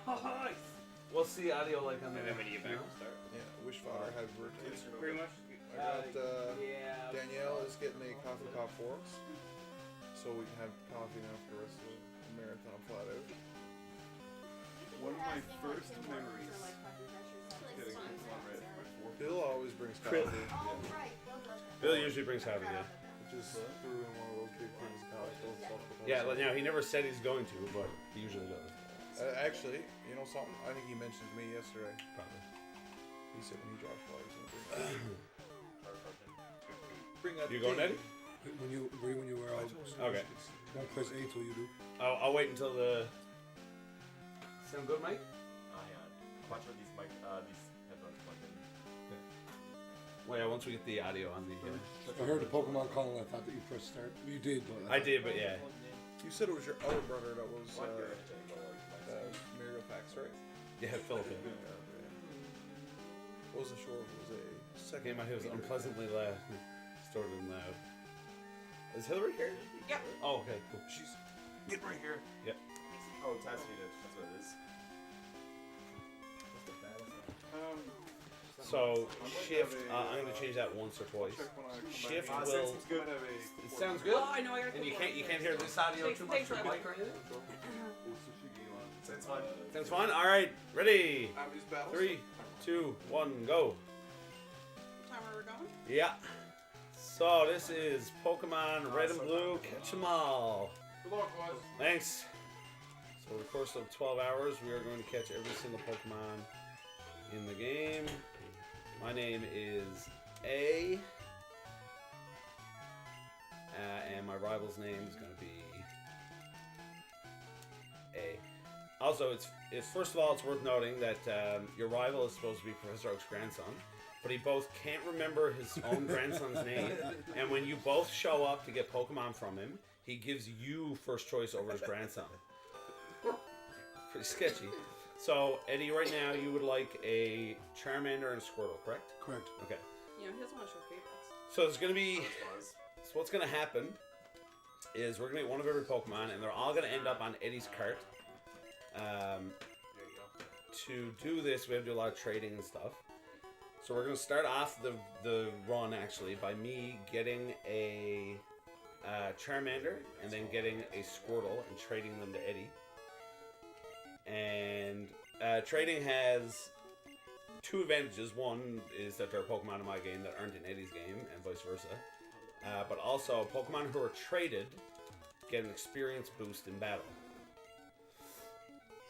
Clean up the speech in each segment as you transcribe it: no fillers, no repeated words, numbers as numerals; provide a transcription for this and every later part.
Nice. What's the audio like on And the then when you get back, we'll start. Yeah, wish father had birthday. Pretty much. I got yeah. Danielle is getting a coffee pot for us, so we can have coffee now for the rest of the marathon flat out. One of my first memories getting Pokemon Red before. Bill always brings coffee. Bill usually brings coffee, yeah. Just threw in one of those big things of coffee. Yeah, but now he never said he's going to, but he usually does. Actually, you know something? I think he mentioned to me yesterday. Probably. He said when he drops by, he's gonna bring that. You going, Eddie? When you were out. Okay. Don't press A till you do. I'll wait until the. Sound good, Mike? Watch out these headphones plugged in. Well, yeah, once we get the audio on the. I heard the Pokemon calling. I thought that you pressed start. You did, but I did, but yeah. You said it was your other brother that was Muriel Fax, right? Yeah, Philippine. Wasn't sure if it was a second. Game I hear was unpleasantly loud. Stored in loud. Is Hillary here? Yep. Oh, okay, cool. She's getting right here. Yep. Oh, task needed. That's what it is. So shift. I'm going to change that once or twice. Shift will. Good. It sounds good. Oh, I know. I gotta And you take can't hear this audio Thanks- too much thanks from for the mic or anything. Sounds fun. Sounds fun. All right, ready? These battles. 3, 2, 1, go. Time where we're going? Yeah. So this is Pokemon Red and Blue. Catch 'em all. Good luck, guys. Thanks. So over the course of 12 hours, we are going to catch every single Pokemon in the game. My name is A. And my rival's name is going to be A. Also, it's first of all, it's worth noting that your rival is supposed to be Professor Oak's grandson, but he both can't remember his own grandson's name, and when you both show up to get Pokemon from him, he gives you first choice over his grandson. Pretty sketchy. So, Eddie, right now you would like a Charmander and a Squirtle, correct? correct. Okay. You know, he doesn't want to show favorites. So there's going to be... So what's going to happen is we're going to get one of every Pokemon, and they're all going to end up on Eddie's cart. To do this, we have to do a lot of trading and stuff. So we're going to start off the run, actually, by me getting a Charmander, and then getting a Squirtle, and trading them to Eddie. And trading has two advantages. One is that there are Pokemon in my game that aren't in Eddie's game, and vice versa. But also, Pokemon who are traded get an experience boost in battle.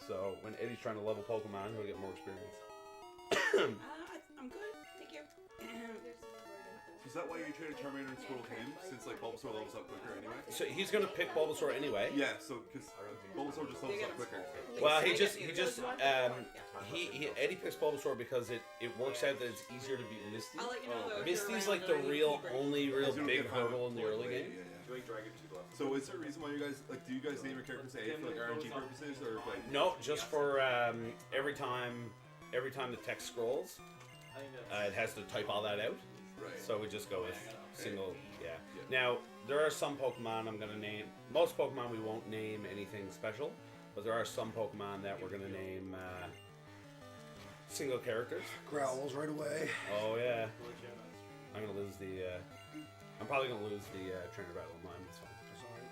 So when Eddie's trying to level Pokemon, he'll get more experience. I'm good. Thank you. Is that why you traded Charmander and Squirtle to him? Since like Bulbasaur levels up quicker anyway? So he's gonna pick Bulbasaur anyway. Yeah, so because Bulbasaur just levels up quicker. Well, Eddie picks Bulbasaur because it works out that it's easier to beat Misty. I'll let you know, though, if Misty's you're like the around, only real He's gonna big get kind of hurdle in the early game. So is there a reason why you guys like? Do you guys name your characters A for like RNG purposes or like? No, just for every time the text scrolls, it has to type all that out. Right. So we just go with single. Yeah. Now there are some Pokemon I'm gonna name. Most Pokemon we won't name anything special, but there are some Pokemon that we're gonna name single characters. Growls right away. Oh yeah. I'm gonna lose the. I'm probably gonna lose the trainer battle of mine. That's fine. That's all right.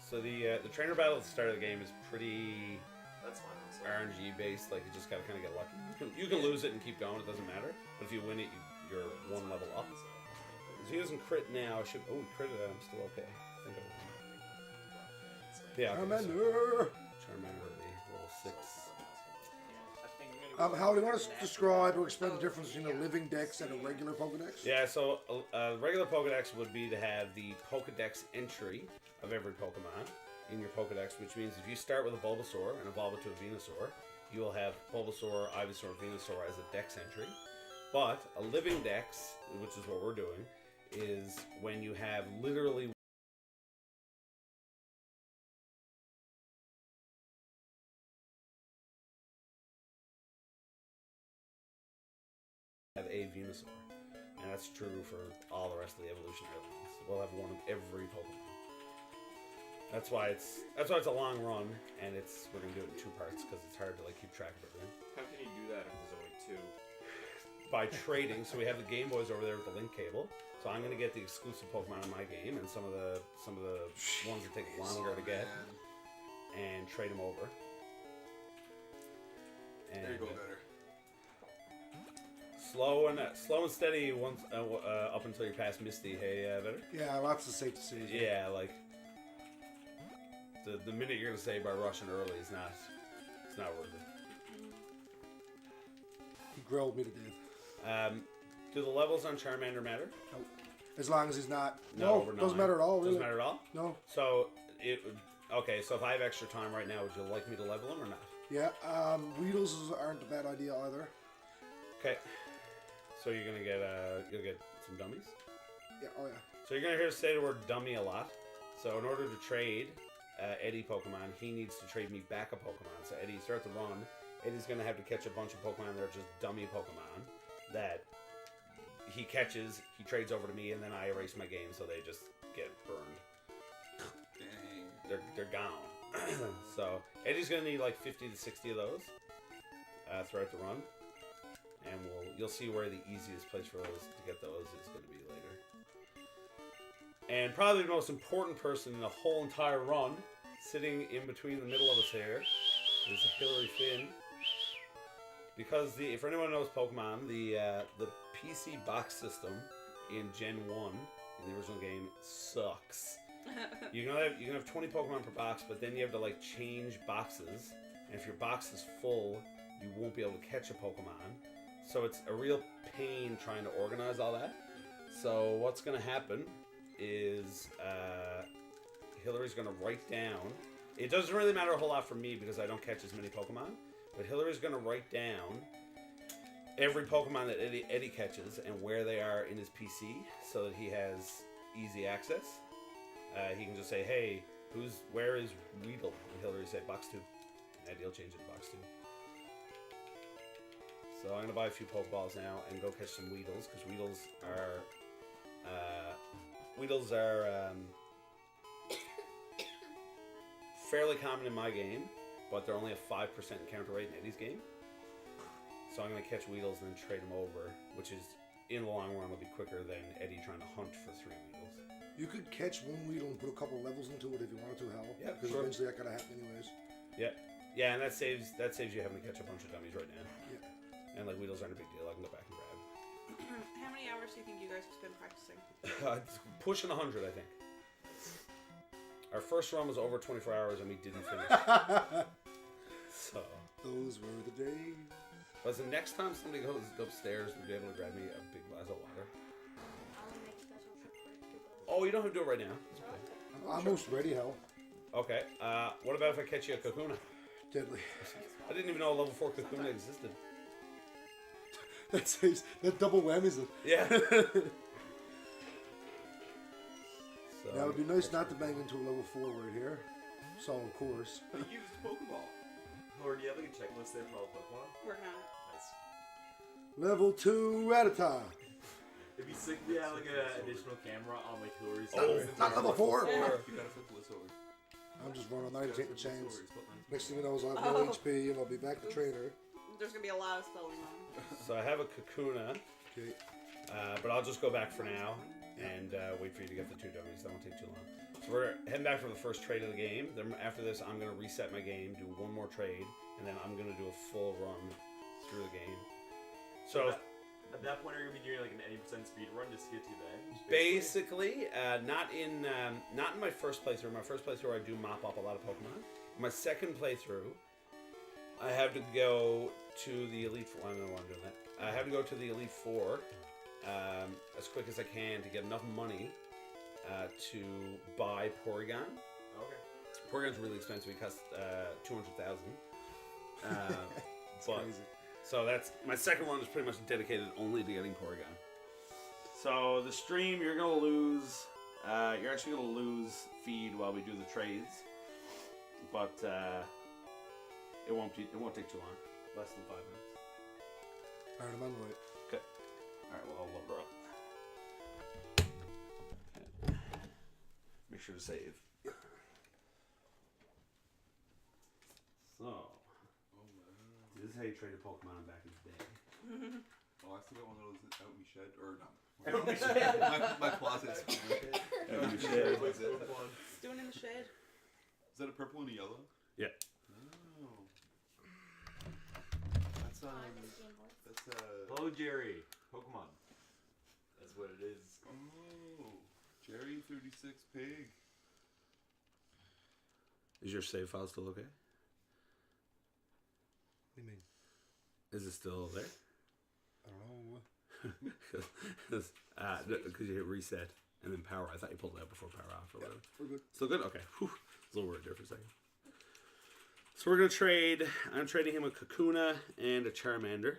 So the trainer battle at the start of the game is pretty That's fine. RNG based. Like you just gotta kind of get lucky. You can lose it and keep going. It doesn't matter. But if you win it, you're one level up. So he doesn't crit now. I should. Oh, he critted it. I'm still okay. I think I won. Yeah. Okay, Charmander. Charmander would be level 6. How do you want to describe or explain the difference between a living dex and a regular Pokedex? Yeah, so a regular Pokedex would be to have the Pokedex entry of every Pokemon in your Pokedex, which means if you start with a Bulbasaur and evolve it to a Venusaur, you will have Bulbasaur, Ivysaur, Venusaur as a Dex entry. But a living Dex, which is what we're doing, is when you have literally have a Venusaur, and that's true for all the rest of the evolutionary lines. We'll have one of every Pokemon. That's why it's a long run, and we're gonna do it in 2 parts because it's hard to like keep track of everything. How can you do that if there's only 2? By trading, so we have the Game Boys over there with the link cable. So I'm gonna get the exclusive Pokemon in my game, and some of the ones that take longer to get, and trade them over. And There you go, Vedder. slow and steady once up until you pass Misty. Hey, Vedder? Yeah, lots of safe to say. Yeah, like the minute you're gonna say by rushing early is not worth it. He grilled me to death. Do the levels on Charmander matter? Nope. As long as he's not. Not No, over doesn't 9. matter at all, really. Doesn't matter at all? No. So okay, so if I have extra time right now, would you like me to level him or not? Yeah, Weedles aren't a bad idea either. Okay. So you're gonna get you'll get some dummies. Yeah, oh yeah. So you're gonna hear us say the word dummy a lot. So in order to trade Eddie Pokemon, he needs to trade me back a Pokemon. So Eddie, start the run. Eddie's gonna have to catch a bunch of Pokemon that are just dummy Pokemon that he catches, he trades over to me, and then I erase my game, so they just get burned. Dang. They're gone. So Eddie's gonna need like 50 to 60 of those throughout the run, and you'll see where the easiest place for those to get those is gonna be later. And probably the most important person in the whole entire run, sitting in between the middle of us here, is Hillary Finn. Because for anyone who knows Pokemon, the PC box system in Gen 1 in the original game sucks. You can have 20 Pokemon per box, but then you have to like change boxes, and if your box is full, you won't be able to catch a Pokemon. So it's a real pain trying to organize all that. So what's going to happen is Hillary's going to write down. It doesn't really matter a whole lot for me because I don't catch as many Pokemon, but Hillary's going to write down every Pokemon that Eddie catches and where they are in his PC so that he has easy access. He can just say, hey, where is Weedle? And Hillary say, box 2. And Eddie will change it to box 2. So I'm going to buy a few Pokeballs now and go catch some Weedles, because Weedles are fairly common in my game, but they're only a 5% encounter rate in Eddie's game. So I'm going to catch Weedles and then trade them over, which is, in the long run, will be quicker than Eddie trying to hunt for 3 Weedles. You could catch one Weedle and put a couple levels into it if you wanted to, Hal. Yeah, because sure. eventually that gotta happen anyways. Yeah, and that saves you having to catch a bunch of dummies right now. Yeah. And like Weedles aren't a big deal. I can go back and grab. How many hours do you think you guys have spent practicing? It's pushing 100, I think. Our first run was over 24 hours and we didn't finish. So. Those were the days. But the next time somebody goes upstairs, we'll be able to grab me a big glass of water. Oh, you don't have to do it right now. It's okay. I'm almost ready, Hal. Okay. What about if I catch you a Kakuna? Deadly. I didn't even know a level 4 Kakuna existed. That double whammies it. Yeah. So, Now it'd be nice not to bang into a level 4 right here. So of course. But you used Pokeball. Or do you have like a checklist there for all Pokemon? Working on it. Nice. Level 2 Rattata. It'd be sick if we had like an additional camera on like Hillary's Not level 4. Yeah. You gotta flip this over. I'm just running out and taking a chance. It's flip mine. Next thing you know is I'll have no HP and I'll be back to trainer. There's gonna be a lot of spelling on. So I have a Kakuna, Okay. but I'll just go back for now and wait for you to get the 2 dummies. That won't take too long. So we're heading back for the first trade of the game. Then after this, I'm going to reset my game, do one more trade, and then I'm going to do a full run through the game. So at that point, are you gonna be doing like an 80% speed run just to get to the end? basically, not in my first playthrough. My first playthrough, I do mop up a lot of Pokemon. My second playthrough, I have to go to the Elite Four. I don't know why I'm doing that. I have to go to the Elite Four as quick as I can to get enough money to buy Porygon. Okay. Porygon's really expensive. It costs 200,000. It's But crazy. so that's my second one is pretty much dedicated only to getting Porygon. So the stream, you're gonna lose. You're actually gonna lose feed while we do the trades, but it won't take too long. Less than 5 minutes. Alright, I'm on the right. Okay. All right. Well, I'll load her up. Make sure to save. how you traded Pokemon back in the day. Oh, I still got one of those out in my shed. Or no. Out in my shed. my closet. Out in my shed. What's it? Doing in the shed. Is that a purple and a yellow? Yeah. Oh. That's Hello, Jerry. Pokemon. That's what it is. Oh, Jerry 36 pig. Is your save file still okay? What do you mean? Is it still there? I don't know. Because you hit reset and then power. I thought you pulled it out before power off or whatever. We're good. Still good? Okay. Whew. I was a little worried there for a second. So we're going to trade. I'm trading him a Kakuna and a Charmander.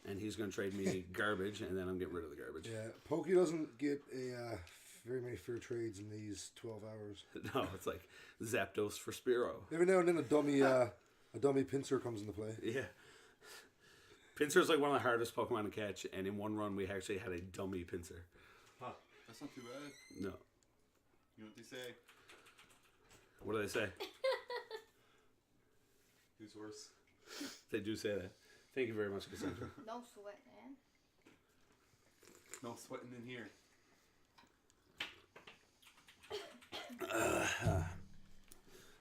And he's going to trade me garbage, and then I'm getting rid of the garbage. Yeah, Pokey doesn't get a very many fair trades in these 12 hours. No, it's like Zapdos for Spearow. Every now and then a dummy pincer comes into play. Yeah. Pinsir's like one of the hardest Pokemon to catch, and in one run we actually had a dummy Pinsir. Huh. That's not too bad. No. You know what they say? What do they say? Who's worse? They do say that. Thank you very much, Cassandra. No sweat, man. No sweating in here.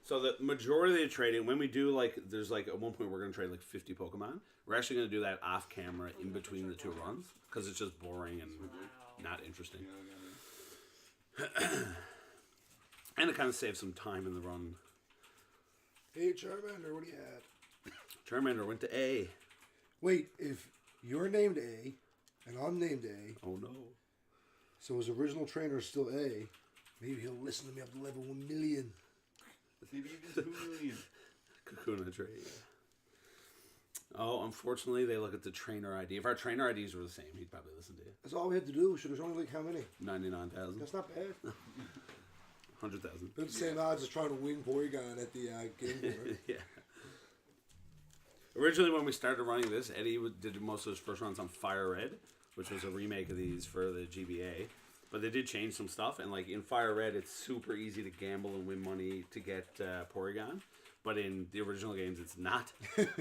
So the majority of the trading, when we do there's at one point we're going to trade 50 Pokemon. We're actually going to do that off camera in between the two runs because it's just boring and not interesting. Yeah, I got it. And it kind of saves some time in the run. Hey, Charmander, what do you have? Charmander went to A. Wait, if you're named A and I'm named A, Oh no. so his original trainer is still A, maybe he'll listen to me up to level 1 million. Maybe even 2 million. Kakuna trade. Oh, unfortunately, they look at the trainer ID. If our trainer IDs were the same, he'd probably listen to you. That's all we had to do. So there's only how many? 99,000. That's not bad. 100,000. It's the same odds as trying to win Porygon at the game board. Yeah. Originally, when we started running this, Eddie did most of his first runs on Fire Red, which was a remake of these for the GBA. But they did change some stuff, and in Fire Red, it's super easy to gamble and win money to get Porygon. But in the original games, it's not.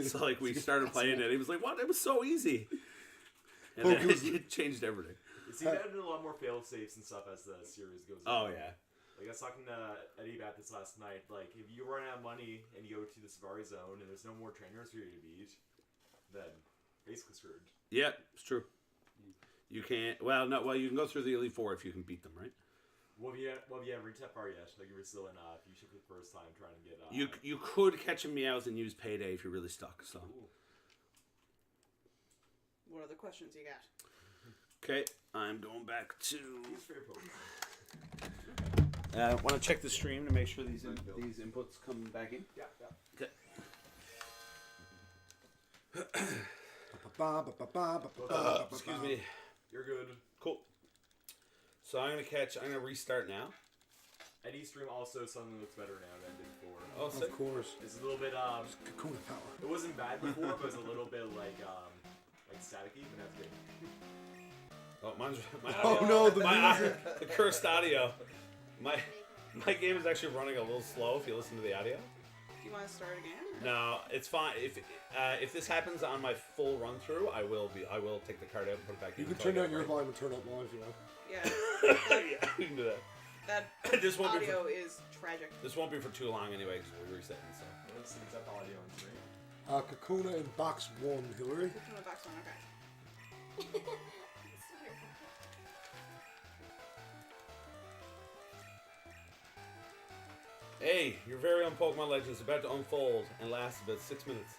So we started playing it, and he was like, "What? It was so easy." And then it changed everything. You see, that did a lot more fail safes and stuff as the series goes on. Oh yeah. I was talking to Eddie about this last night. If you run out of money and you go to the Safari Zone and there's no more trainers for you to beat, then basically screwed. Yeah, it's true. You can't. Well, no. Well, you can go through the Elite Four if you can beat them, right? Well, if you haven't reached that far yet, you were still in Fuchsia for the first time trying to get. You could catch a Meowth and use Payday if you're really stuck. So. Ooh. What other questions you got? Okay, I'm going back to. Who's favorite Pokemon? Want to check the stream to make sure these inputs come back in. Yeah. Okay. Excuse me. You're good. Cool. So I'm gonna restart now. Eddie's stream also suddenly looks better now than it did before. Oh, sick. Of course. It's a little bit Kakuna power. It wasn't bad before, but it was a little bit like staticky, but that's good. Oh, mine's my Oh audio. no, the The cursed audio. My game is actually running a little slow. If you listen to the audio. Do you want to start again? No, it's fine. If this happens on my full run through, I will take the card out and put it back in. You can turn down your volume and turn up mine if you want. Yeah. Yeah, we can do that. That This won't be audio is tragic. This won't be for too long anyway because we're resetting. So. Let's see what's up audio on stream. Kakuna in box 1, Hillary. Put you in the box one, okay. Hey, your very own Pokemon Legends is about to unfold and lasts about 6 minutes.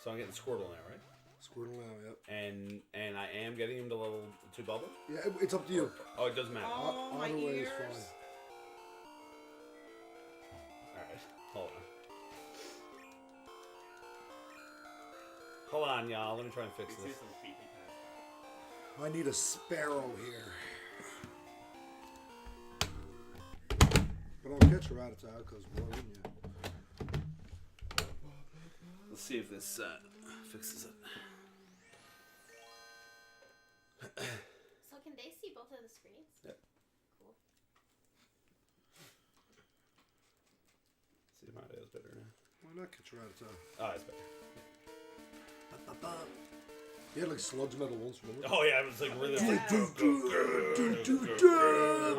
So I'm getting Squirtle now, right? Squirtle now, yep. And I am getting him to level 2 bubble? Yeah, it's up to you. Oh, it doesn't matter. Oh, my Either way is ears. fine. Alright, hold on. Hold on, y'all. Let me try and fix this. I need a sparrow here. But I'll catch a Rattata because why wouldn't you? Let's see if this fixes it. So can they see both of the screens? Yep. Cool. See if my audio's better now. Why not catch Rattata? Oh, that's better. He had like sludge metal once, remember? Oh yeah, it was like really. Yeah. Like,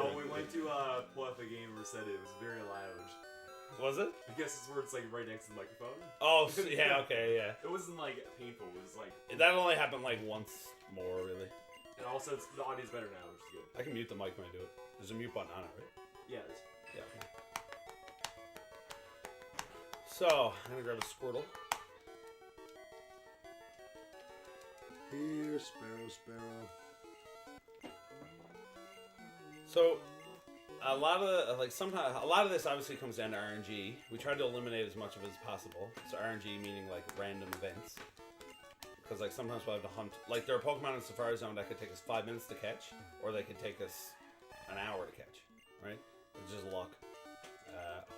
Oh, we went to pull up a game where said it was very loud. Was it? I guess it's where it's like right next to the microphone. Oh, so, yeah, okay, yeah. It wasn't like painful. It was like That only happened like once more, really. and also the audio's better now, which is good. I can mute the mic when I do it. There's a mute button on it, right? Yeah. It is. Yeah. Okay. So I'm gonna grab a Squirtle. Here, Sparrow, Sparrow. So a lot of sometimes a lot of this obviously comes down to RNG. We try to eliminate as much of it as possible. So RNG meaning like random events. Because like sometimes we'll have to hunt. Like there are Pokemon in Safari Zone that could take us 5 minutes to catch, or they could take us an hour to catch. Right? It's just luck.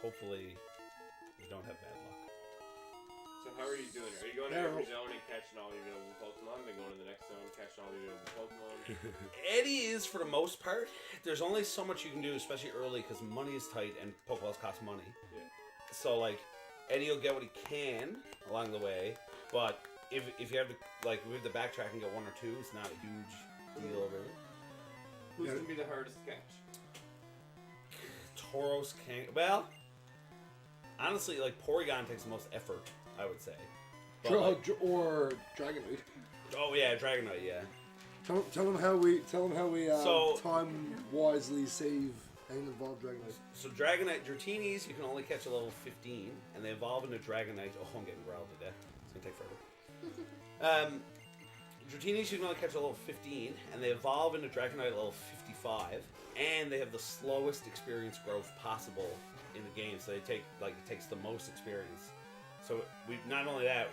Hopefully we don't have bad luck. So how are you doing? Are you going to every zone and catching all your available Pokemon, then going to the next zone and catching all your available Pokemon? Eddie is for the most part. There's only so much you can do, especially early, because money is tight and Pokeballs cost money. Yeah. So like, Eddie will get what he can along the way, but if you have to we have to backtrack and get one or two, it's not a huge deal really. Who's going to be the hardest to catch? Tauros can't. Well, honestly, like Porygon takes the most effort, I would say. But, Or Dragonite. oh yeah, Dragonite, yeah. Tell them how we So- time wisely save and evolve Dragonite. So Dragonite, Dratini's you can only catch at level 15, and they evolve into Dragonite. Oh, I'm getting growled to death. It's gonna take forever. Dratini's you can only catch at level 15, and they evolve into Dragonite at level 55, and they have the slowest experience growth possible in the game. So they take it takes the most experience. So we not only that,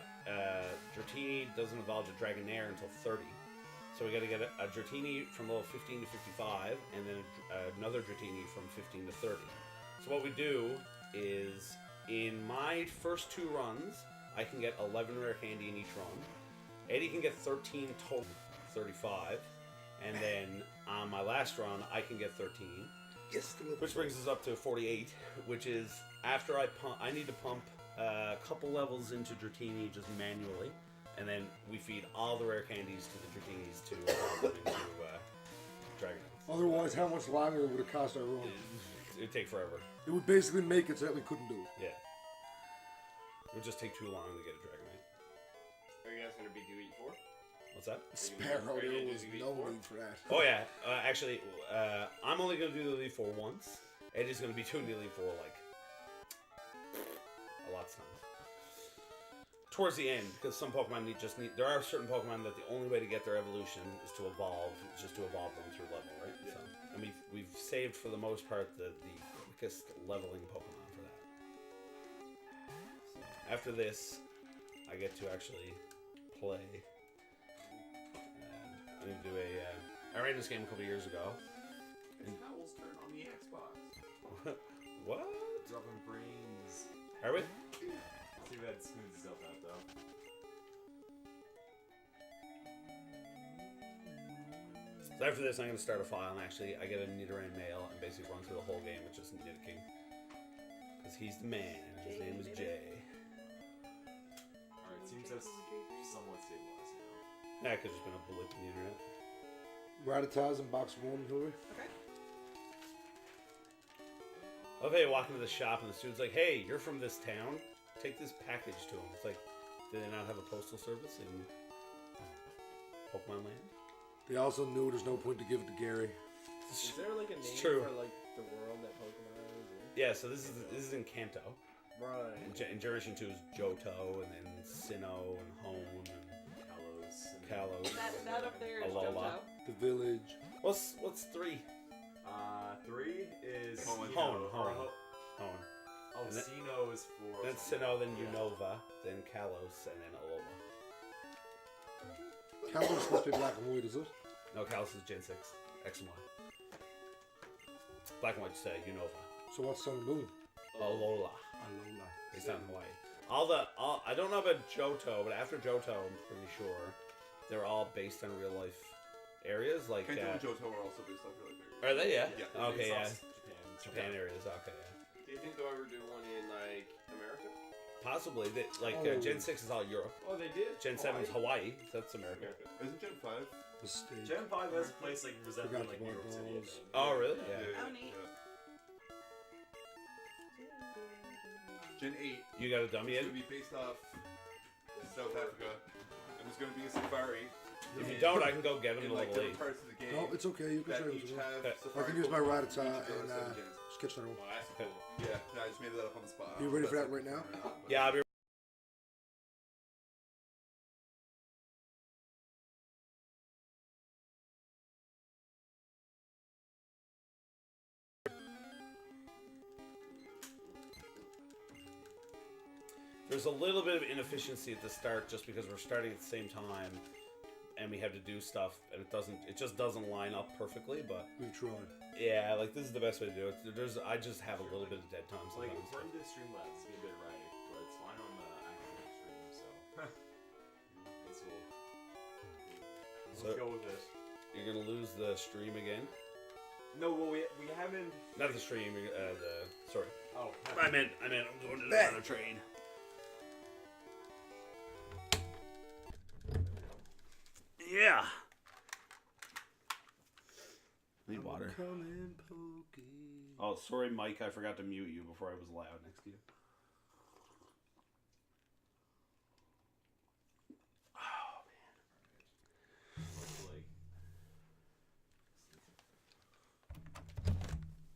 Dratini doesn't evolve to Dragonair until 30. So we got to get a Dratini from level 15 to 55, and then another Dratini from 15 to 30. So what we do is, in my first 2 runs, I can get 11 rare candy in each run. Eddie can get 13 total, 35, and then on my last run, I can get 13. Yes, Which brings us up to 48, which is after I need to pump a couple levels into Dratini just manually, and then we feed all the rare candies to the Dratinis to evolve them into Dragonites. Otherwise, how much longer would it cost our run? It'd take forever. It would basically make it so that we couldn't do it. Yeah. It would just take too long to get a Dragonite. Are you guys going to be do Elite 4? What's that? Sparrow, Are you there gonna was do no Elite Four? need for that. Oh yeah, actually, I'm only going to do the Elite Four once. Eddie's going to be doing the Elite Four like a lot of times. Towards the end, because some Pokemon there are certain Pokemon that the only way to get their evolution is to evolve, just to evolve them through level, right? Yeah. So, and we've saved for the most part the quickest leveling Pokemon for that. So after this, I get to actually play. I'm gonna do I ran this game a couple years ago. It's Howl's turn on the Xbox. What? Dropping brains. Are we? Too bad it smooths itself out though. So after this, I'm going to start a file, and actually, I get a Nidoran mail and basically run through the whole game with just Nidoking. Because he's the man, and his name is Jay. Alright, seems that's somewhat stabilized now. Yeah, because there's been a blip in the internet. Rattata's in box 1, Hillary. Okay. I love how you walk into the shop, and the student's like, hey, you're from this town? Take this package to him. It's like, do they not have a postal service in Pokemon Land? They also knew there's no point to give it to Gary. Is there like a name true. for like the world that Pokemon is in? Yeah, so this is in Kanto. Right. In Generation 2 is Johto, and then Sinnoh, and Hone, and Kalos. That up there is Alola. Johto. The village. What's 3? 3 is Hone. Sinnoh, Hone. or Hone. Oh, And then- Sinnoh is for. Then something. Sinnoh, then Yeah. Unova, then Kalos, and then Alola. Calvin's supposed to be black and white, is it? No, Kalos is Gen 6. X and Y. Black and white say Unova. So what's Sun and Moon? Alola. Alola. Based on Hawaii. I don't know about Johto, but after Johto, I'm pretty sure they're all based on real life areas. Like, Kanto and Johto are also based on really big. are they? Yeah. Yeah. Okay. Yeah. Japan. Japan areas. Okay. Yeah. Do you think they'll ever do one in, like, America? Possibly. Gen 6 is all Europe. Oh, they did. Gen 7 is Hawaii. So that's America. Isn't Gen 5? Mistake. Gen 5 has a place like resembling Forgot like the New York white City. I balls. think. Oh, really? Yeah. Yeah. Oh, neat. Gen 8 You got a dummy is in? going to be based off South Africa. And there's going to be a safari. If you don't, I can go get him in a like little different late. parts of the game. No, it's okay. You can that try each it. have Okay. I safari can use my Pokemon, Rattata each of and those 7 gens. sketch that Well, roll. that's cool. Yeah, no, I just made that up on the spot. You ready for that That's right now? or not, but- Yeah, I'll be. There's a little bit of inefficiency at the start just because we're starting at the same time and we have to do stuff and it just doesn't line up perfectly, but We tried. yeah, like this is the best way to do it. I just have a little bit of dead time Like, sometimes. according to Streamlabs, it's gonna be a bit erratic, but it's fine on the actual stream, so. It's cool. Let's So- go with it. You're gonna lose the stream again. No, well, we haven't. Not the stream, sorry. Oh, I meant I'm going to the train. Yeah. Need water. Coming, Pokey. Oh, sorry, Mike. I forgot to mute you before I was loud next to you.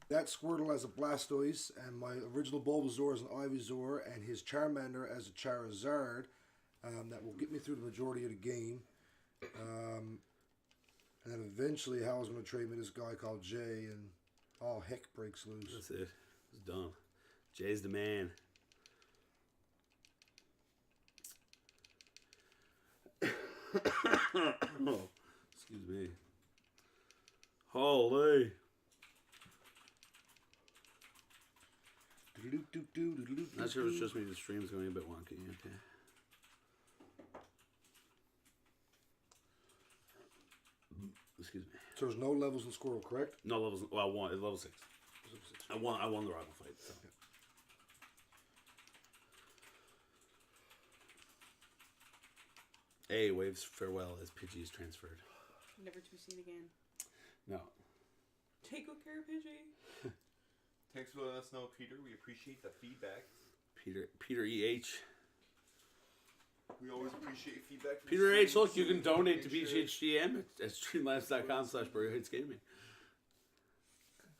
That Squirtle as a Blastoise, and my original Bulbasaur as an Ivysaur, and his Charmander as a Charizard. That will get me through the majority of the game. And then eventually, Hal's going to trade me this guy called Jay, and all heck breaks loose. That's it. It's done. Jay's the man. Oh, excuse me. Holy. Not sure if it's just me. The stream's going a bit wonky. Okay. Excuse me. So there's no levels in Squirtle, correct? No levels. Well, one. It's level 6. I won the rival fight. So. Hey, Waves farewell as Pidgey is transferred. Never to be seen again. No. Take good care, Pidgey. Thanks for letting us know, Peter. We appreciate the feedback. Peter E.H. We always appreciate feedback. From Peter H. streams, Look, you so can we donate to make sure- BHGM at streamlabs.com/BurgerHitsGaming.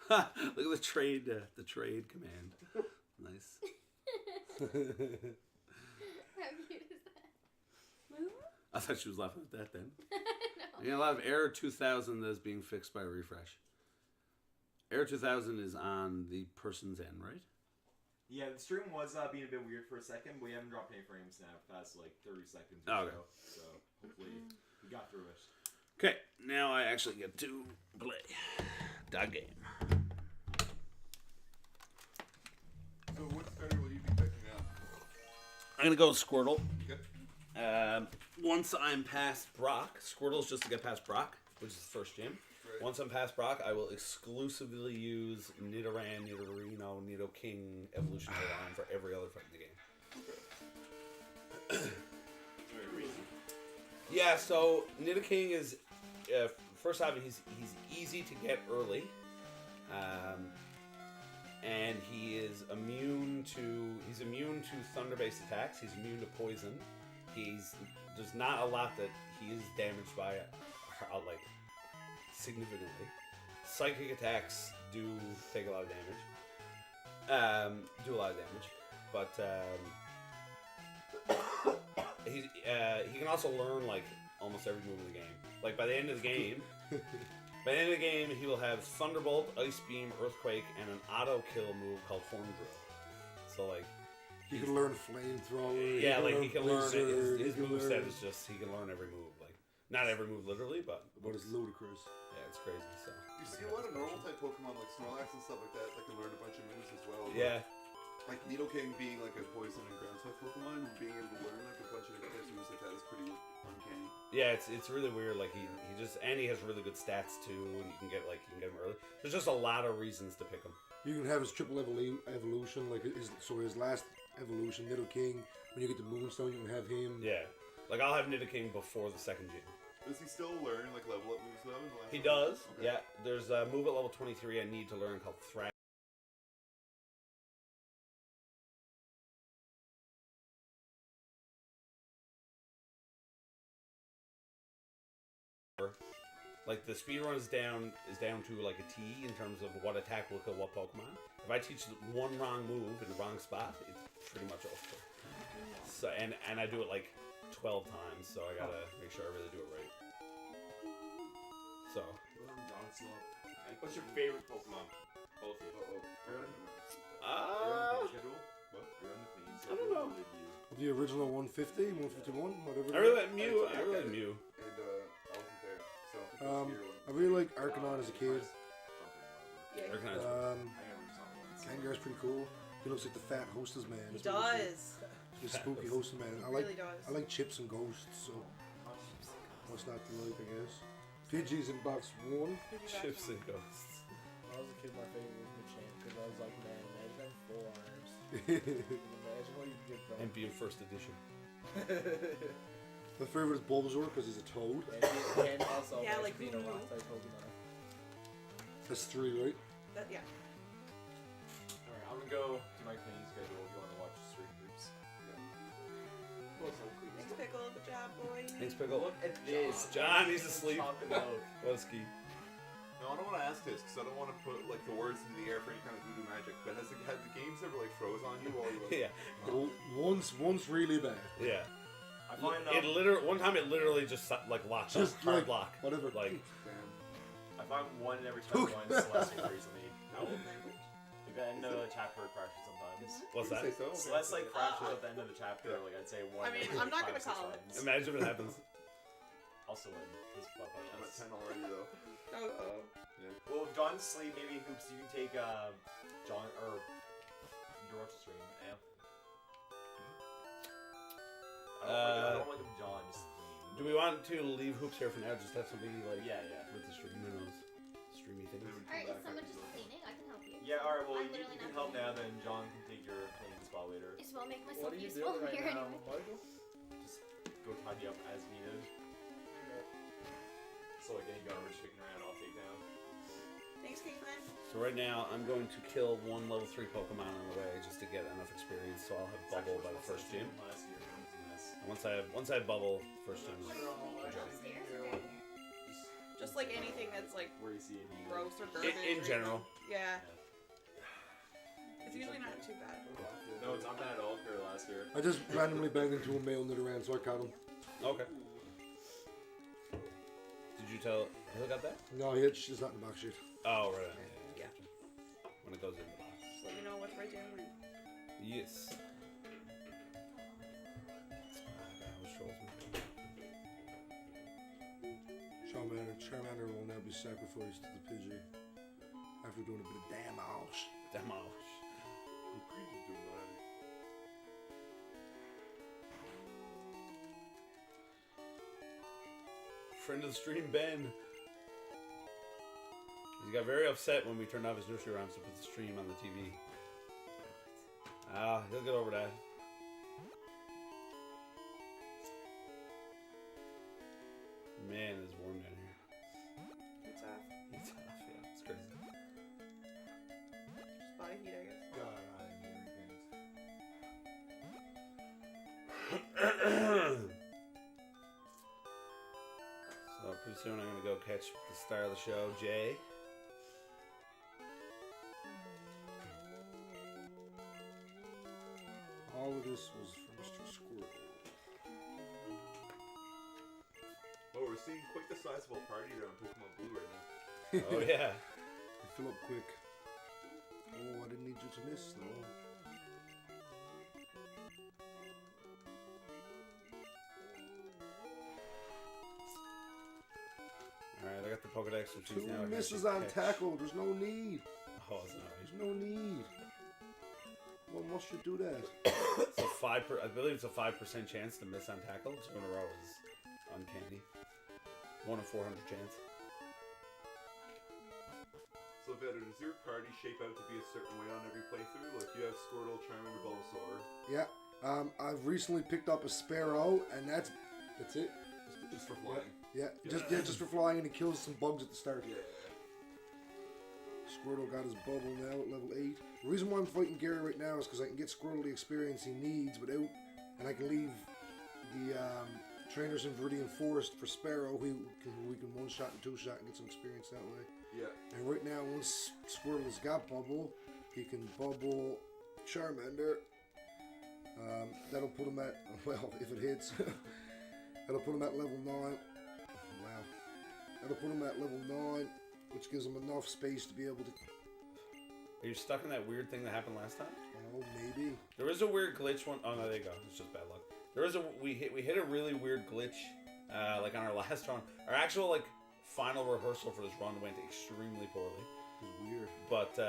Look at the trade command. Nice. How cute is that? I thought she was laughing at that then. No. You got a lot of Error 2000 that's being fixed by a refresh. Error 2000 is on the person's end, right? Yeah, the stream was being a bit weird for a second, but we haven't dropped any frames now past like 30 seconds or Okay. so. So hopefully we got through it. Okay, now I actually get to play that game. So what starter will you be picking up? I'm gonna go Squirtle. Okay. Once I'm past Brock, Squirtle's just to get past Brock, which is the first gym. Right. Once I'm past Brock, I will exclusively use Nidoran, Nidorino, Nidoking, Evolution Line for every other fight in the game. Very reason. Yeah, so Nidoking is first off, he's easy to get early, and he's immune to thunder-based attacks. He's immune to poison. There's not a lot that he is damaged by, like significantly. Psychic attacks do take a lot of damage. But he can also learn like almost every move in the game. Like by the end of the game, he will have Thunderbolt, Ice Beam, Earthquake, and an auto kill move called Horn Drill. So like He can learn Flamethrower. yeah, like he can learn Blizzard, his he can moveset learn- is just he can learn every move. Like not every move literally, but it's ludicrous. yeah, it's crazy. So You see a lot of normal type Pokemon like Snorlax and stuff like that can learn a bunch of moves as well. yeah. Like Nidoking being like a poison and ground type Pokemon, and being able to learn like a bunch of different types of moves like that is pretty uncanny. Yeah, it's really weird. Like he has really good stats too, and you can get him early. There's just a lot of reasons to pick him. You can have his triple evolution, like his last evolution. Nidoking, when you get the Moonstone, you can have him. Yeah. Like, I'll have Nidoking before the second gym. Does he still learn like level up moves though? In the last He one? does. Okay. Yeah. There's a move at level 23 I need to learn called Thrash. Like the speedrun is down to like a T in terms of what attack will kill what Pokemon. If I teach one wrong move in the wrong spot, it's pretty much over. So and I do it like 12 times, so I gotta make sure I really do it right. So What's your favorite Pokemon? Both of you. You're on I the schedule? What? You're on the feed. don't know. The original 150, 151, whatever. I really like Mew. I really like Mew. And I wasn't there, so I really like Arcanine as a kid. Yeah, Arcanine's Gengar's pretty cool. He looks like the fat hostess man. he does. The spooky hostess man. He really does. I like chips and ghosts, so what's not to like, I guess. Pidgey's in box 1. Chips and ghosts. When I was a kid, my favorite was Machamp because I was like, man, imagine having 4 arms. Imagine what you could get done. And being first edition. My favorite is Bulbasaur because he's a toad. And also, Yeah, imagine like being who a rock knew? type Pokemon. That's 3, right? Yeah. Alright, I'm gonna go do my cleaning schedule if you want to watch stream groups. Thanks, Pickle. Good job, boy. Thanks, Pickle. Look at this. John, he's asleep. Chocolate milk. Husky. No, I don't want to ask this because I don't want to put like the words into the air for any kind of voodoo magic. But has the games ever like froze on you while you were? Yeah. Once really bad. Yeah. I find It literally one time it literally just like locked Just up, hard like, lock. whatever. Like Damn. I find one in every 21 Celeste recently. No. Like the end of the chapter crashes sometimes. what's that? Say so? Celeste like crashes at the end of the chapter. Like I'd say one. I mean, every I'm not 5 or gonna 6 call it. times. Imagine what happens. Also win. This I'm at podcast. 10 already though. Oh. Well, if John's asleep, maybe Hoops, you can take John or you can watch the stream. Yeah. I don't like him, John. Just Do we want to leave hoops here for now? Just have somebody like yeah. with the stream and those streamy things. Alright, is someone just cleaning? I can help you. Yeah. All right. Well, I'm you literally can not help cleaning. now. Then John can take your cleaning spot later. Just will make What myself are you useful doing right here now, anyway. Michael? Just go tidy up as needed. So like any garbage sticking around, I'll take down. Thanks, Caitlin. So right now I'm going to kill one level 3 Pokemon on the way just to get enough experience. So I'll have Bubble by the first gym. Last year, it was a mess. And once I have Bubble, first gym. Upstairs or down here? Just like anything that's like Where you see it. gross or garbage. In or general. Yeah. It's usually not too bad. No, it's not bad at all for last year. I just randomly banged into a male Nidoran, so I caught him. Okay. Did you tell Hill got that? No, it's not in the box sheet. Oh right. Yeah. When it goes in the box. Just let you know what's right down there. Yes. Charmander will now be sacrificed to the Pidgey after doing a bit of damage. Damage. He's doing that. Friend of the stream, Ben. He got very upset when we turned off his nursery rhymes to put the stream on the TV. He'll get over that. Man, it's warm down here. It's off. It's off, yeah. It's crazy. Just body heat, I guess. So pretty soon I'm gonna go catch the star of the show, Jay. All of this was for Mr. Squirrel. Oh, we're seeing quite the sizable party around Pokemon Blue right now. Oh yeah. They fill up quick. Oh, I didn't need you to miss, though. Alright, I got the Pokedex, which is 2 now. misses here to on catch. tackle. There's no need. Oh, it's not. There's no need. Why must you do that? So I believe it's a 5% chance to miss on tackle. 2 in a row is uncanny. 1 in 400 chance. So, Vedder, does your party shape out to be a certain way on every playthrough? Like, you have Squirtle, Charmander, Bulbasaur. Yeah. I've recently picked up a sparrow, and that's it. Just for flying. Yeah, just for flying, and he kills some bugs at the start. Yeah. Squirtle got his bubble now at level 8. The reason why I'm fighting Gary right now is because I can get Squirtle the experience he needs without, and I can leave the trainers in Viridian Forest for Sparrow, who we can one-shot and two-shot and get some experience that way. Yeah. And right now, once Squirtle has got bubble, he can bubble Charmander. That'll put him at, well, if it hits, that'll put him at level 9. Wow. That'll put him at level 9, which gives him enough space to be able to... Are you stuck in that weird thing that happened last time? Oh, maybe. There was a weird glitch one. Oh no, there you go. It's just bad luck. There was we hit a really weird glitch, like on our last run. Our actual like final rehearsal for this run went extremely poorly. It was weird. But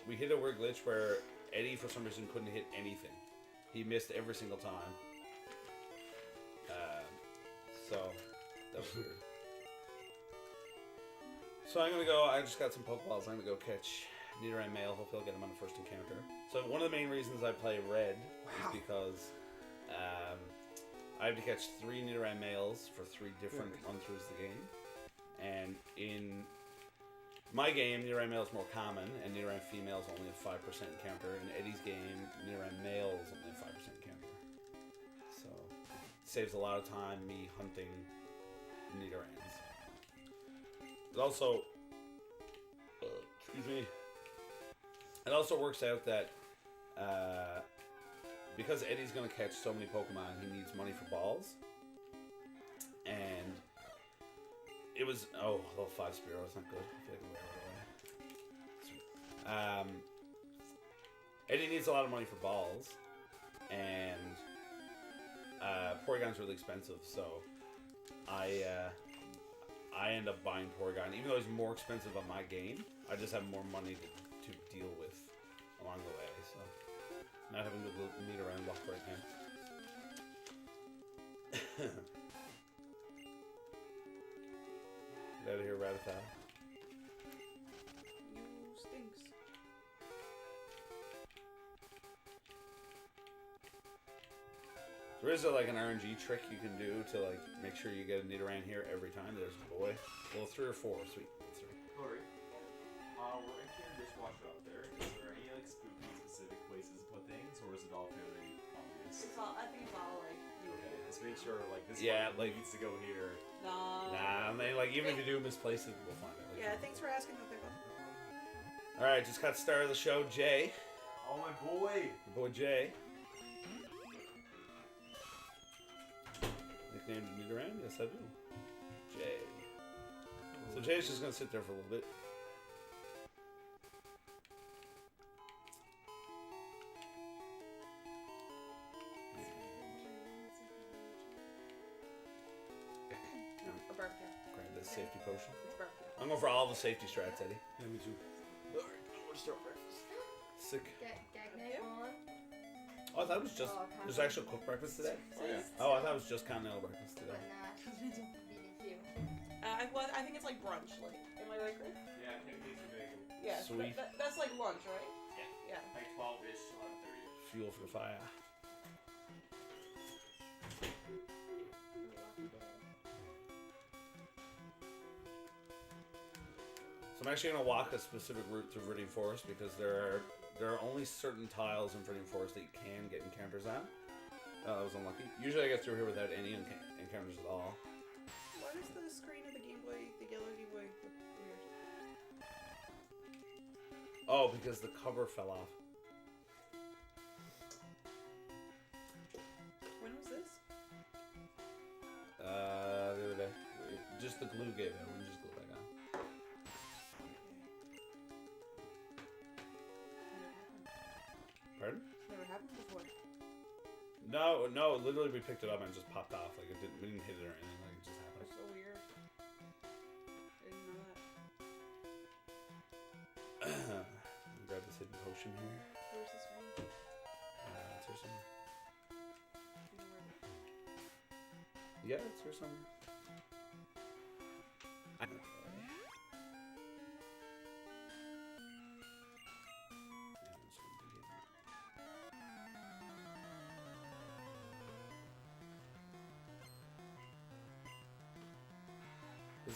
we hit a weird glitch where Eddie for some reason couldn't hit anything. He missed every single time. So that was weird. So I'm gonna go. I just got some Pokeballs. I'm gonna go catch Nidoran male. Hopefully I'll get him on the first encounter. So one of the main reasons I play red is because I have to catch 3 Nidoran males for 3 different run-throughs of the game. And in my game, Nidoran male is more common, and Nidoran female is only a 5% encounter. In Eddie's game, Nidoran male is only a 5% encounter. So it saves a lot of time me hunting Nidorans. It also, excuse me. It also works out that because Eddie's going to catch so many Pokemon, he needs money for balls. And it was... Oh, level 5 Spearow is not good. I feel like I'm way out of the way. Eddie needs a lot of money for balls. And Porygon's really expensive, so I end up buying Porygon. Even though he's more expensive on my game, I just have more money to deal with along the way, so not having to meet around luck right now. Get out of here, Rattata. You stinks. There is like an RNG trick you can do to like make sure you get a Nidoran here every time. There's a boy. Well, 3 or 4. Sweet. That's right. Lori, we're entering a dishwasher out there. Is there any like spooky specific places to put things, or is it all fairly obvious? I think it's all like. Okay, let's make sure like this Yeah, one like needs to go here. No. Nah, I mean, like even if you do misplace it, we'll find it. Yeah, thanks for asking that. All right, just got started the show. Jay, Oh my boy! your boy Jay. Nicknamed Nidoran? Yes, I do. Jay. So Jay's just gonna sit there for a little bit. A barbecue. Grab this safety potion. It's barbecue. I'm going for all the safety strats, Eddie. Yeah, me too. Alright, I'm gonna start breakfast. Sick. Gagnate on. Oh, I thought it was just. There's actual cooked breakfast today? Oh yeah. Oh, I thought it was just continental breakfast today. But not BBQ. I think it's like brunch. Like, am I right, Chris? Yeah, pancakes and bacon. Yeah. Sweet. That's like lunch, right? Yeah. Yeah. Like 12-ish, 11:30. Fuel for the fire. So I'm actually going to walk a specific route through Viridian Forest because there are only certain tiles in Viridian Forest that you can get encounters on. That was unlucky. Usually I get through here without any encounters at all. Why does the screen of the Game Boy, the yellow Game Boy, look weird? Oh, because the cover fell off. When was this? The other day. Just the glue gave out. We just glue it back on. Pardon? Never happened before. No, literally we picked it up and it just popped off. Like we didn't hit it or anything. Like it just happened. That's so weird. I didn't know that. Grab this hidden potion here. Where's the screen? It's here somewhere. Do you know where Yeah, it's here somewhere.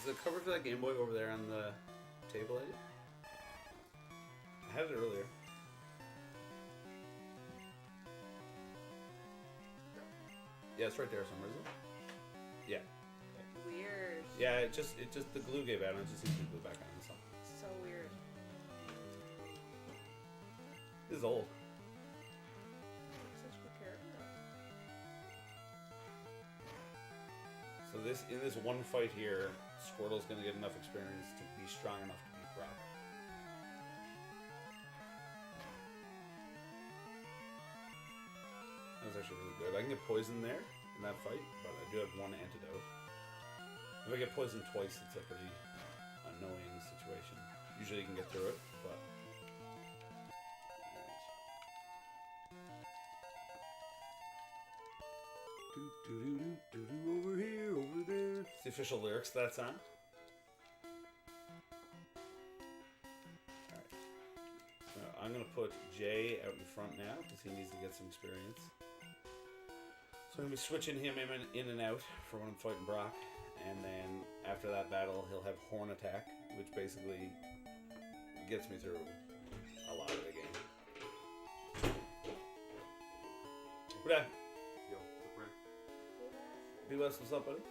Is the cover for that Game Boy over there on the table, Eddie? I had it earlier. Yeah, it's right there somewhere, isn't it? Yeah. Weird. Yeah, it just the glue gave out and it just needs to be glued back on. So. So weird. This is old. Such good character. So in this one fight here, Squirtle's gonna get enough experience to be strong enough to beat Brock. That was actually really good. I can get poisoned there in that fight, but I do have one antidote. If I get poisoned twice, it's a pretty annoying situation. Usually you can get through it, but... Over here, over there. It's the official lyrics to that song. Alright. So I'm going to put Jay out in front now because he needs to get some experience. So I'm going to be switching him in and out for when I'm fighting Brock. And then after that battle, he'll have Horn Attack, which basically gets me through a lot of the game. What up? Yo, what's up, Rick? B-West, what's up, buddy?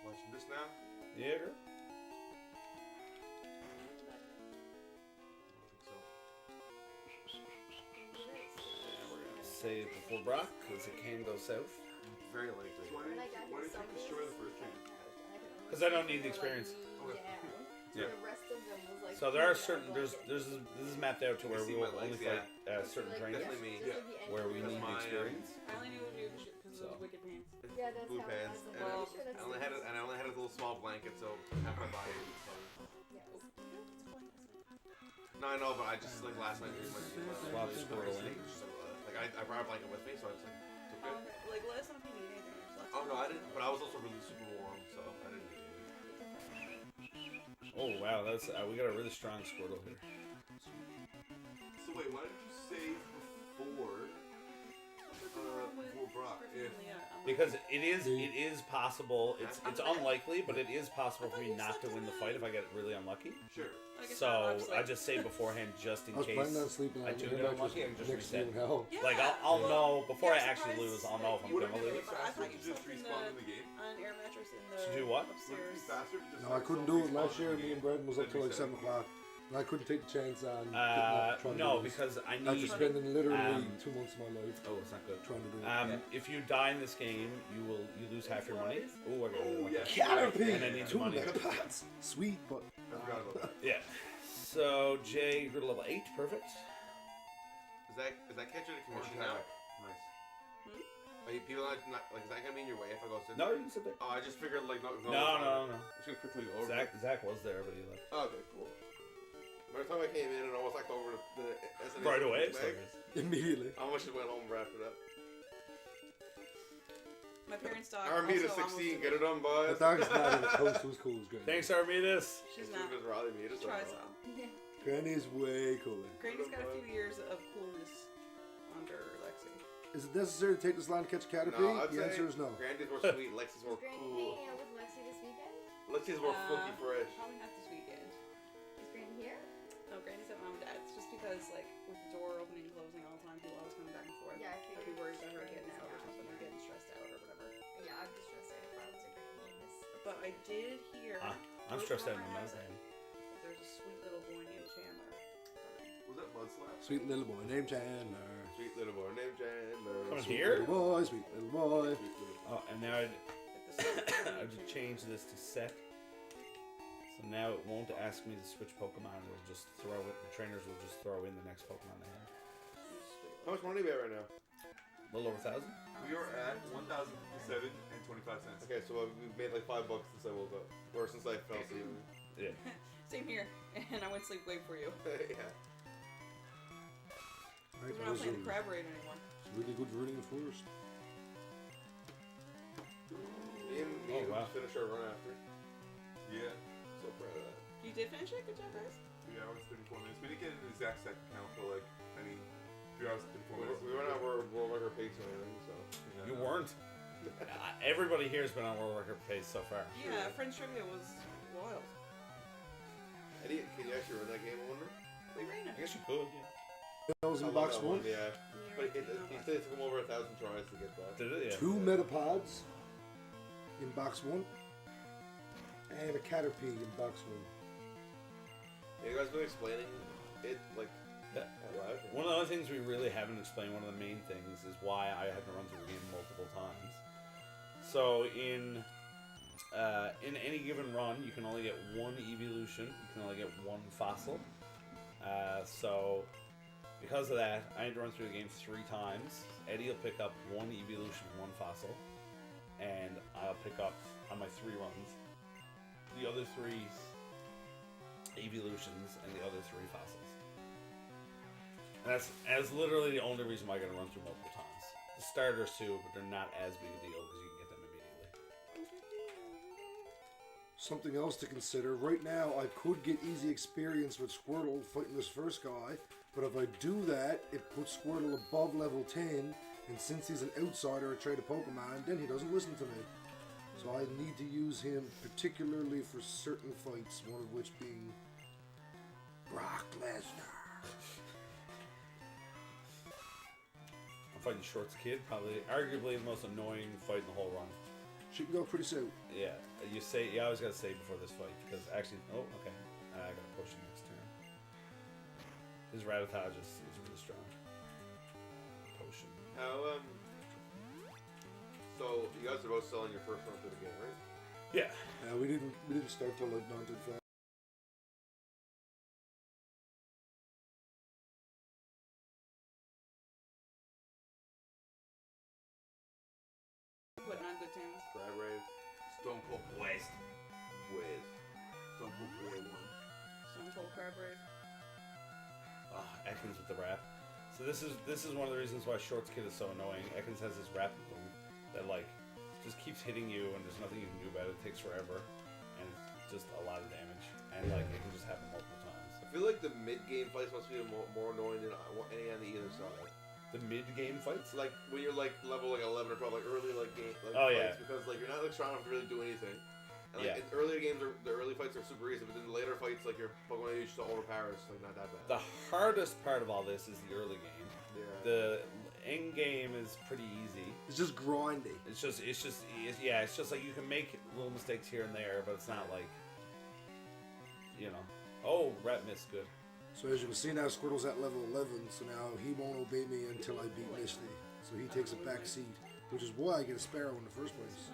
Watching this now? Yeah, girl? And we're going to save before Brock, because it can go south. Very likely. Why did you destroy the first train? Because I don't need the experience. Yeah. The rest of them was like. So there are certain this is mapped out to where we will only fight certain trainers Definitely me. where we need the my, experience. I only knew you because So. of those wicked pants. Yeah, that's Blue how pants, it and was. I only had a little small blanket, so half my body was covered. Yes. No, I know, but I just like last night. Swap Squirtle in. Like I brought a blanket with me, so I was like, it's okay. Like, let us know if you need anything. Oh no, I didn't. But I was also really super warm, so I didn't need anything. Oh wow, that's we got a really strong Squirtle here. So wait, why did you say before? Before Brock, if Because it is possible. It's unlikely, but it is possible for me not to win the fight if I get really unlucky. sure. So I just say beforehand, just in I was case. planning on sleeping I on do the get mattress unlucky, I can just next to you reset. in hell. Like I'll know before I actually lose. I'll know if I'm Would it gonna be lose. faster to just respawn in the game? An air mattress in the To do what? Would it upstairs. be faster to just No, I couldn't do it last year. Me and Brendan was up till like 7 7 o'clock. And I couldn't take the chance on trying to No, do this. because I After need. spending literally 2 months of my life Oh, it's not good. trying to do it. If you die in this game, you lose half your money. Oh, I got Oh, it. yeah. Caterpie! And I need the 2 money. megapods! Sweet, but I forgot about that. Yeah. So Jay, you're level 8, perfect. Is that catching a commission now? Nice. Are you people not like? Is that gonna be in your way if I go sit? No, you can sit there. Oh, I just figured like no. No. I'm just gonna quickly go over. Zach was there, but he left. Okay, cool. By the time I came in and I was like over the SNES Right away. bag, immediately. I almost just went home right after that. My parents' dog. Armida also 16, almost get it done, The boys. dog is not even close to as cool as Granny. Thanks, Armidas. She's not. It's Riley Mead, it's Try like, so. Granny is way cooler. Granny's got a few years of coolness under Lexi. Is it necessary to take this line to catch a Caterpie? No, I'd The say answer is no. Grandy's more sweet, Lexi's more Granny cool. hanging out with Lexi this weekend? Lexi's more funky fresh. Probably not this weekend. Is Granny here? No, Granny's at mom and dad's just because, like, with the door opening and closing all the time, people always coming back and forth. Yeah, I I'd be figured. worried about her getting out or something or getting stressed out or whatever. Yeah, I'm just stressed out if I was a Granny in this. But I did hear. I'm stressed out in my house mind. that there's a sweet little boy named Chandler. Was that Mudslap? Sweet little boy named Chandler. Sweet little boy named Chandler. Coming Sweet here? little boy, sweet little boy. Sweet little boy. Oh, and now Like the I'd change this to set. So now it won't ask me to switch Pokemon. It'll just throw it. The trainers will just throw in the next Pokemon they have. How much money are we at right now? A little over 1,000. We are at 1,057 and 25 cents. Okay, so we've made like $5 since I woke up, or since I fell asleep. Yeah. Same here, and I went sleep wait for you. Yeah. Right, We're not that playing the was crab raid anymore. really good running at first. Me and Oh, wow. finished our run after. Yeah. So proud of that. You did finish it? Good job, guys. 3 hours, 34 minutes. We didn't get an exact second count for like, 3 hours, 34 minutes. We went on World Record pace and everything, so. You weren't. Everybody here has been on World Record pace so far. Yeah, Friends Trivia was Royals. Eddie, can you actually run that game, I wonder? We ran I it. guess you could. That was I in love box that one. Yeah. But he said it took him over 1,000 tries to get that. Did it? Yeah. 2 Metapods in box one. And a Caterpie in box one. Yeah, you guys been explaining it like Yeah. out loud? One of the other things we really haven't explained, one of the main things, is why I had to run through the game multiple times. So in any given run, you can only get 1 evolution. You can only get 1 fossil. So because of that, I had to run through the game 3 times. Eddie will pick up 1 evolution, 1 fossil, and I'll pick up on my 3 runs the other 3 evolutions and the other 3 fossils. And that's literally the only reason why I gotta run through multiple times. The starters too, but they're not as big a deal because you can get them immediately. Something else to consider. Right now, I could get easy experience with Squirtle fighting this first guy, but if I do that, it puts Squirtle above level 10, and since he's an outsider, I trade a Pokemon, then he doesn't listen to me. So I need to use him particularly for certain fights, one of which being Brock Lesnar. I'm fighting Shorts Kid, probably arguably the most annoying fight in the whole run. She can go pretty soon. Yeah, you always gotta say before this fight because actually, okay, I gotta push him next turn. His Rattata is really strong. Potion. How, so you guys are both selling your first run through the game, right? Yeah. We didn't start till like 9:35. Putting on good tunes. Crab Rave. Stone Cold Blaze. Wiz. Stone Cold Blaze 1. Stone Cold Crab Rave. Ekans with the rap. So this is one of the reasons why Shorts Kid is so annoying. Ekans has this rap boom that like just keeps hitting you and there's nothing you can do about it. It takes forever and it's just a lot of damage and like it can just happen multiple times. I feel like the mid-game fights must be more annoying than any on the either side. The mid-game fights? Like when you're like level like 11 or 12, like early like game like Oh, fights, yeah. because like you're not like strong enough to really do anything. And like Yeah. earlier games, the early fights are super easy, but then the later fights, like your Pokemon used to overpower, it's like not that bad. The hardest part of all this is the early game. Yeah. The end game is pretty easy. It's just grindy. It's just like you can make little mistakes here and there, but it's not like, oh, rat miss, good. So as you can see now, Squirtle's at level 11, so now he won't obey me until I beat Misty. So he takes a back seat, which is why I get a Sparrow in the first place.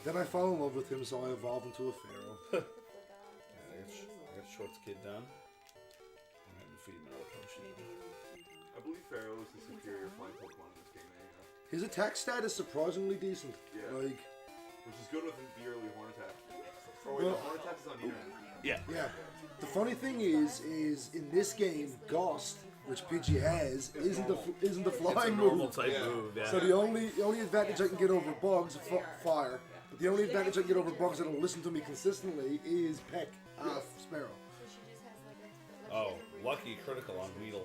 Then I fall in love with him, so I evolve into a Pharaoh. I got Shorts Kid done. And then feed him another potion. I believe Pharaoh is the superior flying Pokemon in this game, anyhow. His attack stat is surprisingly decent. Yeah. Like, Which is good with the early Horn Attack. Oh wait, Well- the Horn Attack is on the internet. yeah. The funny thing is in this game, Ghost, which Pidgey has, isn't the flying Normal move. type move, yeah. So the only advantage I can get over bugs, fire. But the only advantage I can get over bugs that'll listen to me consistently is Peck off Sparrow. So she just has like a. Oh, lucky critical on Weedle.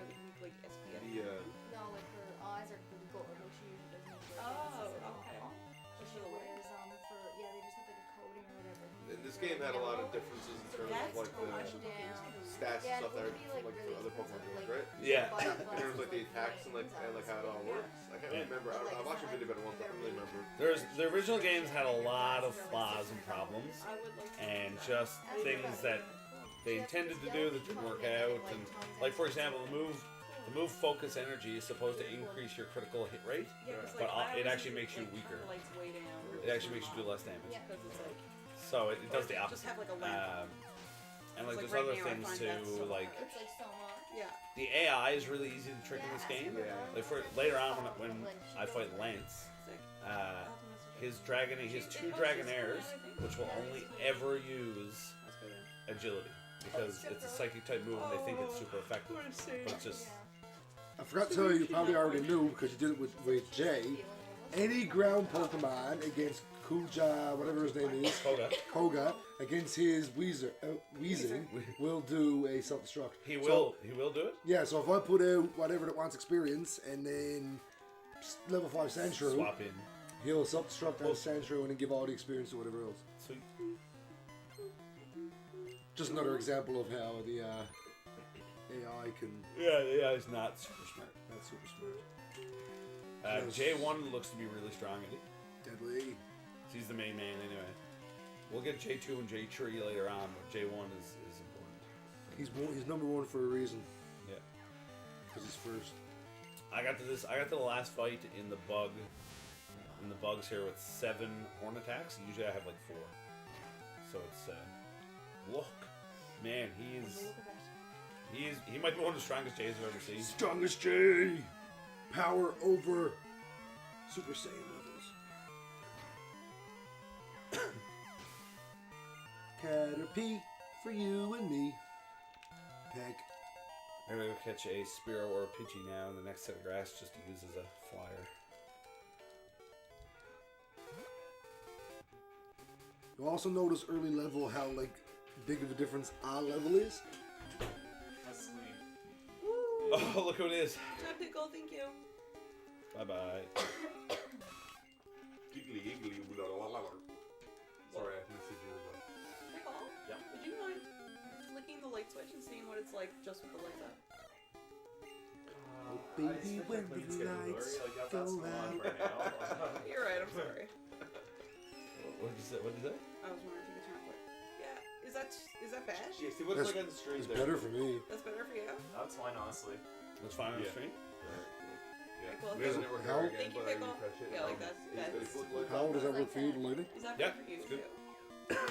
Really weak, like SPF. No, like her eyes are pretty gold. Like she usually doesn't have red Oh, glasses at okay. all. But she wears for they just have like a coating or whatever. And this game had a lot of differences in terms of like the stats and stuff that are like from other Pokemon games, right? Yeah. In terms of like the attacks and like how it all works. I can't really remember. I watched a video about it once. I don't really remember. The original games had a lot of flaws and problems, and just things that they intended to do that didn't work out. And like for example, the move Focus Energy is supposed to increase your critical hit rate, but it actually makes you weaker. It actually makes you do less damage. So it does the opposite. Just have like a lamp. And like Like there's other right now, I things find too, that so like It's like so much. Yeah. the AI is really easy to trick in this game. Yeah. Like for later on when I fight Lance, his 2 Dragonairs, which will only ever use agility because it's a psychic type move and they think it's super effective, but it's just I forgot to tell you, you probably already knew because you did it with Jay. Any ground Pokemon against Kuja, whatever his name is, Koga, against his Weezing, will do a self-destruct. He will do it. Yeah, so if I put out whatever that wants experience and then level 5 Sandshrew, Swap in. He'll self-destruct on Sandshrew and then give all the experience to whatever else. Sweet. Just another example of how the AI can... Yeah, the AI's not super smart. Not super smart. J1 looks to be really strong in it. Deadly. He's the main man anyway. We'll get J2 and J3 later on, but J1 is important. He's number one for a reason. Yeah. Because he's first. I got to the last fight in the bugs here with 7 horn attacks. Usually I have like 4. So it's look, man, he might be one of the strongest J's I've ever seen. Strongest J! Power over Super Saiyan levels. Caterpie for you and me. Peck. Maybe we'll catch a Spearow or a Pidgey now in the next set of grass just to use as a flyer. You'll also notice early level how like big of a difference our level is. That's sweet. Oh, look who it is. Hi, Pickle, thank you. Bye-bye. Giggly, giggly, blah, blah, blah, blah. Sorry, I missed you. Pickle? Yeah. Would you mind flicking the light switch and seeing what it's like just with the lights up? Oh, baby, when the lights go out. You're right, I'm sorry. What did you say? I was wondering if you could turn quick. Yeah, is that bad? Yeah, see what's like on the stream It's there. better for me. That's better for you? That's fine, honestly. That's fine on the stream? Yeah. Pickle, We have a network How- error again, Thank you, but I Pickle. refresh it. Yeah, like that's How does that work for you, lady? Is that Yeah, good for you it's good. too?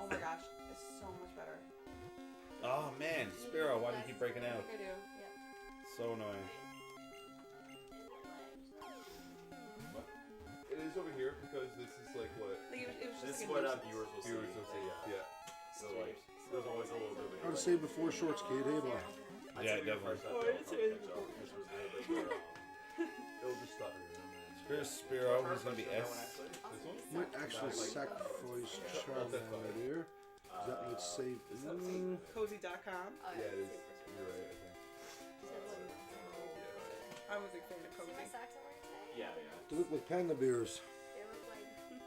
Oh my gosh, it's so much better. Oh man, Spearow, why do you keep breaking out? I think I do. Yeah. So annoying. It is over here because this is like what Like it was This is just like what a nuisance. viewers will see. viewers will see. Yeah. So like, there's always a little bit of How to save before shorts, kid. Hey, boy. Yeah, definitely. It'll just stop it. Here's Spearow, who's going to be S. Might actually sacrifice Charmander here. That would save. Cozy.com. Oh, Yeah, it is. super. You're right, I think. I'm a big fan of See my Cozy. socks I'm wearing today? Yeah, yeah. They look like panda bears. They look like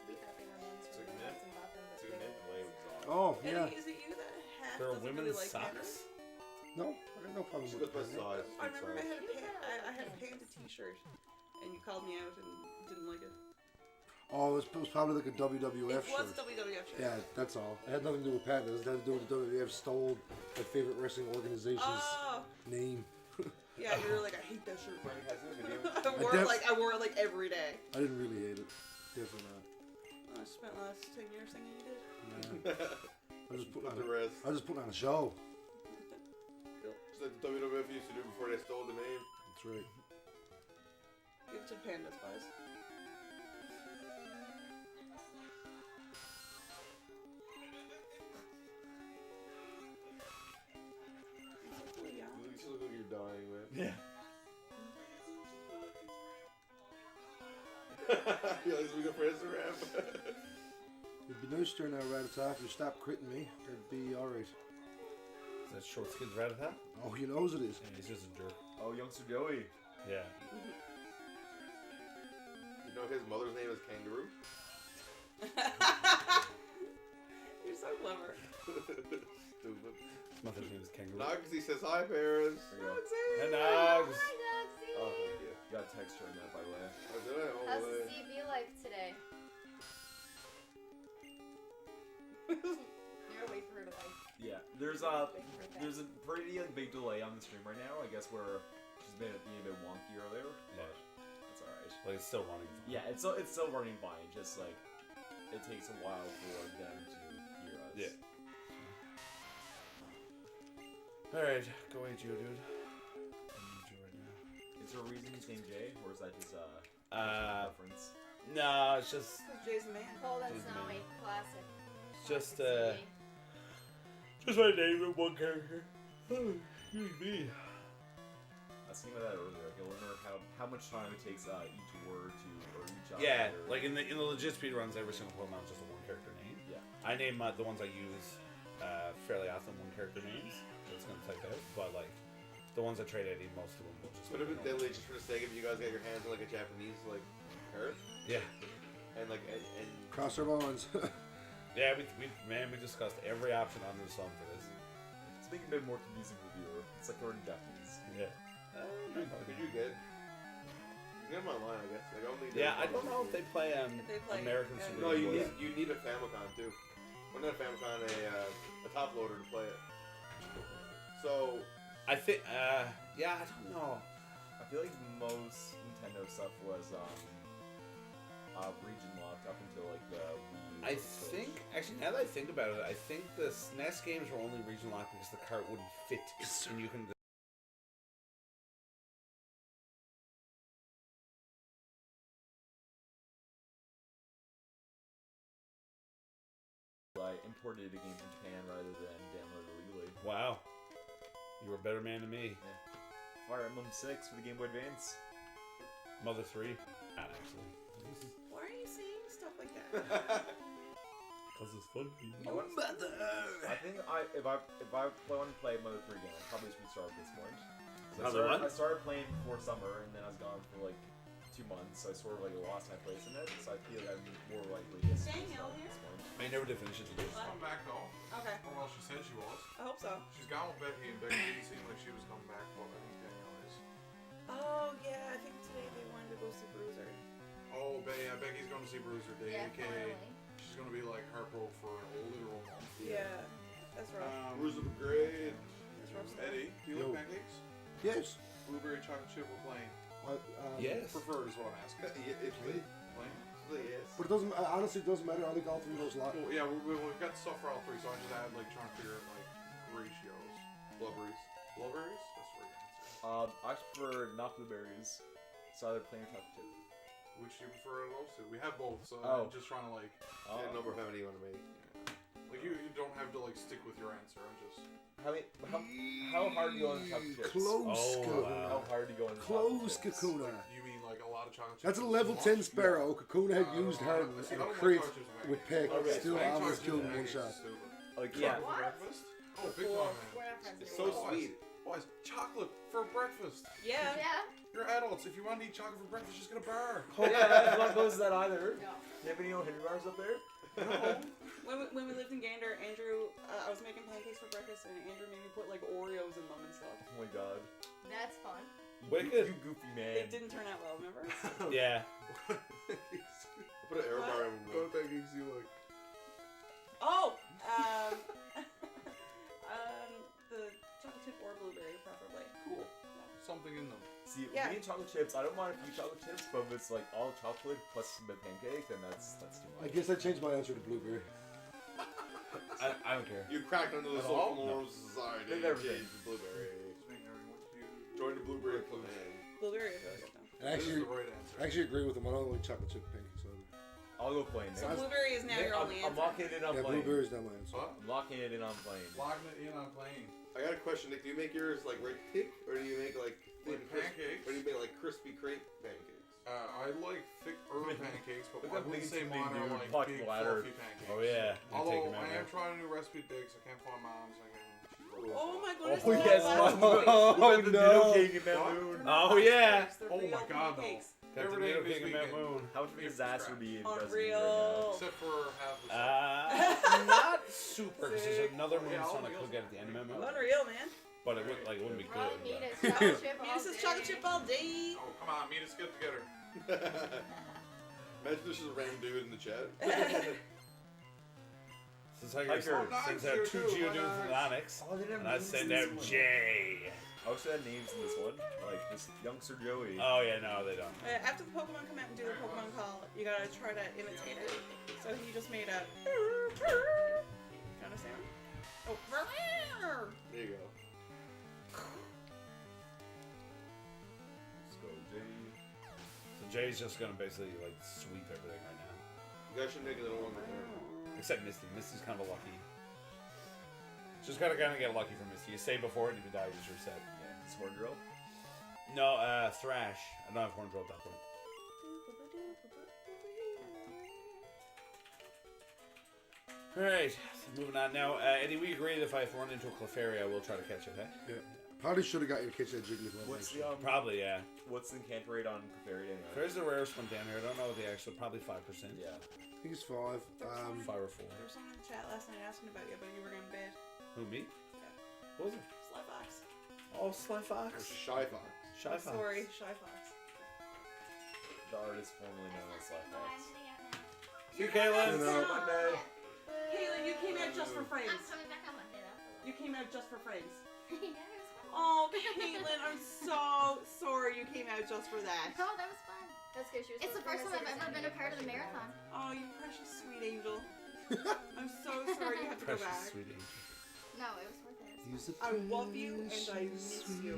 we thought they were men's Took when we mint. went and bought them, but Took they mint were away was awesome. Oh, yeah. Eddie, is it you that half There are doesn't women's really like pandas? socks? No, I got no problem She with goes by panda. size. I remember I had a You pan- kinda I had a like panda T-shirt, and you called me out and didn't like it. Oh, it was probably like a WWF It was shirt. WWF shirt. Yeah, that's all. It had nothing to do with pandas. It had to do with the WWF stole my favorite wrestling organization's Oh, name. yeah. You were like, I hate that shirt. Frank has it, video. I wore it like every day. I didn't really hate it. Definitely not. I spent the last 10 years thinking you did. Yeah. I just put Put on the rest. I just put on a show. Just like the WWF used to do before they stole the name. That's right. Give it to Panda Spies. Yeah. You look like you're dying, man. Yeah. Yeah, we go for Instagram. It'd be nice during that Rattata if you stop critting me. That'd be alright. Is that Short Skins Rattata? Oh, he knows it is. Yeah, he's just a jerk. Oh, youngster Joey. Yeah. You know his mother's name is Kangaroo? You're so clever. Stupid. His mother's name is Kangaroo. Nugsy says hi, parents. There you go. Hey, Nugs! Hi, Dogsy. Oh, thank you. You got a text during that, by the way. I did it. Oh, How's the boy. CV life today? You're away for her to like. Yeah, there's a pretty big delay on the stream right now. I guess where she's been being a bit wonky earlier, but that's alright. Like, it's still running. Yeah, it's still running fine. Just like it takes a while for them to hear us. Yeah. Alright, go eat you, dude. I need you right now. Is there a reason he's named Jay, or is that just reference? No, it's just, Jay's the man. Cold and She's snowy. Classic. it's just, See? just my name and one character. Excuse me. I was thinking about that earlier. Like, I wonder how much time it takes each word to or each. Yeah, or, like in the legit speedruns, every single Pokemon is just a one character name. Yeah. I name the ones I use fairly often one character names. So it's gonna type out, but like the ones I trade, I need most of them will just. But if it, then just for the sake of you guys got your hands on like a Japanese like cart. Yeah. And like and Cross our bonds. Yeah, we discussed every option under the sun for this. It's making it a bit more confusing for the viewer. It's like we're in Japanese. Yeah. could you get? You get them online, I guess. Like only. Yeah, I don't know if they play American Super No, Game Boy. you need a Famicom too. Well, not a Famicom, a top loader to play it. So I think, yeah, I don't know. I feel like most Nintendo stuff was region locked up until like the Wii U. I think, actually, now that I think about it, I think the SNES games were only region locked because the cart wouldn't fit, and you can. I imported a game from Japan rather than download it illegally. Wow, you were a better man than me. Yeah. Fire Emblem 6 for the Game Boy Advance. Mother 3, not actually. Why are you saying stuff like that? Because it's fun. Mother. I think if I want to play Mother 3 again, I'll probably just restart at this point. I started playing before summer, and then I was gone for like 2 months, so I sort of like lost my place in it. So I feel like I'm more likely to start at this point. I never did finish it. She's come back though. Okay. Well, she said she was. I hope so. She's gone with Becky, and Becky didn't seem like she was coming back, but I think Danielle is. Oh yeah, I think today they wanted to go see Bruiser. Oh, yeah, Becky's going to see Bruiser Day, Yeah, aka finally. she's going to be like heartbroken for a literal month. Yeah, that's rough. Bruiser Brigade. That's rough. Eddie, do you like pancakes? Yes. Blueberry chocolate chip or plain? Yes. Preferred is what I'm asking. It's plain. Yes. But it doesn't. Honestly, it doesn't matter. I think all three of those lot. Well, yeah, we've got stuff for all three, so I just had like trying to figure out like ratios. Blubberries. Blubberries? That's the right answer. I prefer not blueberries. So either plain or chocolate chip. Which do you prefer out of those two? We have both, so Oh. I'm just trying to like. Yeah, number how many you want to make? Like you don't have to like stick with your answer. I'm just. How hard do you go on chocolate chips? Close. How hard do you go on Close, chocolate chips? Kakuna. You mean like a lot of chocolate chips? That's a level 10 Sparrow. Kakuna had used her and a crate with pick. Still almost killed in one shot. Like, Yeah. yeah. For breakfast? Oh, big time, man. It's so sweet. Boys, chocolate for breakfast. Yeah. Yeah. You're adults. If you want to eat chocolate for breakfast, just get a bar. Oh yeah, that's not opposed to that either. No. You have any old Henry bars up there? When we lived in Gander, Andrew, I was making pancakes for breakfast, and Andrew made me put like Oreos in them and stuff. Oh my god. That's fun. Wicked. You goofy man. It didn't turn out well, remember? Yeah. Put an air bar in What pancakes do you like? Oh, the chocolate chip or blueberry, preferably. Cool. Something in them. See, Yeah. me and chocolate chips, I don't mind a few chocolate chips, but if it's like all chocolate plus a pancake, then that's too I much. guess I changed my answer to blueberry. I don't care. You cracked under the At social all? norms of society. They've never Changed to blueberry. Join the blueberry club. Blueberry is really good though. I actually, This is the right answer. I actually agree with him. I don't like chocolate chip pancakes. I'll go plain. So Nick. blueberry is now Nick, your only I'm answer. locking it in on Yeah, plain. blueberry's not my answer. What? I'm locking it in on plain. Locking it in on plain. I got a question, Nick. Do you make yours like right thick, or do you make like thin Like pancakes? Or do you make like crispy crepe pancakes? I like thick herb pancakes, but Look I how wouldn't big say it's mine gonna are be, like dude. big, Bladder. fluffy pancakes. Oh yeah. You take Although 'em out, I yeah. am trying a new recipe today because I can't find mom's. I can. Oh my goodness. Oh they're yes, all Mom. plastic. Oh, The no. Ditto King and Matt What? Moon. Oh yeah. Yes, they're Oh real my God, pancakes. That's the Every day Ditto this King and Matt weekend. Moon. How much of a disaster would be in Unreal. Except for half the Not super, because there's another moon Yeah, I'll song I be could get at the end of Matt Moon. Unreal, man. But it wouldn't be Probably good. meat but- is chocolate chip all Venus is chocolate day. chip all day. Oh, come on, meet us get together. Imagine there's just a random dude in the chat. Since I Hiker. sends out two Geodude from Onyx, Oh, they didn't and I have names send in this out one. Jay. I wish they had names in this one. Like this youngster Joey. Oh yeah, no, they don't. After the Pokemon come out and do their Pokemon call, you gotta try to imitate it. So he just made a. Do you understand? Oh, There you go. Let's go, Jay. So Jay's just gonna basically like sweep everything right now, You guys should make a little one with her. except Misty. Misty's kind of a lucky. Just gotta kind of get lucky for Misty. You say before it, if you die, you just reset. Yeah, it's Horn Drill. No, Thrash. I don't have Horn Drill at that point. Alright, so moving on now. Eddie, we agreed if I run into a Clefairy, I will try to catch it, eh? Yeah. Probably should have got you to catch that Jigglypuff. What's actually. the Probably, yeah. What's the encant rate on Clefairy anyway? There's the rarest one down here. I don't know the actual. Probably 5%. Yeah. I think it's 5. 5 or 4. There was someone in the chat last night asking about you, but you were going to bed. Who, me? Yeah. What was it? Sly Fox. Oh, Sly Fox. Shy Fox. Shy Fox. Sorry, Shy Fox. The artist formerly known as Sly Fox. See you, Caitlin. Monday. Caitlin, you came out just for I'm friends. coming back on Monday though. You came out just for friends. Yeah, it was fun. Oh, Caitlin, I'm so sorry you came out just for that. Oh, that was fun. That's good. She was It's the first time I've ever been a part of the marathon. Oh, you precious sweet angel. I'm so sorry you have to go Precious back. sweet angel. No, it was worth it. I love you and I miss you.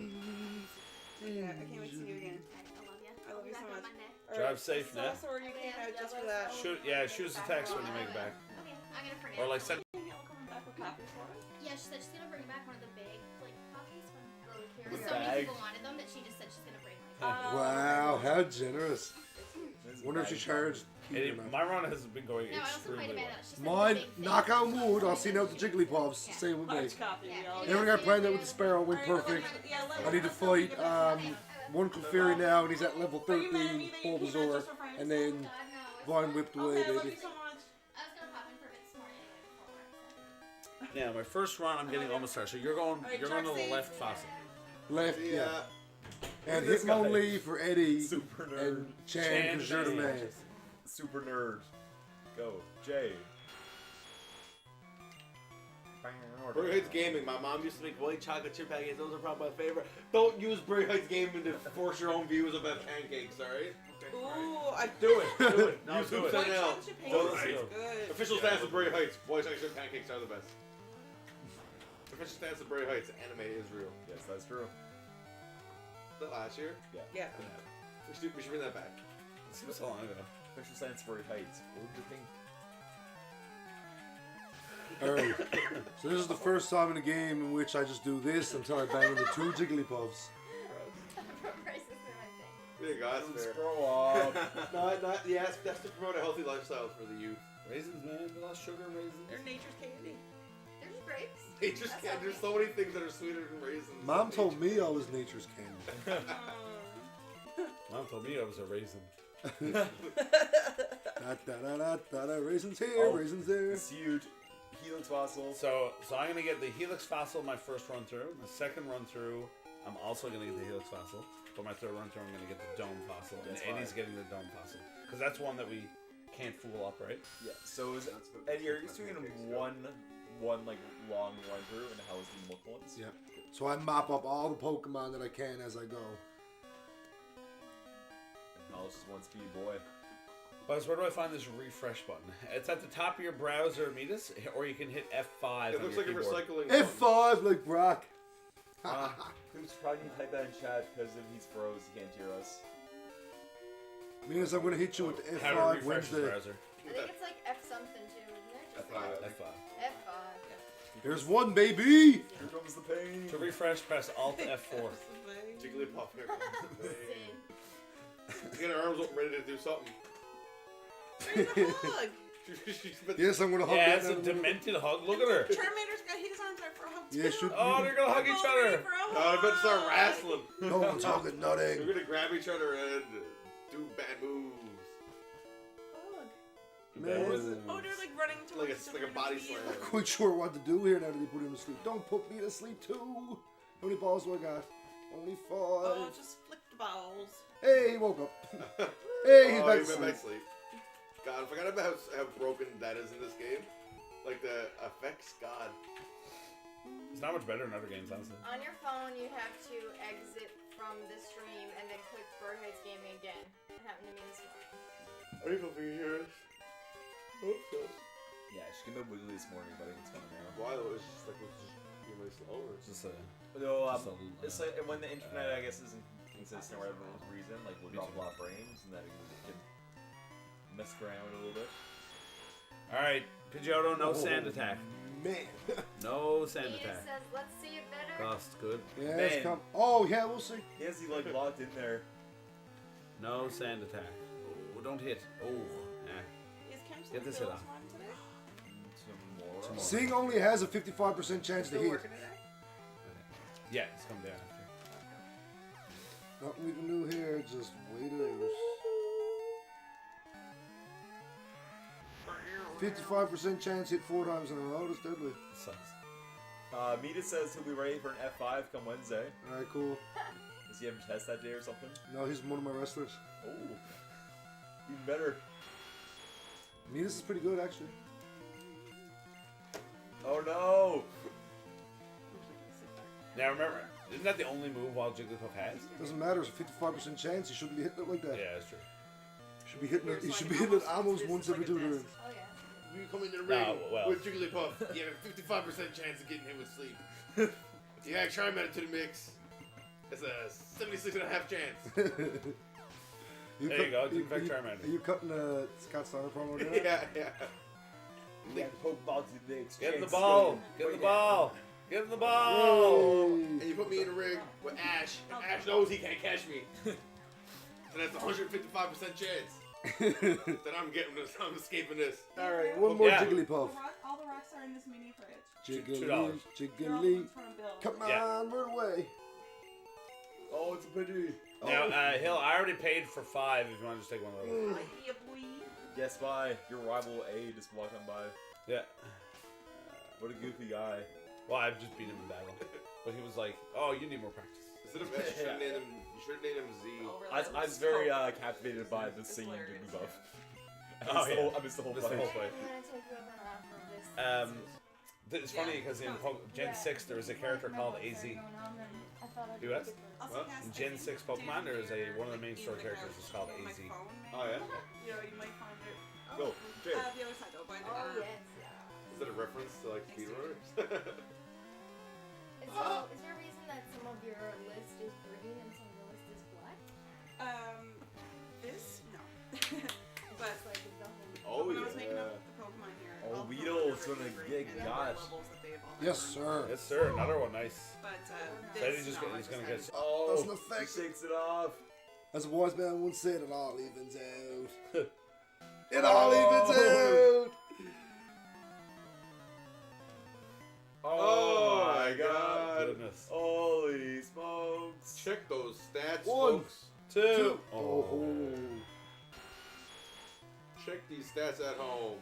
Yeah, I can't wait to see you again. I love you. I love you so much. Monday. Drive safe, I'm now. so sorry you came out just for that. Shoot us a text when you make it back. Okay, I'm gonna forget. Or like send. Danielle coming back with copies for us? Yeah, she said she's gonna bring back one of the big like copies from Really because curious. so many Bag. people wanted them that she just said she's gonna bring like. Wow, how generous. Wonder if she charged. Eddie, my run has been going No, I also might extremely have well. been. She said Mine, the big thing. knock out wood, I'll see now the Jigglypuffs. Yeah. Same with me. Large copy, Yeah. y'all. Everything I planned out with the Sparrow went perfect. I need to fight one Clefairy now, and he's at level 13, Bulbasaur, and then God, no, it's Vine fine. whipped away, Okay, I love baby. you so much. I was gonna pop in for a bit this morning anyway before work. Yeah, my first run, I'm getting almost there. So you're going to the left fossil. Left, Yeah. yeah. And This guy. Hitmonlee for Eddie, Super nerd. and Chan, because you're the man. Super nerd. Go. Jay. Bray Heights Gaming. My mom used to make white chocolate chip pancakes. Those are probably my favorite. Don't use Bray Heights Gaming to force your own views about pancakes, alright? Ooh, I Do it. Do it. No, Use do Hoop it. Channel. chocolate chip Don't pancakes steal. is good. Official stance of Bray Heights. White chocolate chip pancakes are the best. Official stance of Bray Heights. Anime is real. Yes, that's true. The last year? Yeah. We should bring that back. It seems so long ago. Special Sainsbury Heights. What would you think? Alright, so this is the first time in the game in which I just do this until I bang into 2 Jigglypuffs. There you go, that's fair. Grow up. Yes, that's to promote a healthy lifestyle for the youth. Raisins, man. A lot of sugar and raisins. They're nature's candy. They're just grapes. They just That's can't. not There's me. so many things that are sweeter than raisins. Mom told me I was nature's candy. Mom told me I was a raisin. Raisins here, Oh. raisins there. It's huge. Helix fossil. So I'm gonna get the Helix fossil my first run through. My second run through, I'm also gonna get the Helix fossil. But my third run through, I'm gonna get the Dome fossil. That's and Eddie's fine. getting the Dome fossil because that's one that we can't fool up, right? Yeah. So is Eddie, are you just doing one like long run through, and how is the multiple ones? Yeah. So I mop up all the Pokemon that I can as I go. And I'll just one speed boy. Buzz, where do I find this refresh button? It's at the top of your browser, Metis, or you can hit F5 It on looks your like a keyboard. recycling. F5 like Brock. Who's probably gonna type that in chat because if he's froze, he can't hear us. Means I'm gonna hit you with the How to F5 refresh the Wednesday. I browser? think it's like F something too, isn't it? Just F5. F5. F5. There's one, baby. Here comes the pain. To refresh, press Alt F4. Jigglypuff here comes the pain. She's got her arms up ready to do something. Hug. Yes, I'm gonna hug Yeah, that it's a little- demented hug. Look at her. Charmander's got his arms out for a hug too. Yeah, shoot. Oh, they're gonna hug each other. I bet to start wrestling. No one's hugging nothing. They're gonna grab each other and do bad moves. Man, Oh, they're like running to Like a body slam. I'm not quite sure what to do here now that they put him to sleep. Don't put me to sleep too. How many balls do I got? Only 5. Oh, just flick the balls. Hey, he woke up. Hey, he's Oh, back he to went back to sleep. sleep. God, I forgot about how broken that is in this game. Like the effects, God. It's not much better in other games, honestly. On your phone, you have to exit from the stream and then click Bird Heights Gaming again. It happened to me this morning. Are you hoping you hear us? Yeah, she came up wiggly this morning, but I think it's fine now. Why? It was just like, it was just being really slow. Or It's just a. No, Just a, it's like when the internet, I guess, isn't consistent or whatever reason, like we'll drop a lot of frames, and that it can mess around a little bit. Alright, Pidgeotto, no sand attack. Man. No sand He attack. says, let's see it better. Cost good. Yeah, Man. it's come. Oh, yeah, we'll see. Yes, he like locked in there. No sand attack. Oh, don't hit. Oh, Is Kemp Get this still hit on. on today? Tomorrow. Sing only has a 55% chance to Still hit. working today? Yeah, it's coming down after. Nothing we can do here, just wait it out. 55% chance hit 4 times in a row, that's deadly. Sucks. Mita says he'll be ready for an F5 come Wednesday. Alright, cool. Does he have a test that day or something? No, he's one of my wrestlers. Oh. Even better. Midas is pretty good, actually. Oh no! Now remember, isn't that the only move Wild Jigglypuff has? Doesn't matter, it's a 55% chance, he shouldn't be hitting it like that. Yeah, that's true. Should be hitting it, he should be hitting it almost once every 2 turns. Oh yeah. You come into the ring No, well. with Jigglypuff, you have a 55% chance of getting hit with sleep. If you add Charmander to the mix, it's a 76.5 chance. You There you go, it's Infect Charmander. Are you cutting the Scott Steiner promo there? Yeah. Get in the ball! Get in the ball! Get in the ball! And you put me in the ring with Ash, and Ash knows he can't catch me. So that's a 155% chance that I'm getting this, I'm escaping this. Alright, one more Yeah. Jigglypuff. All the rocks are in this mini fridge. Jiggly, $2. They're all Jiggly. in front of Bill. Come Yeah. on, we're away. Oh, it's a pity. Now, Hill, I already paid for 5 if you want to just take one of those. Yeah, boy. Guess by your rival A just walked on by. Yeah. What a goofy guy. Well, I've just beat him in battle. But he was like, oh, you need more practice. Instead of S, you should have named him Z. I was very captivated by the singing Jigglypuff. I missed the whole Missed the fight. whole fight. I'm gonna take you up on offer of this. It's funny because in Gen 6 there was a character called AZ. Do what? In Gen 6 Pokemon, there is one of the main story characters is called AZ. Oh, yeah? You know, you might find it. Go, Jay. The other side though, by the Oh arm. yes. Is that a reference to like Speedrun? Is there a reason that some of your list is green and some of your list is black? This? No. But It's like it's nothing. Oh, when I was yeah. making up the Pokemon here, Oh, all the Weedle's Pokemon gonna are green, get and got. the levels that they evolve Yes, at. sir. Yes, sir. Another one. Nice. But So this, he's just no, he's I gonna just get. had- Oh, Doesn't he affect shakes it off. As a wise man once said, it all evens out. It all evens out! Oh my god. Goodness. Holy smokes. Check those stats, One. folks. 2. Oh. Check these stats at home.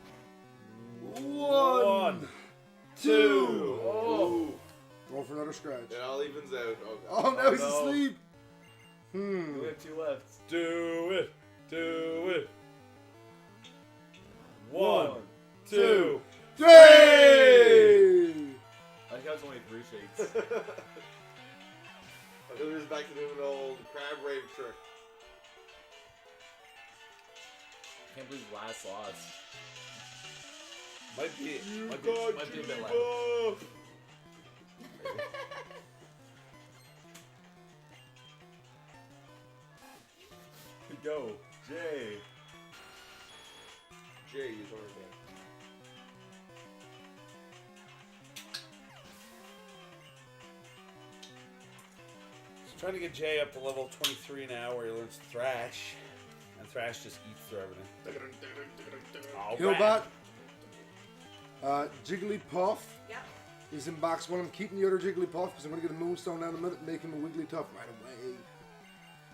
1. 2. Oh. Roll for another scratch. It all evens out. Oh, Oh, God. no, he's no. asleep. We have 2 left. Do it. Do it. 1, 2, 3. I think I was only 3 shakes. I think we're back to doing an old crab rave trick. Can't believe last loss. Might be a bit loud. Go, Jay. Jay, use already there. Just trying to get Jay up to level 23 now, where he learns Thrash, and Thrash just eats through everything. Oh, Hillbot. Jigglypuff Yep. is in box 1. I'm keeping the other Jigglypuff because I'm going to get a Moonstone down the minute and make him a Wigglytuff right away.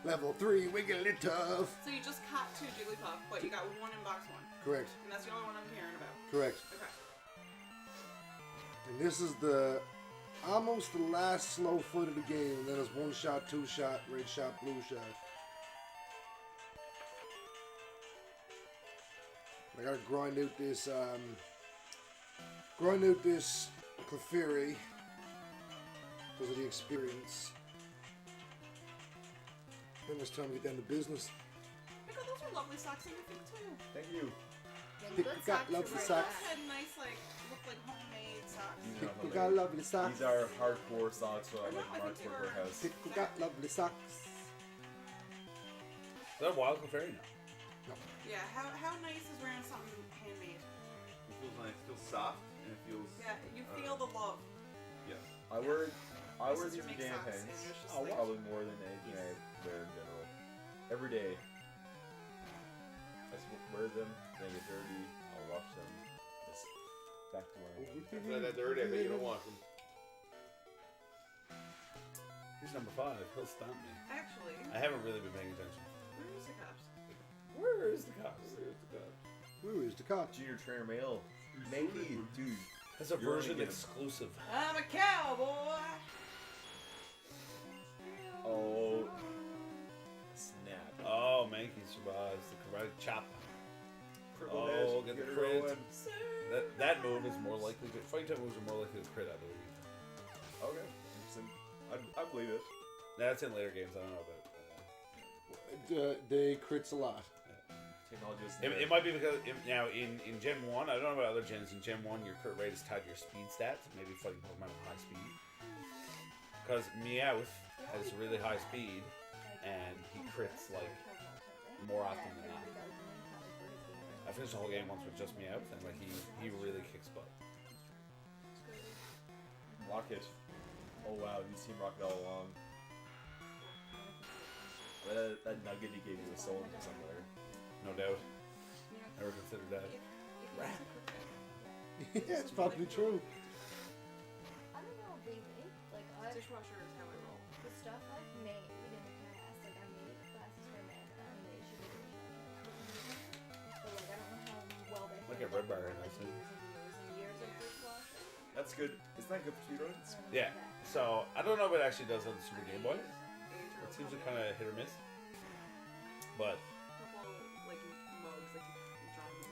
Level 3 Wigglytuff. So you just caught 2 Jigglypuff, but you got 1 in box 1. Correct. And that's the only one I'm caring about. Correct. Okay. And this is almost the last slow foot of the game. And then it's 1 shot, 2 shot, red shot, blue shot. I gotta grind out this Clefairy because of the experience. Then it's time to get down to business. Because those are lovely socks in your feet too. Thank you. Pick got lovely Those socks. had nice, like, look like homemade socks. Pick got lovely socks. These are hardcore socks from No, like I Mark's think they Workwear were- House. Pick got lovely socks. Is that a Wild Clefairy now? Yeah, how nice is wearing something handmade? It feels nice. It feels soft and it feels. Yeah, you feel the love. Yes. I wear My these sister makes jam socks, and pens it's just like- probably more than anything I wear in general. Every day. I just wear them, they get dirty, I'll wash them, just back to wearing them. After that dirty, I bet you don't want them. He's number 5. He'll stomp me. Actually, I haven't really been paying attention. where is the cops? Where is the cops? Who is the cop? Junior Trainer Male. Maybe, dude. That's a You're version gonna get exclusive. I'm a cowboy. Oh. Snap. Oh, Mankey survives the karate chop. Oh, get the crit. That move is more likely to... Fighting type moves are more likely to crit, I believe. Okay. Interesting. I believe it. That's in later games. I don't know about They crits a lot. Technology is it might be because now in Gen 1, I don't know about other gens. In Gen 1, your crit rate is tied to your speed stats. Maybe fighting Pokemon with high speed. Because Meowth has really high speed, and he crits like more often than not. I finished the whole game once with just Meowth, and like he really kicks butt. Rocket. Oh wow, you seen Rocket all along. That nugget he gave you was stolen from somewhere. No doubt. Never considered that. Yeah, it's probably true. I don't know, lately. Like, Dishwasher is how I roll. the stuff I've made in the past, like, I made glasses for Amanda, and they should be dishwasher. But, like, I don't know how well they Look hold at Red up Bar over, in like, this, years and years of dishwasher. That's good. Isn't that good for speedruns? Yeah. So I don't know if it actually does on the Super Game Boy. It seems to kind of hit or miss. But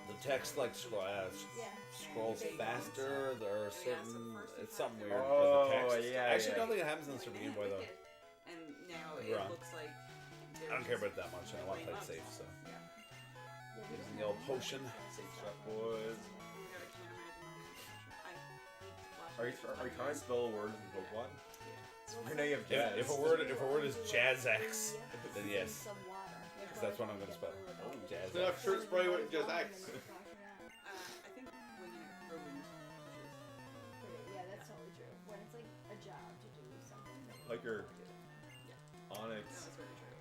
the text like scrolls faster. There are certain. It's something weird with the text. Yeah. I actually don't think it happens on the Super Game Boy though. And now it Wrong. looks like. I don't care about it that much. I want to play it safe. So using the old potion. Safe stuff, boys. Are you trying to spell words in Pokemon? Right now you have jazz. If a word is Jazz-X, then yes. Because that's what I'm going to spell. Oh, Jazz-X. So that shirt spray with just X. I think when you ruined Yeah, that's totally true. When it's like a job to do something. Hiker. No, Onyx. that's very true.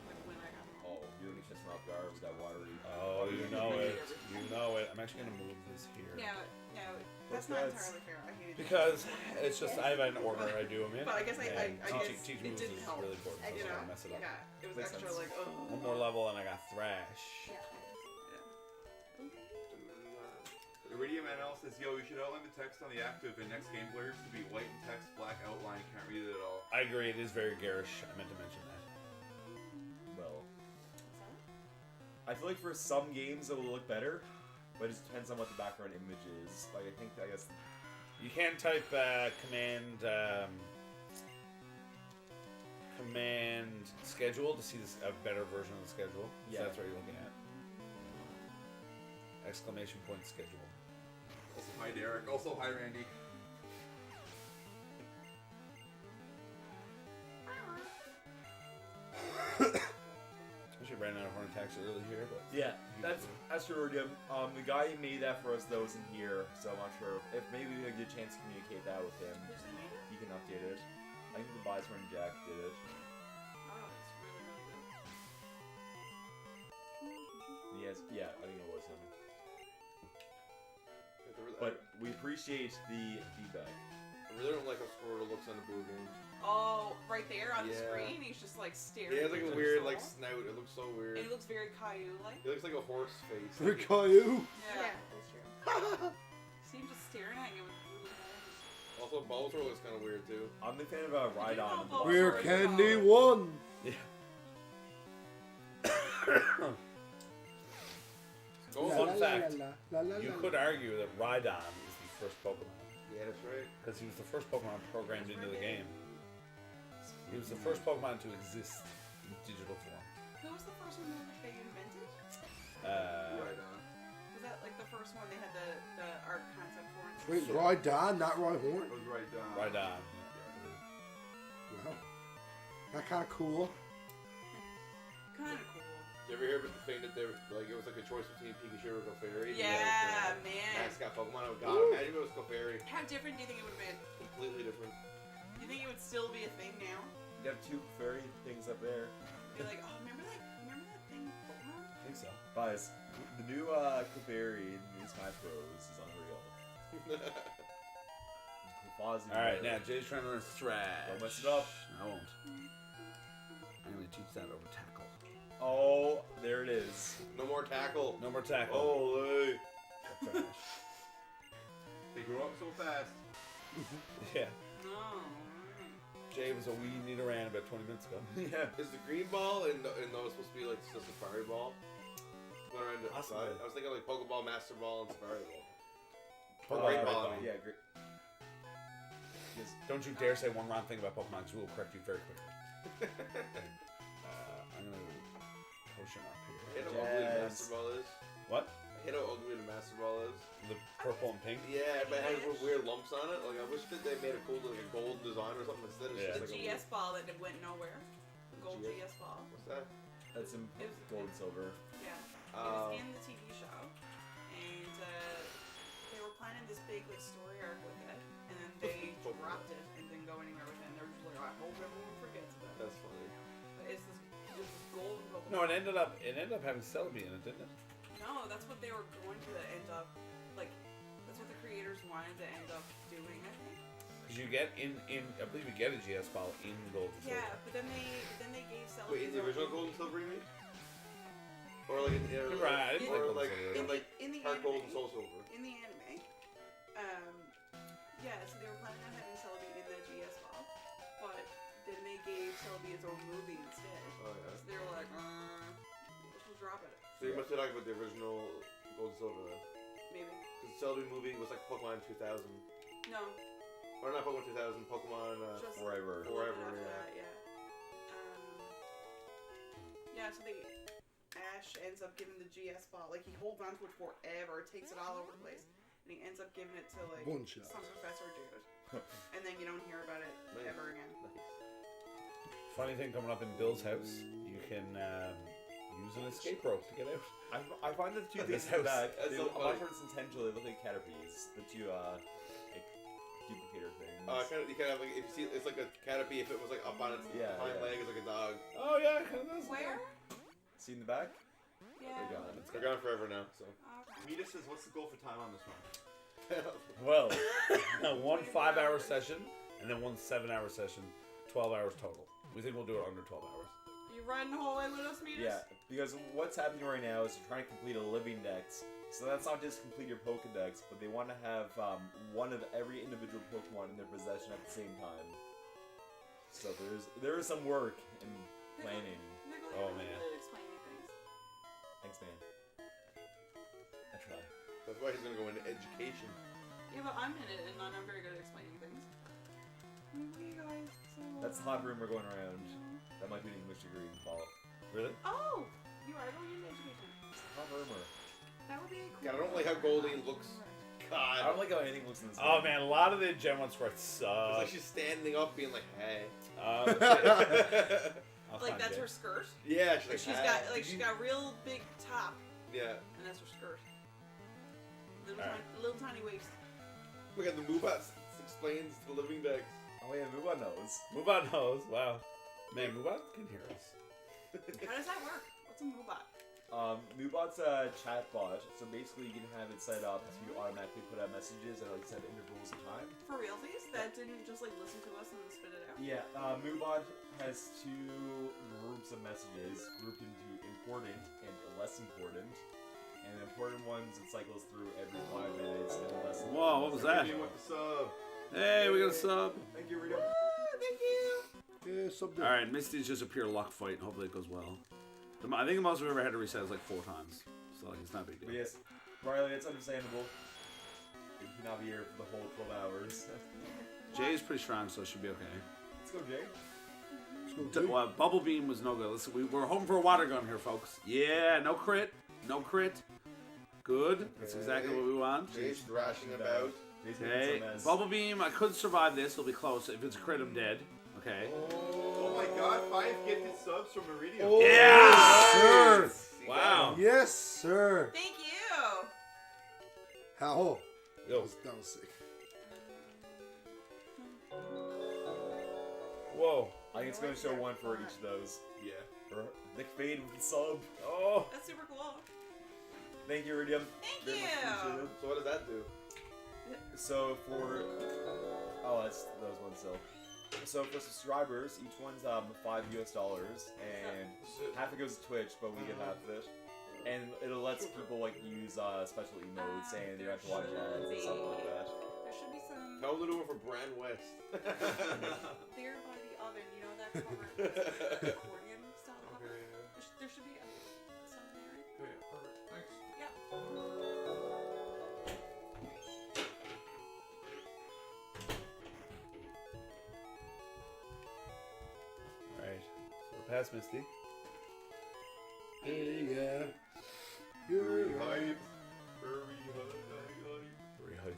Like when I got home. Oh, you only just not guard with that watery. Oh, you know it. You know it. I'm actually going to move this here. No, that's not entirely fair. I hated Because it's just, I have an order I do them in. But I guess I guess teach it moves didn't is help. really important. So I You don't know, want to mess it up. yeah, it was Makes extra sense. like, oh. One more level and I got Thrash. Iridium NL says, yo, you should outline the text on the active and next game players to be white in text, black outline, can't read it at all. I agree, it is very garish. I meant to mention that. Well, I feel like for some games it will look better, but it just depends on what the background image is. Like I guess You can type command schedule to see a better version of the schedule. So Yeah. that's what you're looking at. Exclamation point schedule. Also, hi Derek. Also, hi Randy. Actually ran out of horn attacks early here, but yeah, that's true. Iridium. The guy who made that for us though isn't here, so I'm not sure if maybe we get a chance to communicate that with him. He can update it. I think the Bismarck Jack did it. Yes, yeah, I think it was him. But we appreciate the feedback. I really don't like how Squirtle looks on the blue game. Oh, right there on the Yeah. screen, he's just like staring. Yeah, it's like at a weird himself. like snout. It looks so weird. And he looks very Caillou-like. It looks like a horse face. For Caillou. Yeah. that's true. Seems just staring at you with really eyes. Also, Bulbasaur looks kind of weird too. I'm a fan of Rhydon. Where Candy won. yeah. Fun fact, you could argue that Rhydon is the first Pokemon. Yeah, that's right. Because he was the first Pokemon programmed into the game. He was the first Pokemon to exist in digital form. Who was the first one that they invented? Rhydon. Was that like the first one they had the art concept for? Wait, Rhydon, not Rhyhorn? It was Rhydon. Rhydon. Wow. That kind of cool. Kind of cool. Did you ever hear about the thing that they were, like it was like a choice between Pikachu or Clefairy? Yeah, And, man. Max got Pokemon. Oh god, imagine if it was Clefairy. How different do you think it would have been? Completely different. Do you think it would still be a thing now? You have two fairy things up there. Be like, oh, remember that thing, Pokemon? I think so. Guys, the new Clefairy in Smash Bros is unreal. Fozzie. Alright, now Jay's trying to learn thrash. Don't mess it up. I won't. I'm going to teach that over tackle. Oh, there it is. No more tackle. No more tackle. Holy. Thrash. They grew up so fast. Yeah. No. Jay was a wee neat around about 20 minutes ago. Yeah. Is the green ball and those supposed to be like just a Safari ball? Going around the Possibly. side. I was thinking like Pokeball, Master Ball, and Safari Ball. Pokeball, Great great ball. ball. Yeah, great. Don't you dare say one wrong thing about Pokemon, because we will correct you very quickly. I'm going to potion up Hit here. how ugly the Master Ball is. What? Hit how ugly the Master Ball is. The purple and pink? Yeah, but it has weird lumps on it. Like I wish that they made a cool like a gold design or something instead. It's Yeah. just The like GS ball that went nowhere. The gold GS ball. What's that? That's in It was- gold and silver. Yeah. It was in the TV show, and they were planning this big like story arc with it, and then they dropped it and didn't go anywhere with it. And they're just like, I hope everyone forgets about it. That's funny. But it's this golden Pokemon. No, it ended up having Celebi in it, didn't it? No, that's what they were going to end up like. That's what the creators wanted to end up doing, I think. Because you get in I believe you get a GS ball in gold and silver. Yeah, but then they gave Celebi. Wait, in the original Gold and Silver remake? Or like in the Right, I didn't or like like in the Heart anime, Gold and Soul Silver. in the anime, yeah, so they were planning on having Celebi in the GS ball, but then they gave Celebi its own movie instead. Oh yeah. So they were like, we'll drop it. So you must be talking about the original Gold and Silver then. Maybe. Because the Celebi movie was like Pokemon 2000. No. Or not Pokemon 2000, Pokemon Just Forever. a little bit Forever, after yeah. that, yeah. Yeah, so Ash ends up giving the GS ball, like he holds on to it forever, takes it all over the place, and he ends up giving it to like One shot. some professor dude. And then you don't hear about it Nice. ever again. Funny thing coming up in Bill's house, you can use an escape rope to get out. I find that the two This things house. that That's they, so I'm not funny. sure it's intentional. They look like Caterpies, the two like duplicator things. You kind of like if you see it's like a Caterpie if it was like up on its hind leg it's like a dog. Oh yeah, kind of does. Where? See in the back? Yeah. They're gone. They're gone forever now. So. Okay. Mita says, what's the goal for time on this one? Well, one 5-hour session and then one 7-hour session, 12 hours total. We think we'll do it under 12 hours. You riding the whole way with us, Metis? Yeah, because what's happening right now is you're trying to complete a living dex. So that's not just complete your Pokedex, but they want to have one of every individual Pokemon in their possession at the same time. So there is some work in planning. Oh man. Explaining things. Thanks, man. I try. That's why he's gonna go into education. Yeah, but I'm in it, and I'm very good at explaining things. Okay, guys. So, That's the hot rumor going around. That might be an English degree in fall. Really? Oh, you are going into education. It's a hot rumor. That would be a cool. God, I don't like how Goldie looks. I God. don't like how anything looks in this Oh game. man, a lot of the Gen 1 sprites It's suck. like she's standing up being like, hey. I'll Like find that's it. her skirt. Yeah, she's like, She's "Hey." got like she's got real big top, Yeah. and that's her skirt. Little, Alright. little tiny waist. Look at the Moobot explains the living dex. Oh yeah, move on nose. Mubot knows. Wow. Man, Mubot can hear us. How does that work? What's a Moobot? Moobot's a chatbot, so basically you can have it set up to automatically put out messages at like set intervals of time. For realsies? That didn't just like listen to us and then spit it out? Yeah, Moobot has two groups of messages grouped into important and less important. And the important ones it cycles through every 5 minutes, and the less important Whoa, what was that? With the sub. Hey, we got a sub. Thank you, Rita. Thank you! Yeah, something. All right, Misty's just a pure luck fight. Hopefully it goes well. I think the most we've ever had to reset is like 4 times, so like it's not a big But deal. yes, Riley, it's understandable. You cannot be here for the whole 12 hours. Jay's pretty strong, so it should be okay. Let's go, Jay. Let's go, Jay. Well, Bubble Beam was no good. Listen, we're hoping for a water gun here, folks. Yeah, no crit. No crit. Good. That's exactly what we want. Jay's thrashing about. Jay's making Okay. some mess. Bubble Beam, I could survive this. It'll be close. If it's a crit, I'm dead. Okay. Oh my god, 5 gifted subs from Meridian. Oh, Yeah! sir. Wow. Yes, sir. Thank you! How? Yo. That was sick. Whoa. I think it's going to show one for each of those. Yeah. For Nick Fade with the sub. Oh. That's super cool. Thank you, Iridium. Thank Very much you! appreciated. So what does that do? So for Oh, that's those ones still. So for subscribers, each one's $5 US, and half it goes to Twitch, but we get half of it. And it'll let people like use special emotes, and you don't have to watch ads and stuff like that. There should be some. Tell them to do it for Brand West. There by the oven, you know that cover accordion style cover. Okay, There should be some there. yeah. Perfect. Thanks. Yeah. Alright, so we're past Misty. Yeah. Very You're hype. Very hype.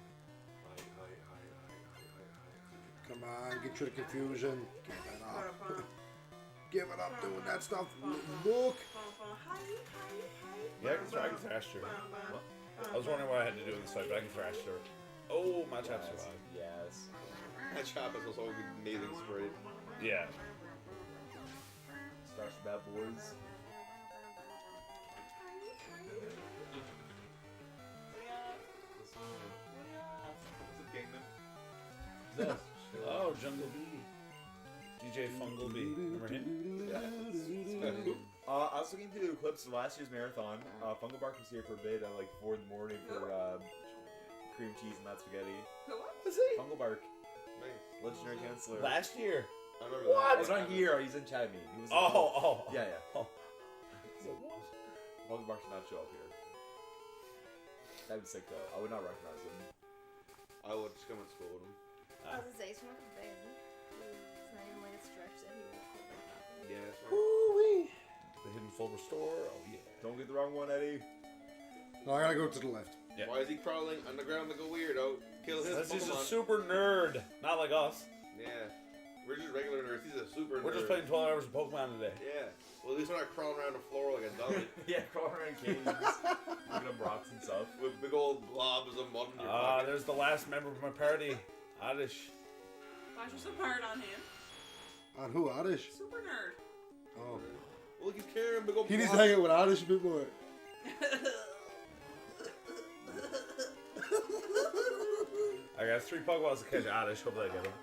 Come on, get rid of confusion. Give it up. Give it up doing that stuff. Look. Yeah, I can thrash her. I was wondering what I had to do in this fight, but I can thrash her. Oh, my chop survived. Yes. That chop is also amazing spray. Yeah. Starts with bad boys. Oh, Jungle Bee. DJ Fungal Bee. Remember him? I was looking through the clips of last year's marathon. Fungal Bark was here for a bit at like 4 in the morning for cream cheese and that spaghetti. Who? Was he? Fungal Bark, Nice. legendary counselor. Last year. I remember What? He's not here. He's in Chadney. He was. Oh. Yeah, yeah. Oh. Fungal Bark should not show up here. That'd be sick though. I would not recognize him. I would just come and school with him. I was gonna say, it's not big, is it? It's not even like a stretch that he would put like that. Yeah, that's right. Woo-wee. The hidden full restore. Oh, yeah. Don't get the wrong one, Eddie. No, I gotta go to the left. Yeah. Why is he crawling underground like a weirdo? Kill his This is a Pokemon. super nerd. Not like us. Yeah. We're just regular nerds. He's a super We're nerd. just playing 12 hours of Pokemon today. Yeah. Well, at least we're not crawling around the floor like a dummy. Yeah, crawling around caves, looking up rocks and stuff. With big old blobs of mud in your pocket. There's the last member of my party. Oddish. Flash was some hard on him. On who? Oddish? Super nerd. Oh. Well, he's carrying big old He needs to blobs. hang out with Oddish a bit more. I got 3 Pokeballs to catch Oddish. Hopefully I get them.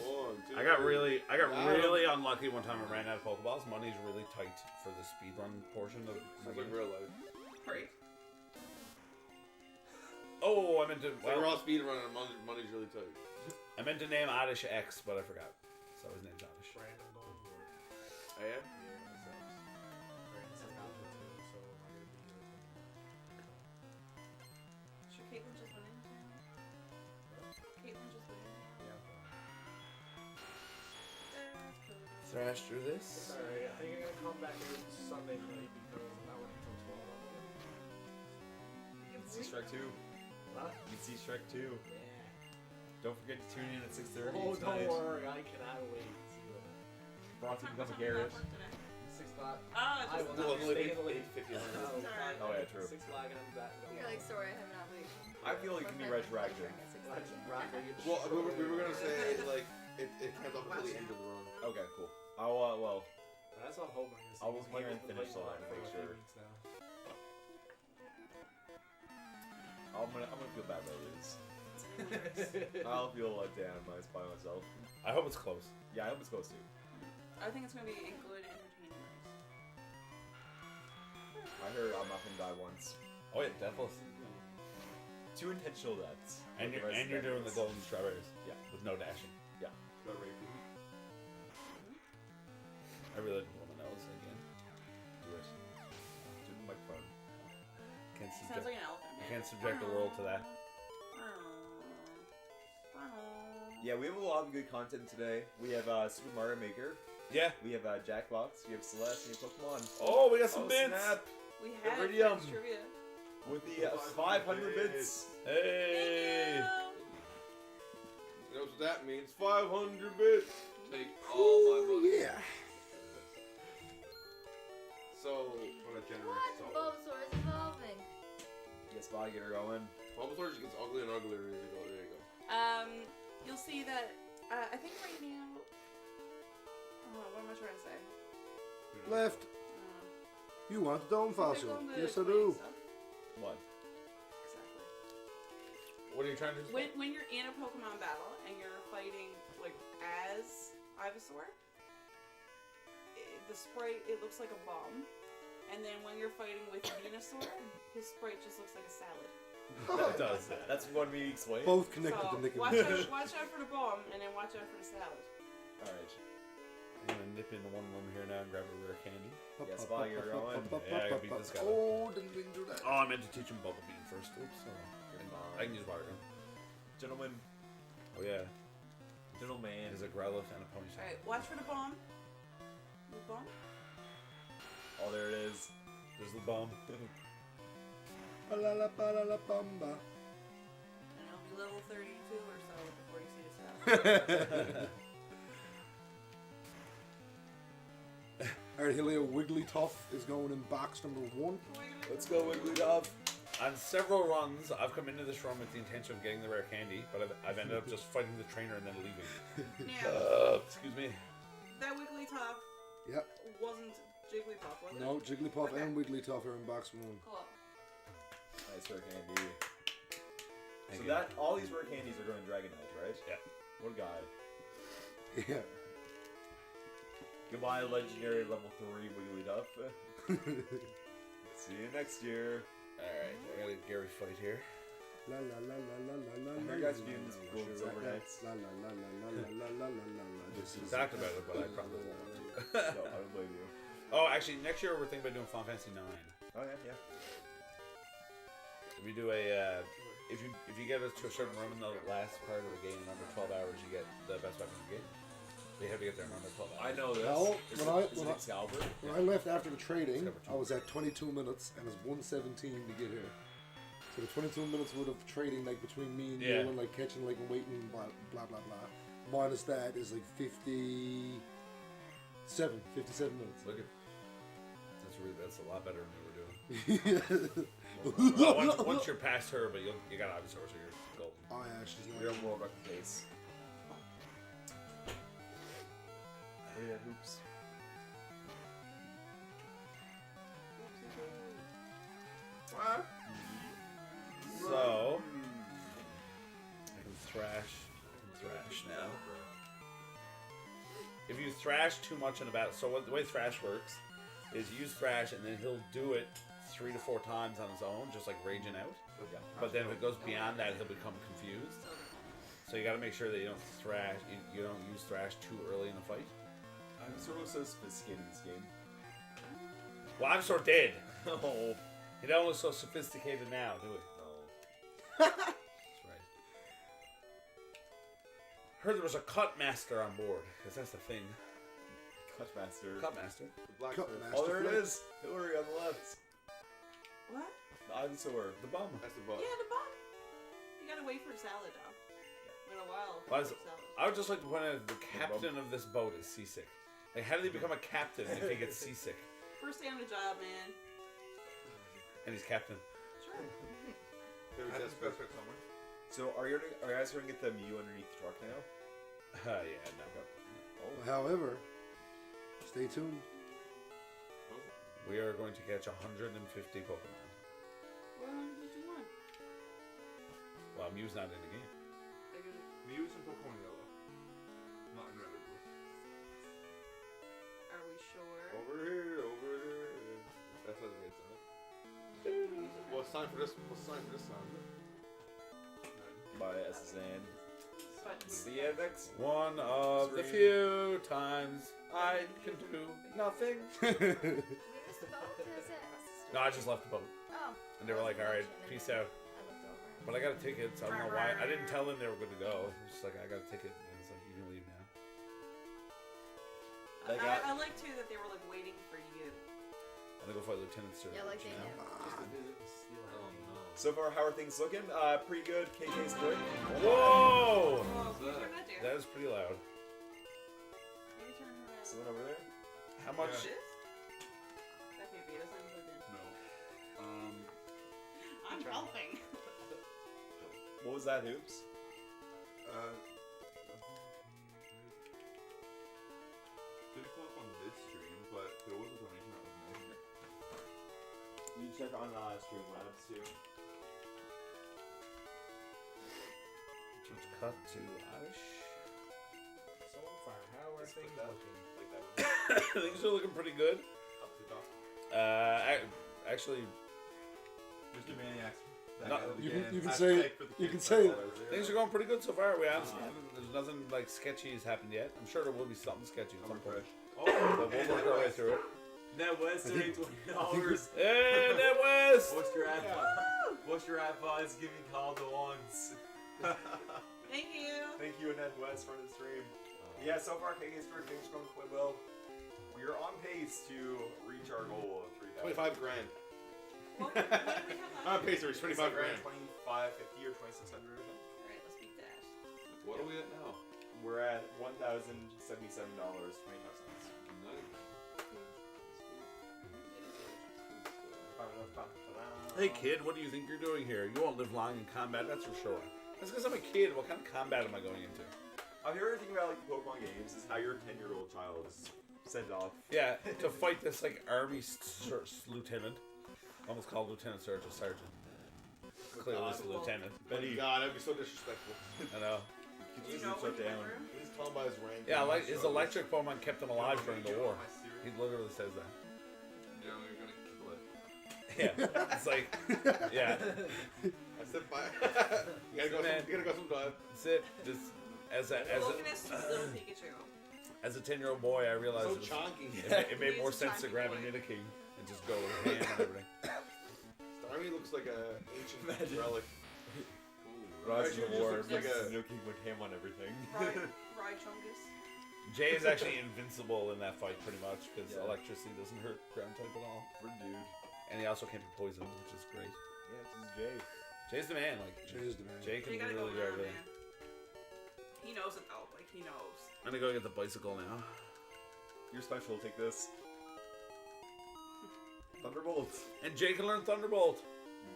1, 2. I got really unlucky one time. I ran out of Pokeballs. Money's really tight for the speedrun portion of my Like game. real life. Right. Oh, I meant to. Like raw speed run and money's really tight. I meant to name Oddish X, but I forgot. So his name's Oddish. Random going for it. I am? Brandon says not to, so I'm gonna be Sure, Caitlyn just went in. Caitlyn just went in. yeah. Thrash through this. It's alright. I think I'm gonna come back here Sunday night because I'm not working till 12. You can see Shrek 2. What? You can see Shrek 2. Yeah. Don't forget to tune in at 6:30 Oh, tonight. don't worry. I cannot wait. Brought to become a What Garrett. time today? 6 o'clock. Ah, I just will not be staying late. 50. Oh, yeah, true. 6 o'clock and I'm back. You're like, sorry, I have an obligation. I feel like it can be retroactive. Well, we were gonna say, like, it comes up until the end of the run. Okay, cool. I'll, well, That's what I'm hoping. I'll work here and finish the line to make sure. I'm gonna feel bad when I lose. I'll feel let down by myself. I hope it's close. Yeah, I hope it's close to. I think it's gonna be a good, entertaining race. I heard I'm not gonna die once. Oh yeah, deathless. 2 intentional deaths. And you're doing the golden strawberries. Yeah. With no dashing. Yeah. I really don't want to know this again. Do it. Do the microphone. Can't Sounds subject, like an elephant. I can't subject the world to that. Yeah, we have a lot of good content today. We have Super Mario Maker. Yeah. We have Jackbox. We have Celeste. We have Pokemon. Oh, we got some bits. Snap. We have Iridium. French trivia. With the 500 bits. Hey. You know what that means? 500 bits. Take all my money. Yeah. So, what a generous What? soul. Bulbasaur is evolving. Yes, bye, get her going. Bulbasaur just gets uglier and uglier as you go. There you go. You'll see that. I think right now. What am I trying to say? Left. You want the dome Click fossil? on the Yes, I play do. stuff. What? Exactly. What are you trying to do? When you're in a Pokemon battle and you're fighting like as Ivysaur, the sprite it looks like a bomb, and then when you're fighting with Venusaur, his sprite just looks like a salad. That does. That's what we explained. Both connected So to Nicky. watch out for the bomb, and then watch out for the salad. All right. I'm gonna nip into one room here now and grab a rare candy. Yes, while you're going. Yeah, I gotta beat this guy. Oh, didn't mean to do that. Oh, I meant to teach him bubble beam first. Oops. I can use water gun. Gentlemen. Oh yeah. Gentleman. There's a Growlithe and a Ponyta. All right, watch for the bomb. The bomb. Oh, there it is. There's the bomb. Ba-la-la-ba-la-la-bamba. And it'll be level 32 or so before you see the salad. Alright, Helio, Wigglytuff is going in box number 1. Let's go, Wigglytuff. On several runs, I've come into this room with the intention of getting the rare candy, but I've ended up just fighting the trainer and then leaving. Yeah. Excuse me. That Wigglytuff Yep. wasn't Jigglypuff, was it? No, Jigglypuff Okay. and Wigglytuff are in box 1. Cool. Nice rare candy. Thank So you. that all these rare candies are going to Dragonite, right? Yeah. What a guy. Yeah. Goodbye, legendary level 3 Wigglytuff. See you next year. Alright, I got a Gary fight here. La la la la la la la. How are you guys doing this Wolves overnights? La la la la la la la la la la. This is Talked about it, but I probably won't want to. No, I don't blame you. Oh, actually, next year we're thinking about doing Final Fantasy 9. Oh yeah. If we do a, if you get us to a certain room in the last part of the game in under 12 hours, you get the best weapon in the game. They have to get there in under 12 hours. I know this. Well, Is it Excalibur? when I left after the trading, I was at 22 minutes and it's 1:17 to get here. So the 22 minutes worth of trading, like between me and you, and like catching, like and waiting, blah blah blah blah. Minus that is like 57 minutes. Look at that's a lot better than we were doing. Well, once you're past her, but you got Ivysaur, so you're golden. Oh yeah, she's not. Real world record pace. Oh yeah, hoops. What? So I can thrash now. If you thrash too much in a battle, so the way thrash works is you use thrash and then he'll do it 3 to 4 times on his own, just like raging out. But then if it goes beyond that, he'll become confused. So you got to make sure that you don't thrash. You don't use thrash too early in the fight. I'm sort of so sophisticated in this game. Well, I'm sort of dead. Oh. You don't look so sophisticated now, do we? No. That's right. Heard there was a cut master on board, because that's the thing. Cut master. Cut master. The black Cut Bear. master. Oh, there it is. Hillary on the left. What? The Ivysaur. The bomb. That's the bug. Yeah, the bomb. You gotta wait for salad though. In a while. Why is for it- salad. I would just like to point out the captain of this boat is seasick. Like, how did he become a captain if he gets seasick? First day on the job, man. And he's captain. Sure. There was that special somewhere. So are you guys going to get the Mew underneath the truck now? Yeah, no. However, stay tuned. We are going to catch 150 Pokemon. Well, what do you want? Well, Mew's not in the game. They're gonna- Mew's in Pokemon Yellow. Not in Red or Blue. Are we sure? Over here, over there. That's how it makes sense. Well, it's time for this. What's time for this sound? By SSN. But See you next. One of the Three. few times I can do nothing. We missed the boat? That's it. No, I just left the boat. Oh. And they were like, alright, peace out. I looked over. But I got a ticket, so I don't know why. I didn't tell them they were good to go. It's just like, I got a ticket. And it's like, you can leave now. They got- I like too that they were like waiting for you. I'm gonna go fight Lieutenant Sir. Yeah, like they knew. So far, how are things looking? Pretty good. KK's good. Whoa! Oh, can you turn that down? That is pretty loud. Maybe turn her down. Someone over there? How much? This? That can't be. That's not plugged in. No. I'm helping. What was that, Hoops? Didn't come up on this stream, but there was a donation that was made. You check on Streamlabs too. cut to Irish. So far, how are things looking? Like that one. Things are looking pretty good. Up to the top. Actually, Mr. Maniacs. No, you can say you can say it. things are going pretty good so far. There's nothing like sketchy has happened yet. I'm sure there will be something sketchy at some point. Oh, But we'll work our way through it. Ned West donating $20. Hey, Ned West! What's your advice? Give me call the ones. Thank you. Thank you, Ned West, for the stream. Yeah, so far, KK's for things going quite well. We're on pace to reach our goal of 3,000. 25 grand. What do we have left? I'm on pace to reach 25 grand. 2550 or 2600 or something. Alright, let's beat that. What are we at now? We're at $1,077.25. Hey kid, what do you think you're doing here? You won't live long in combat, that's for sure. That's because I'm a kid. What kind of combat am I going into? I've heard everything about like the Pokemon games is how your 10-year-old child is sent off. Yeah, to fight this like army lieutenant. Almost called lieutenant sergeant. Clearly it's a lieutenant. Oh God, that'd be so disrespectful. I know. You know what you remember? Please tell him by his rank. Yeah, like his electric Pokemon kept him alive during the war. He literally says that. Yeah, we're gonna kill it. Yeah, it's like, yeah. I said bye. You gotta go sometime. That's it. Just as a Little Pikachu. as a 10-year-old boy, I realized So it, chunky. it made more sense to grab a Nidoking and just go with ham and everything. Starmie looks like a ancient relic. Rise of the War, looks like a Milking with ham on everything. Raichungus. Jay is actually invincible in that fight, pretty much, because electricity doesn't hurt ground type at all. Dude. And he also can't be poisoned, which is great. Yeah, this is Jay. Jay's the man. Like Jay's the man. Jay can You gotta really go do around, everything. man. He knows it though. Like he knows. I'm gonna go get the bicycle now. You're special, take this. Thunderbolts. And Jay can learn Thunderbolt.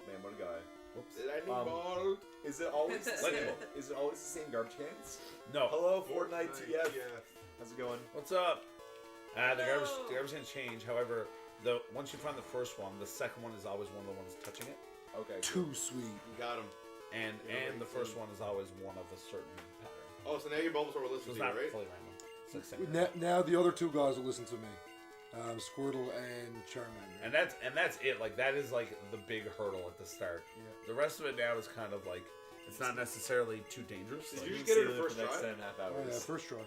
Man, what a guy. Whoops. Lightning ball. Is it always the same? Lightning Is it always the same garbage cans? No. Hello, Fortnite TF. How's it going? What's up? The garbage can change. However, once you find the first one, the second one is always one of the ones touching it. Okay. Too sweet. You got him. And the first one is always one of a certain pattern. Oh, so now your Bulbasaur will So listen it's to not you, right? fully random. It's like second. Now the other two guys will listen to me. Squirtle and Charmander. And that's it. Like that is like the big hurdle at the start. Yeah. The rest of it now is kind of like it's not necessarily too dangerous. Did Like, you just get it for first the next try? 10.5 Oh hours. yeah, first try.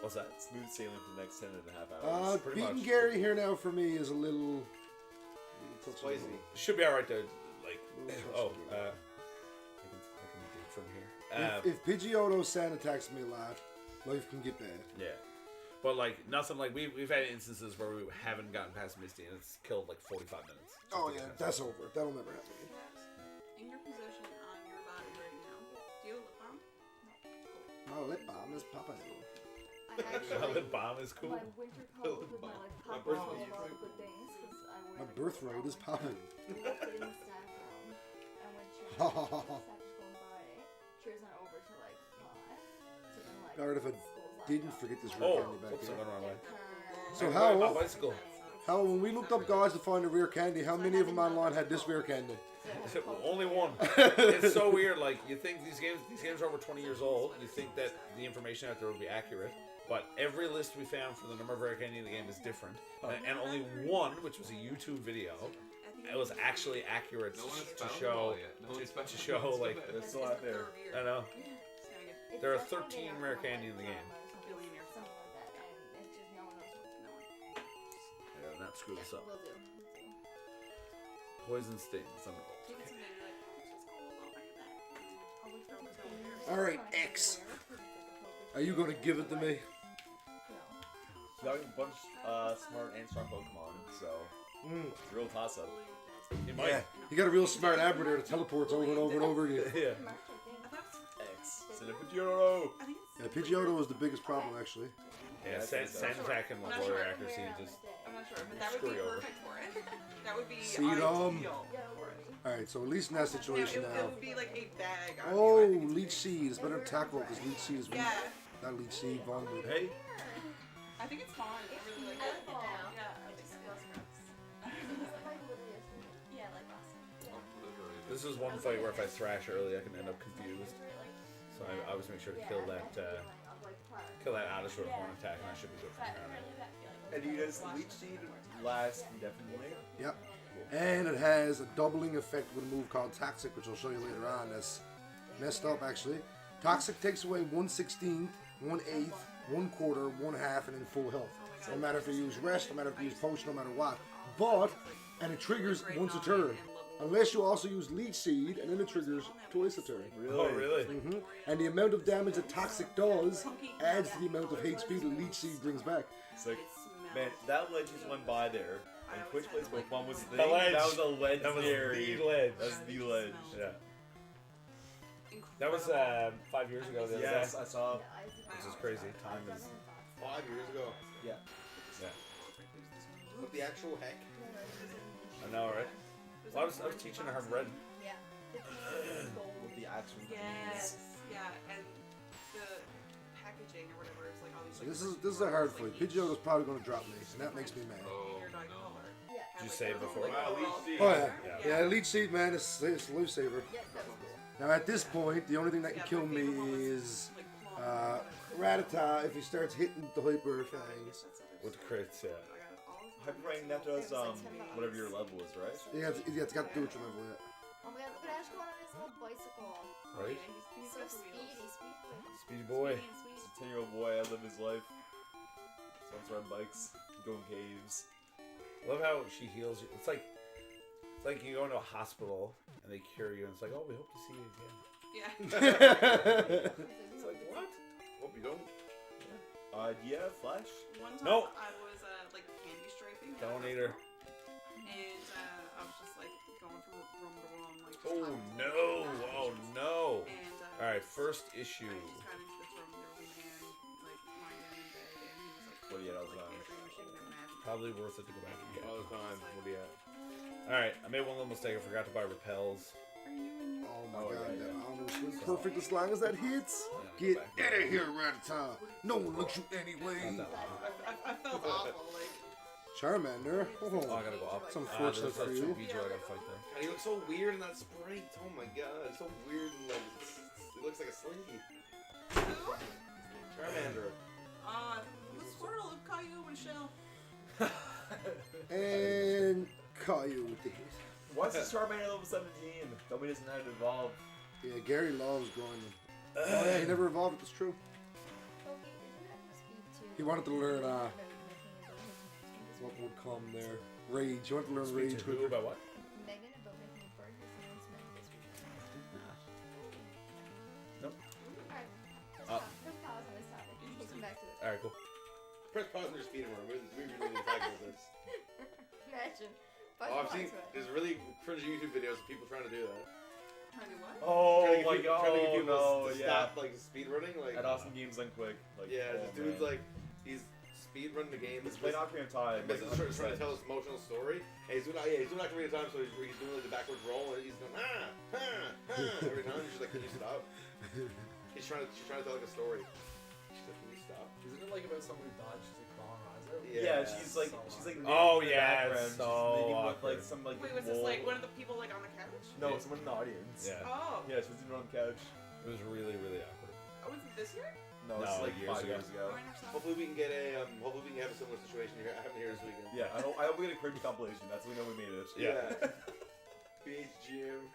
what's that? Smooth sailing for the next 10.5 hours. pretty Beating much. Gary here now for me is a little. Spicy. Should be all right to like. Little I can get it from here. If Pidgeotto sand attacks me a lot, life can get bad. Yeah. But like nothing like we've had instances where we haven't gotten past Misty and it's killed like 45 minutes. Oh yeah, that's over. That'll never happen. In your position on your body right now, do you have a lip balm? My lip balm is popping. I actually, Solid bomb is cool. my winter coat with my like My pop birthday all is of all like- the good things because I wear My like, birthright is popping. Walked in the staff room and when she was going by, she was not over till like 5. So then like. Alright, if I school's like, didn't oh, forget this oh, rear Oh, candy back whoops, I here. went the wrong way. So My how bicycle. when we looked up guys to find a rare candy, how many of them online had this rare candy? Only one. It's so weird. Like you think these games are over 20 years old. You think that the information out there would be accurate, but every list we found for the number of rare candy in the game is different, and only one, which was a YouTube video, it was actually accurate No one has to found show them all yet. No one's found to them. show like They're still out there. I know. It's There are like when 13 they rare have, candy like, in the game. something like that, and it's just no one knows what's going on. I gotta not screw this up. Will do. Poison sting. Thunderbolt. Alright, X. Are you gonna give it to me? So that was a bunch smart and strong Pokemon, so it's a real toss up. You might. Yeah. You got a real smart Abra that teleports over and over and over again. Yeah. X. Pidgeotto. Yeah, Pidgeotto was the biggest problem actually. Yeah. I think so. Sand attack and I'm not warrior sure. accuracy just. I'm not sure, but that would Screw be you over. perfect for it. That would be See, ideal Yeah, for it. Alright, so at least in that situation It now. would be like a bag. On Oh, you. I think it's Leech Seed. It's better than Tackle because Leech Seed is weak. Yeah, Not Leech Seed, Vonnegut. Hey. I think it's fun. I really like it. Yeah, I think so. Yeah, like awesome. This is one fight where if I thrash early, I can end up confused. So I always make sure to kill that out of short horn attack, and I should be good from here on out. And does Leech Seed last indefinitely? Yep. And it has a doubling effect with a move called Toxic, which I'll show you later on. That's messed up, actually. Toxic takes away 1/16, 1/8, 1/4, 1/2, and in full health. No matter if you use rest, no matter if you use potion, no matter what. But, and it triggers once a turn. Unless you also use Leech Seed, and then it triggers twice a turn. Really? Oh, really? Mm-hmm. And the amount of damage that Toxic does adds to the amount of HP that Leech Seed brings back. It's like, man, that ledge just went by there. And Twitch plays Pokemon was the ledge. That was a ledge. That was theory. the ledge. That was the ledge. Yeah. That was 5 years ago. Yes, I saw. Which is crazy. Time is 5 years ago. Yeah. Yeah. What the actual heck? I know, right? Well, I was teaching her red. Yeah. With the actual. Yes. Yeah, and the packaging or whatever is like all these. So this is a hard fight. Pidgeotto's probably going to drop me, and that makes me mad. Did you say it before? Oh yeah. Yeah, Leech Seed, man, it's a lifesaver. Now at this point, the only thing that can kill me is Rattata if he starts hitting the hyper things. With the crits, yeah. Hyper Rain, that does whatever your level is, right? Yeah, it's got to do what your level is. Oh my god, look at Ash going on his little bicycle. Right? He's so speedy, Speedy boy. He's a 10-year-old boy, I live his life. Someone's riding bikes, go in caves. I love how she heals you. It's like you go into a hospital and they cure you, and it's like, oh, we hope to see you again. Yeah. It's like, what? Hope you don't. Do you have Flash? One time No. I was like candy striping. Don't eat her. And I was just like going from room to room, like. Just Oh no! Oh no! And All right, first issue. I just got into this room. There was a man like lying down in bed, and he was like. What do you have like, on? answering machine and magic. Probably worth it to go back and get. All the time. What do you have? All right, I made one little mistake. I forgot to buy repels. Oh my god, that almost went perfect as long as that hits. Get out of here, Rattata. No one looks you anyway. I felt awful, like. Charmander. Oh, I gotta go up. It's unfortunate for you. I gotta fight there. God, he looks so weird in that sprite. Oh my god, it's so weird and like it looks like a slinky. Who? Charmander. The Squirtle of Caillou and Shell. And Caillou with the hit. Why is this Charmander level 17? Nobody doesn't know how to evolve. Yeah, Gary loves growing them. Oh yeah, he never evolved, it's true. He wanted to learn what would come there. Rage. You want to learn rage. Who about what? Megan about making burgers and announcements this weekend. Nope. Alright. Let's pause on this topic. We'll come back to it. Alright, cool. Press pause on your speed room. We really talking about this. Imagine. Oh, I've seen there's really cringy YouTube videos of people trying to do that. Trying to do what? Oh my god! Trying to get people Oh, to yeah. stop like speed running. Like At Awesome Games Done Quick. Like, yeah, oh, this dude's man. like he's speed running the game. He's playing Ocarina of Time. Basically trying to tell this emotional story. And he's doing Ocarina of Time, so he's doing like the backwards roll, and he's going every time. She's like, "Can you stop?" She's trying to tell like a story. She's like, "Can you stop?" Isn't it like about somebody died? She's like colonizer. Yeah, she's like Oh, in the yeah, background. it's so She's making with, awkward. like some like Wait, was this like one of the people like on the couch? No, someone in the audience. Yeah. Oh. Yeah, she was sitting on the couch. It was really, really awkward. Oh, was it this year? No, it's like 5 years ago. Oh, I never saw Hopefully we can get hopefully we can have a similar situation here. I haven't here this weekend. Yeah, I hope we get a cringe compilation. That's when we know we made it. Yeah. BHGM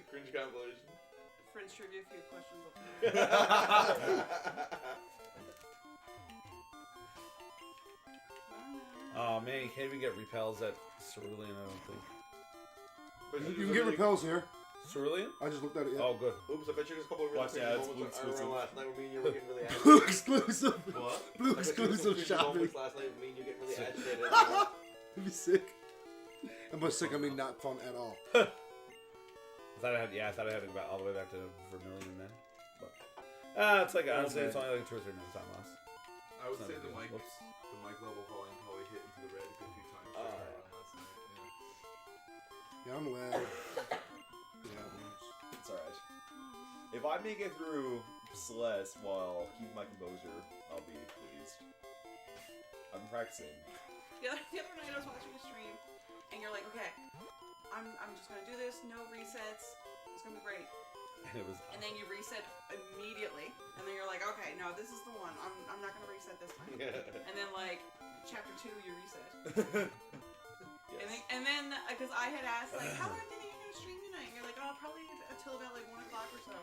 cringe compilation. Friends trivia, a few questions up there. Oh man, you can't even get repels at Cerulean, I don't think. But You can get repels here. Cerulean? I just looked at it. Yeah. Oh, good. Oops, I bet you there's a couple of really Watch cringy out, it's moments Blue around exclusive. last night where me and you were getting really agitated. Blue exclusive. What? Blue I bet you there's some exclusive cringy shopping. moments last night with me and you getting really agitated. It'd be sick. And by sick, I mean not fun at all. I thought I had to go back all the way back to Vermilion then. But it's like honestly, it's only like 2 or 3 minutes on loss. I would It's say not the a big mic, deal. Whoops. the mic level volume probably hit into the red a good few times for everyone last night. Yeah, I'm glad. Yeah, It's alright. If I make it through Celeste while keeping my composure, I'll be pleased. I'm practicing. The other night I was watching a stream, and you're like, okay, I'm just gonna do this, no resets, it's gonna be great. And it was. And then you reset immediately, and then you're like, okay, no, this is the one. I'm not gonna reset this time. And then like chapter 2, you reset. And then because I had asked like, how long do you think you're gonna stream tonight? And you're like, oh, probably until about like 1 o'clock or so.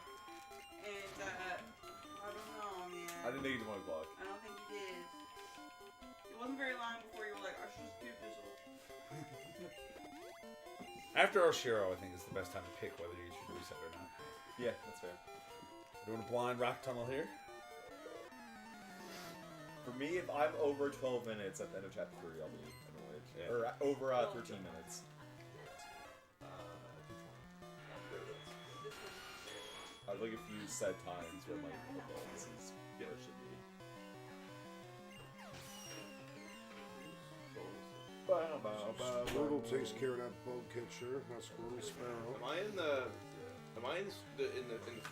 And I don't know, man. I didn't make it to 1 o'clock. I don't think you did. It wasn't very long before you were like, I should just keep this up. After Oshiro, I think is the best time to pick whether you should reset or not. Yeah, that's fair. Doing a blind rock tunnel here. For me, if I'm over 12 minutes at the end of chapter 3, I'll be annoyed. Yeah. Or over 13 minutes. I'd like a few set times where my this is where it should be. Squirtle takes care of that bug catcher. Not Squirtle, Sparrow. Am I in the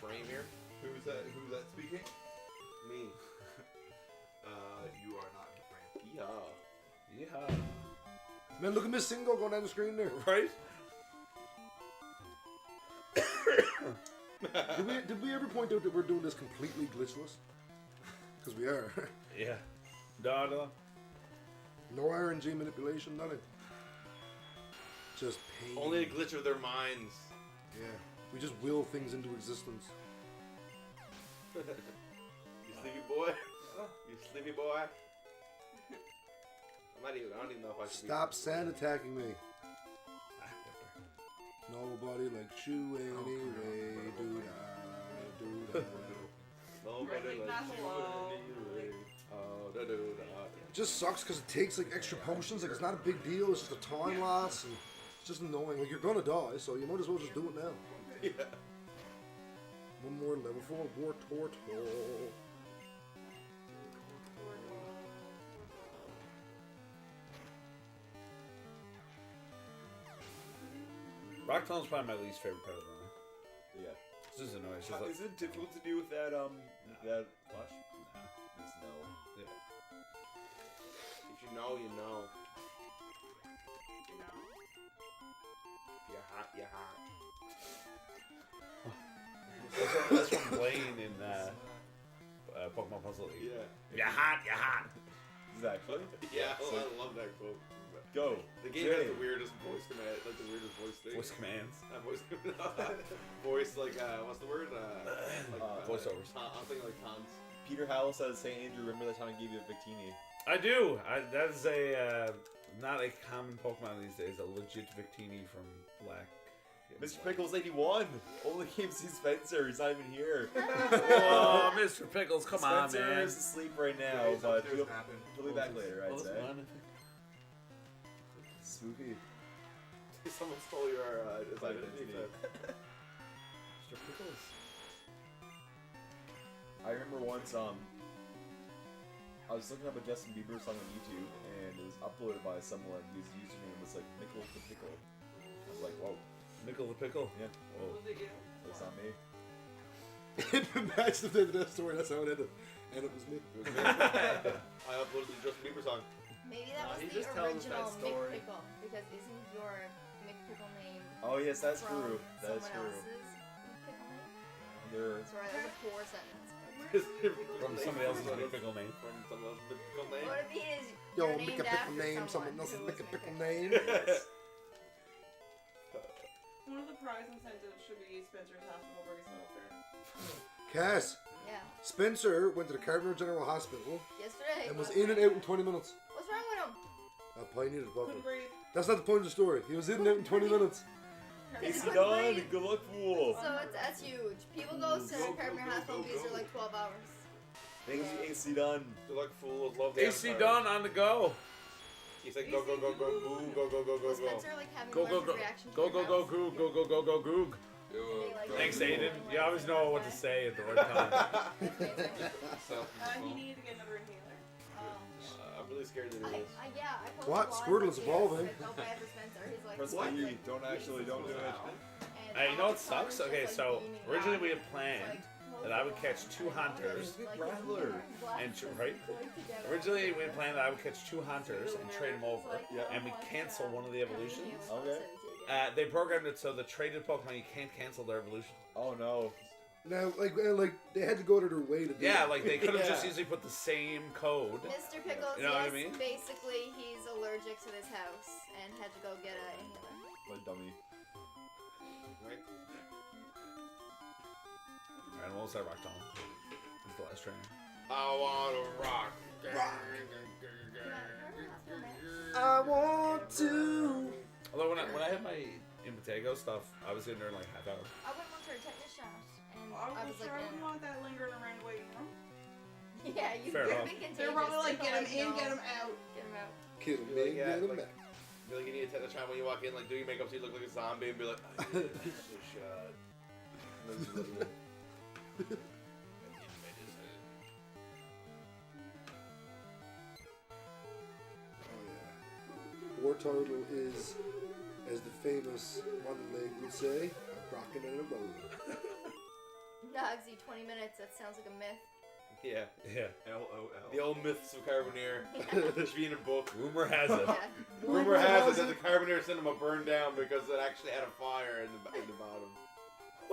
frame here? Who's that speaking? Me. You are not in the frame. Yeah. Man, look at Miss Single going down the screen there. Right? Did we ever point out that we're doing this completely glitchless? Because we are. Yeah. Dada. No RNG manipulation, nothing. Just pain. Only a glitch of their minds. Yeah. We just will things into existence. You sleepy boy? You sleepy boy? I don't even know if I should Stop sand attacking me. Nobody likes you anyway. Do-da. Nobody Like, likes not you hello. anyway. Oh, da-do-da. It just sucks because it takes like extra potions. Like it's not a big deal. It's just a time loss, and it's just annoying. Like you're gonna die, so you might as well just do it now. Yeah. One more level 4 War Turtle. Rock tunnel's probably my least favorite part of the run. Yeah. It's just annoying. It's just like, Is it difficult to do with that, that flash? Just no. yeah. If you know, you know. You know? You're hot, you're hot. That's from Blaine in Pokemon Puzzle League. Yeah. You're hot, you're hot. Is that actually? Yeah, I love that quote. Go. The game has the weirdest voice command, like the weirdest voice thing. Voice commands. Voice like what's the word? Voiceovers. I'm thinking like Tom's. Peter Howell says, St. Andrew, remember that time I gave you a Victini? I do. That is a not a common Pokemon these days. A legit Victini from Black. Mr. Pickles 81. Only came to see Spencer. He's not even here. Oh, Mr. Pickles, come on, man. Spencer is asleep right now, but he'll be back later, I'd say. Spooky. Someone stole your identity. Mr. Pickles. I remember once, I was looking up a Justin Bieber song on YouTube, and it was uploaded by someone whose username was like Mickle the Pickle. I was like, whoa. Mickle the Pickle? Yeah. Whoa. Was it you? It's not me. Match the end of that story, that's how it ended. And it was me. I uploaded the Justin Bieber song. Maybe that was he the just tells us original that story. McPickle, because isn't your McPickle name Oh, yes, that's from true. That is someone true. else's McPickle name? There. Sorry, that was a poor sentence. From somebody else's Pickle name. From someone else's Pickle name. What I mean is, Yo, you're make named a pickle after name, someone who else's was make a pickle McPickle. name. One of the prize incentives should be Spencer's hospital bracelet up there. Cass, Yeah. Spencer went to the Cardinal General Hospital Yesterday. and was in and out in 20 minutes. What's wrong with him? Probably needed a buffer. Couldn't breathe. That's not the point of the story. He was in and out in 20 minutes. He's AC done. Good luck, fool. So that's huge. People go to Cardinal Hospital because they're like 12 hours. Thank you, AC done. They're like fools. Love the AC Empire. Done on the go. He's like go go go go boo go go go go Was go. Spencer like having Go, go, allergic go. reaction to Go, your go, go, house? Groog. Go, go, go, go, Groog. Thanks, Aiden. You always know what to say at the right time. So, He needed to get another inhaler. I'm really scared that it is. Yeah, I posted What? a lot Squirtle of is videos evolving. that felt bad for Spencer. He's like, Press what? B. Don't actually, don't do it. And Hey, you know all what the time sucks? it's Okay, just, so like, beaming originally out. we had planned that I would catch 2 hunters and right. Originally we had planned that I would catch 2 hunters and trade them over, Yeah. and we cancel one of the evolutions. Okay. They programmed it so the traded Pokemon, you can't cancel their evolution. Oh no. Now, like they had to go to their way to do Yeah, it. like they could have just easily put the same code. Mr. Pickles, You know yes, what I mean? basically he's allergic to this house and had to go get a inhaler. What a dummy. Right? Alright, what was that rock Tom? Who's the last trainer? I want to rock. I want to. Although when I had my Impetigo stuff, I was in there in like half hour. I went once for a tetanus shot, and I I was was like, sure I wouldn't want that lingering around the waiting room. yeah, you Fair could enough. be contagious. They're probably like, They're get him in, no. get him out. Get him out. Kill Be me, like, yeah, get him like- back. Be like, you need a tetanus shot when you walk in, like, do your makeup so you look like a zombie and be like, I need a tetanus shot. And then just let you in. War Turtle is, as the famous Monday would say, a rockin' and a rollin'. Dogsy, 20 minutes. That sounds like a myth. Yeah. Yeah. LOL. The old myths of Carboneer. It should be in a book. Rumor has it. Yeah. Rumor has it that the Carboneer Cinema burned down because it actually had a fire in the bottom.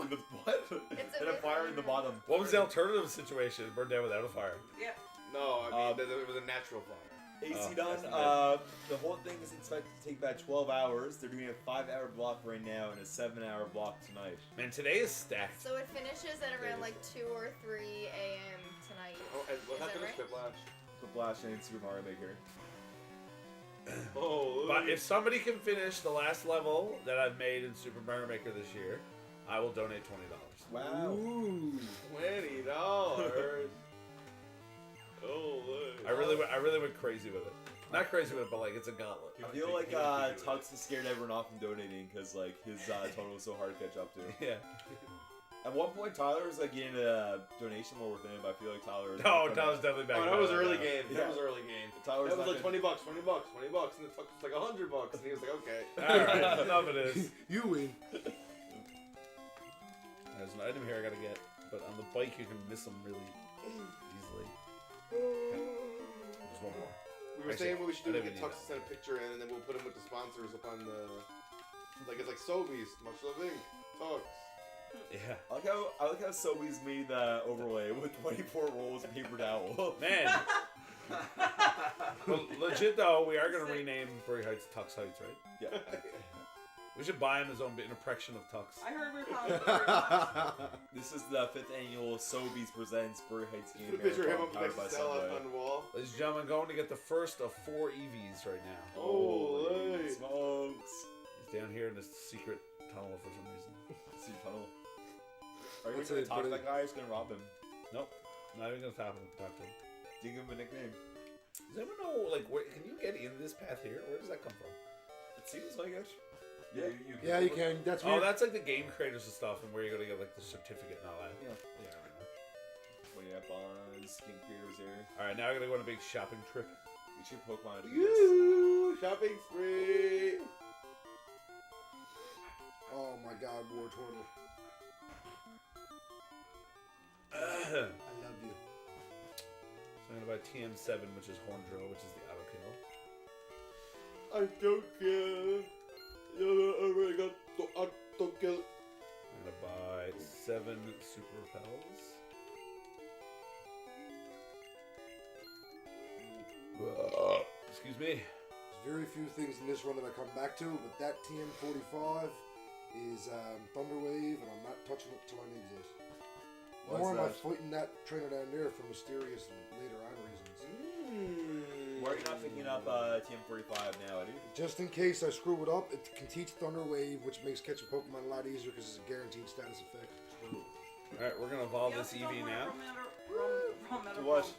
The what? It's a And a myth. fire in the bottom. What was the alternative situation? It burned down without a fire. Yeah. No, I mean, it was a natural fire. AC Oh, done. that's The whole thing is expected to take about 12 hours. They're doing a 5-hour block right now and a 7-hour block tonight. Man, today is stacked. So it finishes at around like 2 or 3 a.m. tonight. Oh, and what Is that happened right? to Quiplash? The Flash and Super Mario Maker. Oh, But if somebody can finish the last level that I've made in Super Mario Maker this year, I will donate $20. Wow. Ooh. $20. I really went crazy with it. Not crazy with it, but like it's a gauntlet. I feel like Tux has scared everyone off from donating because like his total was so hard to catch up to. Yeah. At one point, Tyler was like getting a donation war with him, but I feel like Tyler. No, Tyler's definitely back. Oh, that was now. early game. Yeah. That was early game. Tyler's That was not like $20, $20, and the Tuck was like $100, and he was like, okay. All right, enough it is. You win. There's an item here I gotta get, but on the bike you can miss them really easily. There's one more. We were Actually, saying what we should do I is didn't get Tux need to send a picture in, and then we'll put him with the sponsors up on the. Like, it's like Sobeys, much love Inc. Tux. Yeah. I like how Sobeys made the overlay with 24 rolls of paper towel. Man. Well, legit though, we are gonna rename Bury Heights Tux Heights, right? Yeah. We should buy him his own interpretation of Tux. I heard we were calling it. This is the 5th annual Sobeys Presents Bury Heights Game Put a picture of him Marathon up powered next by to Stella Subway. on the wall. Ladies and gentlemen, going to get the first of 4 EVs right now. Holy smokes! He's down here in this secret tunnel for some reason. See tunnel. Are you What's going it, to talk to but that guy? Or just going to rob him? Nope. Not even gonna talk to him. Do you give him a nickname? Does anyone know, like, where can you get in this path here? Where does that come from? It seems like it. Yeah, you can. Yeah, you can. That's Oh, weird. that's like the game creators and stuff, and where you're gonna get like the certificate and all that. Yeah. Yeah. I know. When you have Buzz, Game Creators here. All right, now we're gonna go on a big shopping trip. Get your Pokemon. Woo! Shopping spree! Oh my God, War Turtle. So I love you. I'm gonna buy TM7, which is Horndrill, which is the auto kill. I don't care. I already got the auto kill. I'm gonna buy 7 super repels. Excuse me. There's very few things in this run that I come back to, but that TM45 is Thunder Wave, and I'm not touching it till I need this. Why Nor is am I that? fighting that trainer down there for mysterious later on reasons. Why are you not picking up TM45 now, Eddie? Just in case I screw it up, it can teach Thunder Wave, which makes catching Pokemon a lot easier because it's a guaranteed status effect. Alright, we're gonna evolve this EV now. To what?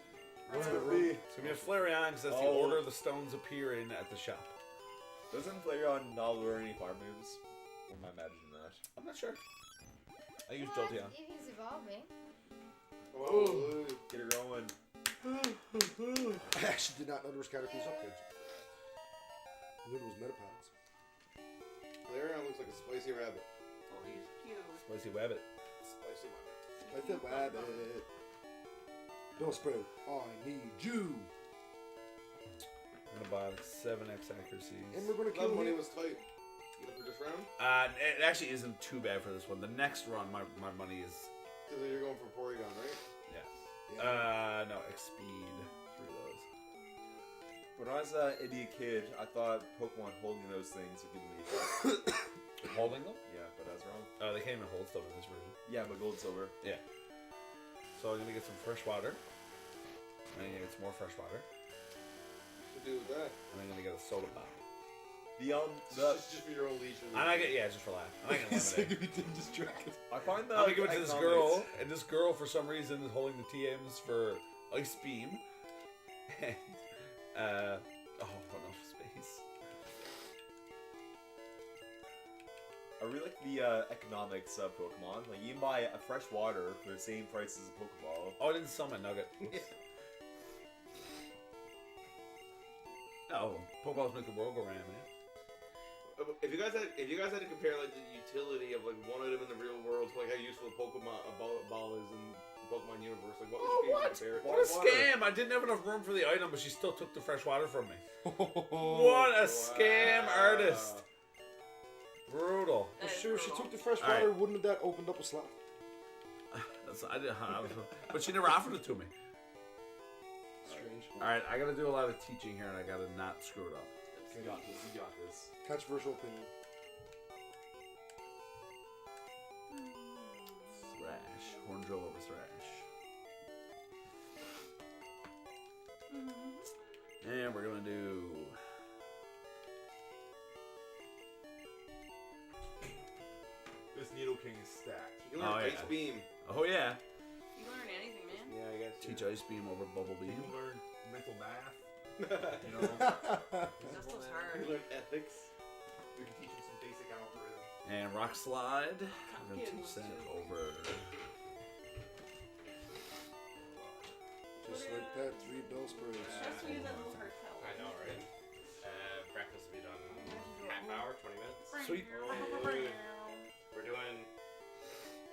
What's it it be? It's gonna be a Flareon because that's the Oh. order the stones appear in at the shop. Doesn't Flareon not learn any fire moves? Or am I imagining that? I'm not sure. I use Well, Jolteon. Eevee's evolving. Oh, Get her going. I actually did not know there was Caterpies up there. I knew there was Metapods. Flareon looks like a spicy rabbit. Oh, he's cute. Spicy Wabbit. Spicy rabbit. Like the rabbit. Bill Sprout, I need you. I'm gonna buy like 7x accuracy. And we're gonna That kill money him. was tight. You know, for this round? It actually isn't too bad for this one. The next run, my money is. Because you're going for Porygon, right? Yeah. No, X-Speed through those. When I was an idiot kid, I thought Pokemon holding those things would give me Holding them? Yeah, but I was wrong. They can't even hold stuff in this room. Yeah, but gold, silver. Yeah. So I'm gonna get some fresh water. I'm gonna get some more fresh water. What to do with that? And I'm gonna get a soda pop. Just for your own leisure. And I get just for laugh. I'm not gonna lemonade. I find that I'm gonna give it to this girl, and this girl for some reason is holding the TMs for Ice Beam. And enough space. I really like the economics of Pokemon. Like, you can buy a fresh water for the same price as a Pokeball. Oh, I didn't sell my nugget. Oh, Pokeballs make the world go round, man. If you guys had to compare like the utility of like one item in the real world to like how useful a Pokemon ball is in the Pokemon universe, like what would you compare it to? What a scam! I didn't have enough room for the item, but she still took the fresh water from me. What a scam artist! Brutal. Well, sure, if she took the fresh water, wouldn't that opened up a slot? I didn't, but she never offered it to me. Strange. Alright, I gotta do a lot of teaching here, and I gotta not screw it up. You got this. You got this. Controversial opinion. Thrash. Horndrill over Thrash. And we're gonna do... This Needle King is stacked. You can learn Ice Beam. Oh yeah. You learn anything, man. Yeah, I guess. Teach Ice Beam over Bubble Beam. You can learn mental math. You know, That's what's hard. You learn ethics. We can teach him some basic algorithm. And Rock Slide. I'm gonna teach that over. Just like that, 3 bell sprays. Just use that little heart towel. I know, right? Breakfast will be done in half hour, 20 minutes. Sweet. We're doing...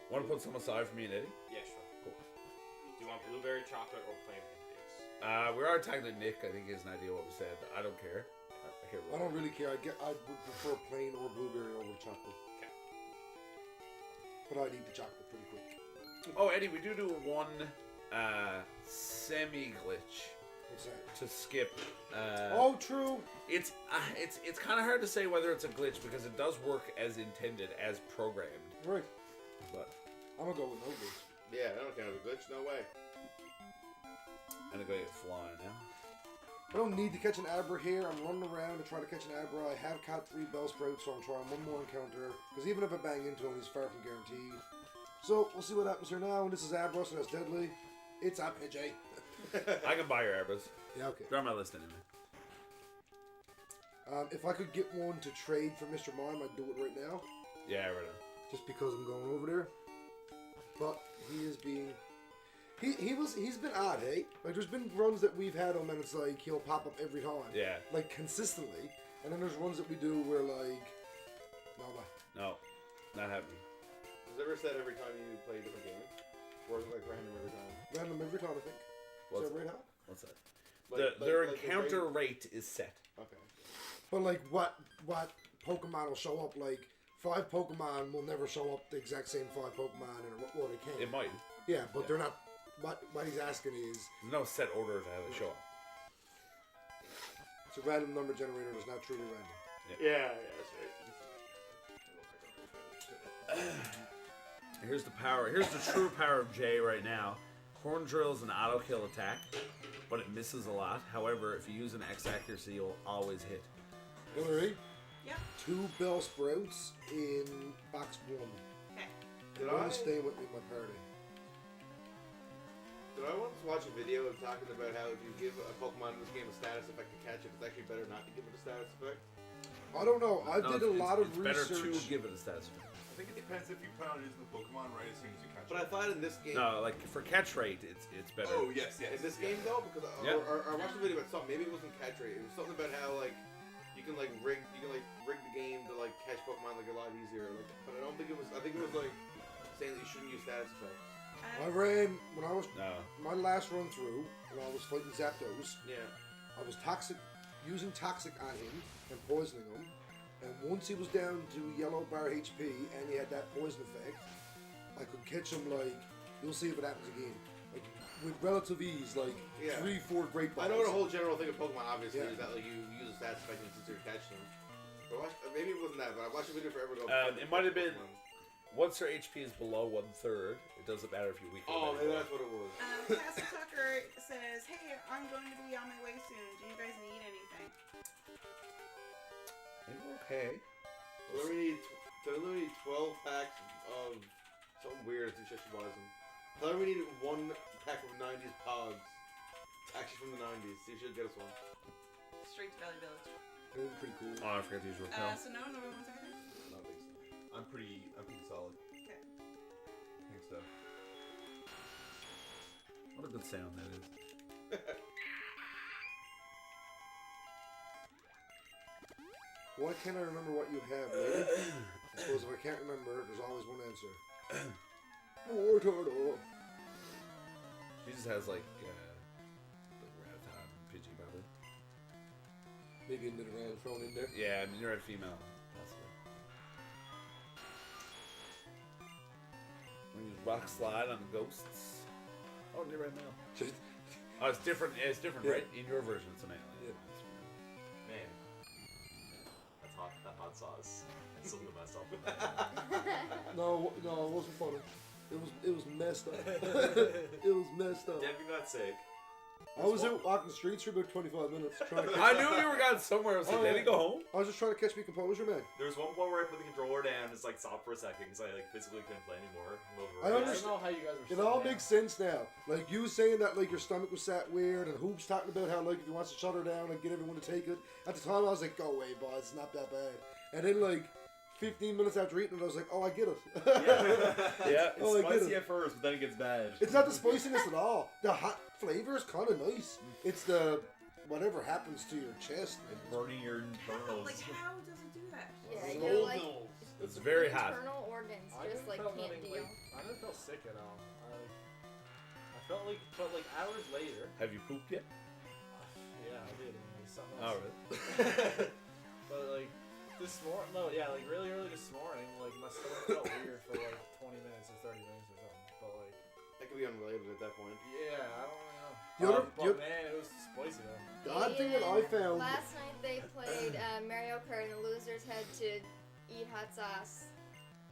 Want to put some aside for me and Eddie? Yeah, sure. Cool. Do you want blueberry, chocolate, or plain pancakes? We are tagging Nick. I think he has an idea what we said. I don't care. I don't really care. I would prefer plain or blueberry over chocolate. Okay. But I'd eat the chocolate pretty quick. Oh, Eddie, we do one semi-glitch. What's that? To skip. Oh, true. It's kind of hard to say whether it's a glitch because it does work as intended, as programmed. Right. But I'm gonna go with no glitch. Yeah, I don't count as a glitch. No way. I'm gonna go get flying now. I don't need to catch an Abra here. I'm running around to try to catch an Abra. I have caught 3 Bellsprouts, so I'm trying one more encounter. Because even if I bang into him, he's far from guaranteed. So, we'll see what happens here now. And this is Abra, so that's deadly. It's up, PJ. I can buy your Abras. Yeah, okay. They're on my list anyway. If I could get one to trade for Mr. Mime, I'd do it right now. Yeah, right now. Just because I'm going over there. But he is being... He's been odd, eh? Like, there's been runs that we've had him and it's like, he'll pop up every time. Yeah. Like, consistently. And then there's runs that we do where, like... No, not happening. Is it ever said every time you play a different game? Or is it like random every time? Random every time, I think. What's is that right, Hal? What's that? Their encounter rate is set. Okay. But, like, what Pokemon will show up, like... 5 Pokemon will never show up the exact same 5 Pokemon in a... Well, they can. It might. Yeah, but they're not... What he's asking is... There's no set order to how they show up. It's a random number generator. It's not truly random. Yeah, that's right. Here's the power. Here's the true power of J right now. Horn Drill is an auto kill attack, but it misses a lot. However, if you use an X accuracy, you'll always hit. Hillary? Yeah. 2 Bellsprouts in box 1. Okay. Did I'm I stay with me in my party. Did I once watch a video of talking about how if you give a Pokemon in this game a status effect to catch it, it's actually better not to give it a status effect? I don't know. I did a lot of it's research. better to give it a status effect. I think it depends if you plan on using the Pokemon right as soon as you catch But I thought in this game... No, like for catch rate, it's better. Oh, yes. In this game, though, because I watched a video about something. Maybe it wasn't catch rate. It was something about how, like, you can rig the game to, like, catch Pokemon, like, a lot easier. Like, but I don't think it was... I think it was, like, saying that you shouldn't use status effects. I ran... When I was... My last run through, when I was fighting Zapdos... Yeah. I was using Toxic on him and poisoning him. And once he was down to yellow bar HP and he had that poison effect, I could catch him like, you'll see if it happens again. Like, with relative ease, like 3-4 great balls. I know the whole general thing of Pokemon, obviously, Yeah. is that like you use a stats effect since you're catching them. But maybe it wasn't that, but I watched a video forever ago. It might have been once their HP is below 1/3. It doesn't matter if you're weak. Oh, maybe that's what it was. Cassie Tucker says, "Hey, I'm going to be on my way soon. Do you guys need anything?" We're okay. So we need 12 packs of something weird. I think she buys them. I thought we needed 1 pack of 90s Pogs. Actually from the 90s. So you should get us one. Straight to Valley Village. It was pretty cool. Oh, I forgot to use repel. So no one wants anything? Not big. I'm pretty solid. Okay. I think so. What a good sound that is. Why can't I remember what you have, lady? I suppose if I can't remember, there's always one answer. More turtle. She just has like Rattata and Pidgey probably. Maybe a Nidoran thrown in there. Yeah, you're a female, possibly. We use Rock Slide on ghosts. Oh, Nidoran male. Oh, it's different. It's different, right? In your version, it's a male. Yeah. Man, that hot sauce. It's something messed up with that. No, it wasn't funny. It was messed up. It was messed up. Debbie got sick. I was out walking the streets for about 25 minutes trying to catch I knew you were going somewhere. I was like, did he go home? I was just trying to catch me composure, man. There was one point where I put the controller down and just like stopped for a second because I like physically couldn't play anymore. I understand. know how you guys were. It all makes sense now. Like you saying that like your stomach was sat weird, and Hoops talking about how like if he wants to shut her down and get everyone to take it. At the time I was like, go away, boss, it's not that bad. And then like 15 minutes after eating it, I was like, oh, I get it. Yeah, it's Oh, I get spicy it. at first, but then it gets bad. It's not the spiciness at all. The hot flavor is kind of nice. It's the whatever happens to your chest. It's burning your How? internals. Like, how does it do that? Yeah, you're like It's very hot. internal organs I just didn't like feel can't nothing, deal. like, I didn't feel sick at all. I felt like, but like hours later. Have you pooped yet? Yeah, I did. And it was something Oh, else. really? But like this morning, no, yeah, like really early this morning, like my stomach felt weird for like 20 minutes or 30 minutes or something. But like, That could be unrelated at that point. yeah, I don't really know. You're- But man, it was spicy though. The odd thing that I found. Last night they played Mario Kart and the losers had to eat hot sauce,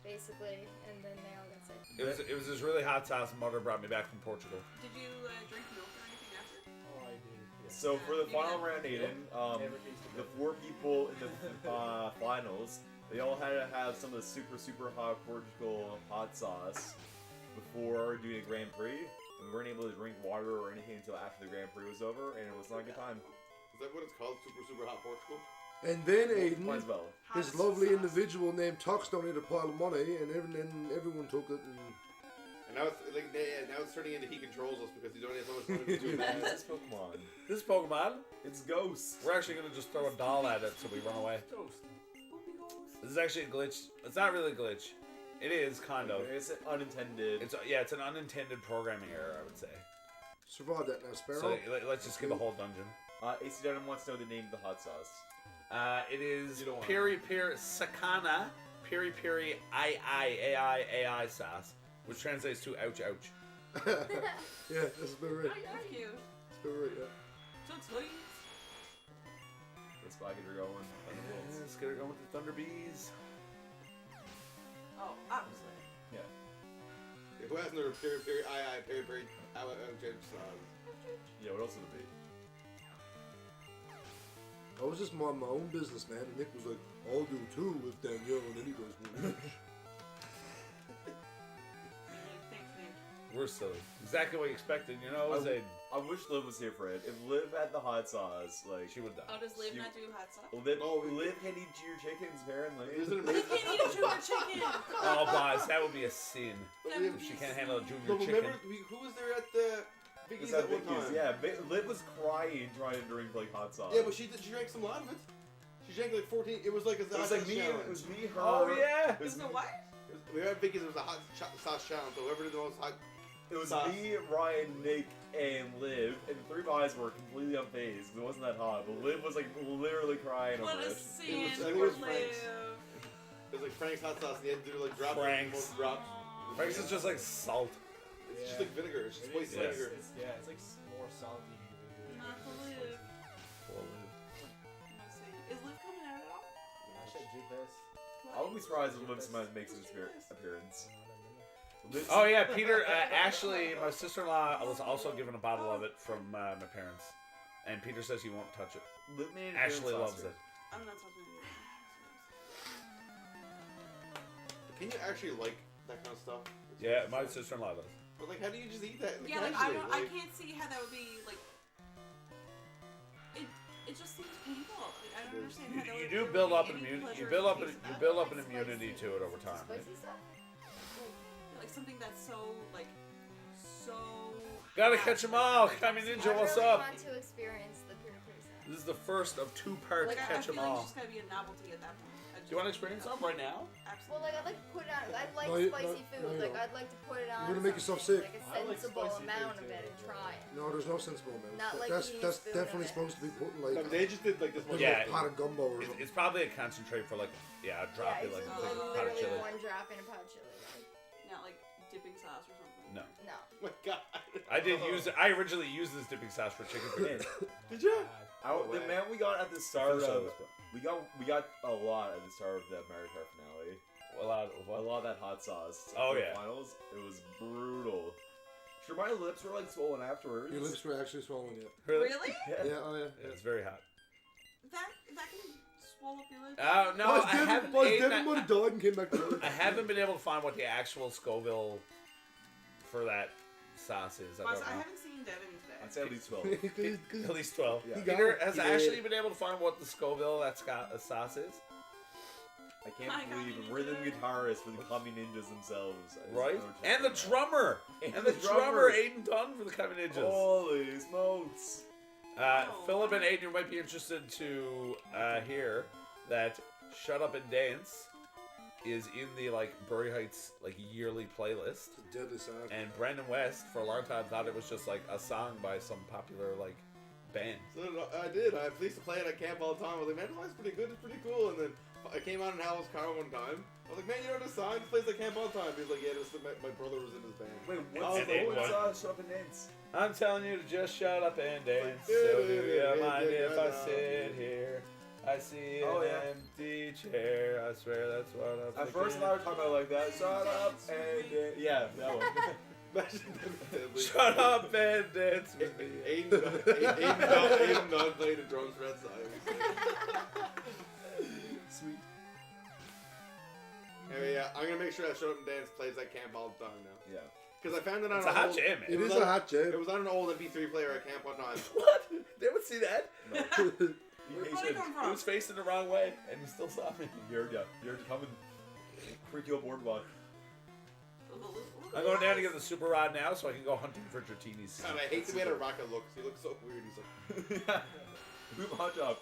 basically, and then they all got sick. It was this really hot sauce mother brought me back from Portugal. Did you drink milk or anything after? Oh, I did. Yeah. So for the You final did? round, Aiden, Never tasted the it. 4 people in the finals, they all had to have some of the super hot Portugal hot sauce before doing a Grand Prix. And we weren't able to drink water or anything until after the Grand Prix was over, and it was not a good time. Is that what it's called? Super hot Portugal? And then Might Aiden, as well. this Hot lovely sauce. individual named Tux donated a pile of money, and everyone took it. And now it's like now it's turning into he controls us because he donated so much money to do Man, that. this Pokemon. This Pokemon, It's Ghost. we're actually gonna just throw a doll at it so we run away. Toast. This is actually a glitch. It's not really a glitch. It is kind of. It's an unintended. It's an unintended programming error, I would say. Survived that now, Sparrow. So let's just get the whole dungeon. AC Dunham wants to know the name of the hot sauce. It is You don't want Piri Piri Sakana Piri Piri AI sauce, which translates to ouch ouch. Yeah, that's about right. That's cute. That's about right, yeah. So sweet. Let's go get her going. Thunderbolts. Let's get her going with the Thunder Bees. Oh, obviously. Yeah. Who hasn't heard of Piri James? Yeah, what else would it be? I was just minding my own business, man, and Nick was like, I'll do too with Danielle, and then he goes, Thanks, Nick. We're silly. Exactly what you expected, you know? I wish Liv was here for it. If Liv had the hot sauce, like She would die. Oh, does Liv You- not do hot sauce? Liv can eat your chickens apparently. Isn't it Liv amazing? can't eat a junior chicken. Oh, boss, that would be a sin. That would If she be can't so- handle a No, junior but chicken. remember, who was there at the Biggie's Was that at one Vicky's? time? Yeah, Liv was crying trying to drink like hot sauce. Yeah, but she drank some lot of it. She drank like 14. It was like a it was hot like sauce me. challenge. It was me, her. Oh, yeah. It was Is it what? We were at Biggie's. It was a hot sauce challenge. So whoever did the most hot It was me, Ryan, Nick, and Liv, and the three guys were completely unfazed because it wasn't that hot. But Liv was like literally crying What over a it. scene I for think it was Liv. Frank's. It was like Frank's hot sauce, and he had to do like drop Frank's. drops. Frank's is just like salt. It's just like vinegar. It's just spicy Yes. vinegar. It's like more salty. Not for Liv. Poor Liv. Let's see. Is Liv coming out at all? I wouldn't be surprised if Liv sometimes makes an appearance. Oh yeah, Peter. Actually, my sister-in-law was also given a bottle of it from my parents, and Peter says he won't touch it. Liv made an Ashley appearance loves last it. I'm not touching it. Can you actually like that kind of stuff? Yeah, my sister-in-law does. But like, how do you just eat that? Yeah, like I can't see how that would be like. It just seems painful. Like, I don't understand how that would. You do build up an immunity. You build up an immunity to it over time. Right? Spicy stuff? Like something that's so like so. Gotta catch 'em all. Kami Ninja, what's I really up? want to experience the peer-to-peer stuff. This is the first of 2 parts. Like I Catch 'em feel like all. it's just gotta be a novelty at that point. Do you want to experience some right now? Well, like I'd like to put it on. I like No, you- spicy no, food. no, you like don't. I'd like to put it on. You're gonna make yourself something, sick. Like a I like sensible spicy amount food of too, it and yeah. try it. No, there's no sensible amount. Not like that's eating that's spoon definitely in it. supposed to be put in like They just did like this one. Yeah. a pot of gumbo or something. It's probably a concentrate for like, a drop Yeah, it it's like just a pot of literally chili. one drop in a pot of chili. Not like dipping sauce or something. No. No. Oh my god. I did use it. I originally used this dipping sauce for chicken fingers. Did you? The amount we got at the start Finish of this, but- we got a lot at the start of the Mario Kart finale. A lot of that hot sauce. Oh, for the yeah. Finals. It was brutal. Sure, my lips were like swollen afterwards. Your lips were actually swollen yet. Really? Really? Yeah, oh yeah. Yeah, it's very hot. That can swallow up your lips. No, Buzz I Devin- haven't. Buzz eaten Devin that- would have died and came back to life. I haven't been able to find what the actual Scoville for that sauce is. I Plus, don't I know. haven't seen Devin today. I'd say at least 12. At least 12. Yeah. Peter has He Ashley did. been able to find what the Scoville sauce is? I can't Hi, believe Kami a rhythm Ninja. guitarist for the Kami Ninjas themselves. I just Right? don't know what And the you're talking drummer! about. And the drummer, Aiden Dunn for the Kami Ninjas. Holy smokes. Philip and Aiden, you might be interested to hear that Shut Up and Dance is in the Bury Heights yearly playlist. It's a deadly sound. And Brandon West for a long time thought it was just a song by some popular band. So I did. I used to play it at camp all the time. I was like, man, it's pretty good. It's pretty cool. And then I came out in Hal's car one time. I was like, man, you know this song? This plays at camp all the time. He was like, yeah, my brother was in his band. Wait, And what's Shut Up and Dance? I'm telling you to just shut up and dance. So do you mind if I sit here? I see an empty chair. I swear that's what I'm At first, I was talking about like that. Shut up and yeah, that one. Shut up and dance with me. Aiden Dunn played the drums for that song. Sweet. Anyway, yeah, I'm gonna make sure that Shut Up and Dance plays at camp all the time now. Yeah. Because I found it on It's a hot jam, man. It is a hot jam. It was on an old MP3 player at camp one time. What? They would see that? No. Where'd it come He from? was facing the wrong way, and he still saw me. You're coming. Creaky old boardwalk. I'm going down to get the super rod now, so I can go hunting for Dratini's. God, I hate the way that Rocket looks. He looks so weird. He's like, Move hot job.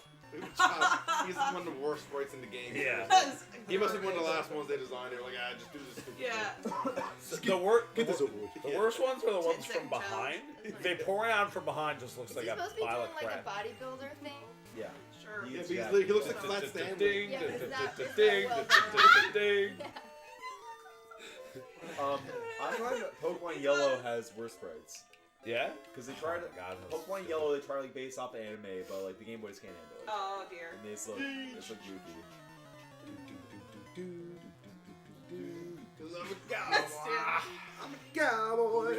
he's one of the worst sprites in the game. Yeah. He must be one of the last ones they designed. They were like, just do this stupid Yeah. Get this over with. The worst ones are the ones from 10-second behind. challenge. They pouring on from behind just looks Is like he a supposed to be pile doing of like crap. a bodybuilder thing? Yeah. Sure. Yeah, It's but that. he looks like Flat Stanley. Ding, Yeah, but it's not ding, well done. ding. I'm trying to. Pokemon Yellow has worse sprites. Yeah? Because they tried to. God, Pokemon Yellow, they try base off the anime, but the Game Boys can't handle it. Oh dear. And it's goofy. Because I'm a That's cowboy. I'm a cowboy.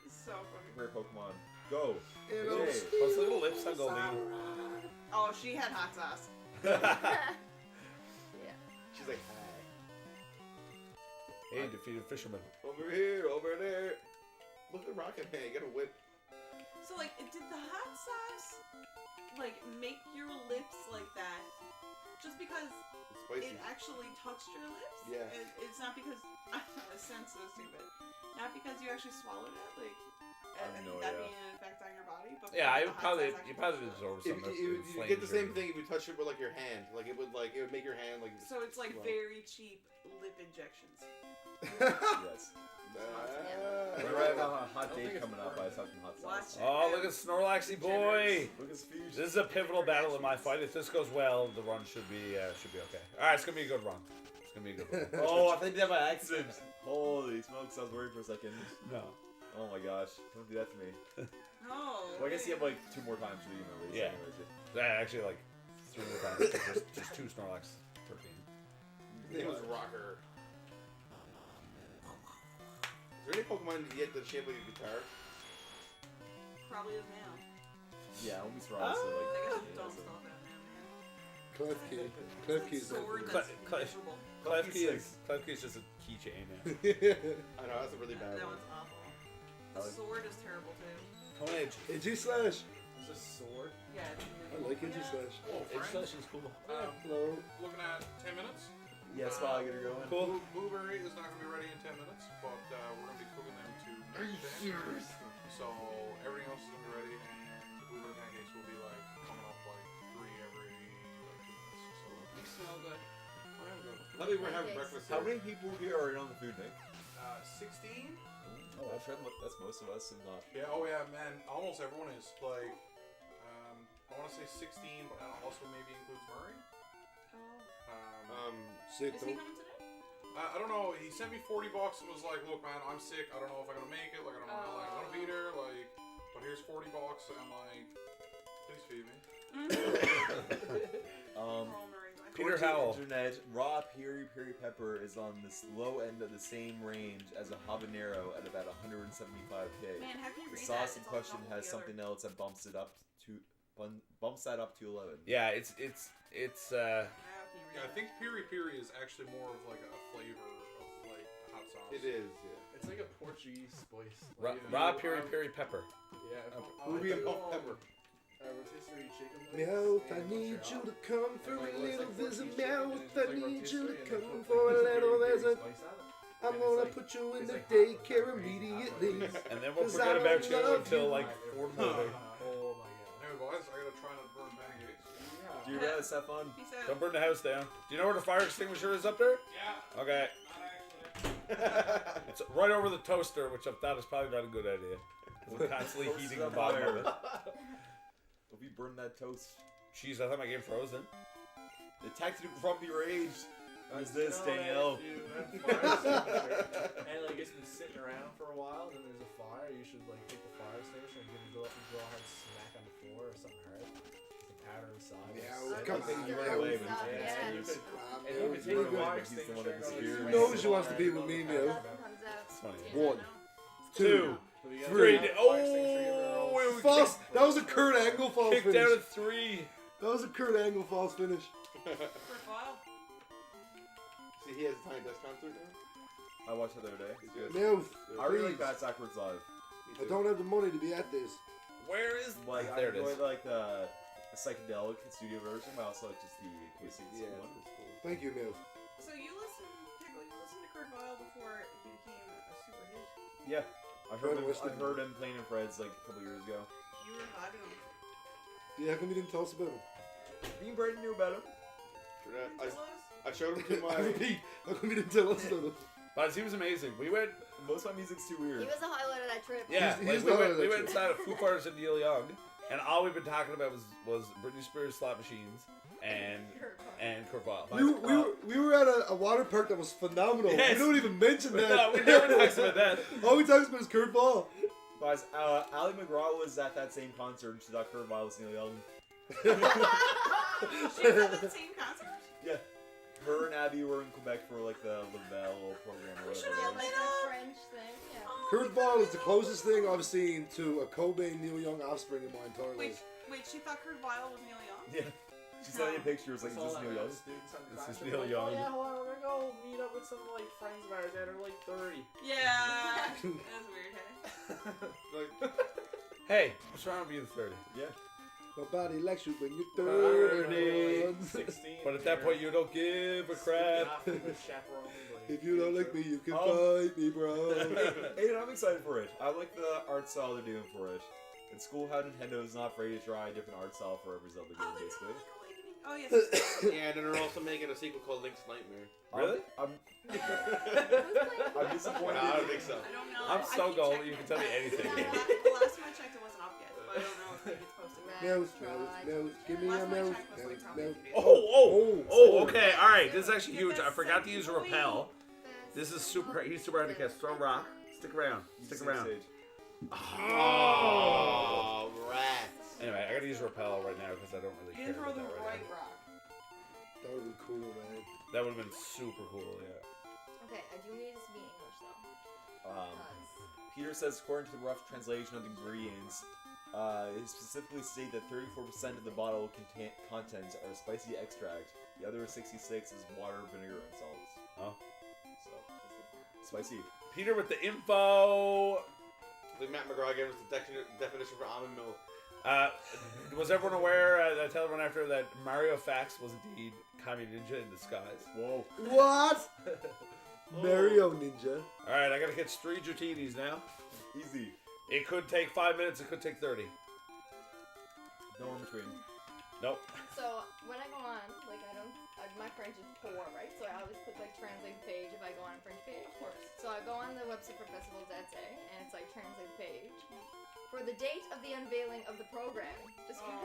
So funny. Rare Pokemon. Go. You Jay. know, Let's look at the lips on Goldie. Oh, she had hot sauce. Yeah. She's like, hi. Hey, defeated fisherman. Over here, over there. Look at Rocket Man. You got a whip. So did the hot sauce make your lips like that just because It's spicy. it actually touched your lips? Yeah. It's not because I don't know, it sounds so stupid. Not because you actually swallowed it. and no that idea. being an effect on your body. But Yeah, the I would hot probably sauce you actually probably does. absorb If, some of you the get the same flames thing if you touch it with like your hand. Like it would make your hand like. So it's like swell. very cheap lip injections. Yes. Yeah. We're having a hot date coming up. I was having hot sauce. Watch it. Oh, look at Snorlaxy boy! Look at speech. This is a pivotal battle in my fight. If this goes well, the run should be okay. All right, it's gonna be a good run. It's gonna be a good run. Oh, I think that by accident. Holy smokes! I was worried for a second. No. Oh my gosh! Don't do that to me. No. Well, I guess you have like 2 more times to leave at least. Yeah. Anyways. Actually, like 3 more times. just 2 Snorlax per team. His name was Rocker. Is there any Pokemon yet that's shaped like a guitar? Probably is now. Yeah, I'll be surprised. So, like, Don't stop that now, man. Klefki. It's a Klefki's sword Clef- that's Clef- miserable. Klefki is just a keychain. Yeah. I know, that's a really bad That one. one's awful. The sword is terrible too. Come on, Edge. Edgy Slash. It's a sword. Yeah. I like Edgy Slash. Oh, Edge friends. Slash is cool. Hello. Looking at 10 minutes. yeah, spot get her going. Cool. Blueberry is not going to be ready in 10 minutes, but we're going to be cooking them to make So everything else is going to be ready, and blueberry pancakes will be like coming up like 3 every like 2 minutes. So They smell good. I think we're having breakfast How here. many people here are in on the food, Nick? 16. Oh, I'm sure that's most of us, and not. Yeah. Oh yeah, man. Almost everyone is like. I want to say 16, but that also maybe includes Murray. Oh. Sick Is he though. coming today? I don't know. He sent me $40 and was like, "Look, man, I'm sick. I don't know if I'm gonna make it. Like, I don't know how long I'm gonna be there. Like, but here's $40." And like, please feed me. Peter According to the Howell. Internet, raw peri peri pepper is on this low end of the same range as a habanero at about 175k. Man, how can you The read sauce that? in It's all question jumbled has together. something else that bumps that up to 11. Yeah, it's How can you read Yeah, I that? think piri piri is actually more of like a flavor of like hot sauce. It is, yeah. It's like a Portuguese spice. raw, Like, raw you- peri peri pepper. Yeah. Ruby and Pop Pepper. Rotisserie chicken place Meowth, I in need you Montreal. to come for And, a like, it's little like visit. Portuguese chicken, and Meowth, it's I like need you to rotisserie, and come they put, for a like, little peri-peri visit. spice on it. I'm And it's gonna like- put you in it's the like hot, like daycare crazy immediately. hot. And then we'll 'Cause forget I about you love until you. like 4 in the morning. Oh my god. Anyway, boys, I gotta try not to burn pancakes. Yeah. Do you guys have fun? He said, Don't burn the house down. Do you know where the fire extinguisher is up there? Yeah. Okay. Not actually. It's right over the toaster, which I thought is probably not a good idea. 'Cause we're constantly Toast heating is the on bottom of it. fire. If you burn that toast, Jeez, I thought my game froze then. the tactic from your age. Who's this, You know that Danielle? if you have a fire extinguisher and like it's been sitting around for a while, and then there's a fire, you should like take the fire extinguisher and give it a hard smack on the floor or something hard. Just a pattern inside. Yeah, come think on, you yeah, run away we- with it. Yeah. And you could, Ah, and you Meowth, could take you're the good. fire He's the one extinguisher that and go disappeared. like, Knows smack he wants to it be on with the me, fire. Meowth. Nothing comes out. It's funny. yeah, One. I know. Two. So you gotta Three. take the Oh, fire extinguisher, give it a roll. we were False. That was a Kurt Angle false kicked out finish. at 3. That was a Kurt Angle false finish. First file. See, he has a tiny desk concert now. I watched it the other day. He's good. Meowth, I really please. like Bats Backwards Live. Me I too. don't have the money to be at this. Where is Like, there I it is. enjoy like the psychedelic studio version, but I also like just the acoustic Yeah, one. that's cool. Thank you, Meowth. So you listened, Pickle, you listened to Kurt Vile before he became a super hit. Yeah, I heard Western. him playing in Fred's like a couple years ago. You were hyping him. Yeah, how come you didn't tell us about him? Me and Brandon knew about him. For that, Didn't tell us? I showed him to I my. repeat, how come you didn't tell us about him? But he was amazing. We went, Most of my music's too He weird. was the highlight of that trip. yeah, He's like, the we highlight went of inside of Foo Fighters and Neil Young, and all we've been talking about was Britney Spears slot machines and Kurt Vile. We were at a water park that was phenomenal. Yes. We don't even mention that. No, we never talked about that. All we talked about is Kurt Ball. Guys, Ali McGraw was at that same concert and she thought Kurt Vile was Neil Young. She was at the same concert? Yeah. Her and Abby were in Quebec for like the Lavelle program or We should whatever. Yeah, have like met the up. French thing. Yeah. Kurt Ball is the closest thing I've seen to a Cobain Neil Young offspring in my entire Wait, life. wait, she thought Kurt Vile was Neil Young? Yeah. She sent me a picture. It was like, is this Neil Young? Students on the This is concert, Neil like, Young. Oh yeah, hold on, we're gonna go meet up with some like friends of ours that are like 30. Yeah. That's weird, hey? Like, Hey, what's wrong with being 30? Yeah. Nobody likes you when you're 30. 30. 16. But at that point, you don't give a crap. Not with chaperones, like, If you don't like me, you can fight me, bro. Hey, I'm excited for it. I like the art style they're doing for it. It's cool how Nintendo is not afraid to try a different art style for every Zelda game, basically. Oh, yes. Yeah, and then they're also making a sequel called Link's Nightmare. Really? I'm disappointed. I don't think so. I don't know. I'm so gold. You can tell me anything. The last time I checked, it wasn't up yet. But I don't know if maybe it's posted. Mouse, give me a mouse. Oh, okay. All right. This is actually huge. I forgot to use a repel. This is super. He's super hard to catch. Throw a rock. Stick around. Stick around. Oh, rats. Anyway, I gotta use repel right now because I don't really care You didn't throw about the that right right now. rock. That would have been cool, man. That would have been super cool. Yeah. Okay, I do need this to be English though. Peter says, according to the rough translation of the ingredients, it specifically states that 34% of the bottle contents are spicy extract. The other 66 is water, vinegar, and salt. Oh. So, spicy. Peter with the info. Like Matt McGraw gave us the definition for almond milk. Was everyone aware, I tell everyone after, that Mario Fax was indeed Kami Ninja in disguise? Whoa. What? Mario Ninja. Alright, I gotta catch 3 Dratinis now. Easy. It could take 5 minutes, it could take 30. No in between. Nope. So when I go on, like my French is poor, right? So I always click like translate page if I go on a French page. Of course. So I go on the website for Festival d'Ete, and it's like translate page. For the date of the unveiling of the program, subscribe.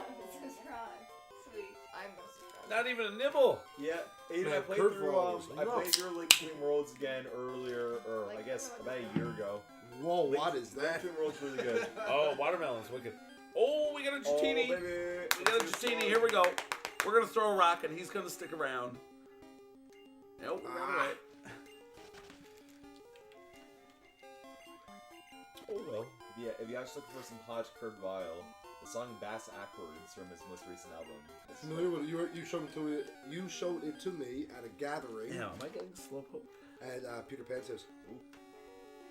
Sweet. I'm gonna subscribe. Not even a nibble. Yeah, Aiden, I played through Link Between Worlds again earlier, or I guess about a year ago. Whoa, what is that? Link Between Worlds really good. Oh, watermelon's wicked. Oh, we got a Dratini. Oh, baby. We got a Dratini. Here we go. We're gonna throw a rock, and he's gonna stick around. Nope, we ran away. Oh well. Yeah, if you actually looking for some hot Kurt Vile, the song Bass Backwards from his most recent album. You showed it to me at a gathering. Yeah, am I getting slowpoke? At Peter Pan's house.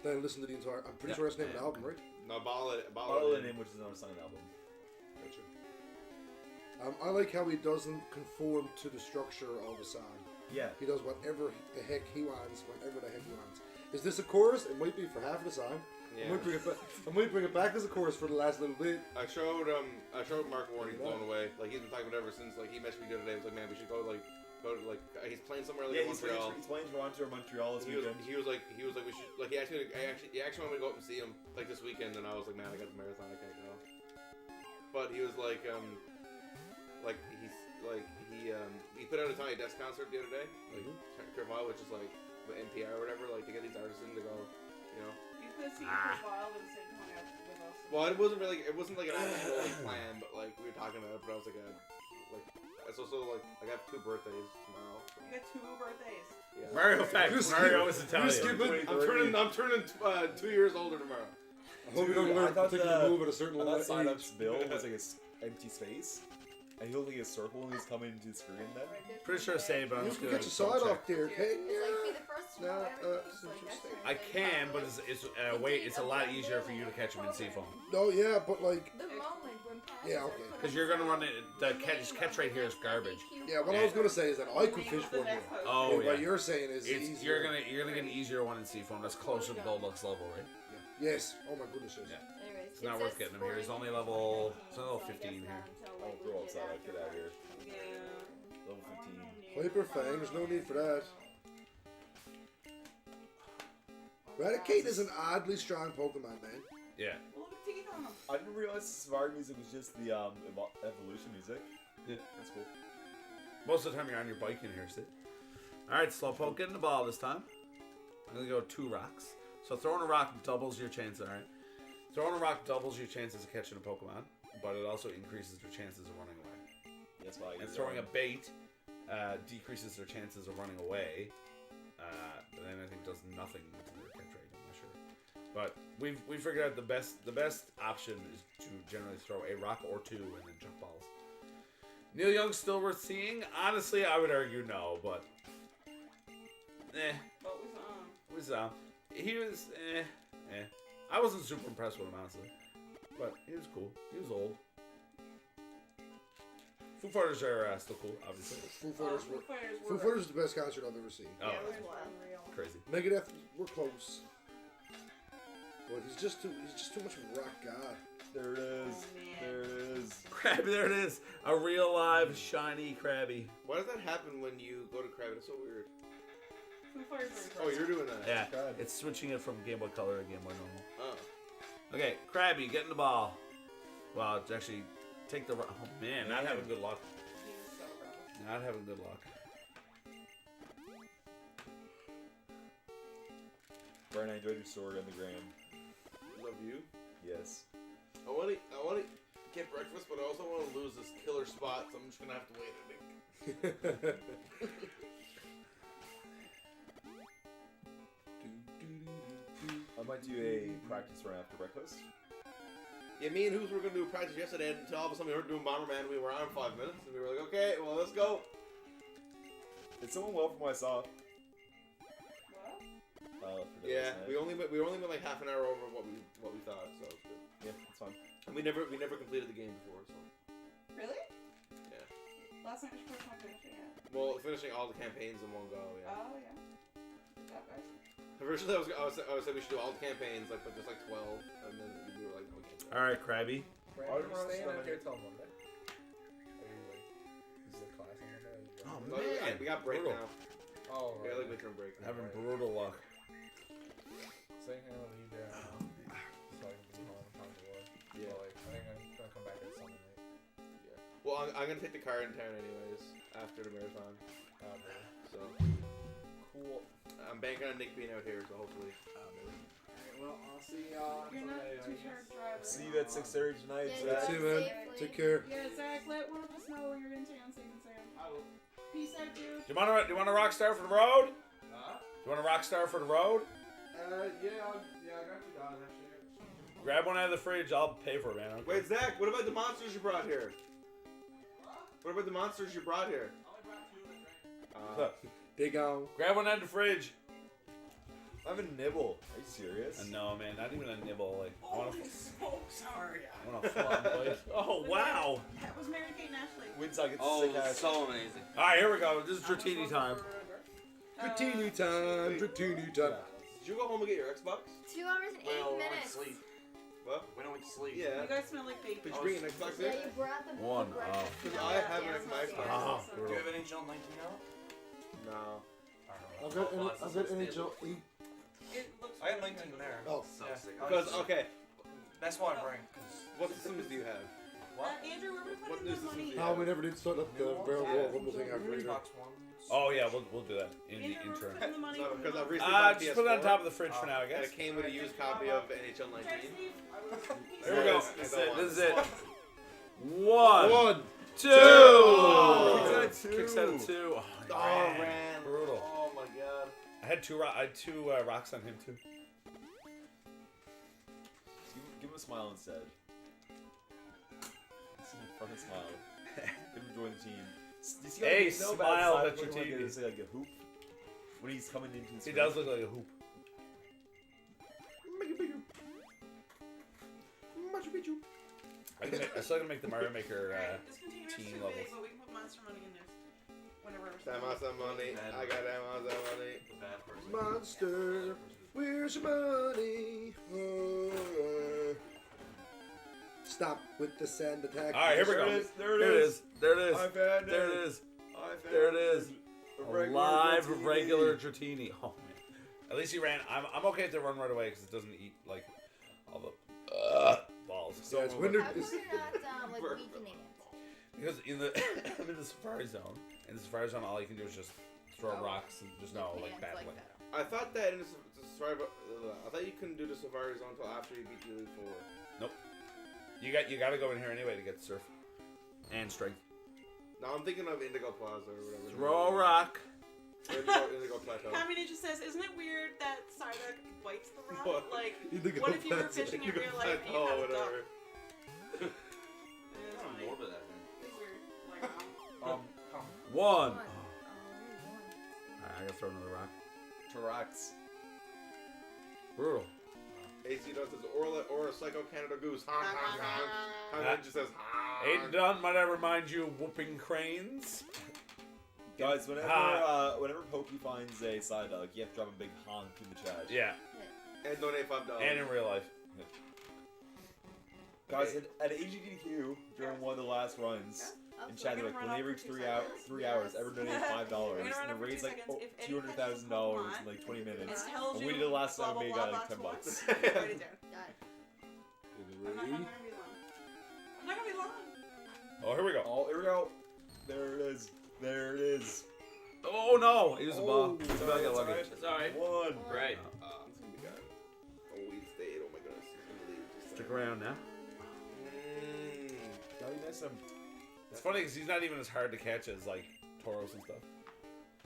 Then I listened to the entire. I'm pretty sure that's the name of the album, right? No, Bottle It In, which is another song album. Gotcha. I like how he doesn't conform to the structure of the song. Yeah. He does whatever the heck he wants, whenever the heck he wants. Is this a chorus? It might be for half of the song. Yeah. I might bring it back as a chorus for the last little bit. I showed Mark Warren. He's blown away. Like he's been talking about it ever since. Like he messaged me the other day. He was like, man, we should go to he's playing somewhere like Montreal. He's playing Toronto or Montreal this weekend. He was like we should like he actually wanted me to go up and see him like this weekend, and I was like, man, I got the marathon, I can't go. But he was like he put out a Tiny Desk concert the other day, like Kermile, which is like the NPR or whatever, like to get these artists in to go, you know. You could see Chris Wild and say coming out with us. Well, it wasn't like an actual plan, but like we were talking about it. But I was like, it's also like I got 2 birthdays tomorrow. So. You got 2 birthdays. Yeah. Mario Facts. Mario is Italian. I'm turning 2 years older tomorrow. I hope you don't learn to move at a certain level. I thought Sign-Up's bill was like an empty space. And he'll like a circle and he's coming into the screen then. Pretty sure same, but I'm just gonna get your side off there, okay? It's like be the first to know everything. I can, but it's a lot easier for you to catch him in Seafoam. No, yeah, but like the moment when yeah, okay. Because you're gonna run it. The catch rate here is garbage. Yeah, what I was gonna say is that I could fish for you. Oh yeah. What you're saying is easier. You're gonna get an easier one in Seafoam. That's closer to Goldluck's level, right? Yes. Oh my goodness. Yes. Yeah. It's not worth getting him here. He's only level 15 here. Oh, throw outside. Get out of here. Yeah. Level 15. Hyper Fang, there's no need for that. Raticate is an oddly strong Pokemon, man. Yeah. Look at teeth on him. I didn't realize the Savard music was just the evolution music. Yeah. That's cool. Most of the time you're on your bike in here, Sid. Alright, Slowpoke, getting the ball this time. I'm gonna go 2 rocks. So throwing a rock doubles your chances, alright? Throwing a rock doubles your chances of catching a Pokemon, but it also increases your chances of running away. That's why. And throwing a bait decreases their chances of running away, but then I think does nothing to their catch rate. I'm not sure. But we figured out the best option is to generally throw a rock or 2 and then jump balls. Neil Young's still worth seeing? Honestly, I would argue no, but What was on? He was I wasn't super impressed with him, honestly. But he was cool. He was old. Foo Fighters are still cool, obviously. Foo Fighters Foo Fighters Foo Fighters is the best concert I've ever seen. Oh, Yeah, it was unreal. crazy. Megadeth, we're close. But he's just too much of a rock god. There it is. Oh, man. There it is. Krabby, there it is. A real live shiny Krabby. Why does that happen when you go to Krabby? It's so weird. Foo Fighters were Oh, you're doing that. Yeah, God. it's switching it from Game Boy Color to Game Boy Normal. Oh. Okay, Krabby, get in the ball. Well, it's actually take the. Oh man, not having good luck. He was so gross. Not having good luck. Brian, I enjoyed your story on the gram. Love you. Yes. I want to get breakfast, but I also want to lose this killer spot, so I'm just gonna have to wait, I think. I might do a practice run after breakfast. Yeah, me and Hoops were gonna do practice yesterday, until all of a sudden we were doing Bomberman. We were on 5 minutes, and we were like, okay, well, let's go. Did someone well from what I saw? What? Yeah, we only went like half an hour over what we thought, so it's good. Yeah, it's fun. And we never completed the game before, so Really? yeah. Last night was first time finishing it. Well, finishing all the campaigns in one go, yeah. Oh, yeah. Good job, guys. Originally, I was saying we should do all the campaigns, like, but just like 12, and then we were like, no, we can't do that. All right, Krabby. Are you staying out here till Monday? Are you like, is the class on Monday? Oh But man, we got break brutal. now. Oh, We right. got like midterm break. Having brutal luck. Saying I'm gonna leave there so I can be home in time to work. Yeah. But, like, I think I'm gonna come back at Sunday night. Yeah. Well, I'm gonna take the car in town anyways after the marathon. Really. So Cool. I'm banking on Nick being out here, so hopefully. Alright, well, I'll see y'all You're not Sunday, I too guess. hard driver. See you at 6:30 tonight. Yeah, Zach. That's it, man. Safely. Take care. Yeah, Zach, let one of us know when you're in town so you can say them. I will. Peace out, dude. Do you want a rock star for the road? Huh? Do you want a rock star for the road? Yeah, I got $2 actually. Grab one out of the fridge. I'll pay for it, man. Okay. Wait, Zach, what about the monsters you brought here? What about the monsters you brought here? I only brought 2 and a drink. They go. Grab one out of the fridge. I have a nibble. Are you serious? No, man, not even a nibble. Like, I want Holy smokes, sorry. to fly, boys. Oh wow! That was Mary Kate and Ashley. Winsock gets Oh, sick ass. so amazing. All right, here we go. This is Dratini time. Dratini time. Dratini time. Did you go home and get your Xbox? 2 hours and 8 Well, we went minutes. to sleep. What? We don't went to sleep. Yeah. You guys smell like bacon. Did you bring an Xbox Yeah, in? you brought the One, breakfast. Because No, I yeah, have yeah, an it's Xbox. not Ah, serious. Do you have NHL 19 out? No. I've got NHL 8. It looks I have really 19 good. there. Oh. So Yeah. sick. Because, okay, That's why I bring. Cause what systems do you have? Andrew, where we What putting new the systems money? do you Oh, have? we never did start up the Barrel Roll Rumble thing after either. Xbox One. Oh yeah, we'll do that in the Andrew, where we intro. putting the money? No, from because the- I've recently bought Just put it on PS4, top of the fridge for now, I and guess. it came with a used copy of NHL 19. Try to save- Here we go. Yes, This is I it. don't This is want it. One, One. two. Kicks out of two. Kicks out of two. Oh, Oh, man. man. Brutal. Oh, my God. I had two rocks on him too. Give him a smile instead. See him fucking smile. Give him join the team. You see how Hey, you know about smile side at your looking like TV. a, say, like a hoop when he's coming into the He screen. does look like a hoop. I still gotta make the Mario Maker Alright, this container's team too levels. big, but we can put monster money in there. Whenever. That monster money. I got that monster money. the bad person. Monster, where's your money? Oh. Stop with the sand attack. All right, here we go. There There it is. There it is. I found There it. it is. I found There it is. A A regular live Dratini. regular Dratini. Oh man. At least he ran. I'm okay to run right away because it doesn't eat like all the balls. Yeah, it's winter. How come It's, you're not like weakening it? Because in the I'm in the Safari Zone. In the Safari Zone, all you can do is just throw Oh. rocks and just no like Hands battling. that. I thought that in the Safari, I thought you couldn't do the Safari Zone until after you beat the Elite Four. You got to go in here anyway to get surf and strength. Now I'm thinking of Indigo Plaza or whatever. Throw a rock. Or Indigo Plateau. Kami Ninja says, isn't it weird that Psyduck bites the rock? What? Like, Indigo what if you were Plaza. fishing in real life and you Oh, had a duck? whatever. It is How funny. morbid that thing. It's weird. Like, Come. One. One. Alright, I gotta throw another rock. To rocks. Brutal. AC does says Aura Psycho Canada Goose. Honk honk honk. Kami Ninja says honk. Ain't done, might I remind you, whooping cranes? Guys, whenever Pokey finds a side dog, you have to drop a big honk in the chat. Yeah. And donate $5. And in real life. Guys, at AGDQ, during one of the last runs, in chat, they're like, when they reach 3 hours, everyone donate $5. And they raise like $200,000 in like 20 minutes. And we did it last time, we got like $10. Write it down. I'm not Ready? gonna be long. I'm not gonna be long. Oh, here we go. Oh, here we go. There it is. There it is. Oh no! He was a ball. It's I got lucky. It's alright. One. Right. It's gonna be good. Oh, we stayed. Oh my goodness. He's gonna leave. Just Stick around now. Now you miss him. It's funny because he's not even as hard to catch as like Tauros and stuff.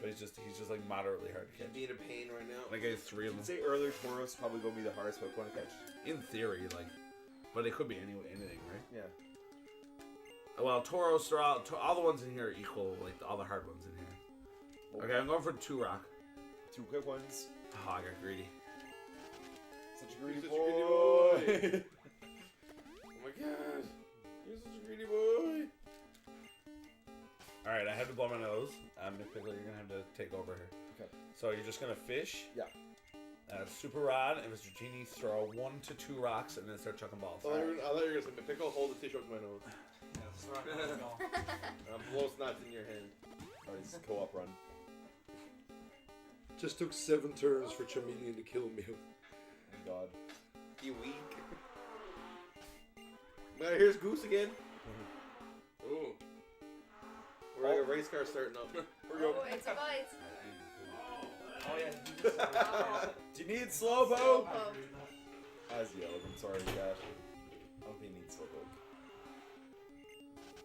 But he's just like moderately hard to catch. being a pain right now. Like I have 3 of them. I'd say earlier Tauros probably gonna be the hardest Pokemon to catch. In theory, like, but it could be anything, right? Yeah. Well, Tauros are all the ones in here are equal, like all the hard ones in here. Okay, I'm going for 2 rock. 2 quick ones. Oh, I got greedy. Such a greedy Such a boy. greedy boy. Oh my god. You're such a greedy boy. Alright, I have to blow my nose. Mythically, you're gonna have to take over here. Okay. So you're just gonna fish. Yeah. Super Rod and Mr. Genie throw 1 to 2 rocks and then start chucking balls. I thought you were gonna say, Pickle, hold the tissue up to my nose. Blow snots in your hand. Alright, this is co-op run. Just took 7 turns for Charmeleon to kill me. Oh god. You weak. Now here's Goose again. Ooh. We're like a race car starting up. Here we go. Oh, it's a bite. Oh yeah. Do you need Slowpoke? Slowpoke. As yelled, I'm sorry, Josh. I don't think he needs Slowpoke.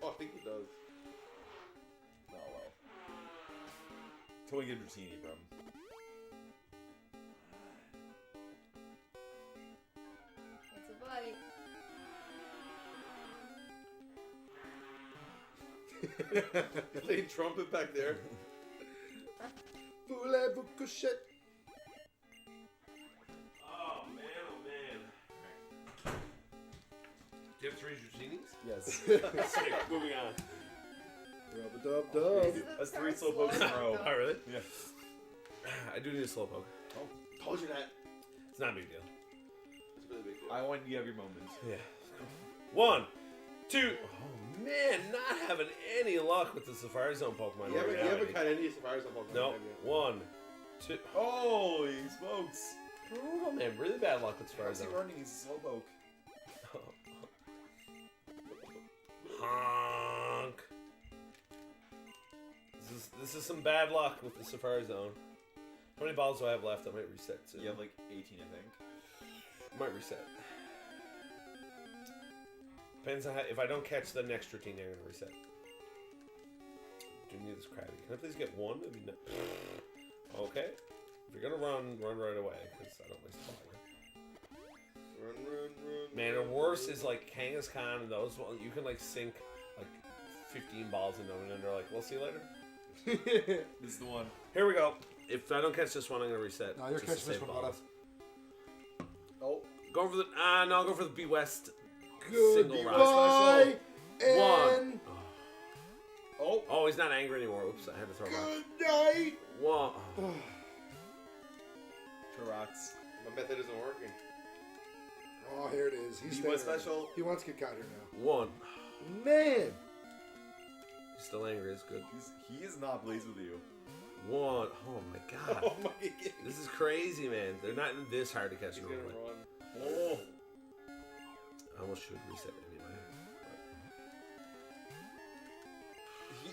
Oh, I think he does. Oh well. Till we get Dratini from. It's a bite. Playing trumpet back there. Voulez-vous coucher? Oh man. Do you have 3 Dratinis? Yes. Sick. Moving on. Rub-a-dub-dub. That's 3 Slowpokes in a row. Oh, really? Yeah. I do need a Slowpoke. Oh, told you that. It's not a big deal. It's a really big deal. I want you to have your moment. Yeah. 1, 2. Oh man, not having any luck with the Safari Zone Pokemon. You haven't caught any Safaris on Pokemon. No. have you? 1, 2. Holy smokes! Brutal, man. Really bad luck with Safari Zone. Running is a Slowpoke. Honk. This is some bad luck with the Safari Zone. How many balls do I have left? I might reset soon. You have like 18, I think. Might reset. Depends on how, if I don't catch the next routine, I'm gonna reset. Do you need this Krabby? Can I please get 1? I mean, no. Okay. If you're gonna run right away, because I don't waste time. Run. Man, and worse is like Kangaskhan and those ones. You can like sink like 15 balls in them, and then they're like, "We'll see you later." This is the one. Here we go. If I don't catch this one, I'm gonna reset. No, you're just to catching this save one, balls. Oh. Go for the no, I'll go for the B West Goodbye. single round. And Oh, he's not angry anymore. Oops, I had to throw him out. good night. 1. Two rocks. My method isn't working. Oh, here it is. He's B-Boy standing special. there. He wants to get caught here now. 1. Man. He's still angry. It's good. He is not pleased with you. 1. Oh my god. Oh my god. This is crazy, man. They're not this hard to catch He's gonna normally. run. Oh. I almost should reset anyway.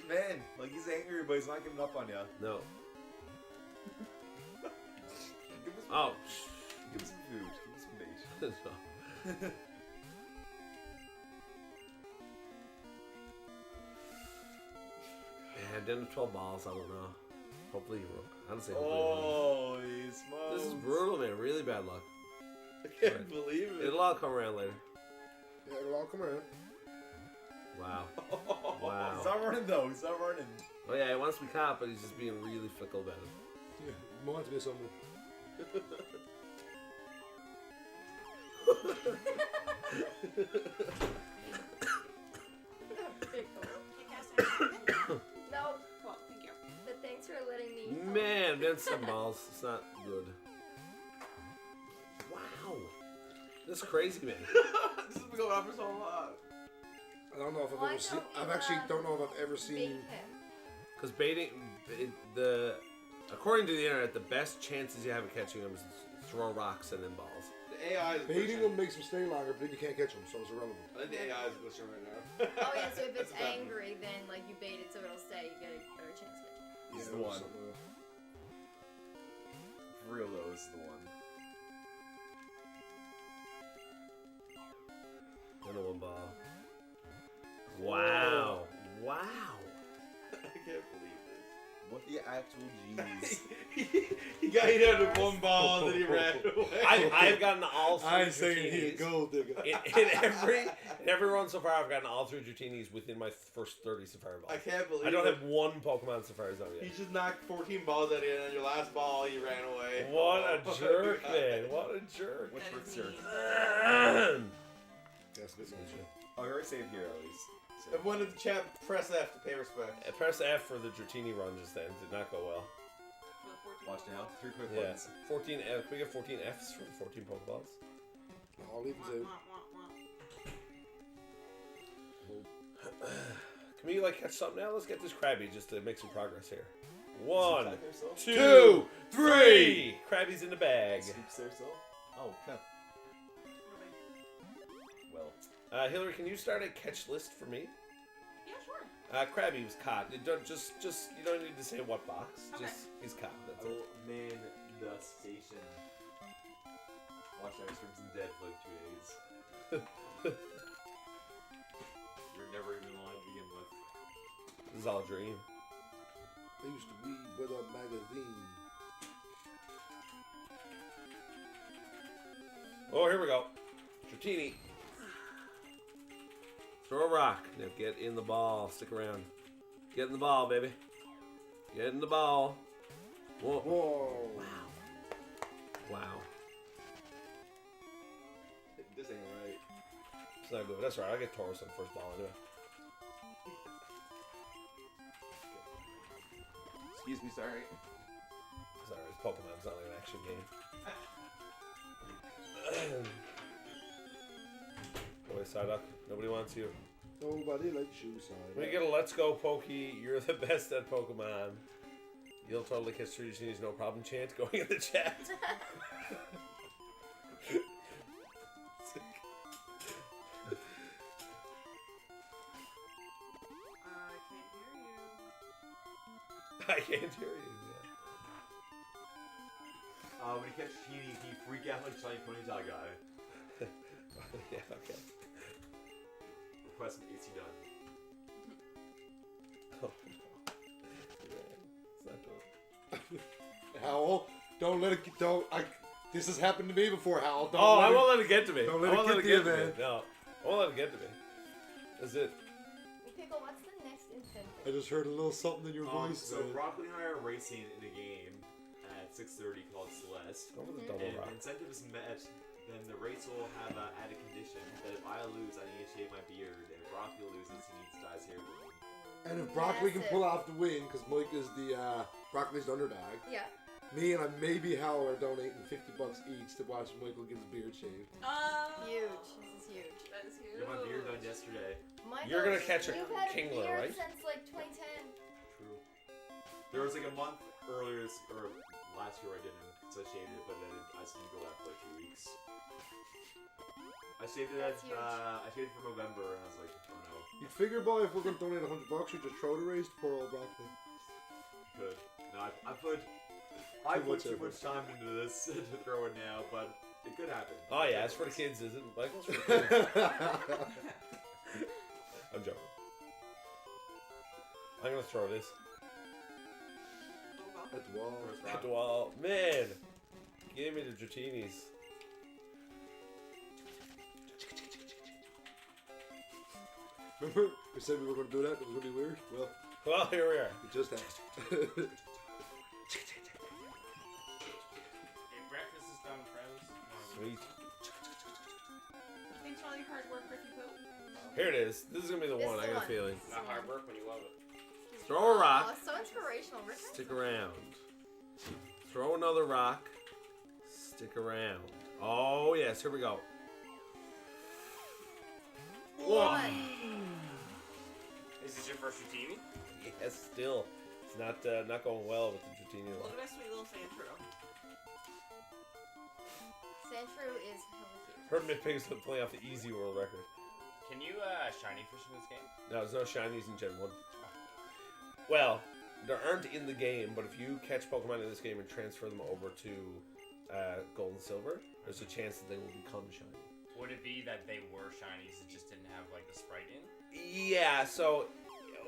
Man, like he's angry, but he's not giving up on you. No. Give us Oh. Give him some food. Give him some bait. Man, down to 12 balls. I don't know. Hopefully he will. Honestly, Holy smokes. this is brutal, man. Really bad luck. I can't believe it. It'll all come around later. Yeah, it'll all come around. Wow. He's Wow. not running though. He's not running. Oh yeah, he wants to be caught, but he's just being really fickle about it. Yeah, reminds me of someone. Big boy. Can you cast anything? No, Cool, thank you. but thanks for letting me. Man, that's some balls. It's not good. Wow. That's crazy, man. This has been going on for so long. I don't know if I've Why ever seen. don't we, I've actually don't know if I've ever Bait seen. him. Because baiting, according to the internet, the best chances you have of catching them is to throw rocks and then balls. The AI is Baiting glitching. them makes them stay longer, but then you can't catch them, so it's irrelevant. I think the AI is glitching right now. Oh yeah, so if it's That's bad. angry, then like you bait it so it'll stay. You get a better chance of it. This is Yeah, the one. something For real though, this is the one. Another one ball. Wow. Wow. I can't believe this. What the actual jeez? He got hit out of one ball and then he ran away. I've gotten all through I ain't saying he a Drutinis. gold digger. In every run so far, I've gotten all through Drutinis within my first 30 Safari balls. I can't believe I don't it. have one Pokemon Safari Zone He yet. just knocked 14 balls at you, and on your last ball, he ran away. What a Oh, jerk, God. man. What a jerk. What That is trickster? mean. That's a bit much. Oh, you already saved here at least. So. Everyone in the chat, press F to pay respect. Press F for the Dratini run just then. Did not go well. For the 14 Watch now. 3 quick Yeah. ones. 14 F. Can we get 14 Fs for 14 Pokeballs? I'll leave Wah, it wah, wah, wah. Can we like catch something now? Let's get this Krabby just to make some progress here. 1, Attack yourself? 2, 3. Krabby's in the bag. Sweeps there still? Oh, okay. Well. Hillary, can you start a catch list for me? Yeah, sure. Krabby was caught. You don't just you don't need to say what box. Okay. Just he's caught. That's I it. will man the station. Watch out, Stream's dead for like 2 days. You're never even alive to begin with. This is all a dream. I used to read with a magazine. Oh, here we go. Dratini. Throw a rock. Now get in the ball. Stick around. Get in the ball, baby. Get in the ball. Whoa. Whoa. Wow. This ain't right. It's not good, but that's all right. I'll get Taurus on the first ball anyway. Excuse me, sorry. It's alright. It's Pokemon. It's not like an action game. Boy, Psyduck. Nobody wants you. Nobody likes you, side. We get a Let's Go Pokey. You're the best at Pokemon. You'll totally catch 3 Dratinis, no problem chant going in the chat. I can't hear you. I can't hear you. When you catch Genie, he freak out like Shiny Ponytail guy. Yeah, okay. Request an AC done. Oh, no. Yeah, it's not good. Howell, don't let it. Don't. This has happened to me before, Howell. Don't Oh, let I it, won't let it get to me. Don't let I it won't get let to it you, get to me. man. No. I won't let it get to me. That's it. Pickle, what's the next incentive? I just heard a little something in your voice. So man. Broccoli and I are racing in a game at 6:30 called Celeste. Go with the double And rock. incentives met, then the race will have an added condition that if I lose, I need to shave my beard, and if Broccoli loses, he needs to dye his hair green. And if Broccoli can Massive. pull off the win, because Mike is the Broccoli's the underdog. Yeah. Me and maybe Howell are donating $50 each to watch Michael get his beard shaved. Huge. This is huge. That is huge. Got my beard done yesterday. Michael, You're gonna catch a you've had Kingler, beard right? since like 2010. True. There was like a month earlier, or last year I didn't, so I shaved it, but then I just didn't go out for like 2 weeks. I shaved it That's huge. I shaved it for November, and I was like, oh no. You figure, boy, if we're gonna donate $100, you just throw the race to poor old Broccoli. Good. No, I put too much time into this to throw it now, but it could happen. Oh, yeah. It's for the kids, isn't it? Michael's for the kids. I'm joking. I'm gonna throw this At the wall. at the wall. Man, give me the Dratinis. Remember, we said we were gonna do that. It was gonna be weird. Well, Well, here we are. it just happened. Hey, breakfast is done, friends. Sweet. Thanks for all your hard work, Ricky Poo. Here it is. This is gonna be the This one. is I the got a one. feeling. This is Not the hard one. work when you love it. Throw a rock. Oh, so inspirational. Rick. Stick around. Throw another rock. Stick around. Oh yes, here we go. One. Is this your first Dratini? Yes, still. It's not going well with the Dratini Look luck. at that sweet little Sandshrew. Sandshrew is hella cute. Heard Mythpig's playing off the easy world record. Can you shiny fish in this game? No, there's no shinies in Gen 1. Well, there aren't in the game, but if you catch Pokemon in this game and transfer them over to Gold and Silver, there's a chance that they will become shiny. Would it be that they were shinies and just didn't have like the sprite in? Yeah, so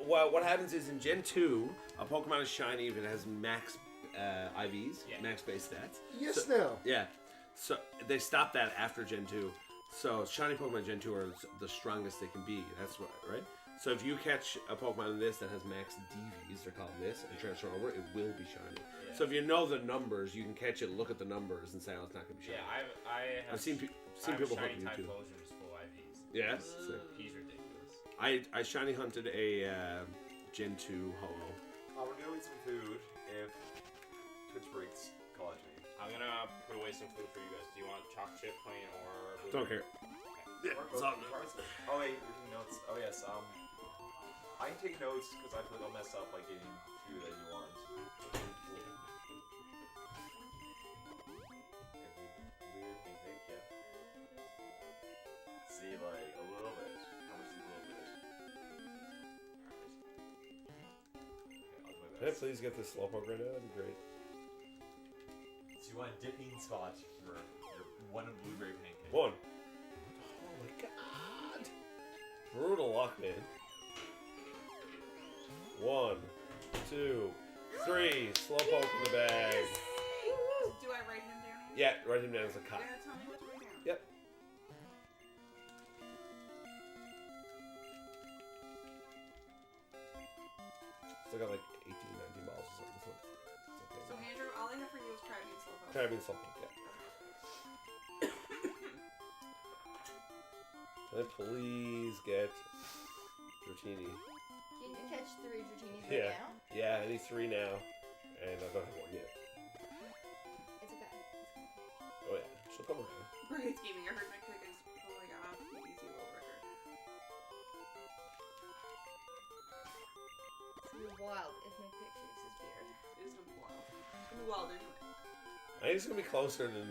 what happens is in Gen 2, a Pokemon is shiny if it has max IVs, max base stats. Yes, so, now. Yeah. So they stopped that after Gen 2. So shiny Pokemon Gen 2 are the strongest they can be. That's what, right? So if you catch a Pokemon in this that has max DVs, they're called this, and transfer over, it will be shiny. Yeah. So if you know the numbers, you can catch it, look at the numbers, and say, oh, it's not going to be shiny. Yeah, I've seen people hunt shiny type YouTube. Closure just full IVs. Yeah? He's ridiculous. I shiny hunted a Gen 2 Holo. I'm gonna go eat some food if Twitch breaks college me. I'm gonna put away some food for you guys. Do you want chocolate chip, plain, or... Don't care. Yeah, it's all good. Oh wait, you're taking notes. Oh yes, I can take notes because I feel like I'll mess up by getting food that you want. Weird pink, yeah. See, like, a little bit. How much is a little bit? Okay, I'll do my Can I best. please get this Slowpoke right now? That'd be great. So you want a dipping spot for your one blueberry pancake. One. Oh my god. Brutal luck, man. 1, 2, 3. Slowpoke in the bag. Do I write him down? Yeah, write him down as a cop. Yeah, tell me what to write down. Yep. Still got like 18, 19 balls or something. So it's okay. So Andrew, all I have for you is Krabby and Slowpoke. Krabby and Slowpoke, yeah. Can I please get Dratini? Can you catch 3 Dratinis Yeah. right now? Yeah, I need 3 now. And I don't have 1 yet. It's okay. Oh yeah, she'll come around. Brains Gaming, I heard my pick is pulling off the easy world record. It's gonna be wild if my pick shaves his beard. It is gonna be wild. It's gonna be wild anyway. I think it's gonna be closer than.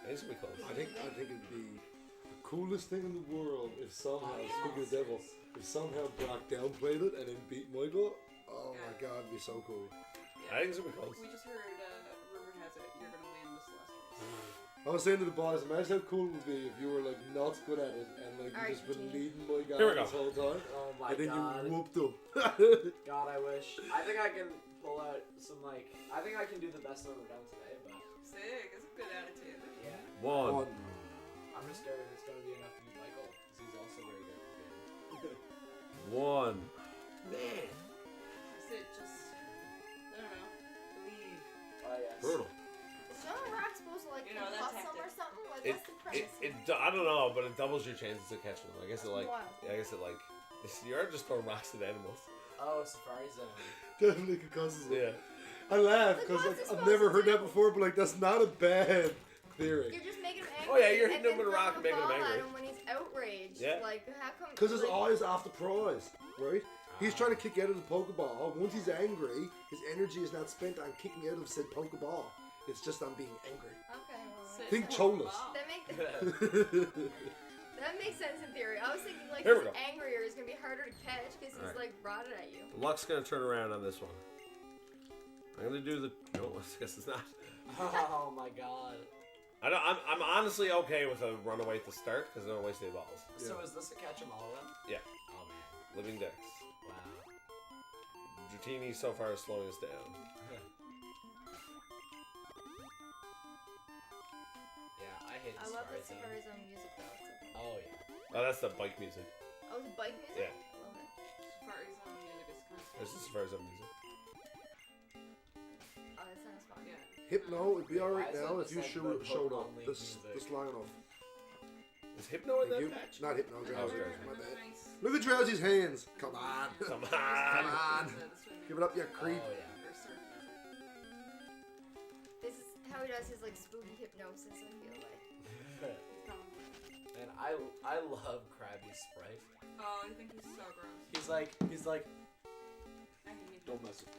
I think it's gonna be close. I think it'd be the coolest thing in the world if somehow, speaking of the devil, if somehow Brock downplayed it and then beat Michael. Oh my god, it'd be so cool. I think it's gonna be close. We just heard, rumor has it, you're gonna win the Celestials. I was saying to the boys, imagine how cool it would be if you were like not good at it and like you just been leading my guy Here we go. this whole time. Oh my and then god. you whooped him. God, I wish. I think I can pull out some, like, I think I can do the best I've ever done today, but Sick, it's a good attitude. yeah. 1. I'm just scared it's going to be enough to beat Michael, because he's also very good at this game. 1. Man. Sid, just, I don't know, believe. Oh, yes. Brutal. Is John Rock supposed to like You know, that plus them tactic. or something? Like, It, what's the premise? I don't know, but it doubles your chances of catching them. I guess it like. Wild. I guess it like. You're just throwing rocks at animals. Oh, Safari Zone. Definitely could cause us. Yeah. I laugh Like, because what's it I've supposed never to heard do? that before, but like that's not a bad theory. You're just making him angry. Oh, yeah, you're and hitting him then with a rock and throwing making him ball at angry. when he's outraged. Yeah. Like, how come? Because his like, eyes off the prize, right? He's trying to kick out of the Pokeball. Once he's angry, his energy is not spent on kicking out of said Pokeball. It's just on being angry. Okay. Well, Sid, Think that's Cholas. wild. That makes sense in theory. I was thinking like Here he's we go. angrier, he's gonna be harder to catch because he's Alright. like rotted at you. The luck's gonna turn around on this one. I'm gonna do the. No, I guess it's not. Oh my god. I'm honestly okay with a runaway at the start because I don't waste any balls. So is this a catch 'em all then? Yeah. Oh man. Living Dex. Wow. Dratini so far is slowing us down. Yeah, I hate I this love the Safari Zone. Safari Zone music though. It's okay. Oh yeah. Oh, that's the bike music. Oh, the bike music? Yeah. I love it. Safari Zone music is kind of This is Safari Zone music. Oh, that sounds fun. Yeah. Hypno would be alright Why is now it if you just like the showed up Pokemon Link this music? long enough. Is Hypno in Thank you. that match? Not Hypno, Drowsy. Drowsy. My bad. Nice. Look at Drowsy's hands. Come on. Come Come on. on. Give it up, you creep. Oh yeah. This is how he does his like spooky hypnosis. I feel like. And I love Krabby's sprite. Oh, I think he's so gross. He's like I hate him. don't mess with me.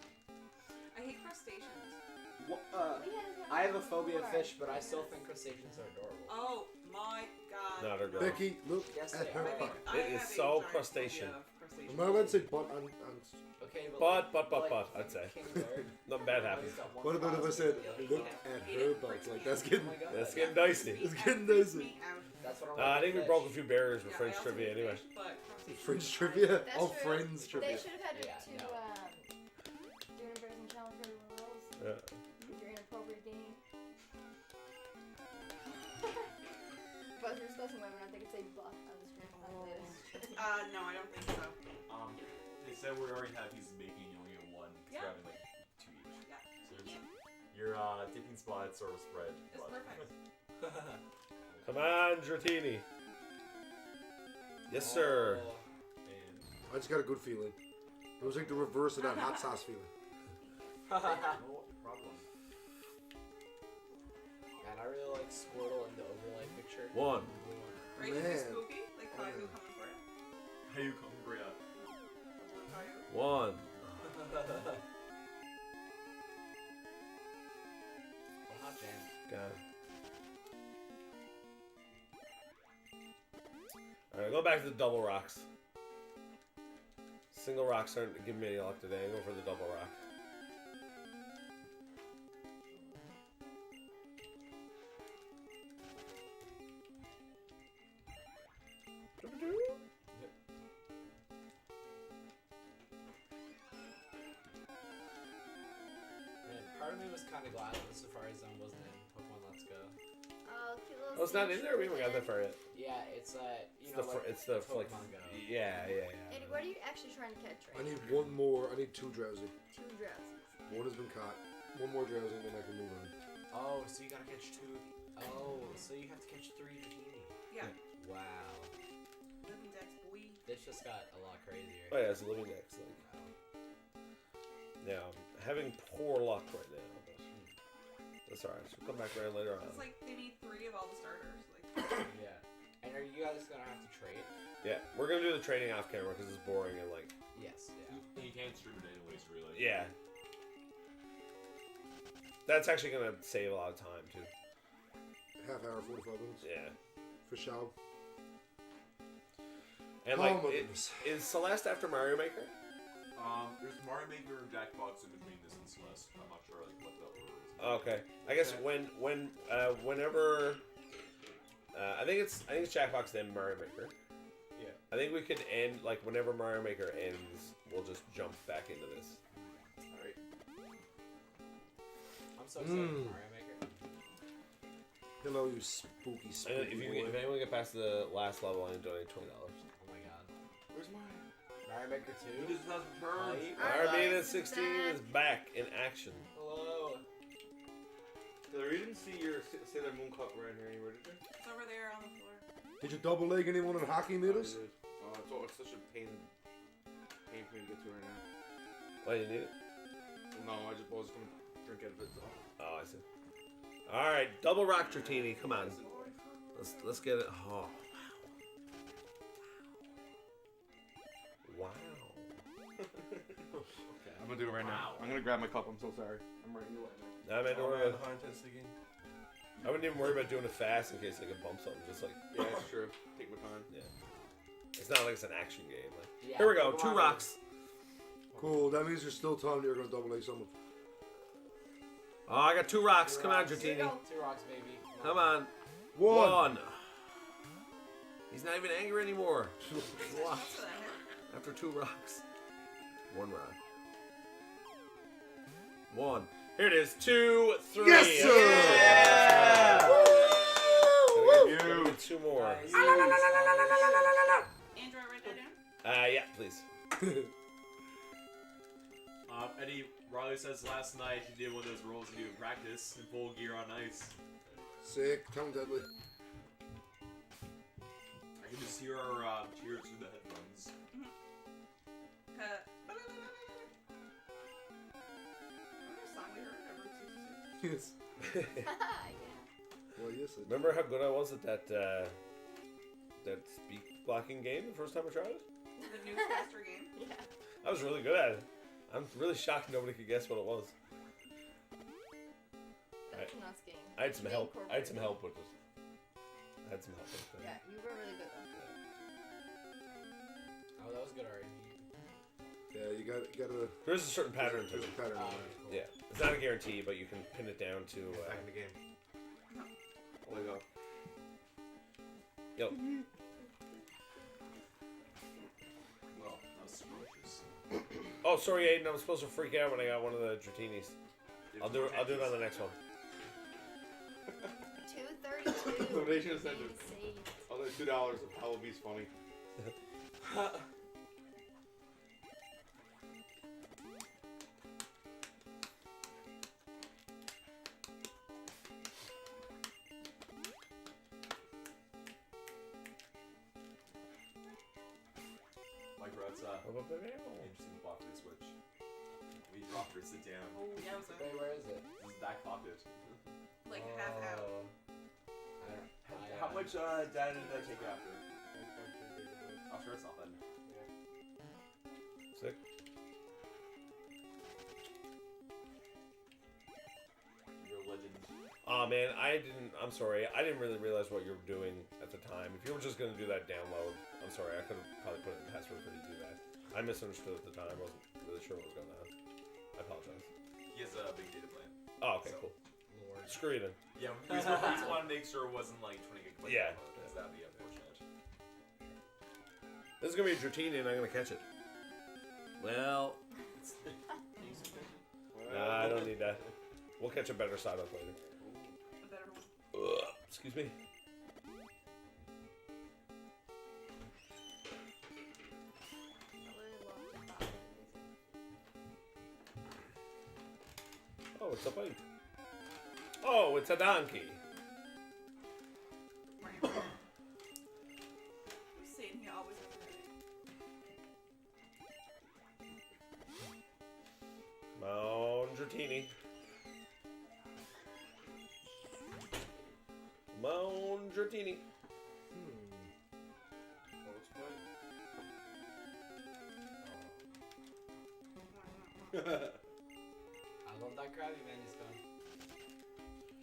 I hate crustaceans. I have a phobia of fish, but I still think crustaceans are adorable. Oh my god. Not a girl. Becky, look Yes, at they her are. I mean, butt. I It is have a so giant crustacean. phobia of crustaceans. Am I allowed to say butt on Okay, But, I'd say. Nothing bad happens. What about if I said, look at her butt? Like, that's getting... That's getting dicey. It's getting dicey. That's what I'm I think we broke a few barriers with French trivia anyway. French trivia? That's All true. friends trivia. They should have had it Yeah, to no. do an embarrassing challenge for everyone else. Yeah. If you're in an appropriate game. But if you're discussing whether or not they could say butt on the stream. No, I don't think so. They said we already have pieces of bacon. You only get one. It's Yeah. grabbing like 2 each. Yeah. So your dipping spot sort of spread. It's perfect. Come on, Dratini. Yes, sir. And I just got a good feeling. It was like the reverse of that hot sauce feeling. no problem. Man, I really like Squirtle in the overlay picture. One. Right? Man. Is it spooky? Like Caillou coming for it? How you come, Bria? Caillou? One. Hot jam. Got it. Alright, go back to the double rocks. Single rocks aren't giving me any luck today. I go for the double rock. Man, part of me was kind of glad that the Safari Zone wasn't in Pokemon Let's Go. Oh, cute little Oh, it's not in there? We haven't got that far. far yet. Yeah, it's It's the, like it's the like, Pokemon Go. yeah. Eddie, what are you actually trying to catch I right need one more. I need 2 drowsy. 2 drowsies. One has been caught. One more drowsy, and then I can move on. Oh, so you gotta catch 2. Oh, so you have to catch 3 Dratini. Yeah. Wow. Living Dex, boy. This just got a lot crazier. Oh yeah, it's a living dex. Like, yeah, I'm having poor luck right now, but that's alright. She'll come back around later on. It's like they need 3 of all the starters. Like, Yeah. And are you guys gonna have to trade? Yeah, we're gonna do the trading off camera because it's boring and like. Yes. Yeah. You can't stream it anyways, really. Yeah. That's actually gonna save a lot of time too. Half hour, 45 minutes. Yeah. For show. And Oh like, my goodness. is Celeste after Mario Maker? There's Mario Maker and Jackbox in between this and Celeste. I'm not sure like what the order is. Okay. I guess whenever. I think it's Jackbox then Mario Maker. Yeah. I think we could end like whenever Mario Maker ends, we'll just jump back into this. Alright. I'm so excited for Mario Maker. Hello, you spooky, spooky If boy. anyone get past the last level, I donate $20. Oh my god. Where's mine? Mario Maker 2. He just hasn't turned. Armada 16 is back in action. Hello. Taylor, you didn't see your Sailor Moon cup around here anywhere, did you? it's over there on the floor. Did you double leg anyone in hockey, Midas? It's such a pain for me to get to right now. Why, you need it? No, I was going to drink out of it. Oh, I see. Alright, double rock Dratini, come on. Let's get it. Oh, wow. Okay, I'm going to do it right now. I'm going to grab my cup. I'm so sorry. I'm writing you right now. Nah, man, don't worry about it. Contest again. I wouldn't even worry about doing it fast in case I could bump something. Just like, Yeah, that's true. Take my time. yeah. It's not like it's an action game. Like, Yeah, here we go, Pokemon 2 rocks. Cool, that means there's still time that you're going to double leg someone. Oh, I got 2 rocks. Come on, rocks. Dratini. 2 rocks, baby. Come on. One. He's not even angry anymore. What? After 2 rocks. 1 rock. 1. Here it is. 2, 3. Yes, sir! Yeah! Woo! Gotta get 2 more. Nice. Andrew, write that down. Yeah, please. Eddie Riley says last night he did one of those rolls he did in practice in full gear on ice. Sick. Tell him, Deadly. I can just hear our cheers through the headphones. Song we heard ever. Yes. Well, yes. Remember how good I was at that speak blocking game the first time I tried it? The newscaster game. Yeah. I was really good at it. I'm really shocked nobody could guess what it was. That's nuts game. I had some help. I had some help with it. Yeah, you were really good though. Oh, that was good already. Yeah, you gotta. There's a certain pattern to There's it. a pattern. Oh, in it. cool. Yeah, it's not a guarantee, but you can pin it down to. Back in the game. There you go. Yo. Well, that was scrumptious. Oh, sorry, Aiden. I'm supposed to freak out when I got one of the Dratinis. I'll do it on the next one. 232. Donation incentive. Saved. Oh, there's $2 of Halloween's funny. Mike Rudd's interesting block for the Switch. We dropped her, sit down. Oh, yeah, was Wait, where is it? This is back pocket. like half out. How much data did that take after? I'll sure it's not then. Sick. You're a legend. Aw, man, I'm sorry. I didn't really realize what you were doing at the time. If you were just going to do that download, I'm sorry. I could have probably put it in the password for you to do that. I misunderstood at the time. I wasn't really sure what was going on. I apologize. He has a big data plan. Oh, okay, So- cool. Lord. Screw you then. Yeah, we just want to make sure it wasn't like 20 gig. Yeah. Because that'd be unfortunate. This is going to be a Dratini and I'm going to catch it. Well, nah, I don't need that. We'll catch a better side up later. A better one. Excuse me. Oh, it's a bite. Oh, it's a donkey. Saying he always has a Mount Dratini. Mount Dratini. I love that Krabby Man. He's gone.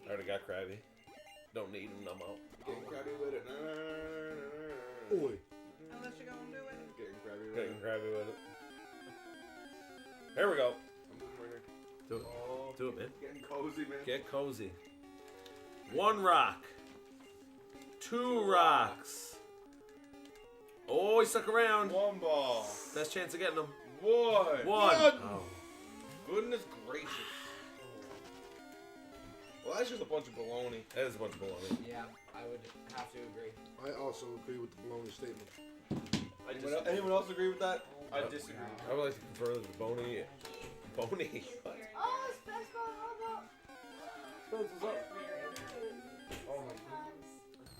I already got Krabby. Don't need him no more. Getting crabby with it. Oi. Unless you're gonna do it. Getting crabby with Getting it. Krabby with it. Here we go. I'm moving right here. Do it. Oh, Do it, man. getting cozy, man. Get cozy. 1 rock. 2 rocks. Oh, he stuck around. 1 ball. Best chance of getting him. 1. 1. What? Oh. Goodness gracious. Well, that's just a bunch of baloney. That is a bunch of baloney. Yeah, I would have to agree. I also agree with the baloney statement. Anyone else agree with that? I disagree. I would like to confer that the bony. Bony? What? Oh, Special Hobo. What's up? Oh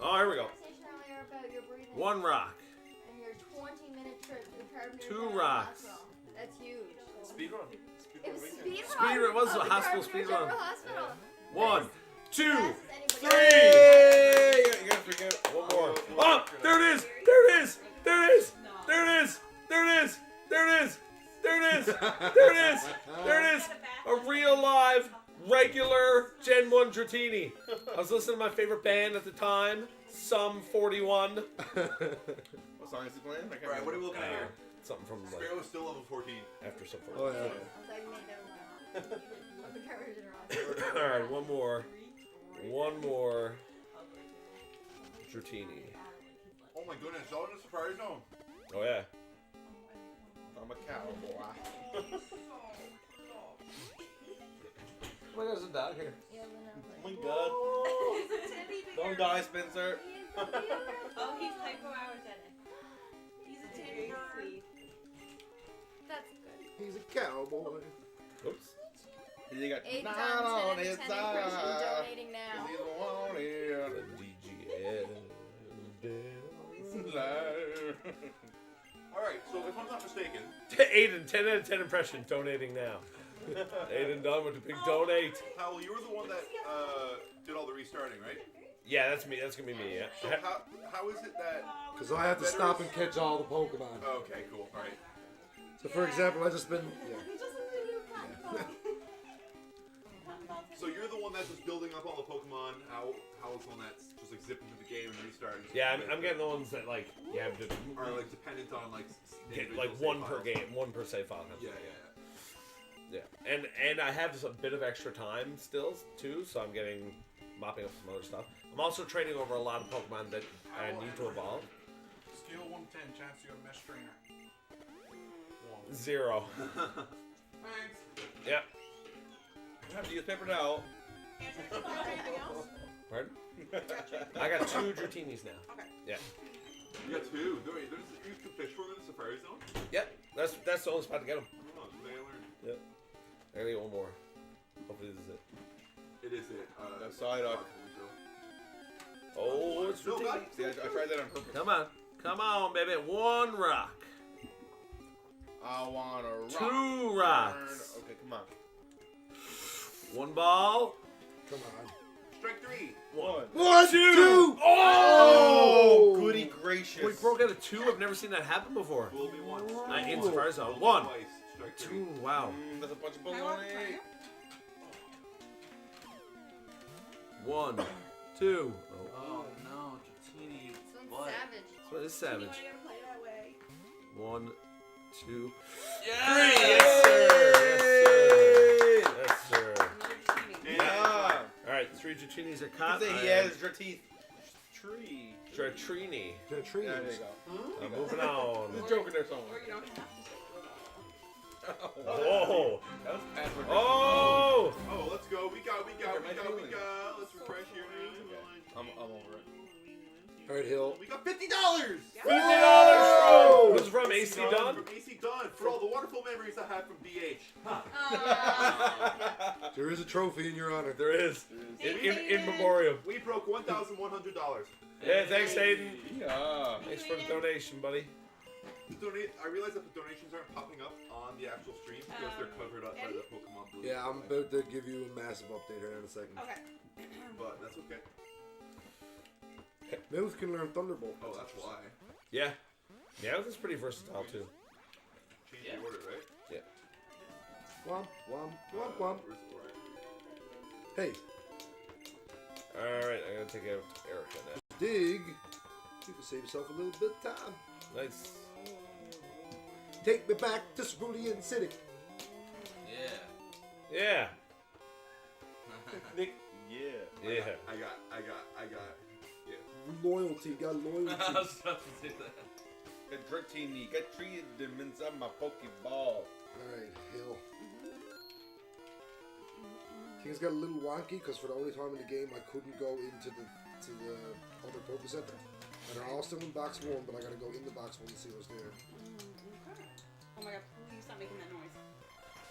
Oh, here we go. Conversation earlier about your breathing 1 rock. and your 20-minute trip to the Carpenter 2 General rocks. Hospital. That's huge. Speedrun. It was Weekend. speedrun. Speedrun, it was of a the hospital Carpenter speedrun. General Hospital. 1, 2, Fast as 3. anybody. Hey! You gotta freak out. 1 more. Oh, there it is. There it is. There it is. There it is. There it is. There it is. There it is. There it is. There it is. A real live, regular Gen 1 Dratini. I was listening to my favorite band at the time, Sum 41. What song is he playing? I can't Alright, what are we looking at here? Something from like Sparrow's still level 14. after Sum Oh 41. yeah. I was like, made that one. Of the Carpenter General Hospital. All right, one more. One more Dratini. Oh my goodness, all in the Safari Zone. Oh yeah. I'm a cowboy. Oh my God, there's a dog here. Yeah, Oh my god. He's a teddy bear. Don't die, Spencer. Oh, he's hypoallergenic. He's a teddy bear. That's good. He's a cowboy. Oops. He got 8 nine times on 10 his impression side. donating now. He's the one here. The DGL. La Aiden, 10 out of 10 impression, donating now. Aiden done with the big donate. Howell, you were the one that did all the restarting, right? Yeah, that's me. That's gonna be me. Yeah. So how is it that? Because I have to stop and catch all the Pokemon. Okay, cool. All right. So for example, I just been So you're the one that's just building up all the Pokemon. Howell's the one that's just like zipping through the game and restarting. Yeah, I'm getting the ones that like are like dependent on like get like one per game, one per save file. Yeah. And I have a bit of extra time still too, so I'm mopping up some other stuff. I'm also training over a lot of Pokemon that I need to evolve. Skill 110, chance you got a mesh trainer. 0. Thanks. Yep. I have to use paper towel. Pardon? I got 2 Dratinis now. Okay. Yeah. You got 2. You can fish for them in the Safari Zone. Yep. That's the only spot to get them. Oh, so they learned. Yep. I gotta get one more. Hopefully this is it. It is it. That's Psyduck. Oh, it's no, Dratini. See, I tried that on purpose. Come on, baby. 1 rock. I want a rock. 2 rocks. Okay, come on. 1 ball. Come on. Strike 3. 1, 2. Oh! Goody gracious. We broke out a 2. I've never seen that happen before. Fool me once. In Safari Zone. 1, Twice. Strike 3. 2. Wow. That's a bunch of I want to try baloney. it. 1, 2. Oh no, Dratini. This one's What? savage. What is savage? You gotta play that way. 1, 2, Yes! 3. Yes, sir. Yes, sir. Another Dratini. Yeah. All right, 3 Dratinis are caught. Say he has Drateeth. Tree. Dratrini. The trees. There you go. Moving on. There's a joke in there Or somewhere. you don't have to say it. Oh. That was Patrick. Oh. Oh, let's go. We got. Let's refresh here. I'm over it. All right, Hill. We got $50. $50 Oh! This is from AC Dunn. From AC Dunn for all the wonderful memories I had from BH. There is a trophy in your honor. There is. In memoriam. We broke $1,100. Yeah, thanks, Hayden. Yeah. Thanks for the donation, buddy. I realize that the donations aren't popping up on the actual stream because they're covered up by the Pokemon Blue. Yeah, I'm about to give you a massive update here in a second. Okay. But that's okay. Mouth can learn Thunderbolt. Oh, that's why. Yeah. Yeah, this is pretty versatile too. Change the order, right? Yeah. Womp, womp, womp, womp. Where's the order? Hey, Alright, I'm gonna take out Erica now. dig. You can save yourself a little bit of time. Nice. Take me back to Cerulean City. Yeah. Yeah. Nick. Yeah. Yeah. I got. Yeah. Loyalty, got loyalty. I was about to say that. Got Dratini. Got 3 of them inside my Pokeball. Alright, Hill. Things got a little wonky because for the only time in the game I couldn't go into the other Poké Center. And they're all still in box 1, but I gotta go in the box 1 to see what's there. Oh my god, please stop making that noise.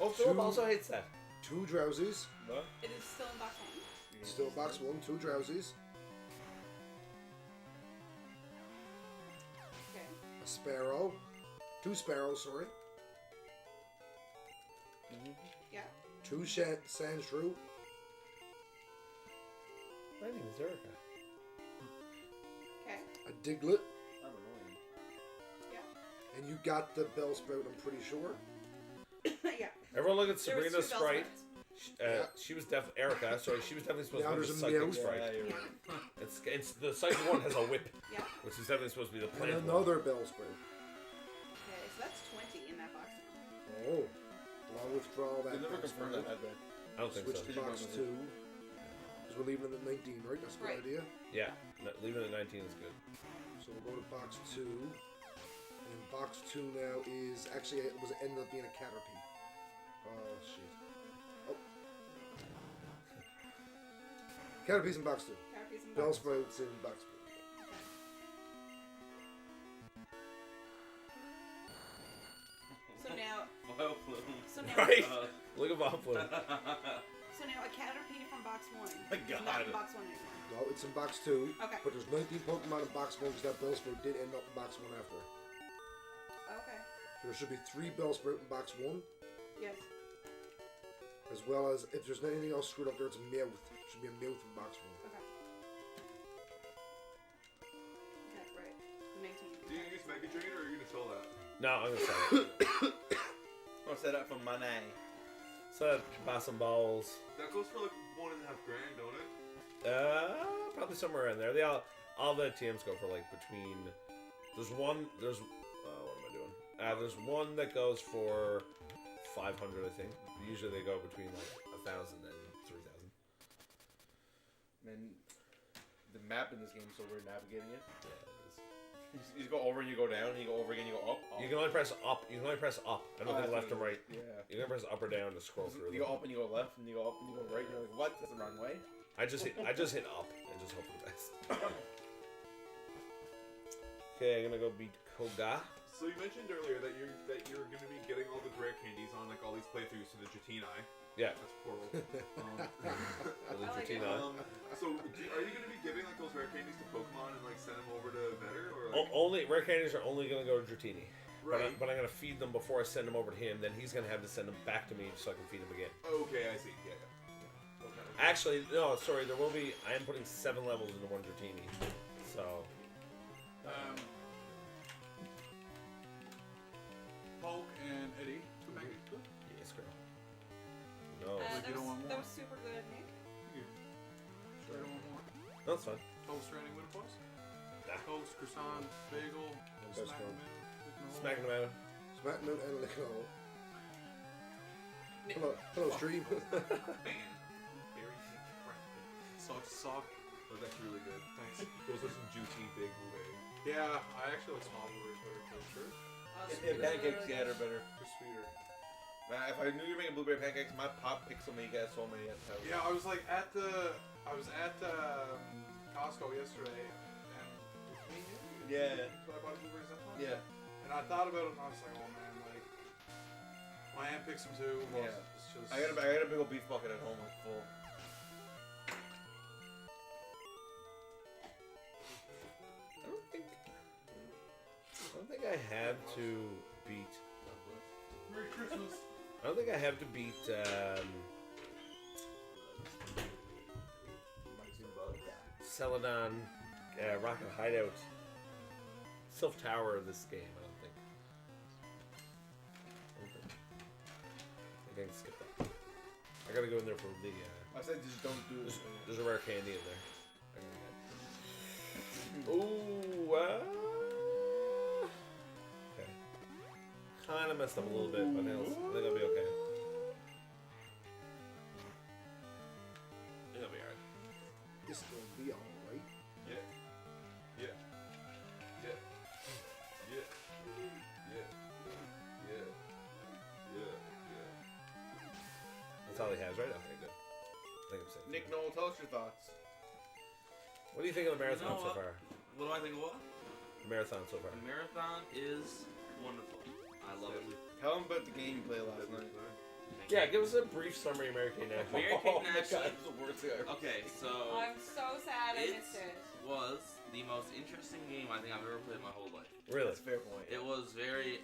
Oh, Philip also hates that. 2 Drowsies. What? It is still in box 1. Still box 1, 2 Drowsies. Okay. A Sparrow. 2 Sparrows, sorry. Yeah. 2 Sandshrew. My name is Erica. Okay. A Diglett. I'm annoying. Yeah. And you got the Bellsprout, I'm pretty sure. Yeah. Everyone look at There was Sabrina's 2 sprite. Bellsprout. She was Erica. Sorry, she was definitely supposed Now to be there's the a psychic Meowth. sprite. Yeah, you're right. It's the psychic one has a whip, Yeah. which is definitely supposed to be the And plant one. another Bellsprout. Okay, so that's 20 in that box now. Oh. Well, I'll withdraw that They never confirmed Bellsprout. that, had they? I don't think Switch so. to box 2. Because we're leaving it at 19, right? That's a good Right. idea. Yeah, leaving it at 19 is good. So we'll go to box 2. And box 2 now is... Actually, it ended up being a Caterpie. Oh, shit. Oh. Caterpie's in box 2. Caterpie's in box. Bellsprout's in box 2. So now, Wild Bloom. so now, Right? Look at Buffalo. so now a Caterpie from box 1 My is not in God. box 1 anymore. No, it's in box 2. Okay. But there's 19 Pokemon in box 1 because that Bellsprout did end up in box 1 after. Okay. There should be 3 bells sprout in box 1, Yes. as well as if there's anything else screwed up there, it's a mouth. There should be a mouth in box 1. Okay. Okay, right. 19. Do you use Mega Drain or are you gonna sell that? No, I'm gonna sell it. I'll set up for money. So buy some balls. That goes for like $1.5 grand, don't it? Probably somewhere in there. They all the TMs go for like between. There's what am I doing? There's one that goes for 500, I think. Usually they go between like 1,000 and 3,000. And the map in this game is so weird navigating it. Yeah, it is. You go over and you go down, and you go over again, you go up. You can only press up. You can only press up. I don't think left and right. Yeah. You can press up or down to scroll through. You go up and you go left, and you go up and you go right. And you're like, what? That's the wrong way. I just hit up and just hope for the best. Okay, I'm gonna go beat Koga. So you mentioned earlier that you're going to be getting all the rare candies on like all these playthroughs to the Jatini. Yeah. That's plural. So are you going to be giving like those rare candies to Pokemon and like send them over to Vedder or? Like... Only rare candies are only gonna go to Dratini. Right. But I'm gonna feed them before I send them over to him. Then he's gonna have to send them back to me so I can feed them again. Okay, I see. Yeah. Okay. Actually, no, sorry. There will be. I am putting 7 levels into one Dratini. So. Poke and Eddie. Yes, girl. No. You don't want more? That was super good, Nick. Sure, I don't want more. No, that's fine. Toast or anything with a plus? Nah. Toast, croissant, bagel, That's smack fine. them in. Smacking them out. Smack note and lick it all. Hello, stream. Man. Very depressing. Sock. Oh, that's really good. Thanks. Those are some juicy big blueberries. Yeah, I actually like small blueberries better too. Sure. And pancakes, yeah, they're better. They're sweeter. Man, if I knew you were making blueberry pancakes, my pop picks so many. Got so many at the house. Yeah, I was like I was at Costco yesterday, and with me, Yeah. so I bought blueberries that time. Yeah. And I thought about it, and I was like, oh man, like my aunt picks them too. But Yeah. It's just. I got a big old beef bucket at home, like full. I don't think I have to beat. Merry Christmas. I don't think I have to beat. Celadon, Rocket Hideout, Sylph Tower of this game. I don't think. I can skip that. I gotta go in there for the. I said just don't do it. There's a rare candy in there. Ooh. Okay. Kind of messed up a little bit, but I think I'll be okay. It'll be alright. This is gonna be alright. Yeah. Yeah. Yeah. Yeah. Yeah. Yeah. Yeah. Yeah. That's all he has, right? Okay, good. I think I'm safe. Nick Noel, tell us your thoughts. What do you think of the marathon You know so what? far? What do I think of what? The marathon so far. The marathon is wonderful. I love it. Tell him about the game you played last night. Yeah, give us a brief summary of Mary Kate and Ashley. Mary Kate and Ashley. That's the worst thing I ever. Okay, so I'm so sad I it missed it. was the most interesting game I think I've ever played in my whole life. Really? That's a fair point. It was very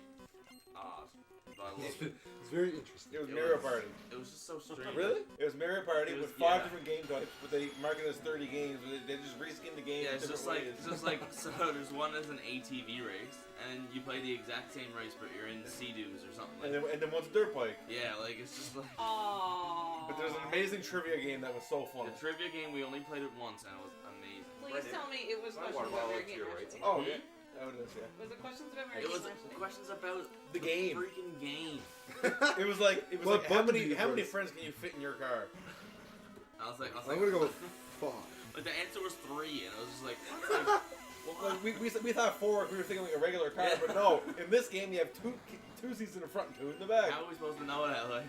odd, but I loved it. It's very interesting. It was Mario Party. It was just so strange. Really? It was Mario Party It was- with 5 yeah. different game types, but they mark it as 30 games. But they just reskin the game. Yeah, in it's just different like, ways. just like, so there's one that's an ATV race, and you play the exact same race, but you're in Sea-Doos or something like and then one's a dirt bike. Yeah, like, it's just like, Aww. But there's an amazing trivia game that was so fun. the trivia game, we only played it once, and it was amazing. Please tell me it was My questions water about bottle Mary to Kate your and right. Ashley. Oh yeah, that was yeah. Was it questions about Mary It was Kate and Ashley? questions about The game. freaking game. It was like What how button do many you how many press? friends can you fit in your car? I was like, I'm gonna go with 5. Like, the answer was 3, and I was just like, what? Like, Well, we thought 4. We were thinking like a regular car, Yeah. but no. In this game, you have two seats in the front and 2 in the back. how are we supposed to know that? Like,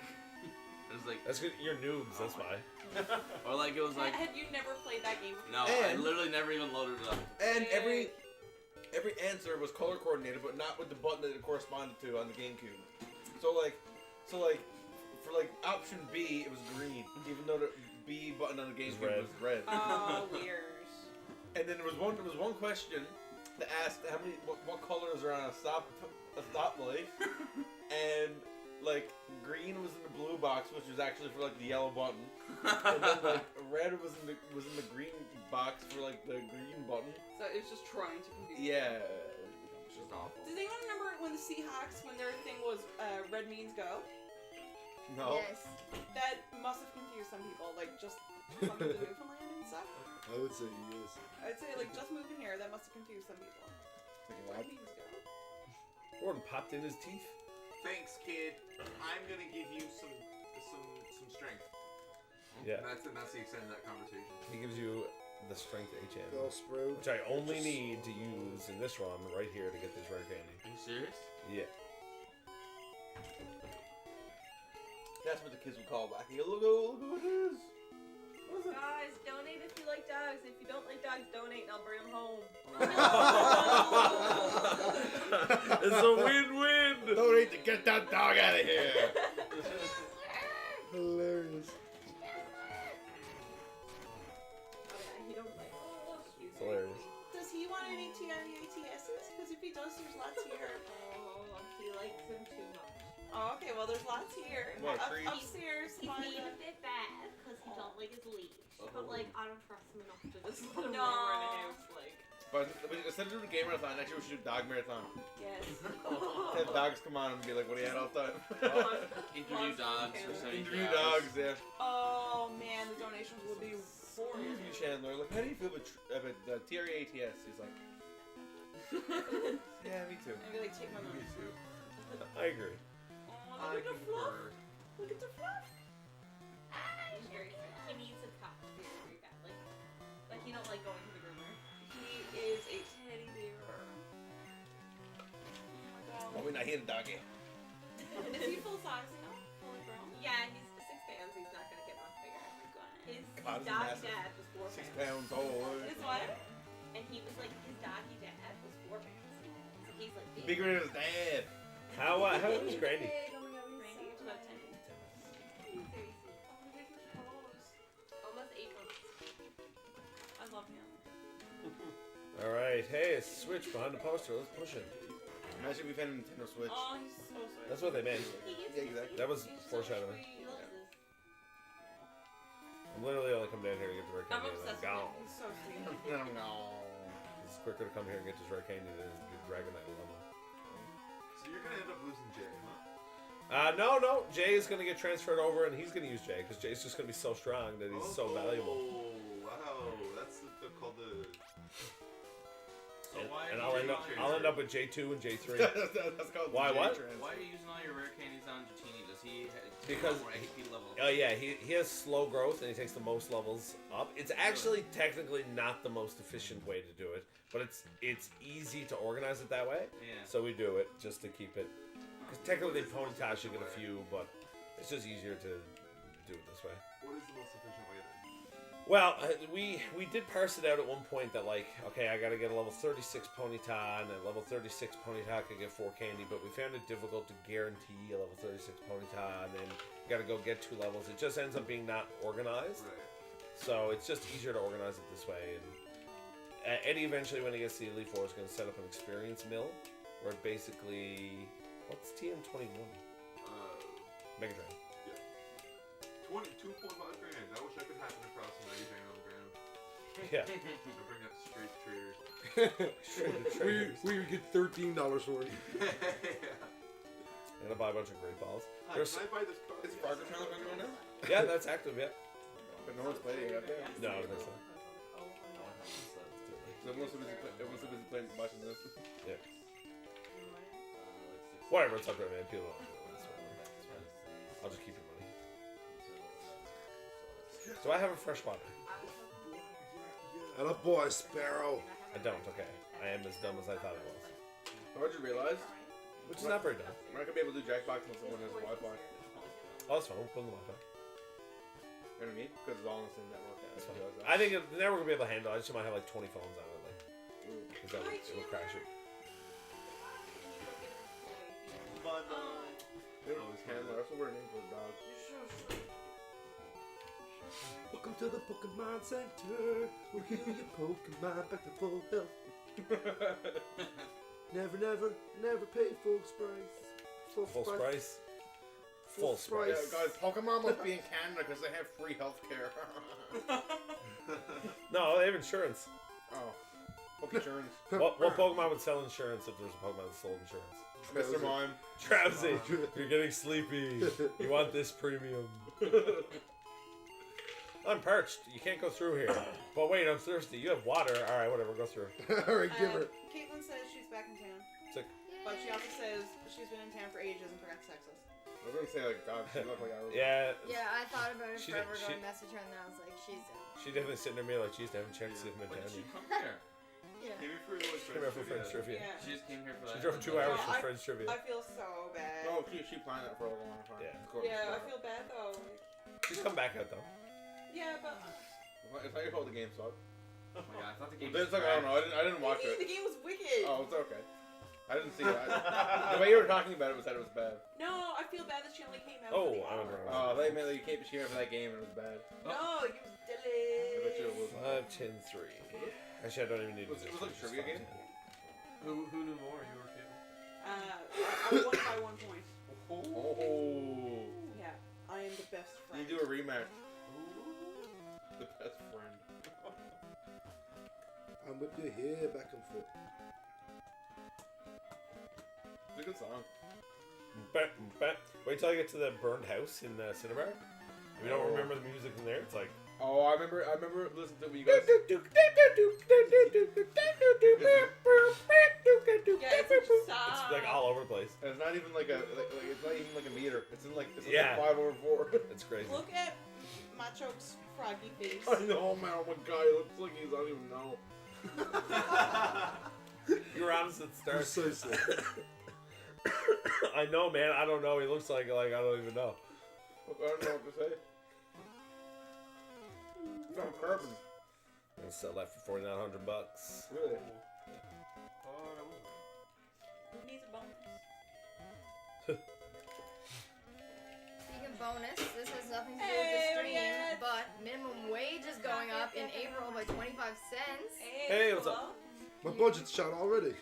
it was like, That's good. You're noobs. That's why. or like it was like, Had you never played that game before? no, I And- literally never even loaded it up. And every answer was color coordinated, but not with the button that it corresponded to on the GameCube. So like for like option B, it was green, even though the B button on the GameCube red. was red. Oh, weird. And then there was one question that asked what colors are on a stoplight, and like green was in the blue box, which was actually for like the yellow button, and then like red was in the green box for like the green button. So it was just trying to confuse. Yeah, it's just awful. Does anyone remember when the Seahawks, when their thing was red means go? No. Yes. That must have confused some people, like just coming to Newfoundland and stuff. I would say yes. I'd say like just moving here, that must have confused some people. Red means go. Gordon popped in his teeth. Thanks, kid. I'm gonna give you some strength. Yeah. And that's the extent of that conversation. He gives you the strength HM, Bellsprout. which I only need to use in this run right here to get this rare candy. Are you serious? Yeah. That's what the kids would call back. You go, look what it is. What is it? Guys, donate if you like dogs. If you don't like dogs, donate and I'll bring them home. It's a win-win. Donate to get that dog out of here. Hilarious. He don't like It's hilarious. Does he want any TIATSs? Because if he does, there's lots here. Oh, he likes him too much. Oh, okay, well there's lots here. What, trees? Upstairs. He's find being a- a bit bad because he don't like his leash. But like, I don't trust him enough to just let him No. wander in the house. Like, But instead of doing a game marathon, next year we should do dog marathon. yes. Have dogs come on and be like, what do you had all the time? Interview dogs for 72 Interview hours. dogs, yeah. Oh man, the donations would be horrible. Interview Chandler, like, how do you feel about the TRATS? He's like, yeah, me too. Maybe like take my money. Me too. I agree. Oh, look at the fluff. Look at the fluff. He needs a cup very badly. Like, he don't like going to the groomer. He is a teddy bear. Oh Oh, my god. I hate a doggy. Is he full size now? Fully grown? Yeah, he's 6 pounds. He's not gonna get much bigger. His God, he's doggy massive. dad was 4 6 pounds. pounds old. Is what? And he was like, his doggy dad was 4 pounds. So he's like big. Bigger than his dad. How was Grandy? Big, oh my god, Randy was about 10. He's very sweet. Oh, look at his toes. Almost 8 months. I love him. All right. Hey, it's Switch behind the poster. Let's push it. Imagine we found a Nintendo Switch. Oh, he's so sweet. That's what they meant. He gets Yeah, exactly. That was He's so foreshadowing. sweet. He loves this. I'm literally only come down here to get the rare I'm candy and then obsessed with him. gone. He's so sweet. It's quicker to come here and get this rare candy than it is to get Dragonite level. So you're gonna end up losing Jay, huh? No. Jay is gonna get transferred over, and he's gonna use Jay because Jay's just gonna be so strong that he's so valuable. Oh, wow. That's called the. So why are And you I'll end up with J2 and J3. That's called Why, the what? J-Trans. Why are you using all your rare candies on Dratini? Does he Because- more AP level? Oh yeah, he has slow growth and he takes the most levels up. It's actually technically not the most efficient way to do it, but it's easy to organize it that way. Yeah. So we do it just to keep it. Because technically they ponytail you get a few, but it's just easier to do it this way. What is the most efficient way then? Well, we did parse it out at one point that like, okay, I gotta get a level 36 Ponyta, and at level 36 Ponyta could get 4 candy, but we found it difficult to guarantee a level 36 Ponyta, and then you gotta go get 2 levels. It just ends up being not organized. Right. So it's just easier to organize it this way. And Eddie eventually, when he gets to the Elite Four, is going to set up an experience mill, where it basically, what's TM21? Mega Drive. 2.5 grand. I wish I could happen across some Mega Drain on the ground. Yeah. I bring that straight to traders. we would get $13 for it. Yeah. I'm going to buy a bunch of great balls. Hi, There's, can I buy this car? Is Parker trying to run going now? yeah, that's active, yeah. But no one's playing it up there. No, I don't think so. So everyone's so busy playing watching this. Yeah. Whatever, it's up there, man. People don't do it. It's fine. I'll just keep your money. Do I have a fresh water? And a boy, Sparrow. I don't, okay. I am as dumb as I thought I was. How did you realize? Which is not very dumb. We're not gonna be able to do Jackbox unless someone has Wi-Fi. You Oh, that's fine. We'll put in the Wi-Fi. know what I mean? Because it's all on the same network. That's fine. I think the network will be able to handle it. I just might have like 20 phones on it. Like, because that it will crash it. Handler. That's what we're named for the dog. Welcome to the Pokemon Center. We'll heal your Pokemon back to full health. Never pay full price. Full price. Full Yeah, price. guys, Pokemon must be in Canada because they have free healthcare. No, they have insurance. Oh. Pokey insurance. What Pokemon would sell insurance if there's a Pokemon that sold insurance? Mr. Mime. Drowsy, you're getting sleepy. You want this premium. I'm parched. You can't go through here. But wait, I'm thirsty. You have water. Alright, whatever, go through. Alright, give her. Caitlin says she's back in town. Sick. But she also says she's been in town for ages and forgot to text us. I was gonna say, like, God, she looked like I was. Yeah. Yeah, I thought about it She forever did- going to message her, and then I was like, she's in. She definitely sitting there me like, geez, I haven't checked to see if I'm in When town did she yet. come here? Yeah. Came here for like She came here for French trivia. Yeah. She just came here for that. She drove 2 hours for I- French trivia. I feel so bad. Oh, she planned that for a long time. Yeah. Of course. Yeah, I feel bad though. She's come back out though. Yeah, but It's not your fault the game sucked. Oh my god, I thought the game It's was like, I don't know. I didn't watch the it. game was wicked. Oh, it's okay. I didn't see it. The way you were talking about it was that it was bad. No, I feel bad that she only came out. Oh, for the I remember. hour. Oh, they meant that you came to cheer for that game and it was bad. No, it was I bet you it delish. was. 5, 10, 3. Actually, I don't even need to Was it do like a this. trivia game? Who knew more? You or Caitlin? I won by 1 point. Oh. Yeah, I am the best friend. You do a rematch. The best friend. I'm with you here, back and forth. It's a good song. Wait till I get to the burned house in Cinnabar. If you don't remember the music in there, it's like. Oh, I remember listening to it when you guys. It's like all over the place. And it's not even like it's not even like a meter. It's in like Yeah. 5/4. It's crazy. Look at Macho's froggy face. I know, man. Oh my god, he looks like he's I don't even know. You were honest at the start. Precisely. I know, man. I don't know. He looks like I don't even know. I don't know what to say. It's on carbon. I'm gonna sell that for $4,900. Really? Oh, that was Who needs a bonus? Speaking of bonus, this has nothing to do with the stream, but minimum wage is going up in April by 25 cents. Hey, what's up? My budget's shot already.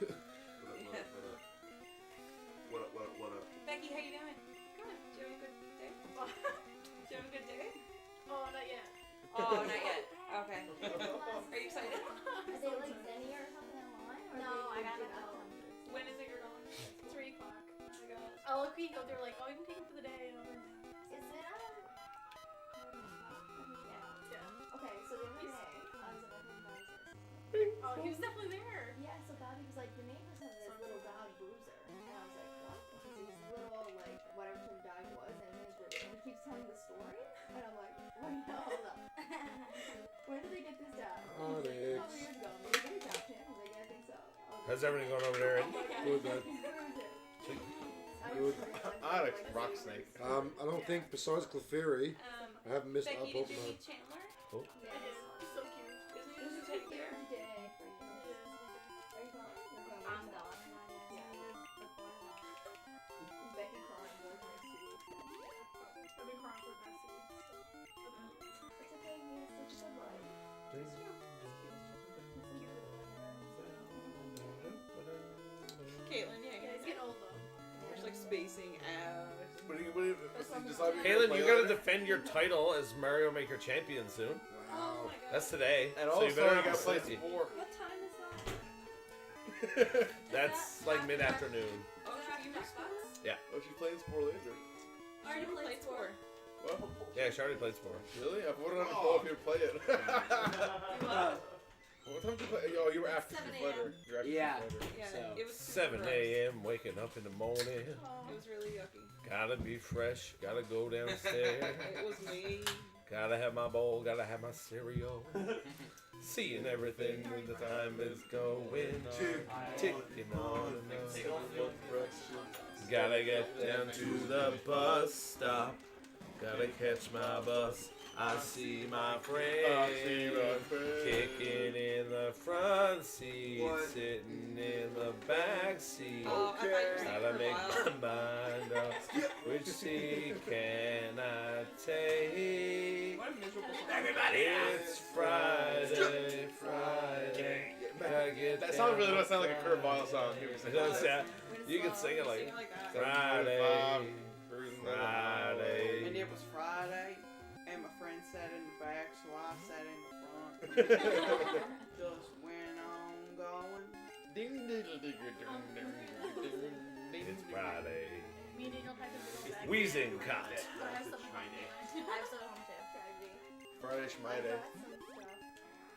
What up? Becky, how you doing? Good. Do you have a good day? Do you have a good day? Oh, not yet. Oh, not yet. Okay. Are you excited? Are they like Zenny or something online? Or No, I they got give it out? out. When is it you're going? 3 o'clock. I got. Oh, look, we go. They're like, oh, you can take them for the day. And I'm like, Is it yeah. Okay, so the other day, I was at my friend's. Oh, he was definitely there. Yeah, so Bobby was like, the neighbors have this little dog, Boozer. And I was like, what? He's this little, like, whatever type of dog it was, and his room. And he keeps telling the story. And I'm like, wait, no, hold up. When did they get this dog? He's like, a couple years ago. I'm like, did they adopt him? I was like, yeah, I think so. How's everything going over there? Oh my god. Good, man. Good. I had a rock snake. I don't think besides Clefairy, I haven't missed Becky, out did you Pokemon. meet Chandler? Oh. I did. He's so cute. Isn't he This just is a like teddy bear? every day for you. Are you going? You're going. I'm going. Becky crying more than next 2 weeks. I've been crying for the past 2 weeks. It's okay, he has such a good life. Caitlin, yeah, Yeah, he's getting old though. we're just like spacing out. What do you decide you're Caitlin, gonna you play gotta later? defend your title as Mario Maker champion soon. Oh my god. That's today. And so also, you better you gotta be play sleepy. some more. What time is that? That's like mid-afternoon. Oh, you missed that? Oh, she's playing Spore later. I already played Spore. What? Yeah, she already played Spore. Really? I put it on the call if you would play it. What time did you play? Oh, you were after 7 Street Fighter. You were after Yeah. Street Fighter. Yeah, So, it was super 7 gross. a.m. waking up in the morning. It was really yucky. Gotta be fresh. Gotta go downstairs. It was me. Gotta have my bowl. Gotta have my cereal. Seeing everything when the time is going on. Ticking on and on. Gotta get down to the bus stop. Gotta catch my bus. I see my friend kicking in the front seat, sitting in the back seat. Oh, I thought you were saying Gotta for a make while. my mind up. Which seat can I take? What a miserable song. It's Friday. Gotta get That song really does sound like a Kurt Vile song. It does, yeah. You can sing it like Friday. Friday. And it was Friday, and my friend sat in the back, so I sat in the front. Just went on going. Ding diddle digger ding ding ding ding. It's Friday. Me and Daniel packed a big bag. Wheezing cut. I have some at home too. Friday Schmiday.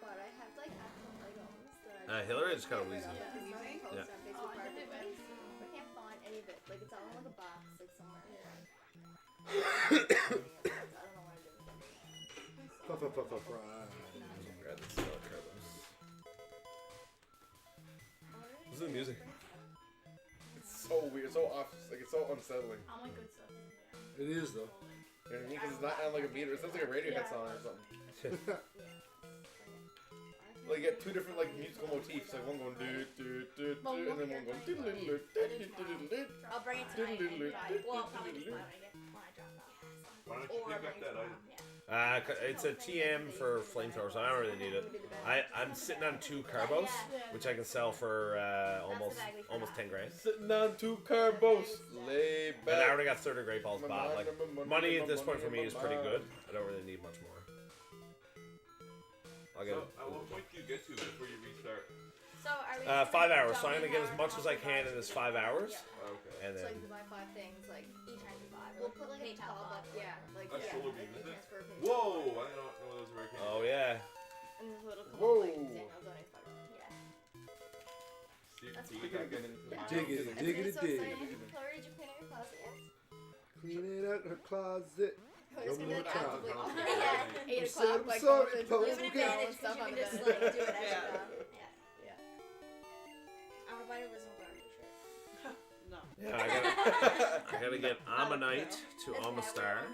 But I have like actual Legos that I Hillary is kind of wheezy. Yeah. Yeah. I can't find any of it. Like it's all in like a box, like somewhere. I don't know what I did with it. Grab this Turbos. Listen to the music. It's so weird, so off, like it's so unsettling. I want good stuff. It is though. You know what I mean? Because it's not on like a meter. It sounds like a Radiohead song or something. Like you get two different like musical motifs, like one going do do do do, and then one going do do do do do do. I'll bring it tonight. Well, I'll probably just buy it when I drop off. Why don't you pick up that item? It's a TM for flamethrowers. I don't really need it. I'm sitting on 2 carbos, which I can sell for almost 10 grand. Sitting on 2 carbos, lay back. And I already got 30 great balls bought. Like money at this point for me is pretty good. I don't really need much more. I'll get So, it. at what point do you get to before you restart? So are we 5 hours. So I'm gonna get as much as I can in this 5 hours, Okay. and So then like you buy 5 things, like each time we buy, we'll put like a PayPal tub up, yeah, like That's yeah, solar like beam, you isn't it? transfer PayPal. Whoa! I didn't know those were arcade. oh yeah. And this little come Whoa. up, like Daniel donate $5. Yeah. That's See, Dig it, Dig it, dig it, So dig. excited. Chloe, did you clean out your closet yet? Clean it out her closet. We're just One gonna more be time. actively I'm yeah, 8 I'm o'clock, sorry, like sorry, going to Chloe. You have an put all advantage stuff because you on can the just bed. like do it extra. Yeah. Yeah. Yeah. I'm gonna buy a Lizzo Garden shirt. No. Yeah, I gotta get Ammonite to Amistar,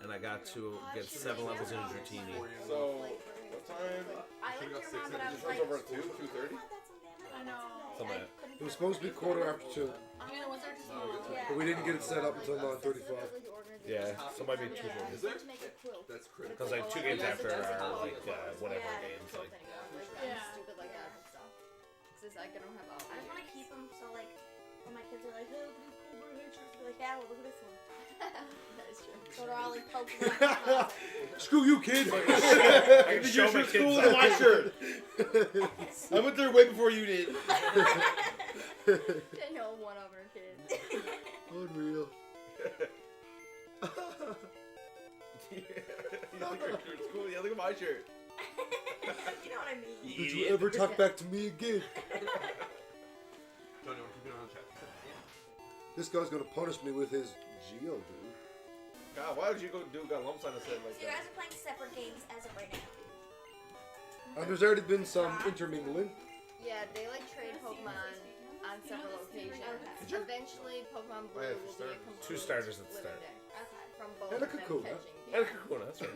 and I got to get 7 levels in Dratini. So, what time? I liked your mom, but I was Just like, runs over at 2, 2:30? I know. Something like It was supposed to be 2:15. I'm gonna was there just But we didn't get it set up until 9:35. Yeah, so it might be 2:30. Is there? That's critical. Because like 2 games after are like whatever games. Like Yeah. Stupid like that and stuff. It's just like I don't have all. I just want to keep them so like when my kids are like, oh, these cool blue shirts, be like, yeah, well, look at this one. That is true. So they're all like Pokemon. Screw you, kid. I can show my kids Look at my shirt. I went there way before you did. Daniel won over a kid. Unreal. Yeah, look at my shirt. You know what I mean? Did you ever talk back to me again? Johnny, keep it on the chat. This guy's gonna punish me with his Geo, dude. God, why would you go do got lumps on his head like So you that? guys are playing separate games as of right now. And there's already been some intermingling. Yeah, they like trade Pokemon on several occasions. Eventually, Pokemon Blue yeah, will be a complete 2 starters at the living start. deck Okay. from both And a of them Kakuna. catching. And Kakuna, that's right.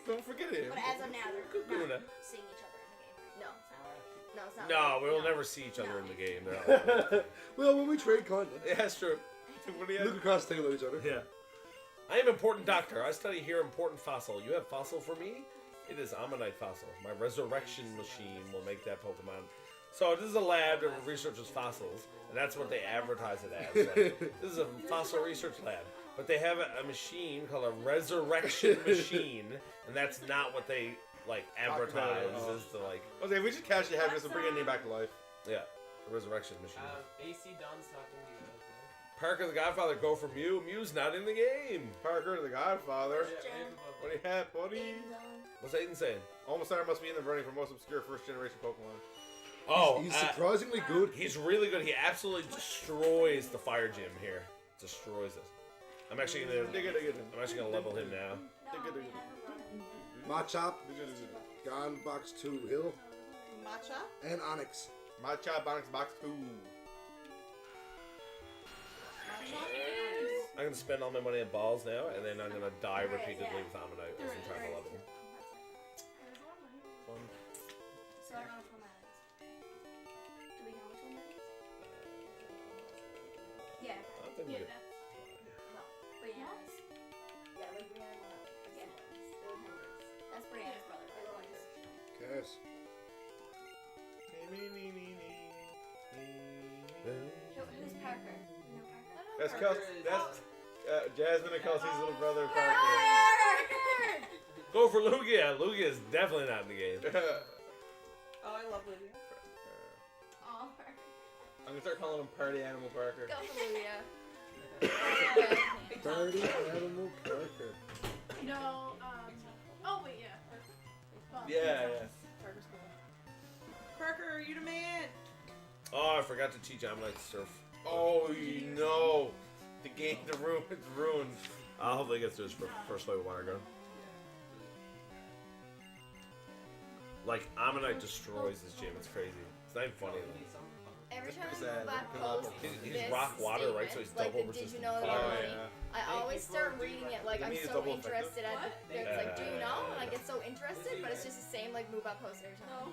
Don't forget it. But as of now, they're Kakuna. not seeing each other in the game. No. No, it's not. No, like- we'll no. never see each other in the game. They're all- Well, when we trade content, Yeah, that's true. What do you look across the table at each other. Yeah. I am important doctor. I study here important fossil. You have fossil for me? It is Ammonite fossil. My resurrection machine will make that Pokemon. So this is a lab that researches fossils, and that's what they advertise it as. Like, this is a fossil research lab. But they have a machine called a resurrection machine, and that's not what they like advertise as the like. Okay, we just casually have this and bring a name back to life. Yeah, a resurrection machine. AC Don's talking to you guys, man. Parker the Godfather, go for Mew. Mew's not in the game. Parker, the Godfather. Yeah, What do you have, buddy? What's Aiden saying? Almost must be in the running for most obscure first generation Pokemon. Oh, He's surprisingly good. He's really good. He absolutely destroys the fire gym here. Destroys it. I'm actually gonna level him now. Machop, Gone Box 2 Hill, Matcha? and Onyx. Matcha Box 2. I'm gonna spend all my money on balls now, and then I'm gonna die repeatedly with Ammonite as I'm trying to level. So I don't know which one that is. Do we know which one that is? Yeah. I think we do. No. Brianna's. Yeah, like Brianna. Yeah. That's Brianna's brother. Cass. Who's Parker? You know Parker? That's Jasmine and Kelsey's little brother, Parker. Parker! Go for Lugia. Lugia is definitely not in the game. Oh, I love Lydia. Oh, Parker. I'm gonna start calling him Party Animal Parker. Go for Lugia. Party Animal Parker. No, oh wait, yeah. Well, Yeah. Parker's cool. Parker, you the man. Oh, I forgot to teach Ammonite to surf. Oh no! The game, it's ruined. I'll hopefully get through this first fight with water gun. Like, Ammonite destroys this gym. It's crazy. It's not even funny though. Every time Sad. I post He's this rock water, right? So he's statement, double like the did you resistant. know that Oh, money, yeah. I always start reading it like You I'm mean it's so double interested. What? It's like, do you know? And I get so interested, but it's just the same like move I post every time.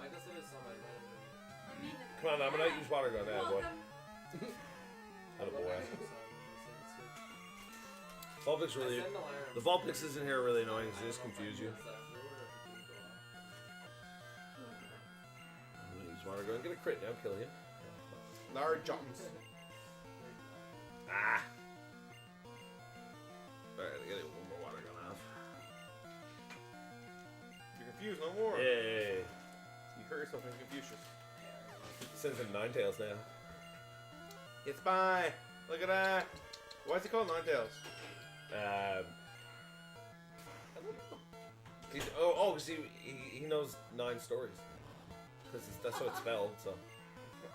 Michael said it's somebody Come on, Ammonite, use water gun. Yeah, boy. Welcome. Atta boy. Vulpix really. The Vulpixes in here are really annoying because they just confuse you. I'm gonna use water gun. Get a crit now, kill you. Large jumps. Ah! Alright, I gotta get one more water gun off. You're confused no more. Yay! You hurt yourself in Confucius. Sends him Ninetales now. It's fine. Look at that. Why is he called Ninetales? I don't know. Because he knows 9 stories. Because that's how it's spelled, so.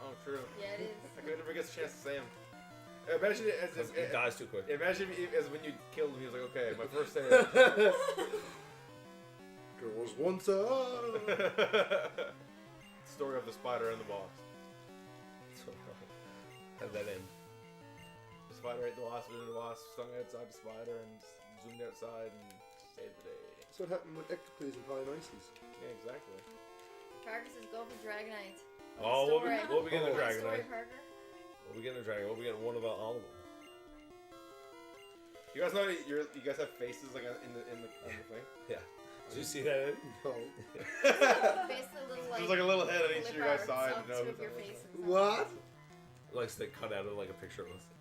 Oh, true. Yeah, it is. I could never get a chance to say him. Imagine it as He dies too quick. Imagine as when you killed him, he was like, okay, my first say. There was one time. Story of the spider and the boss. Have that in. The spider ate the wasp, and the wasp stung outside the spider and zoomed outside and saved the day. That's what happened with Ectoplasm and Polynices. Yeah, exactly. Parker says go for Dragonite. Oh, we'll be getting a Story, Dragonite. Parker. We'll be getting a Dragon. We'll be getting one about all of them. You guys know you guys have faces like in the thing. Yeah. Did you see that? No. Basically, little like. There's like a little head on each of your guys' flip side. arts You know, of your faces. What? Like they cut out of like a picture of us. I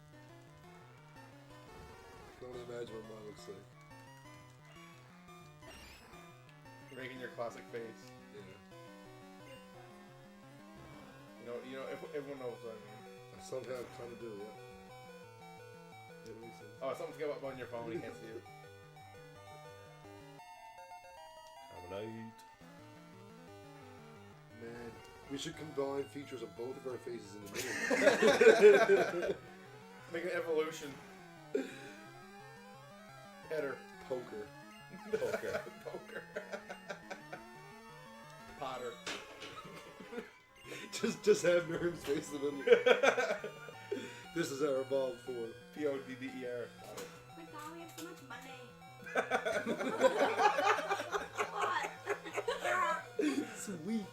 can only imagine what mine looks like. Making your classic face. Yeah. You know, everyone knows what I mean. I somehow kind of do, yeah. It makes sense. Oh, something's going up on your phone. You can't see it. Ammonite. Man, we should combine features of both of our faces in the middle. Make an evolution. Header. Poker. Poker. Poker. Potter. just have Miriam's face in the middle. This is our evolved form. Podder. My God, we have so much money. Sweet.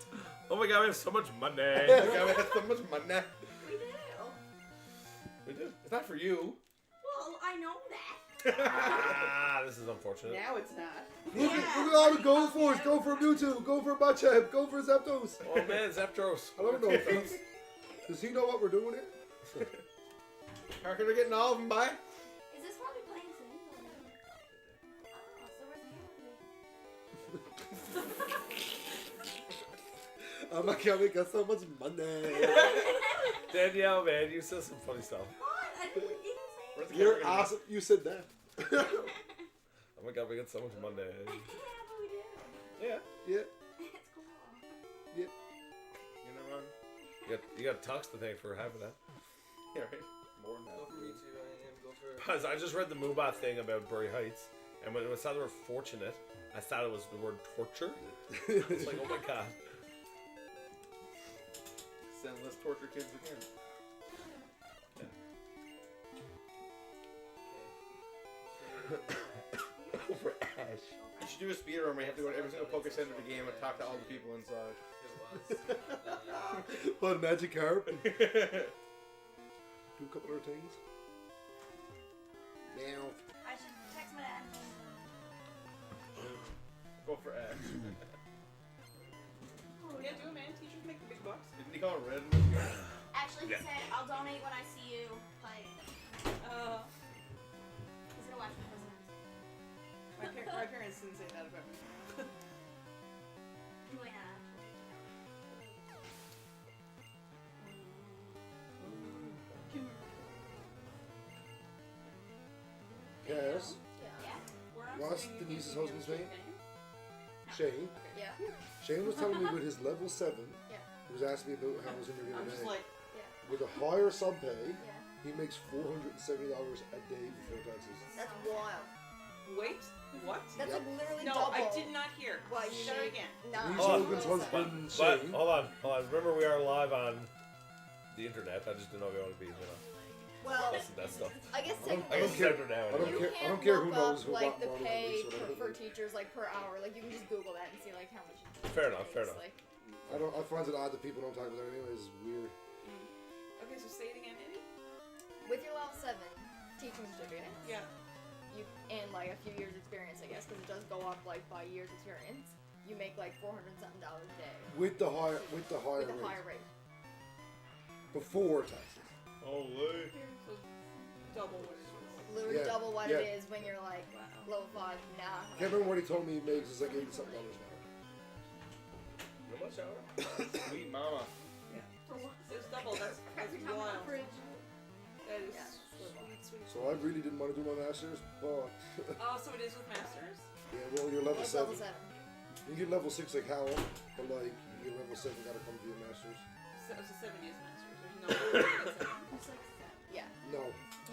Oh my god, we have so much money. We have so much money. We do. We do. It's not for you. Well, I know that. Ah, this is unfortunate. Now it's not. Look at all the go for it. Go for Mewtwo. Go for Machamp. Go for Zapdos. Oh man, Zapdos. I don't know. Does he know what we're doing here? How can we get all of them by? Is this what we're playing soon? Oh, so where's the Oh my god, we got so much money. Danielle, man, you said some funny stuff. What? I didn't even say it. You're awesome. You said that. Oh my god, we got so much money. Yeah, but we do. Yeah. Yeah. It's cool. Yeah. You know what? You got Tux to thank for having that. Yeah, right. More than Go that. for me too, I am. Go for. Because I just read the Moobot thing about Bury Heights, and when it said the word fortunate, I thought it was the word torture. It's like, oh my god. Send less torture kids again. For Ash. You should do a speedrun where you have to go to every single Poké Center of the game and talk to all the people inside. It was. What, Magic Carp? Do a couple of things. Now. I should text my dad. Go for Ash. Yeah, do it, man. Teachers make you call it red? Actually, he said, I'll donate when I see you playing. He's gonna watch my presents. My parents didn't say that about me. Oh, yeah. Yes. Yeah. What's Denise's husband's name? Shane. Yeah. Shane was telling me with his level 7, Yeah. he was asking me about how his interview I'm just today. like, With a higher sub pay, Yeah. he makes $470 a day before taxes. That's wild. wait, what? That's like literally No, double. I did not hear. What you Say it make. again. Denise No. Hogan's husband, But Shane. hold on. Remember, we are live on the internet. I just didn't know if you want to be, Well, listen to that stuff. I guess I don't technically, care. now. I don't you care. I can't don't care who look knows up who like what the model pay it is, whatever. for teachers like per hour. Like you can just Google that and see like how much. Fair enough, fair enough. Like, I find it odd that people don't talk about that anyway. It's weird. Okay, so say it again, Eddie. with your level 7 teaching certificate, Yeah. you and like a few years experience, I guess, because it does go up like by years experience. You make like $400 something a day With the higher with a rate. higher rate. Before taxes. Holy. So double what it is. Literally Yeah, double what yeah. it is when you're like level 5. Nah. I can't remember what he told me he makes. It's like $80 something an hour. Robot shower? Sweet mama. It's double. That's wild. That is Yeah. sweet. So I really didn't want to do my masters, but Oh, so it is with masters. yeah, well, you're level It's 7. level 7. You get level 6 like Howell, but like you get level 7, gotta come to your masters. So 7 years masters. There's no. Yeah. No.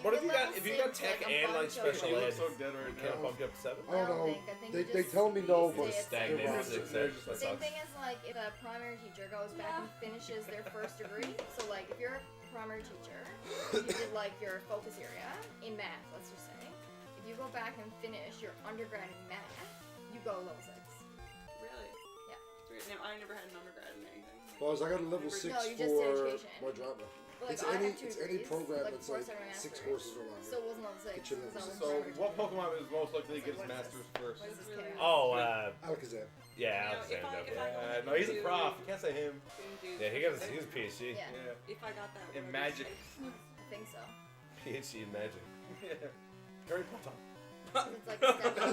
What if get you got level if you got 6, tech a and like bunch of, special You look ed? so dead right Can't now. bump you up to 7? I don't know. I think They you tell me no, say but it's Stagnate level at 6 7. age. That Same sucks. thing as like if a primary teacher goes back and finishes their first degree. So like if you're a primary teacher, you did like your focus area in math, let's just say. If you go back and finish your undergrad in math, you go level 6. Really? Yeah. Sweet. No, I never had an undergrad in anything. well, I got a level 6 No, you just did for education. my drama. But, like, It's I any had 2 it's any degrees, program like, that's before like starting 6 masters. courses or longer. Still wasn't level 6. Get your level because I was So, primary what teacher. Pokemon is most likely to get its What is masters first? What is this Really? chaos? Oh, Alakazam. yeah, You know, Alexander. if I Yeah, go no, he's a into- prof. You can't say him. Yeah, he got his PhD. Yeah, Yeah. If I got that. In would I magic. be safe? I think so. PhD in magic. Harry Potter. So it's like a step up. I'm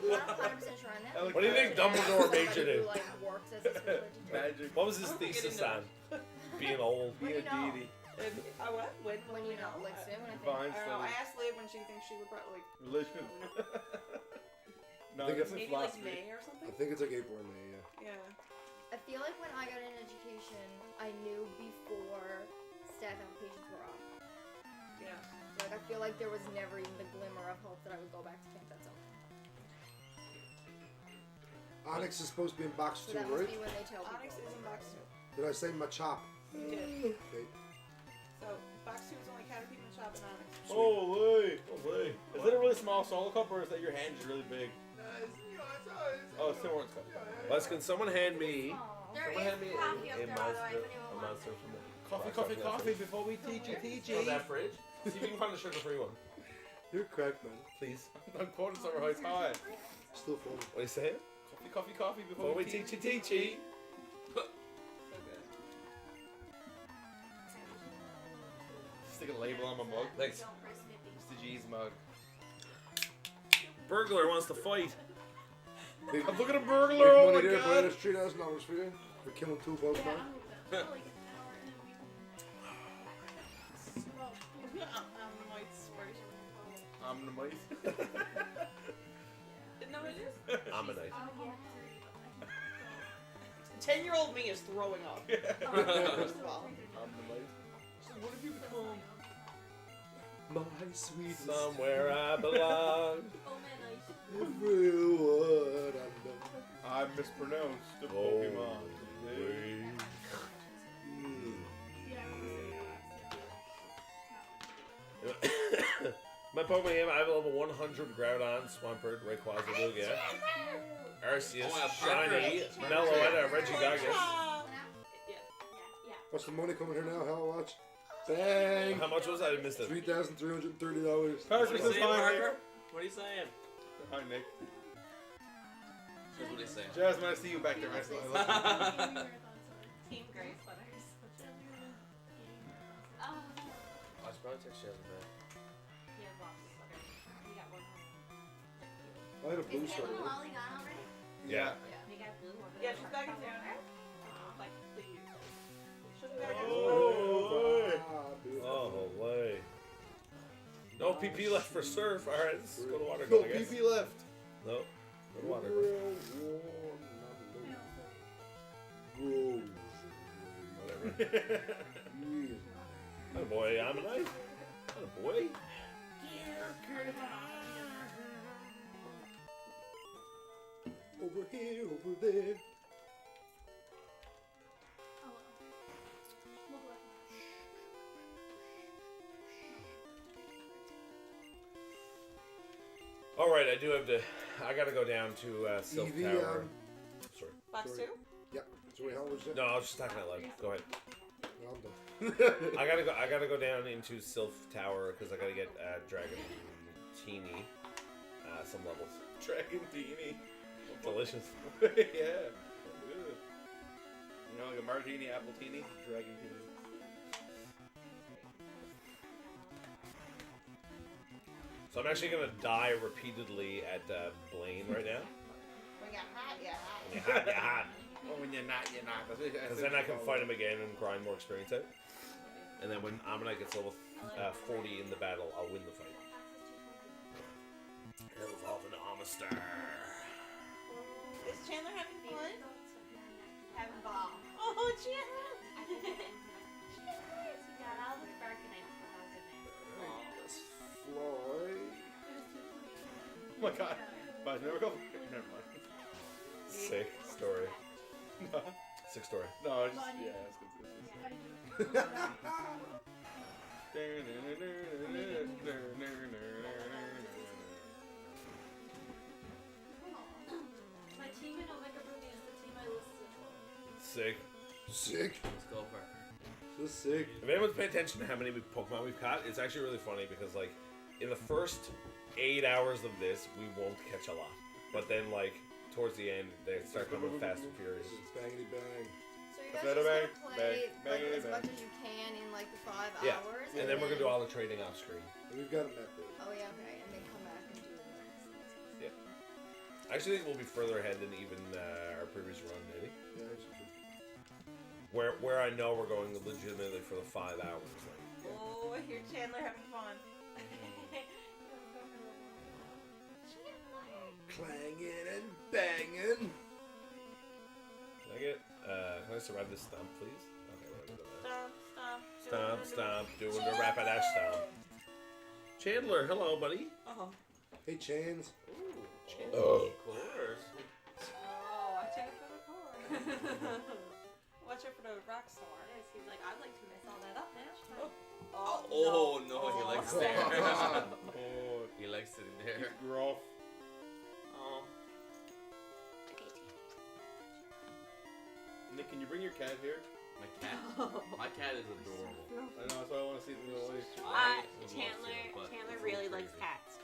not 100% sure on that. What do you think Dumbledore Somebody majored in? who, like, works as a special teacher. Magic. What was his I don't think thesis it on? Being old. When Be a you know. deity. I what? When you know, like soon, I think. Divine I don't know. I studies. asked Liv when she thinks she would probably Religion. No, I think that's it's- in maybe like philosophy. May or I something. think it's like April or May, yeah. Yeah. I feel like when I got into education, I knew before staff applications were up. Yeah. Like, I feel like there was never even the glimmer of hope that I would go back to camp that summer. Onyx is supposed to be in box So 2, that must right? be when they tell Onyx people. is in box 2. Did I say Machop? You did. Okay. So box 2 is only Caterpie and Shop and Onyx. Holy! Holy! Is it a really small solo cup or is that your hand is really big? Oh, it's Tim Hortons cup. Les, can someone hand me There someone is hand me coffee up a there, although I monster, haven't even a wanted monster it. from the Coffee, box coffee, off the coffee fridge? before we teach you, teach From you. that fridge? See if you can find a sugar-free one, You're correct, man. please. I'm quoting Summer Heights High. Still funny. What are you saying? Coffee, coffee, coffee Before we teach you, teach you. So good. Stick a label on my mug. Thanks. It's the G's mug. Burglar wants to fight. Big, I'm looking at a big burglar, oh money my there, god! but it's $3,000 for you. For killing 2 bugs, man. Mites, right? I'm the mice. No, it is. Ammonite. 10-year-old me is throwing up. First of all. I'm the mice. So what have you become? My sweet Somewhere I belong. everyone I know. I mispronounced the Oh, Pokemon. My Pokemon game, I have a level 100 Groudon, Swampert, Rayquaza, Lugia, Arceus, Oh, Shiny, Meloetta, Regigigas. What's the money coming here now? Hell, watch. Bang! How much was that? I missed it. $3,330. What Parker are you says saying, hi, Parker? Nick. What are you saying? Hi, Nick. That's what he's saying. Jasmine, I see you back there. I love you. Team Grace, but Check she hasn't been. Yeah, boxes. Okay. We got one. I had a blue Is sweater. Emma Lolly gone already? Yeah. We got blue over Yeah, there. she's back in town. Like, please. She'll be back in Oh, way. No PP left for surf. All right, let's go to water. No I guess. PP left. No. Go to water. Whatever. Oh boy, I'm a knife. Oh boy. Over here, over there. Oh, well. All right, I do have to. I gotta go down to Silk Evie, Tower. Sorry. Box Sorry. 2? Yep. So how was that? No, I was just talking out loud. Go ahead. No, I'm done. I gotta go down into Sylph Tower because I gotta get Dragon Teeny. Some levels. Dragon beanie. Delicious. Yeah. Good. You know, like a martini, apple teeny, dragon teeny. So I'm actually gonna die repeatedly at Blaine right now. When you're hot, you're hot. When you're hot, you're hot. Oh, when you're not, you're not. Because then I can fight him again and grind more experience out. And then when Ammonite gets level 40 in the battle, I'll win the fight. He'll evolve into Amistar. Is Chandler having fun? Having ball. Oh, Chandler! Chandler! He got all the Sparkanites when I was in there. Let's fly. It was too cute. Oh my god. But never go. Never mind. Sick story. Sick story. No, it's just, yeah, it's good. My team in Omega Ruby is the team I listed. Sick. Sick. Let's go, Parker. So sick. If anyone's paying attention to how many Pokemon we've caught, it's actually really funny because, like, in the first 8 hours of this, we won't catch a lot. But then, like, towards the end, they start coming fast and furious. It's bangity bang. So you guys just gonna play like as much as you can in like the 5 Yeah. hours, And then we're gonna do all the trading off screen. We've got a method. Oh yeah, okay, and then come back and do the next. Yeah. Actually, we'll be further ahead than even our previous run, maybe. Yeah, it's true. Where I know we're going legitimately for the 5 hours. Like, Oh, I hear Chandler having fun. Clanging and banging. can I get? Can I survive this stomp, please? Okay, whatever. Stomp, Stomp, doing the Rapidash stomp. Chandler, hello, buddy. Oh. Hey, Chans. Oh. Of course. Oh, watch out for the core. Watch out for the rock star. Yes, he's like, I'd like to mess all that up now. Oh, no, he likes Oh. there. Oh, He likes sitting he's there. gruff. Oh. Nick, can you bring your cat here? My cat is adorable. I know, that's why I want to see it in real life. I would love to, but Chandler it's really crazy. likes cats.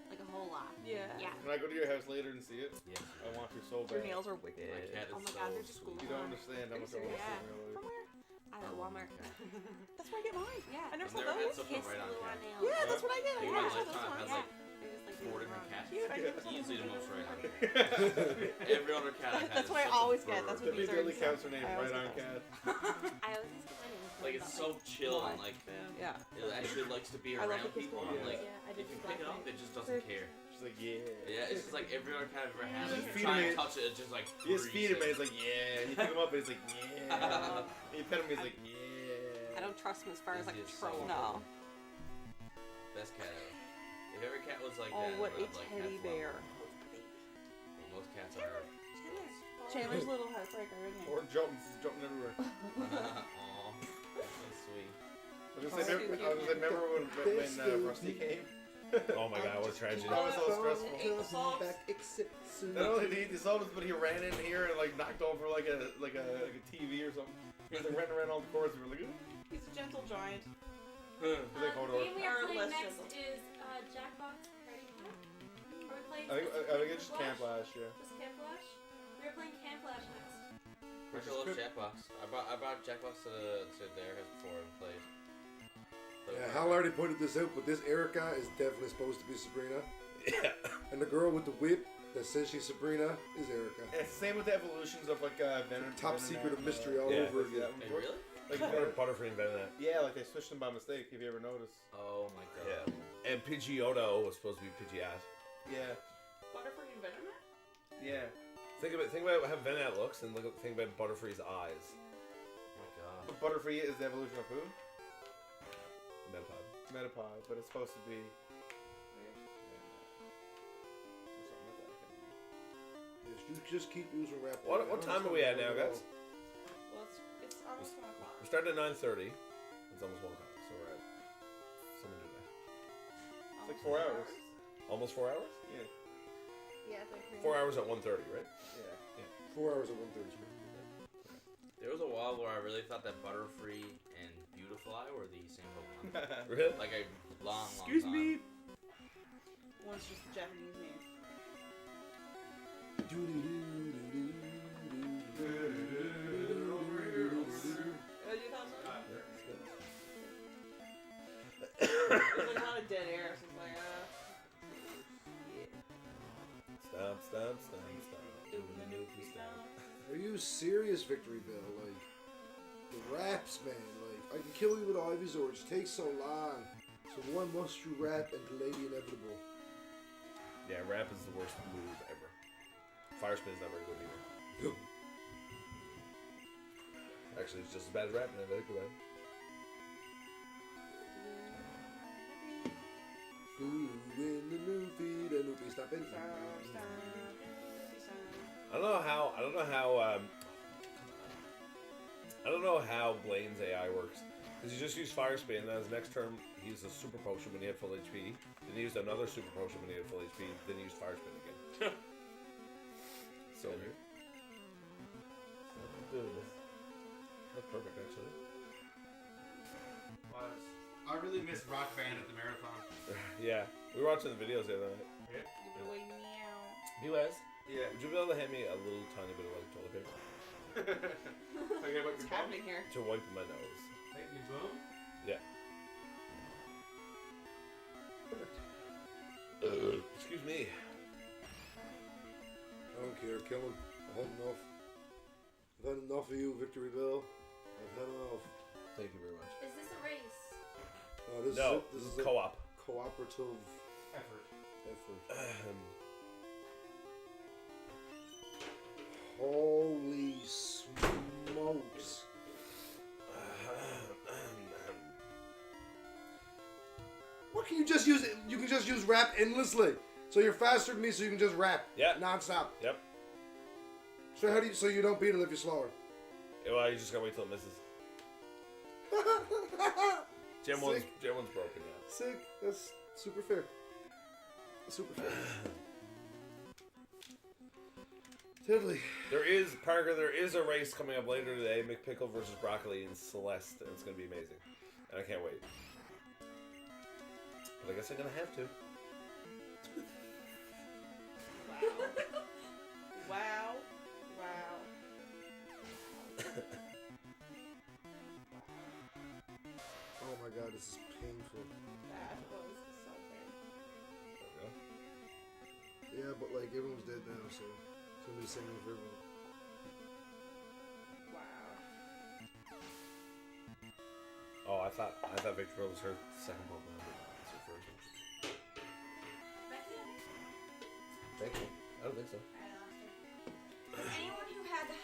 Like a whole lot. Yeah. Yeah. Can I go to your house later and see it? Yes. I want to so Your bad. nails are wicked. My cat is Oh my so God, there's a sweet. You don't understand how much I want to see it in real From life. where? Out at Walmart. That's where I get mine. Yeah. I never I've saw never had those. such a Kiss right on glue on cat. nails. Yeah, that's what I get. In Yeah, my I saw those lifetime, ones. has Yeah. like They're just like 4 really different wrong. cats. Cute. I never saw Easily the those. most right on cat. Every other cat I've had That's is what I such a always get. bird. That's The what these big are. Lily counts her name I always right on get cat. I always used to get my nails done Like, it's about, so chill and like Yeah. it actually likes to be I love around the kiss people. glue. And, like Yeah, I did if you the pick it black up, night. it just doesn't care. She's like, yeah. Yeah, it's just like every other cat I've ever had. Just Like, feed you try him and it. touch it, it's just like You just feed him, and freezing. he's like, yeah. And you pick him up, and he's like, yeah. And you pet him, he's like, yeah. I don't trust him as far as I This is control. so No. Best cat ever. If every cat was like Oh, that, what a I'd have, like, teddy cats bear. love. Well, most cats are. Chandler's little heartbreaker, isn't he? Or jumping everywhere. Aw, that's so sweet. I was gonna say, remember when Rusty came? Oh my god, what a tragedy. That was so stressful. Back except soon. Not only did he eat the solvents, but he ran in here and like knocked over like a TV or something. He was like running around all the corners. We were like, He's a gentle giant. he's like, hold The on. game we Or are playing less next gentle. is Jackbox Party Pack. Are we playing I think it's just Camp Lash, yeah. Just Camp Flash? We are playing Camp Flash next. Richard loves Jackbox. I brought Jackbox to their house before and played. But Yeah, Hal already pointed this out, but this Erica is definitely supposed to be Sabrina. Yeah. And the girl with the whip that says she's Sabrina is Erica. It's the same with the evolutions of like Venom. Top secret of mystery all Yeah. over again. Hey, really? Like Butterfree invented that. yeah, like they switched them by mistake. If you ever noticed. Oh my god. Yeah. And Pidgeotto was supposed to be Pidgeot. Yeah. Butterfree and Venom? Yeah. Think about how Venat looks, and think about Butterfree's eyes. Oh my god. But Butterfree is the evolution of who? Metapod. Metapod, but it's supposed to be. Yes, you just keep using rap. What time are we at now, guys? Well, it's almost 1 o'clock. We're starting at 9:30. It's almost 1 o'clock, so we're at. Someone do that. It's like 4 hours. Almost 4 hours? Yeah. Yeah, it's like 4 hours at 1:30, right? Yeah. 4 hours at 1:30. There was a while where I really thought that Butterfree and Beautifly were the same Pokemon. Really? Like a long Excuse time. me. One's just a Japanese name. There's like a lot of dead air, so it's like, yeah. Stop. Are you serious, Victory Bell? Like, the raps, man. Like, I can kill you with Ivysaur. It just takes so long. So why must you rap and delay the inevitable? Yeah, rap is the worst move ever. Fire spin is not very good either. Actually, it's just as bad as rap, and I think about it. Ooh, in the new feed, a new stop it. I don't know how Blaine's AI works. Because he just used Fire Spin, and then his next turn he used a Super Potion when he had full HP. Then he used another Super Potion when he had full HP. Then he used Fire Spin again. So weird. That's perfect, actually. I really missed Rock Band at the marathon. Yeah, we were watching the videos the other night. Yeah. BWS, Yeah. would you be able to hand me a little tiny bit of like toilet paper What's happening here? to wipe my nose? Make me boom? Yeah. Excuse me. I don't care, kill him. I've had enough. I've had enough of you, Victory Bell. I've had enough. Thank you very much. Is this a race? No, this is co-op. Cooperative Effort. Holy smokes. What can you just use? You can just use rap endlessly. So you're faster than me, so you can just rap. Yeah. Non-stop. Yep. So how do you? So you don't beat it if you're slower. Yeah, well, you just gotta wait till it misses. Gen 1's broken, yeah. Sick. That's super fair. Super fair. Totally. There is a race coming up later today, McPickle versus Broccoli in Celeste, and it's gonna be amazing. And I can't wait. But I guess I'm gonna have to. Wow. Oh my god, this is painful. That was so painful. There we go. Yeah, but like everyone's dead now, so it's gonna be the same thing for everyone. Wow. Oh, I thought Victoria was her second Pokemon, but it's her first one. Thank you. I don't think so. Anyone who had the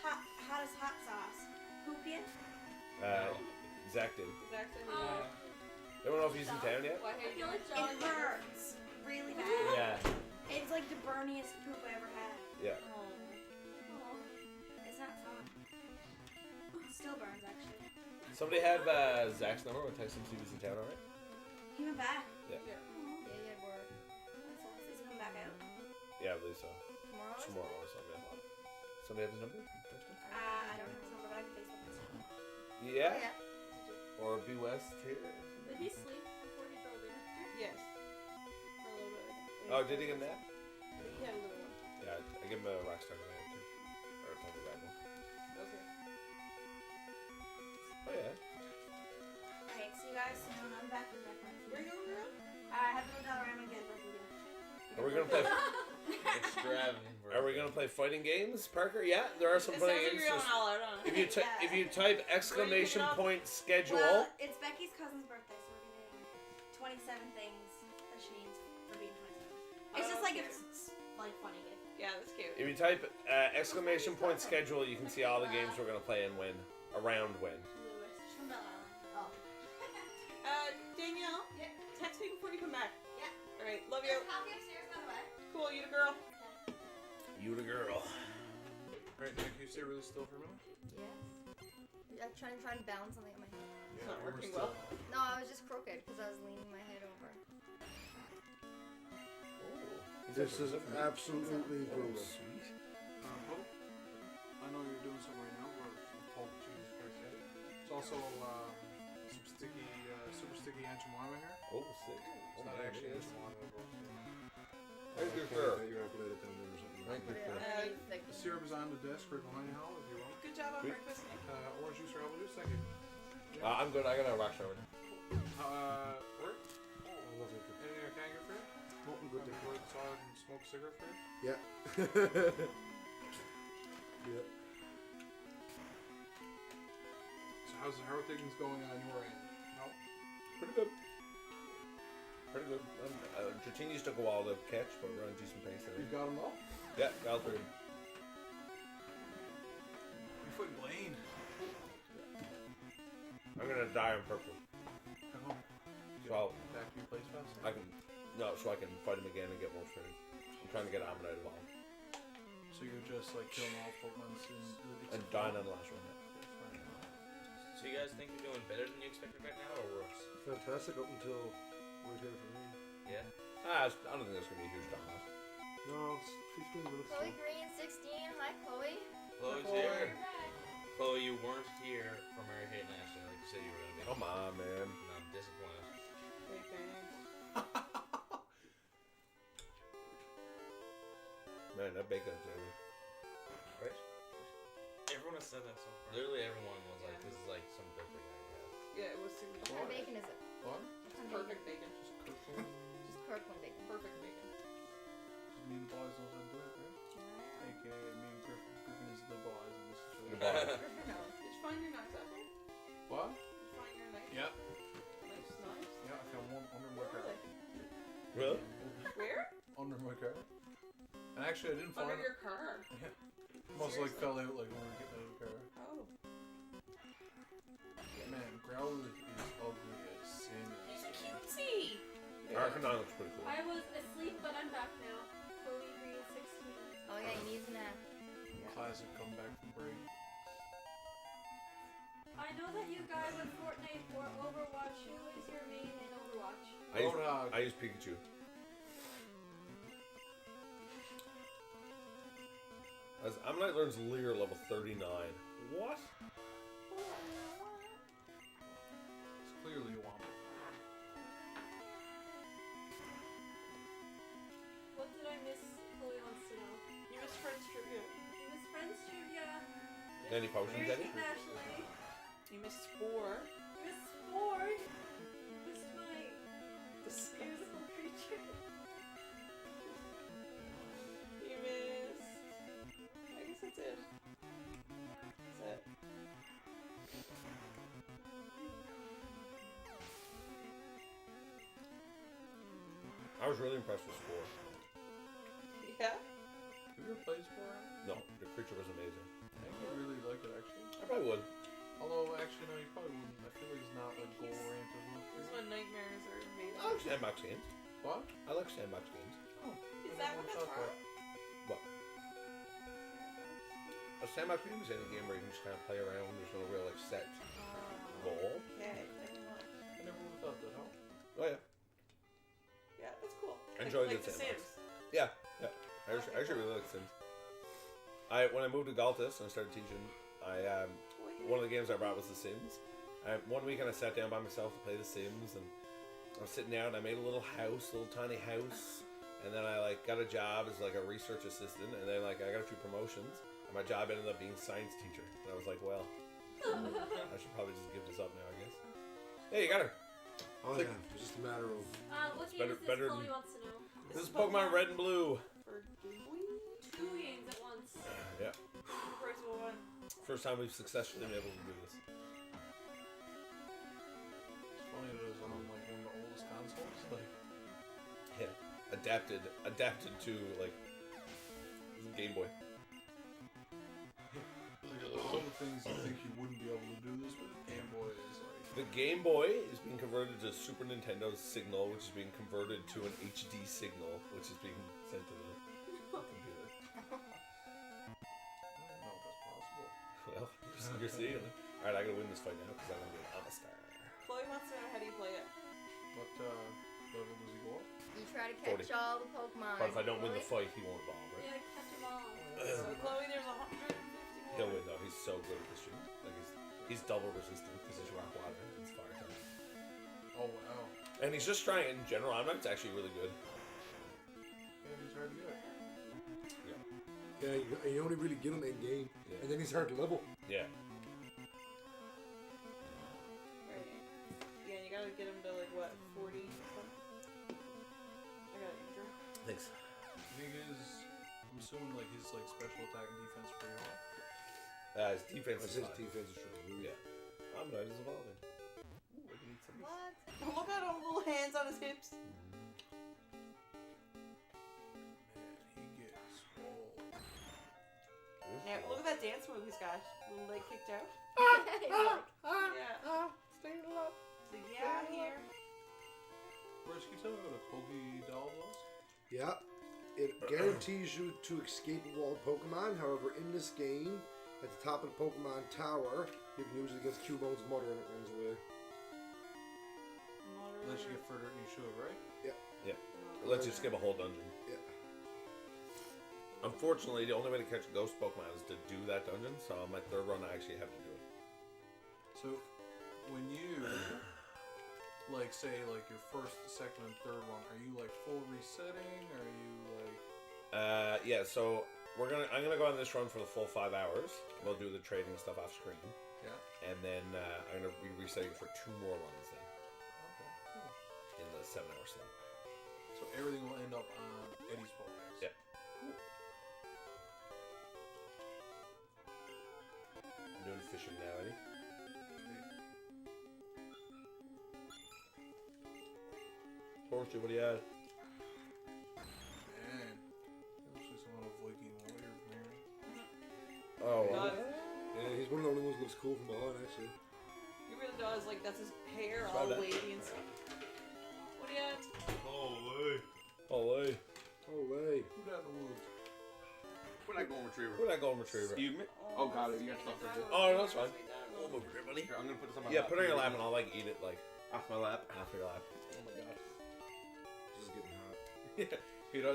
hottest hot sauce? Poopy? Zach did. Oh. Anyone know if he's in town yet? I feel like it hurts really bad. Yeah. It's like the burniest poop I ever had. Yeah. Oh. It's not fun. Still burns, actually. Somebody have Zach's number and text him see if he's in town, alright? He went back. Yeah. Yeah, word. Is he coming back out? Yeah, I believe so. Tomorrow? Or something. Yeah. Somebody have his number? Text him? I don't have his number, but I can Facebook his number. Yeah? Oh, yeah. Or be West here? Did he sleep before he drove in? Yes. For a little bit. Oh, did he get a nap? He had a little one. Yeah, I give him a Rockstar nap too. Or a Tony Ride one. Okay. Oh, yeah. Alright, see you guys soon. I'm back with we gonna play? Extravagant. Are we gonna play fighting games, Parker? Yeah, there are some It fighting sounds like games. you're going all out on it. If you type exclamation point schedule. Well, it's Becky's cousin's birthday, so we're getting 27 things that she needs for being 27. It's just like cute. it's like funny gift. Yeah, that's cute. If you type exclamation point schedule, you can see all the games we're gonna play and when, around when. Lewis, she's from Belle Island. Oh. Danielle. Yeah. Text me before you come back. Yeah. All right. Love you. There's coffee upstairs, by the way. Cool. You the girl. You the girl. Alright, Nick, can you stay really still for a minute? Yes. I'm trying to balance something on my head. It's not working well. No, I was just crooked because I was leaning my head over. This is absolutely gross. Hope, I know you're doing something right now, but Hope, Jesus Christ, yeah. It's also some sticky, super sticky enchilada here. Oh, sick. It's not actually enchilada, bro. Thank you, I sir. thought you were gonna put it down there or something. Thank you, sir. The syrup is on the desk right behind you, Hal, if you want. Good job on Sweet. breakfast, Nick. Orange juice or apple juice, thank you. I'm good. I got a rush over. Where? I love it. Anything I can get for you? Oh, I'm good. Go outside and smoke a cigarette for you? Yeah. Yeah. So how are things going on your end? No? Pretty good. Pretty good. Continues to go all to catch, but we're on decent pace. You got them all? Yeah, got all 3. You're fighting Blaine. I'm gonna die on purpose. Come on. So Back to your place fast? so I can fight him again and get more strength. I'm trying to get Ammonite involved. So you're just like killing all Pokemon And dying on the last one. So you guys think you're doing better than you expected right now, or worse? Fantastic up until right here for me. Yeah. I don't think there's gonna be a huge download. No, it's 15 minutes. Chloe Green, 16. Hi, Chloe. Chloe's here. Chloe, you weren't here for Mary Kate and Ashley like you said you were gonna be. Come on, man. And I'm disappointed. Big thanks. Man, that bacon is everything. Right? Everyone has said that so far. Literally everyone was like, this is like some birthday guy we have. Yeah, it was super What kind of bacon is it? What? What kind of Perfect bacon. Just cook them. Just Kirkland bacon. Perfect bacon. Just me and the boys knows how to do it, right? AKA me and Griffin. Griffin is the boys and this is The the boys. Did you find your knives, Apple? What? Did you find your knife? Yep. Nice knives? Yeah, I found one under my Where car. are they? Really? Where? Under my car. And actually, I didn't find Under it. your car. Yeah. Must like fell out like when we were getting out of the car. Oh. Man, Growler is ugly as sin. He's cutesy. Arcanine looks pretty cool. I was asleep, but I'm back now. Chloe Green, 16. Oh yeah, he needs a nap. Classic comeback from break. I know that you guys in Fortnite or Overwatch. Who is your main in Overwatch? I use Pikachu. As Ammonite learns Leer level 39. What? It's clearly a Wombat. What did I miss? Chloe wants to know. You missed Friends Trivia. You missed Friends Trivia. Any potions, Mary Eddie? Kate and Ashley. You missed Spore. You missed Spore. You missed my musical creature. You missed. I guess that's it. That's it. I was really impressed with Spore. Yeah? Have you ever played Spore? No, the creature was amazing. I think you really like it actually. I probably would. Although, actually, no, you probably wouldn't. I feel like it's not like goal oriented. This is when nightmares are made. I like sandbox games. What? I like sandbox games. Oh. Is that what that's from? What? A sandbox game is any game where you can just kind of play around. There's no real like set goal. Okay, very much. I never would have thought that, huh? Oh yeah. Yeah, that's cool. I enjoy like good The sandbox. Sims. Yeah, yeah. I actually really like Sims. When I moved to Galtus and I started teaching, one of the games I brought was The Sims. One weekend I sat down by myself to play The Sims, and I was sitting out and I made a little tiny house, and then I like got a job as like a research assistant, and then like I got a few promotions, and my job ended up being science teacher. And I was like, well, I should probably just give this up now, I guess. Hey, you got her. Oh yeah, it's just a matter of. What game is this? better Chloe than- wants to know. This is Pokemon Red and Blue. For Game Boy? 2 games at once. Yeah. First one. First time we've successfully been able to do this. It's funny that it was on like one of the oldest consoles. Like, Yeah. Adapted to like Game Boy. like all the things you think you wouldn't be able to do this with, Game Boy is like. The Game Boy is being converted to Super Nintendo's signal, which is being converted to an HD signal, which is being sent to the computer. I don't know if that's possible. Well, you're seeing it. Alright, I gotta win this fight now because I'm gonna be an Amistar. Chloe wants to know how do you play it. What level does he go up? You try to catch 40. all the Pokemon. But if I don't win the Chloe. fight, he won't evolve, right? Yeah, catch them all. So Chloe, there's 150 more. He'll win though. He's so good at this stream. Like he's double resistant because he's rock water and it's fire type. Oh wow. And he's just trying in general. I'm not actually really good. Yeah, he's hard to get. Yeah, you only really get him in game, Yeah. and then he's hard to level. Yeah. Right. Yeah, you gotta get him to like what, 40 something? I got it, Andrew. Thanks. I think I'm assuming like his like special attack and defense are pretty high. His defense is His high. defense is really Yeah. I'm glad he's evolving. Ooh, I can eat some. What? Look at him, little hands on his hips. Man, he gets swole. Yeah, look at that dance move he's got. Little leg kicked out. He's like, Yeah. Stand up. So yeah, here. Whereas, can you tell me what a Pokey doll was? Yeah, it guarantees you to escape a wild Pokemon. However, in this game, at the top of the Pokemon Tower, you can use it against Cubone's mother and it runs away. Unless you get further and you should, right? Yeah. It lets you skip a whole dungeon. Yeah. Unfortunately, the only way to catch ghost Pokemon is to do that dungeon, so on my third run I actually have to do it. So, when you, like, say, like, your first, second, and third one, are you, like, full resetting? Or are you, like... Yeah, so I'm gonna go on this run for the full 5 hours. We'll do the trading stuff off screen. Yeah. And then I'm gonna be resetting for 2 more runs then. Okay, cool. In the 7-hour slot. So everything will end up on Eddie's Pokedex. Yeah. Cool. I'm doing fishing now, Eddie. Horsey, what do you add? Man, that looks like some kind of Viking warrior from here. Oh, Yeah, he's one of the only ones that looks cool from behind, actually. He really does. Like, that's his hair Try all that. wavy and stuff. What do you have? Holy. Olay. Olay. Who that in the woods? Put that golden retriever. Where'd that golden retriever? Excuse me? Oh, got it. You got stuff for it. Oh, no, that's fine. Hold over here, buddy. Here, I'm gonna put this on my Yeah, lap. put it on your lap and I'll like eat it like Off my lap. off your lap. Oh my god. This is getting hot.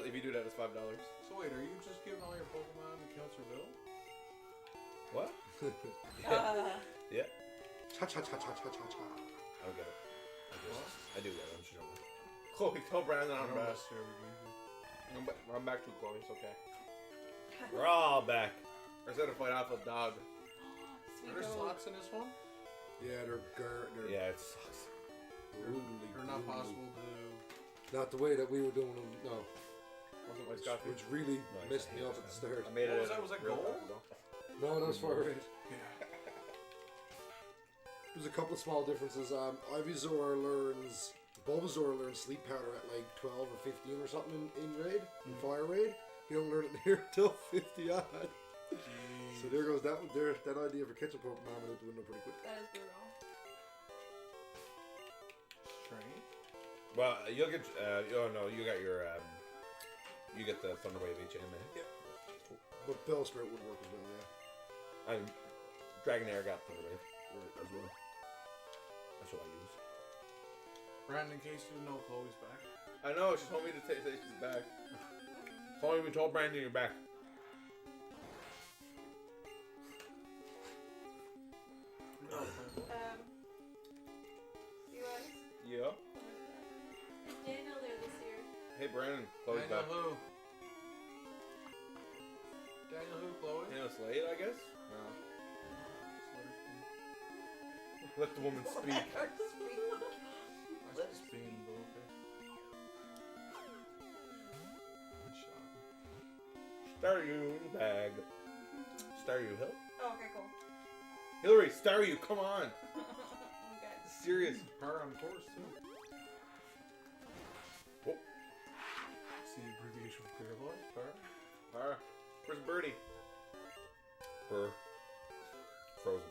If you do that, it's $5. So wait, are you just giving all your Pokemon to Counselor Bill? What? Yeah. Cha cha cha cha cha cha cha. I don't get it. I do get it. I'm sure. Chloe, tell Brandon I'm I don't back. necessarily need it. I'm back to Chloe. It's okay. We're all back. I said to fight off a dog. Are there slots in this one? Yeah, they're Yeah, it sucks. brutally. They're not brutally- possible to... Not the way that we were doing them. No. Wasn't my Scottish. Which really Nice. messed me up at the start. I made What it. was that? Was that real gold? fast, though. No, that was far right. Yeah. There's a couple of small differences. Ivysaur learns, Bulbasaur learns Sleep Powder at like 12 or 15 or something in Raid, in Fire Raid. You don't learn it here until 50 odd. So there goes that idea for catching Pokemon went out the window pretty quick. That is brutal. Strange. Well, you'll get. Oh no, you got your. You get the Thunder Wave HM. Yeah. But Bellsprout would work as well, yeah. I'm Dragonair got Thunder Wave Right, as well. That's what I use. Brandon, in case you didn't know, Chloe's back. I know. She told me to say she's back. Chloe, we told Brandon you're back. You guys? Yeah. Is Daniel there this year? Hey, Brandon. Chloe's Daniel back. who? Daniel who, Chloe? You know it's late, I guess. No. Let the woman speak. I said spin, but okay. Staryu in the bag. Staryu, Hill. Oh, okay, cool. Hillary, Staryu, come on. Okay. Serious. Her on course too. Oh. See the abbreviation for clear boy? Her. Where's Birdie? Her. Frozen.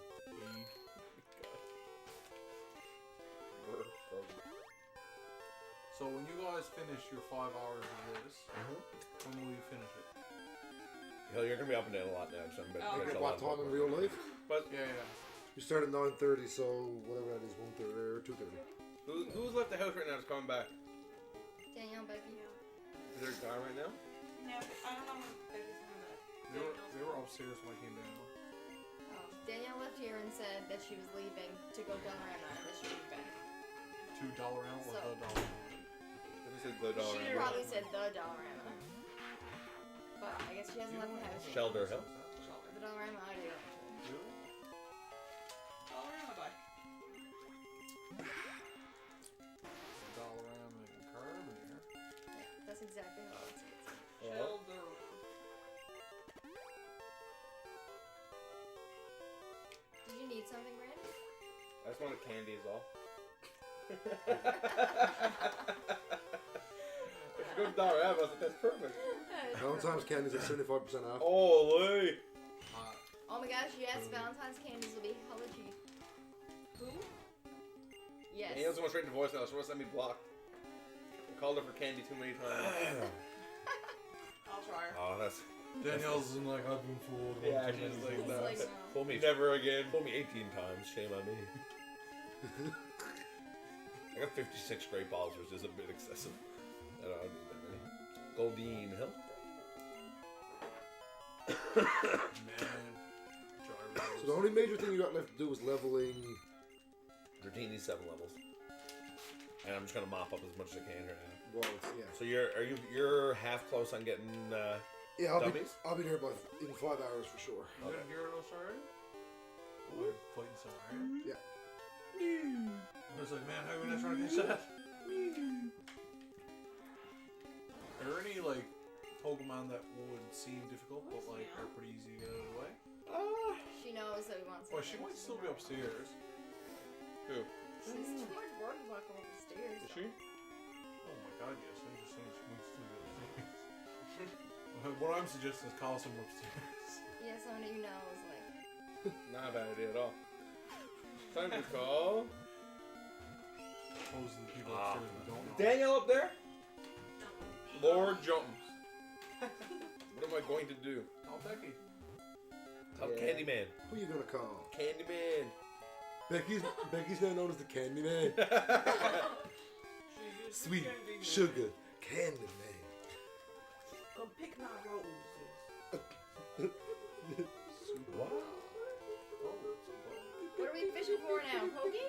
Her. Frozen. So when you guys finish your 5 hours of this, when will you finish it? Hill, you're gonna be up and down a lot now. So I'm Oh, Okay, what time in real life? But Yeah, yeah. We start at 9:30, so whatever that is, 1:30 or 2:30. who's left the house right now? That's coming back. Danielle, Becky. Is there a guy right now? No, I don't know when Becky's coming back. They were upstairs when I came down. Oh, Danielle left here and said that she was leaving to go Dollarama and that she would be back. $2 round or So- the dollar round? Who said the dollar? She probably said the Dollarama. But I guess she hasn't left the house yet. Shelter Hill. The Dollarama, I do. Dollarama bike. Dollarama and Carb in here. Yeah, that's exactly how it's. Shoulder. Did you need something, Brandon? I just wanted candy is all. If you go to Dollar Ave, I was like, that's perfect. Valentine's candies at 75% off. Holy! Oh my gosh, yes, Valentine's candies will be hella cheap. Who? Yes. He also went straight to voicemail. She wants to send me blocked. I called her for candy too many times. I'll try her. Oh, that's. Danielle's in like, I've been fooled. Yeah, she's like, He's no. like, no. Fool me never again. Fool me 18 times. Shame on me. I got 56 great balls, which is a bit excessive. I don't need that many. Goldine Hill. Man. So the only major thing you got left to do is leveling. Routine needs 7 levels. And I'm just gonna mop up as much as I can right now. Well, yeah. So you're half close on getting Yeah, I'll dummies? be there in 5 hours for sure. You didn't hear those already? We're fighting somewhere. Yeah. I was like, man, how are we not trying to catch that? Are there any like Pokemon that would seem difficult but like are pretty easy to get out of the way? She knows that we want Well, something. she might still be upstairs. Who? She's too much work to walk up the stairs. Is she? Oh my god, yes. I'm just saying she might still be upstairs. What I'm suggesting is call someone upstairs. Yeah, someone that you know is like. Not a bad idea at all. Time to call. Most of the people upstairs we don't know. Daniel up there? Lord Jones. What am I going to do? Call Becky. Call Candyman. Who are you gonna call? Candyman. Becky's now known as the Candyman. Sweet sugar Candyman. Come pick my roses. What? What are we fishing for now? Pokey?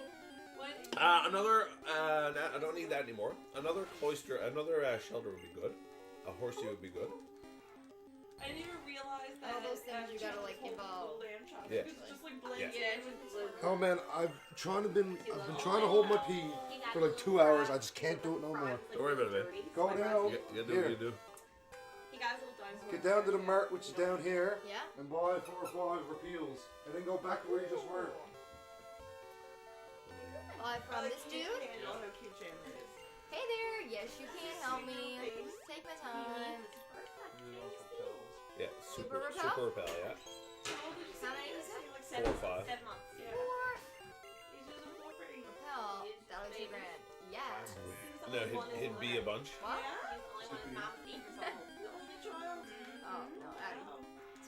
Another. I don't need that anymore. Another cloister. Another shelter would be good. A horsey would be good. I didn't even realize that. All those things you gotta like involve. Yeah. It's just like blend Yeah. in with blue. Oh man, I've been trying to hold my pee for like 2 hours. I just can't do it no more. Don't worry about it, man. Go down. You do Here. what you do. He got his little dinosaur. Get down to the mart, which is down here, Yeah. and buy 4 or 5 repeals, and then go back to where you just were. Buy from this dude. Candle, how cute Chandler is. Hey there. Yes, you can help me. Take my time. Yeah. Super repel? Super repel. Yeah. How old did you say? How many is it? Like 4 or 5. 7 months. Yeah. Four. He's just a full pretty. Repel. That'll be $2,000. Yes. No, he'd be a bunch. What? He's the only one his mom was 8 years old. The only child. Oh no, Addie.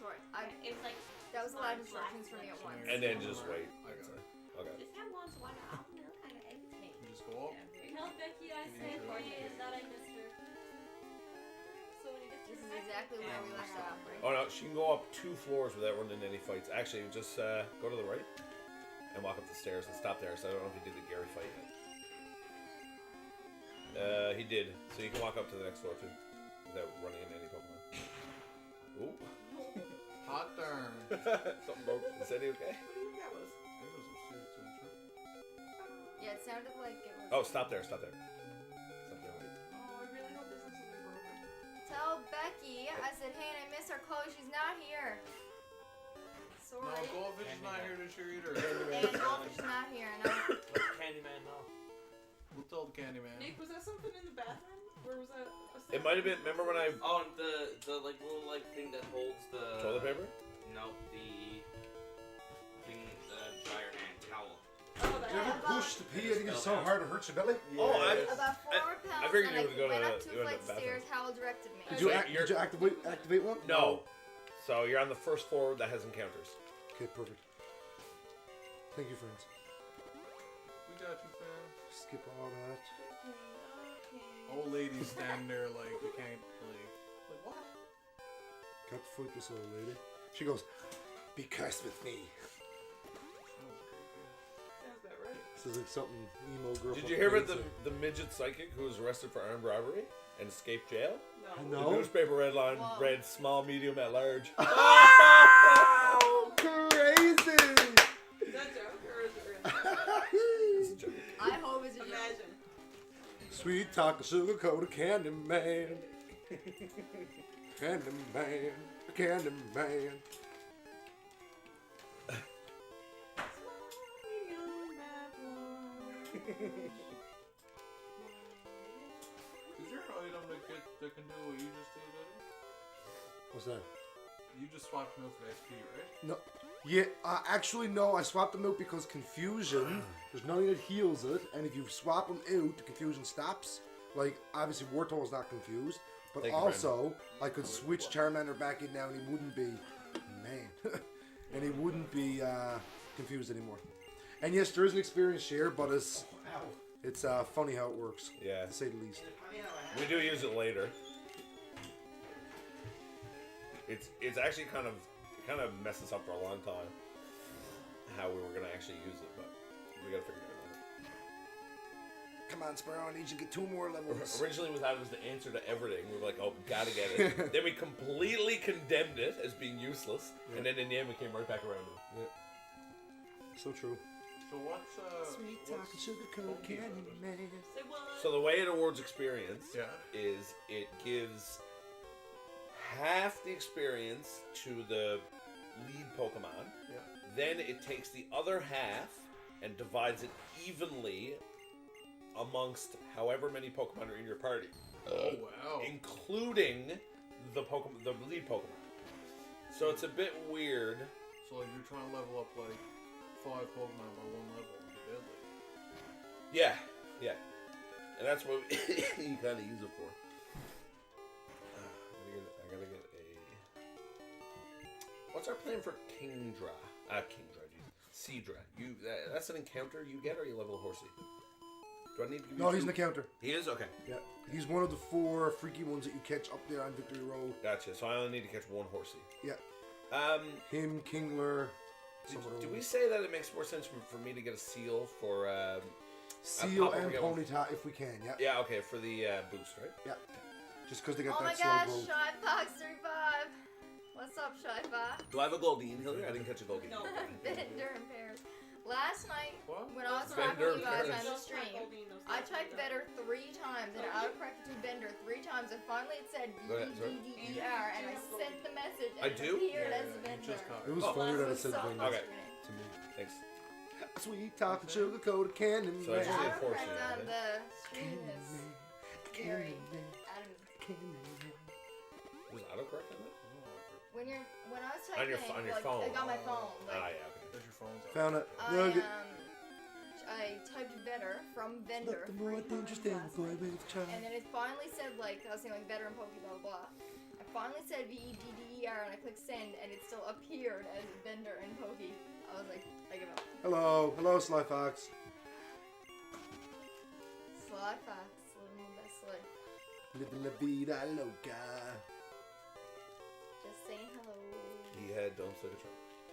Sorry. It was like That was a lot of instructions for me at once. And then just wait. I got it. Okay. just have once one out. They're kind of entertaining. You just go up. Tell Becky I said hey and that I missed her. So when you get to This the is next exactly where we left off, right? Oh no, she can go up 2 floors without running any fights. Actually, just go to the right and walk up the stairs and stop there. So I don't know if he did the Gary fight yet. He did. So you can walk up to the next floor too without running into any Pokemon. Ooh. Hot darn. Something broke. Is that okay? What do you think that was? It was upstairs too, true. Yeah, it sounded like it was. Oh, stop there. Stop there. Stop there. Wait. Oh, I really hope this isn't broken. Tell Becky Pokey. I said, hey, and I miss our Chloe. She's not here. No, Sorry. Goldfish is not here this year either. And Goldfish is not here. And I'm... Let the Candyman know. We'll tell the Candyman. Nick, was that something in the bathroom? Where was that? It might have been. Remember when I Oh, the like little like thing that holds the toilet paper? No, the thing, the dryer hand towel. Oh, Did you ever push the pee and it gets so hard it hurts your belly? Oh, About 4 pounds, I figured and you would go went to up 2 the flights of bathroom. stairs. Howell directed me. Did you activate one? No. So you're on the first floor that has encounters. Okay, perfect. Thank you, friends. We got you, fam. Skip all that. Old ladies stand there like you can't like what? Got to fight this old lady. She goes, be cursed with me. Sounds about right. This is like something emo girl. Did you hear about the midget psychic who was arrested for armed robbery and escaped jail? No. The newspaper headline read "Small, medium, at large." Oh, crazy! Is that a joke or is it real? It's a joke. I hope it's a joke. Imagine. Sweet talking sugar coated candy man. Candy man. Candy man. Is there an item that can do what you just did, Eddie? What's that? You just swapped milk for XP, right? No. Yeah, actually, no. I swapped them out because confusion, there's nothing that heals it, and if you swap them out, the confusion stops. Like, obviously, Wartol's not confused, but Thank you, also, I could switch Charmander back in now, and he wouldn't be, man, and he wouldn't be confused anymore. And yes, there is an experience share, but it's funny how it works, Yeah. to say the least. We do use it later. It's actually kind of messed us up for a long time how we were gonna actually use it, but we gotta figure it out. Come on, Sparrow, I need you to get 2 more levels. Originally, we thought it was the answer to everything. We were like, "Oh, gotta get it." Then we completely condemned it as being useless, and then in the end, we came right back around to it. Yeah. So true. So what's Sweet talking sugar coated candy man. Say what? So the way it awards experience Yeah. is it gives half the experience to the lead Pokemon. Yeah. Then it takes the other half and divides it evenly amongst however many Pokemon are in your party. Oh wow. Including the lead Pokemon. So it's a bit weird. So like you're trying to level up like 5 Pokemon by 1 level and be deadly. Yeah, yeah. And that's what you kind of use it for. I gotta get a... What's our plan for Kingdra? Kingdra, Jesus. Seadra. That's an encounter you get, or you level a horsey? Do I need to give you No, he's two? an encounter. He is? Okay. Yeah. He's one of the 4 freaky ones that you catch up there on Victory Road. Gotcha. So I only need to catch 1 horsey. Yeah. Him, Kingler. Do we say that it makes more sense for me to get a seal for... Seal and Ponyta if we can, yeah. Yeah, okay, for the boost, right? Yeah. Just because they got Oh my that slow gosh, growth. Shy Fox 35. What's up, Shy Fox? Do I have a Goldeen here? I didn't catch a Goldeen. No. Vedder in pairs. Last night, What? when I was Vedder talking to you guys in on the pairs. stream, I typed Vedder 3 times and I corrected to Bender 3 times and finally it said Go ahead, sorry. B-E-D-D-E-R and I sent the message and I it do? appeared Yeah, as you Bender. just caught It was funny that it said so Bender Okay. frustrating. to me. Thanks. Sweet talking sugar coated candy So I man. just say Autocorrect fortunate, on right? the stream is very Was autocorrect on that? when I was On typing your like, phone. I got my phone like Yeah, okay. There's your phone's up. Found it. I typed Vedder from Bender Let the more 3 dangerous times thing last go night. with child. And then it finally said like I was saying like Vedder and Pokey blah blah blah. I finally said VEDDER and I clicked send and it still appeared as Bender and Pokey. I was like, I give up. Hello, Sly Fox. Sly Fox, living my best life. Living la vida loca. Just saying hello. He had Don't Say the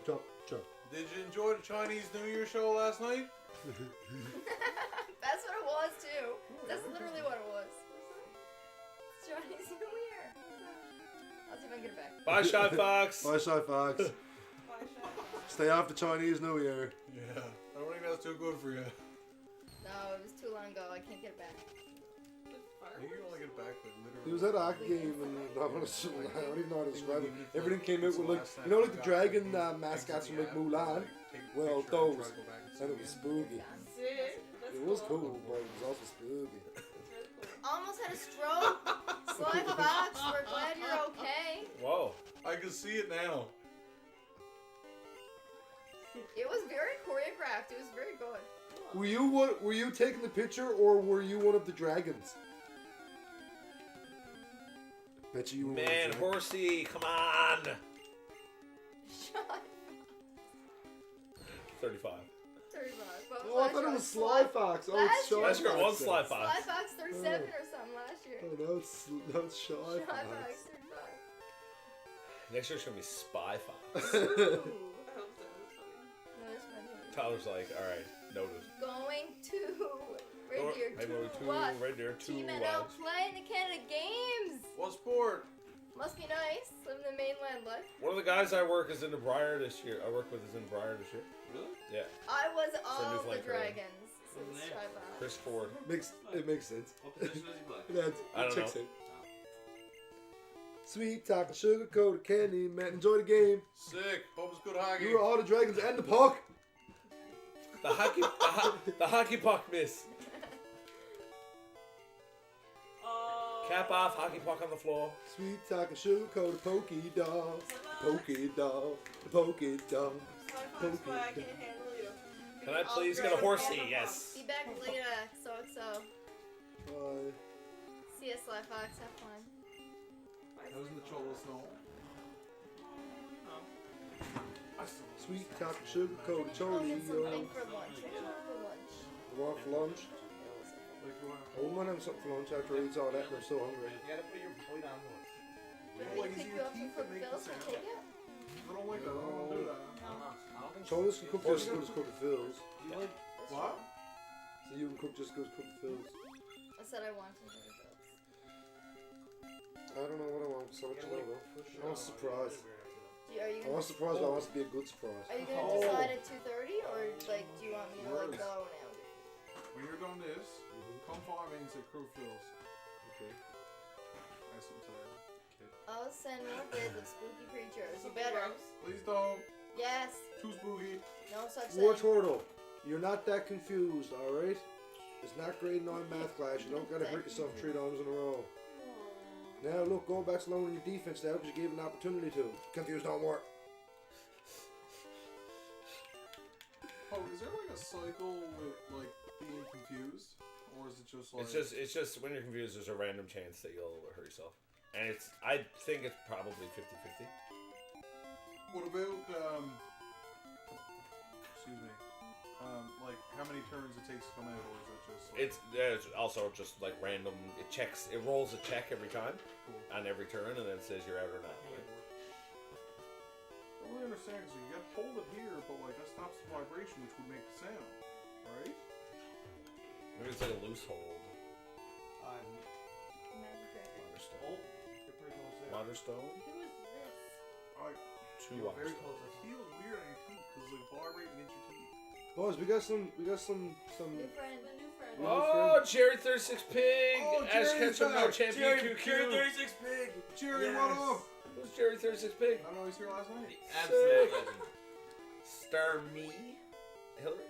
Trump. Chop. Did you enjoy the Chinese New Year show last night? That's what it was too. That's literally what it was. It's Chinese New Year. I'll see if I can get it back. Bye, Shy Fox. Bye, Shy Fox. Stay off the Chinese New Year. Yeah. I don't think that's too good for you. No, it was too long ago. I can't get it back. I think you only get back like literally. He was at Arc Game and I don't even know how to describe it. Everything came out with like, you know, like the dragon mascots from like Mulan. Well, those, and it was spooky. It was cool, but it was also spooky. Almost had a stroke. Sly Fox, we're glad you're okay. Whoa. I can see it now. It was very choreographed. It was very good. Were you taking the picture or were you one of the dragons? Bet you were. Man, horsey, come on. Shut. 35. 35. But Oh, I thought it was Sly Fox. Oh, it's Shy Last year Fox. was Sly Fox. Sly Fox 37 or something last year. Oh, no, it's Shy Shy Fox. Fox 35. Next year's gonna be Spy Fox. Ooh. No, that's funny. Tyler's like, all right, noted. Going to Reindeer I'm going to what? Reindeer to Team what? NL play in the Canada Games. What sport? Must be nice. Living the mainland life. One of the guys I work is in the Briar this year. I work with is in the Briar this year. Really? Yeah. I was all the Newfoundland curling. dragons. So it's Shy Fox. Chris Ford. It makes sense. What position does he play? I don't checks know. out. Sweet talking, sugar coated candy, man. Enjoy the game. Sick. Hope it's good hockey. You were all the dragons and the puck. The hockey, the hockey puck miss. Cap off, hockey puck on the floor. Sweet talking, sugar coated pokey dog. Pokey dog. Pokey dog. Pokey dog. Can I please get a horsey? Yes. Be back later. So. Bye. See you, Sly Fox. Have fun. That was in the Cholo Snow. Sweet talking, sugar coated choli. Get something for lunch. What do you want for lunch? You want for lunch? I wouldn't mind having something for lunch after I eat all that, but I'm so hungry. You gotta put your plate on once. Did they pick you up some Cook Bills for takeout? I don't like that. I don't want to do that. Cholas can cook just as good as Cook and Phil's. What? So you can cook just as good as Cook and Phil's. I said I want some Cook Bills. I don't know what I want, so what you know though. I want a surprise. Are you I want a surprise, but I want it to be a good surprise. Are you gonna decide at 2:30 or like do you want me to like go now? When you're done this, come find me and say crew fills. Okay. Nice and tired. Okay. I'll send more vids of spooky creatures. You better. Please don't. Yes. Too spooky. No such War thing. Turtle, you're not that confused, alright? It's not grade 9 math class. You don't gotta hurt yourself 3 times in a row. Now look, go back to lowering your defense now because you gave an opportunity to. Confused don't work. Oh, is there like a cycle with like being confused, or is it just like? It's just when you're confused, there's a random chance that you'll hurt yourself, and I think it's probably 50-50. What about excuse me, like how many turns it takes to come out, or is it just? Like, It's also just like random. It rolls a check every time on every turn, and then it says you're out or not. I don't really understand because you got to hold it here, but like that stops the vibration, which would make the sound, right? Maybe it's like a loose hold. Waterstone. Who is this? Two You're very Waterstone. close. It feels weird on your teeth because it's like vibrating against your teeth. Boys, we got some New friend. New friend. Oh, Jerry 36 Pig! Oh, Ash Jerry's Ketchum, no back. champion Jerry QQ. 36 Pig! Jerry, Yes. what up? Who's Jerry 36 Pig? I don't know, he's here last night. Absolute legend. Star me. Hillary?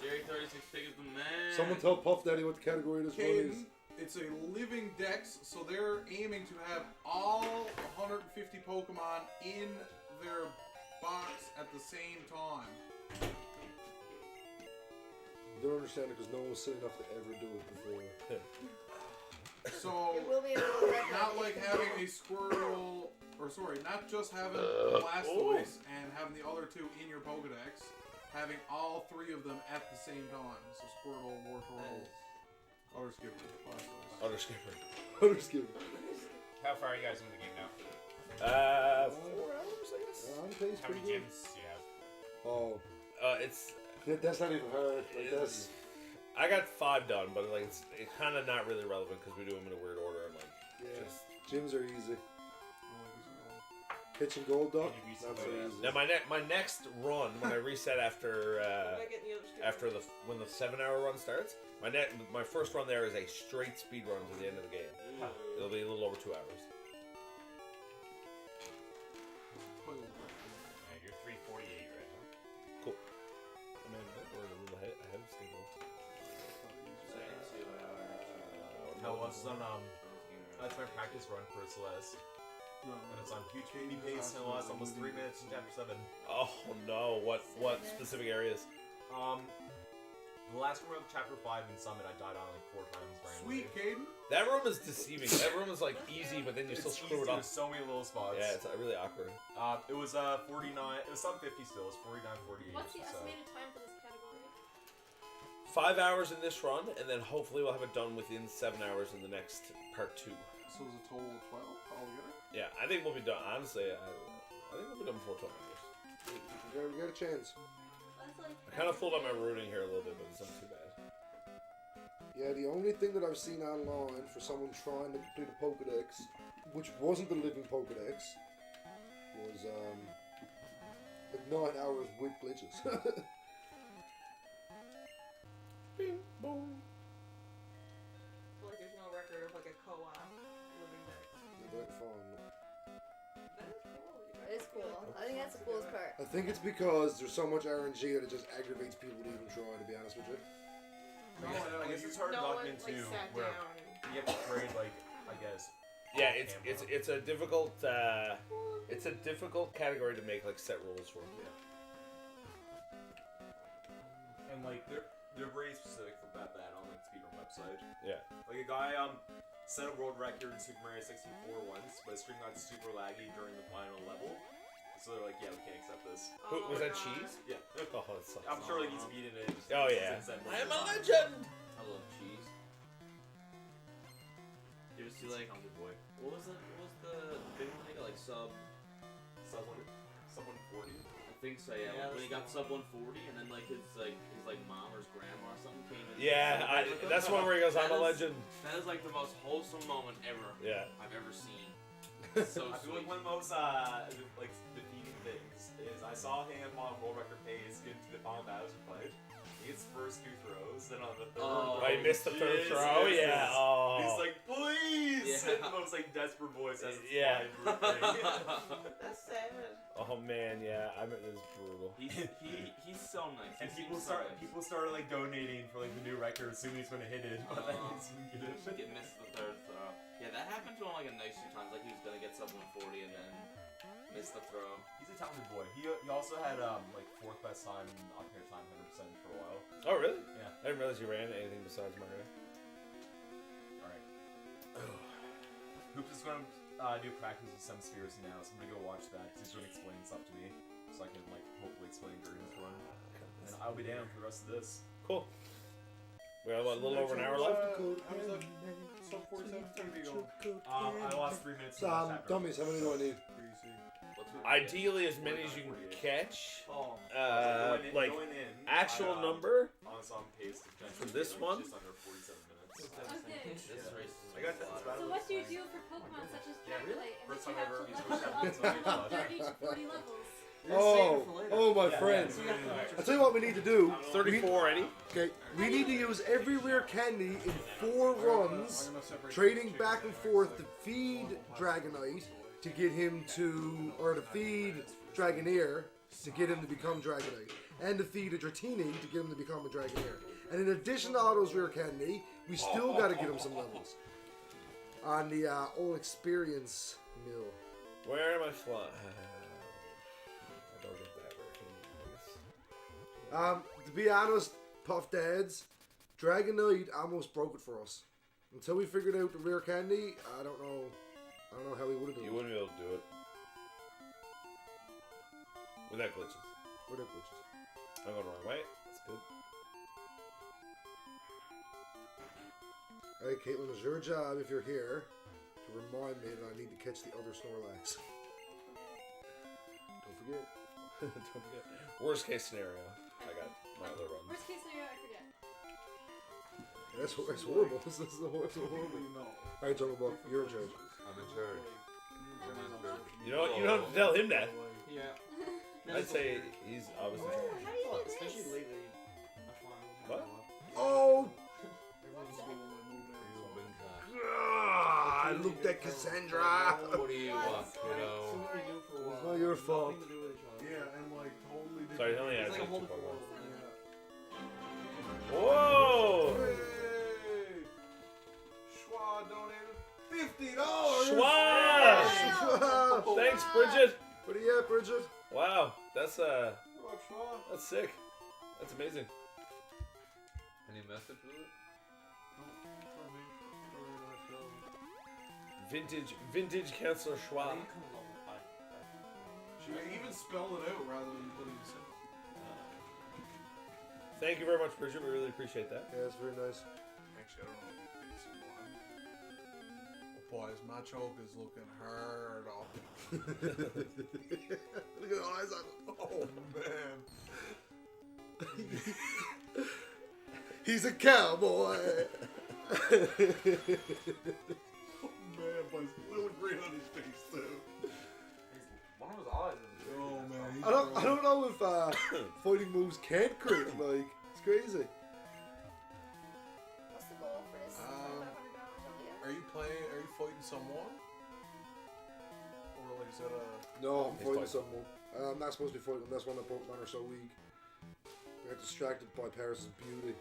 Jerry 36 Pig is the man. Someone tell Puff Daddy what the category this one is. Caden, it's a living dex, so they're aiming to have all 150 Pokemon in their box at the same time. You don't understand it because no one was silly enough to ever do it before. So, It will be a little bit not like having a Squirtle, or sorry, not just having Blastoise and having the other two in your Pokedex, having all 3 of them at the same time. So Squirtle, Wartortle, Color Skipper, Blastoise. Utter Skipper. Utter Skipper. How far are you guys into the game now? 4 hours, I guess. I'm paced How many pretty good. gyms do you have? Oh, It's. that's not even hard. Like that's. I got 5 done, but like it's kind of not really relevant because we do them in a weird order. And like, Yeah. just Gyms are easy. Kitchen Gold Dot. Can you be Not so somebody easy. Now my next run when I reset after when the 7-hour run starts, my first run there is a straight speed run to the end of the game. It'll be a little over 2 hours. Yeah, you're 348 right now. Cool. I mean, we're a little ahead of schedule. No, it's on that's my practice run for Celeste. And it's on huge baby pace and it lasts almost 3 minutes in chapter 7. Oh no! What specific areas? The last room of chapter 5 in Summit, I died on like 4 times randomly. Sweet, Caden. That room is deceiving. That room is like easy, but then you still screw it up. There's so many little spots. Yeah, it's really awkward. It was 49. It was sub 50 still. It was 49, 48. What's the so. estimated time for this category? 5 hours in this run, and then hopefully we'll have it done within 7 hours in the next part 2. So it was a total of 12 altogether? Yeah, I think we'll be done. Honestly, I think we'll be done before 12 hours. We got a chance. I kind of pulled up my routing here a little bit, but it's not too bad. Yeah, the only thing that I've seen online for someone trying to complete a Pokedex, which wasn't the living Pokedex, was like 9 hours with glitches. Bing, boom. I feel like there's no record of like a co-op living dex. Very fun. It is cool. I think that's the coolest part. I think it's because there's so much RNG that it just aggravates people to even try, to be honest with you. I guess it's hard to document too, where you have to trade like, I guess. Yeah, it's a difficult category to make like set rules for. Yeah. And like they're very specific for that on like the Speedrun website. Yeah. Like a guy set a world record in Super Mario 64 once, but his stream got super laggy during the final level. So they're like, yeah, we can't accept this. Who, was that Cheese? Yeah. Oh, that sucks. I'm sure like he's beaten it. Oh yeah. I am a legend. I love cheese. You ever see like boy? What was the big one? He got like sub 140. I think so. Yeah. When he got sub 140, and then like his mom or his grandma or something came in. Yeah, that's one where he goes, "I'm a legend." That is like the most wholesome moment ever. Yeah. I've ever seen. So I feel like one of the most like defeating things is I saw him on world record pace get into the final Bowser fight. He gets first 2 throws, then on the third. He missed the third throw. Yeah. Oh. He's like, please! Yeah. The most like desperate voice as it's Yeah. That's savage. Oh man, yeah. I mean, it was brutal. He's so nice. And people started like donating for like the new record, assuming he's gonna hit it, but then he didn't get it. Missed the third throw. Yeah, that happened to him like a nice few times. Like he was gonna get sub 140 and then missed the throw. He's a talented boy. He also had like 4th best time in Octane time 100% for a while. Oh really? Yeah. I didn't realize you ran anything besides Mario. Alright. Hoops is gonna do practice with some spheres now, so I'm gonna go watch that because he's gonna explain stuff to me, so I can like hopefully explain during this run. And I'll be down for the rest of this. Cool. We have a little over an hour left. How was that? Sub 47? I lost 3 minutes. Dummies, how many do I need? Ideally, as many as you can catch. Like going in, actual number on pace for this one. Just under 47 minutes. Okay. This race is I got that. So what do you do for Pokemon such as Dragonite, in which First you time have ever to used level up to 30 to 40 levels? Oh my friends. I'll tell you what we need to do. 34 already. Okay, we need to use every rare candy in 4 runs, trading back and forth to feed Dragonite to get him to, or to feed Dragonair to get him to become Dragonite, and to feed a Dratini to get him to become a Dragonair. And in addition to all those rare candy, we still got to get him some levels on the all experience mill. Where am I flying? I don't get that rare candy. To be honest, Puff Dads, Dragonite almost broke it for us. Until we figured out the rare candy, I don't know how we would have done it. You wouldn't be able to do it. Without glitches. Without glitches. I'm going the wrong way. That's good. Alright, Caitlin, it's your job, if you're here, to remind me that I need to catch the other Snorlax. Don't forget. Don't forget. Worst case scenario. I got my other runs. Worst case scenario, I forget. That's horrible. This is horrible. Alright, Jungle Book, you're in charge. I'm in charge. You don't have to tell him that. Yeah. I'd say he's obviously. Especially lately. What? Oh! Everyone's just going like moving everything. I looked at Cassandra. What do you want, kiddo? It's not your fault. Nothing to do with each other. Yeah, and like totally different. Sorry, only It's has like a two whole different Pokemon. world. Whoa! Hey! Schwa donated $50. Schwa! Thanks, Bridget. What are you at, Bridget? Wow, that's What up, Schwa? that's sick. That's amazing. Any message with it? Vintage Counselor Schwa. She even spelled it out rather than putting it in. Thank you very much, Bridget. We really appreciate that. Yeah, it's very nice. Actually, I don't know if it's one. Boys, my choke is looking hard off. Look at the eyes on him. Oh, man. He's a cowboy. Man, but it's a little green on his face, too. One of his eyes is Oh, man. I don't know if fighting moves can't crit. Like, it's crazy. What's the goal for this? $500 Are you fighting someone? Or like, is that a... No, I'm He's fighting fighting. someone. I'm not supposed to be fighting them. That's why my Pokemon are so weak. They get distracted by Paris' beauty.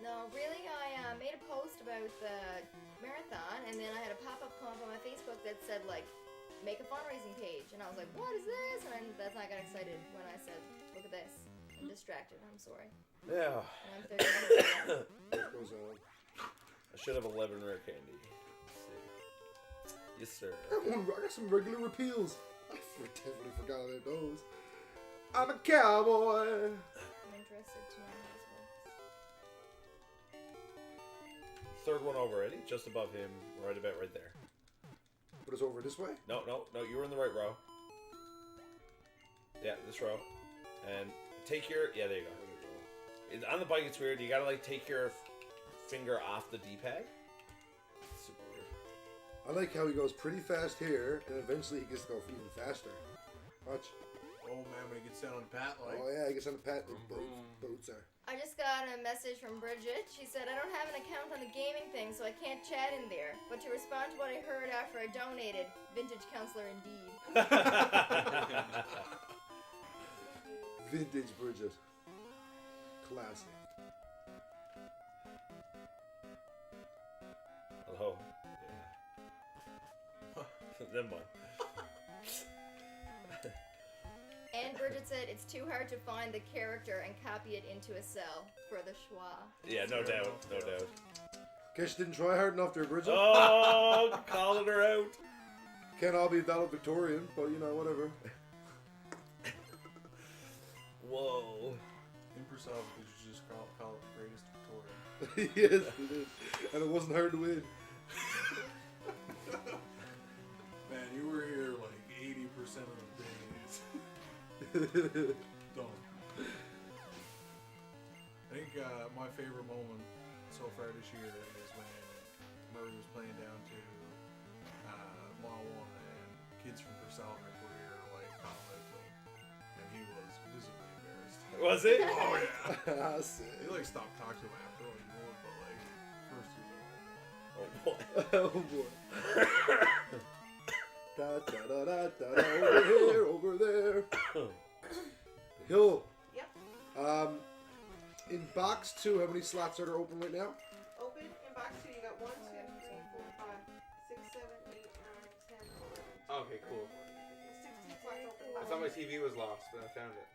No, really, I made a post about the marathon, and then I had a pop-up come up on my Facebook that said, like, make a fundraising page. And I was like, what is this? And that's when I got excited when I said, look at this. I'm distracted, I'm sorry. Yeah. And I'm 30 What goes on? I should have 11 rare candy. Let's see. Yes, sir. I got some regular repeals. I definitely forgot about those. I'm a cowboy. I'm interested to know how this works. Third one over, Eddie. Just above him, right about right there. But it's over this way? No, you were in the right row. Yeah, this row. And take your... Yeah, there you go. On the bike, it's weird. You gotta, like, take your finger off the D-pad. Super weird. I like how he goes pretty fast here, and eventually he gets to go even faster. Watch. Oh, man, when he gets down on the pat, like... Oh, yeah, he gets on the pat. Boots are. I just got a message from Bridget. She said, I don't have an account on the gaming thing, so I can't chat in there. But to respond to what I heard after I donated, vintage counselor indeed. Vintage Bridget. Classic. Hello. Yeah. Then what? And Bridget said it's too hard to find the character and copy it into a cell for the schwa. Yeah, no doubt. No doubt. Guess you didn't try hard enough there, Bridget. Oh, calling her out. Can't all be valedictorian, but you know, whatever. Whoa. Impressive, did you just call it the greatest Victorian? Yes, it is. And it wasn't hard to win. Man, you were here like 80% of the days. Done. I think my favorite moment so far this year is when Murray was playing down to Mile 1 and kids from Purcell were here like calling out to him, and he was visibly embarrassed. Was he? Oh yeah. I see. He like stopped talking to him after all, but like first he was like, Oh boy. Oh boy. Da da da da da over here, over there. Yo. Yep. In box 2, how many slots are there open right now? Open in box 2, you got 1, 2, 3, 4, 5, 6, 7, 8, 9, 10, 11. Okay, cool. 16 slots open. I thought my TV was lost, but I found it.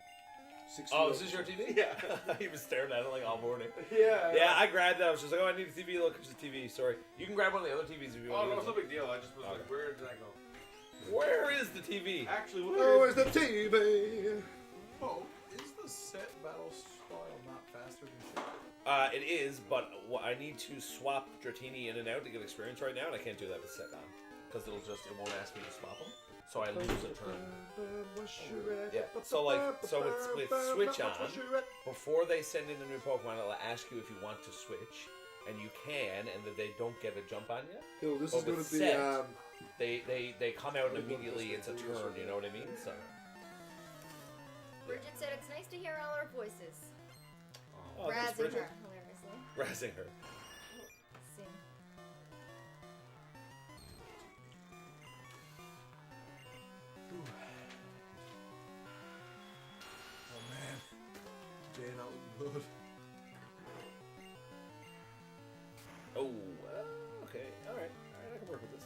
60 Oh, is this your TV? Yeah. He was staring at it like all morning. Yeah. Yeah, I grabbed that. I was just like, oh, I need a TV. Look, it's a TV. Sorry. You can grab one of the other TVs if you Oh, want no, to. it's no big deal. I just was like, Okay. where did I go? Where is the TV? Actually, Oh, where's the TV? oh, is the set battle style not faster than shit? It is, but I need to swap Dratini in and out to get experience right now, and I can't do that with set on. Because it won't ask me to swap them. So I lose a turn. Yeah, so with Switch on, before they send in a new Pokemon, it'll ask you if you want to switch. and you can, and that they don't get a jump on you. Yo, this But is going with to be. set, they come out and immediately it's a turn. You know what I mean? So. Bridget said it's nice to hear all our voices. Oh, thanks, Razzing Bridget. her, hilariously. Razzing her. See. Oh man, Jay not looking good. Oh, okay. All right, I can work with this.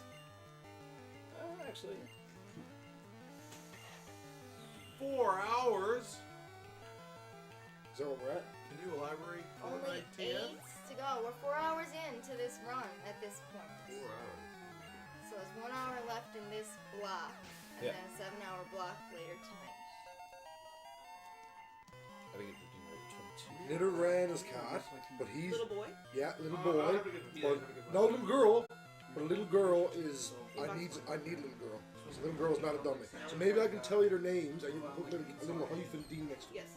Actually, 4 hours. Is that what we're at? Can you elaborate? Only 8 to go. We're 4 hours into this run at this point. 4 hours. So there's 1 hour left in this block, and Yeah. then a 7-hour block later tonight. I think it's level 22. Knitter ran his cat, but he's Little boy? yeah, little I'll boy. have to get- But no little girl. But a little girl is I need a little girl. So little girl's not a dummy. So maybe I can tell you their names and you can put a little hyphen D next to it. Yes.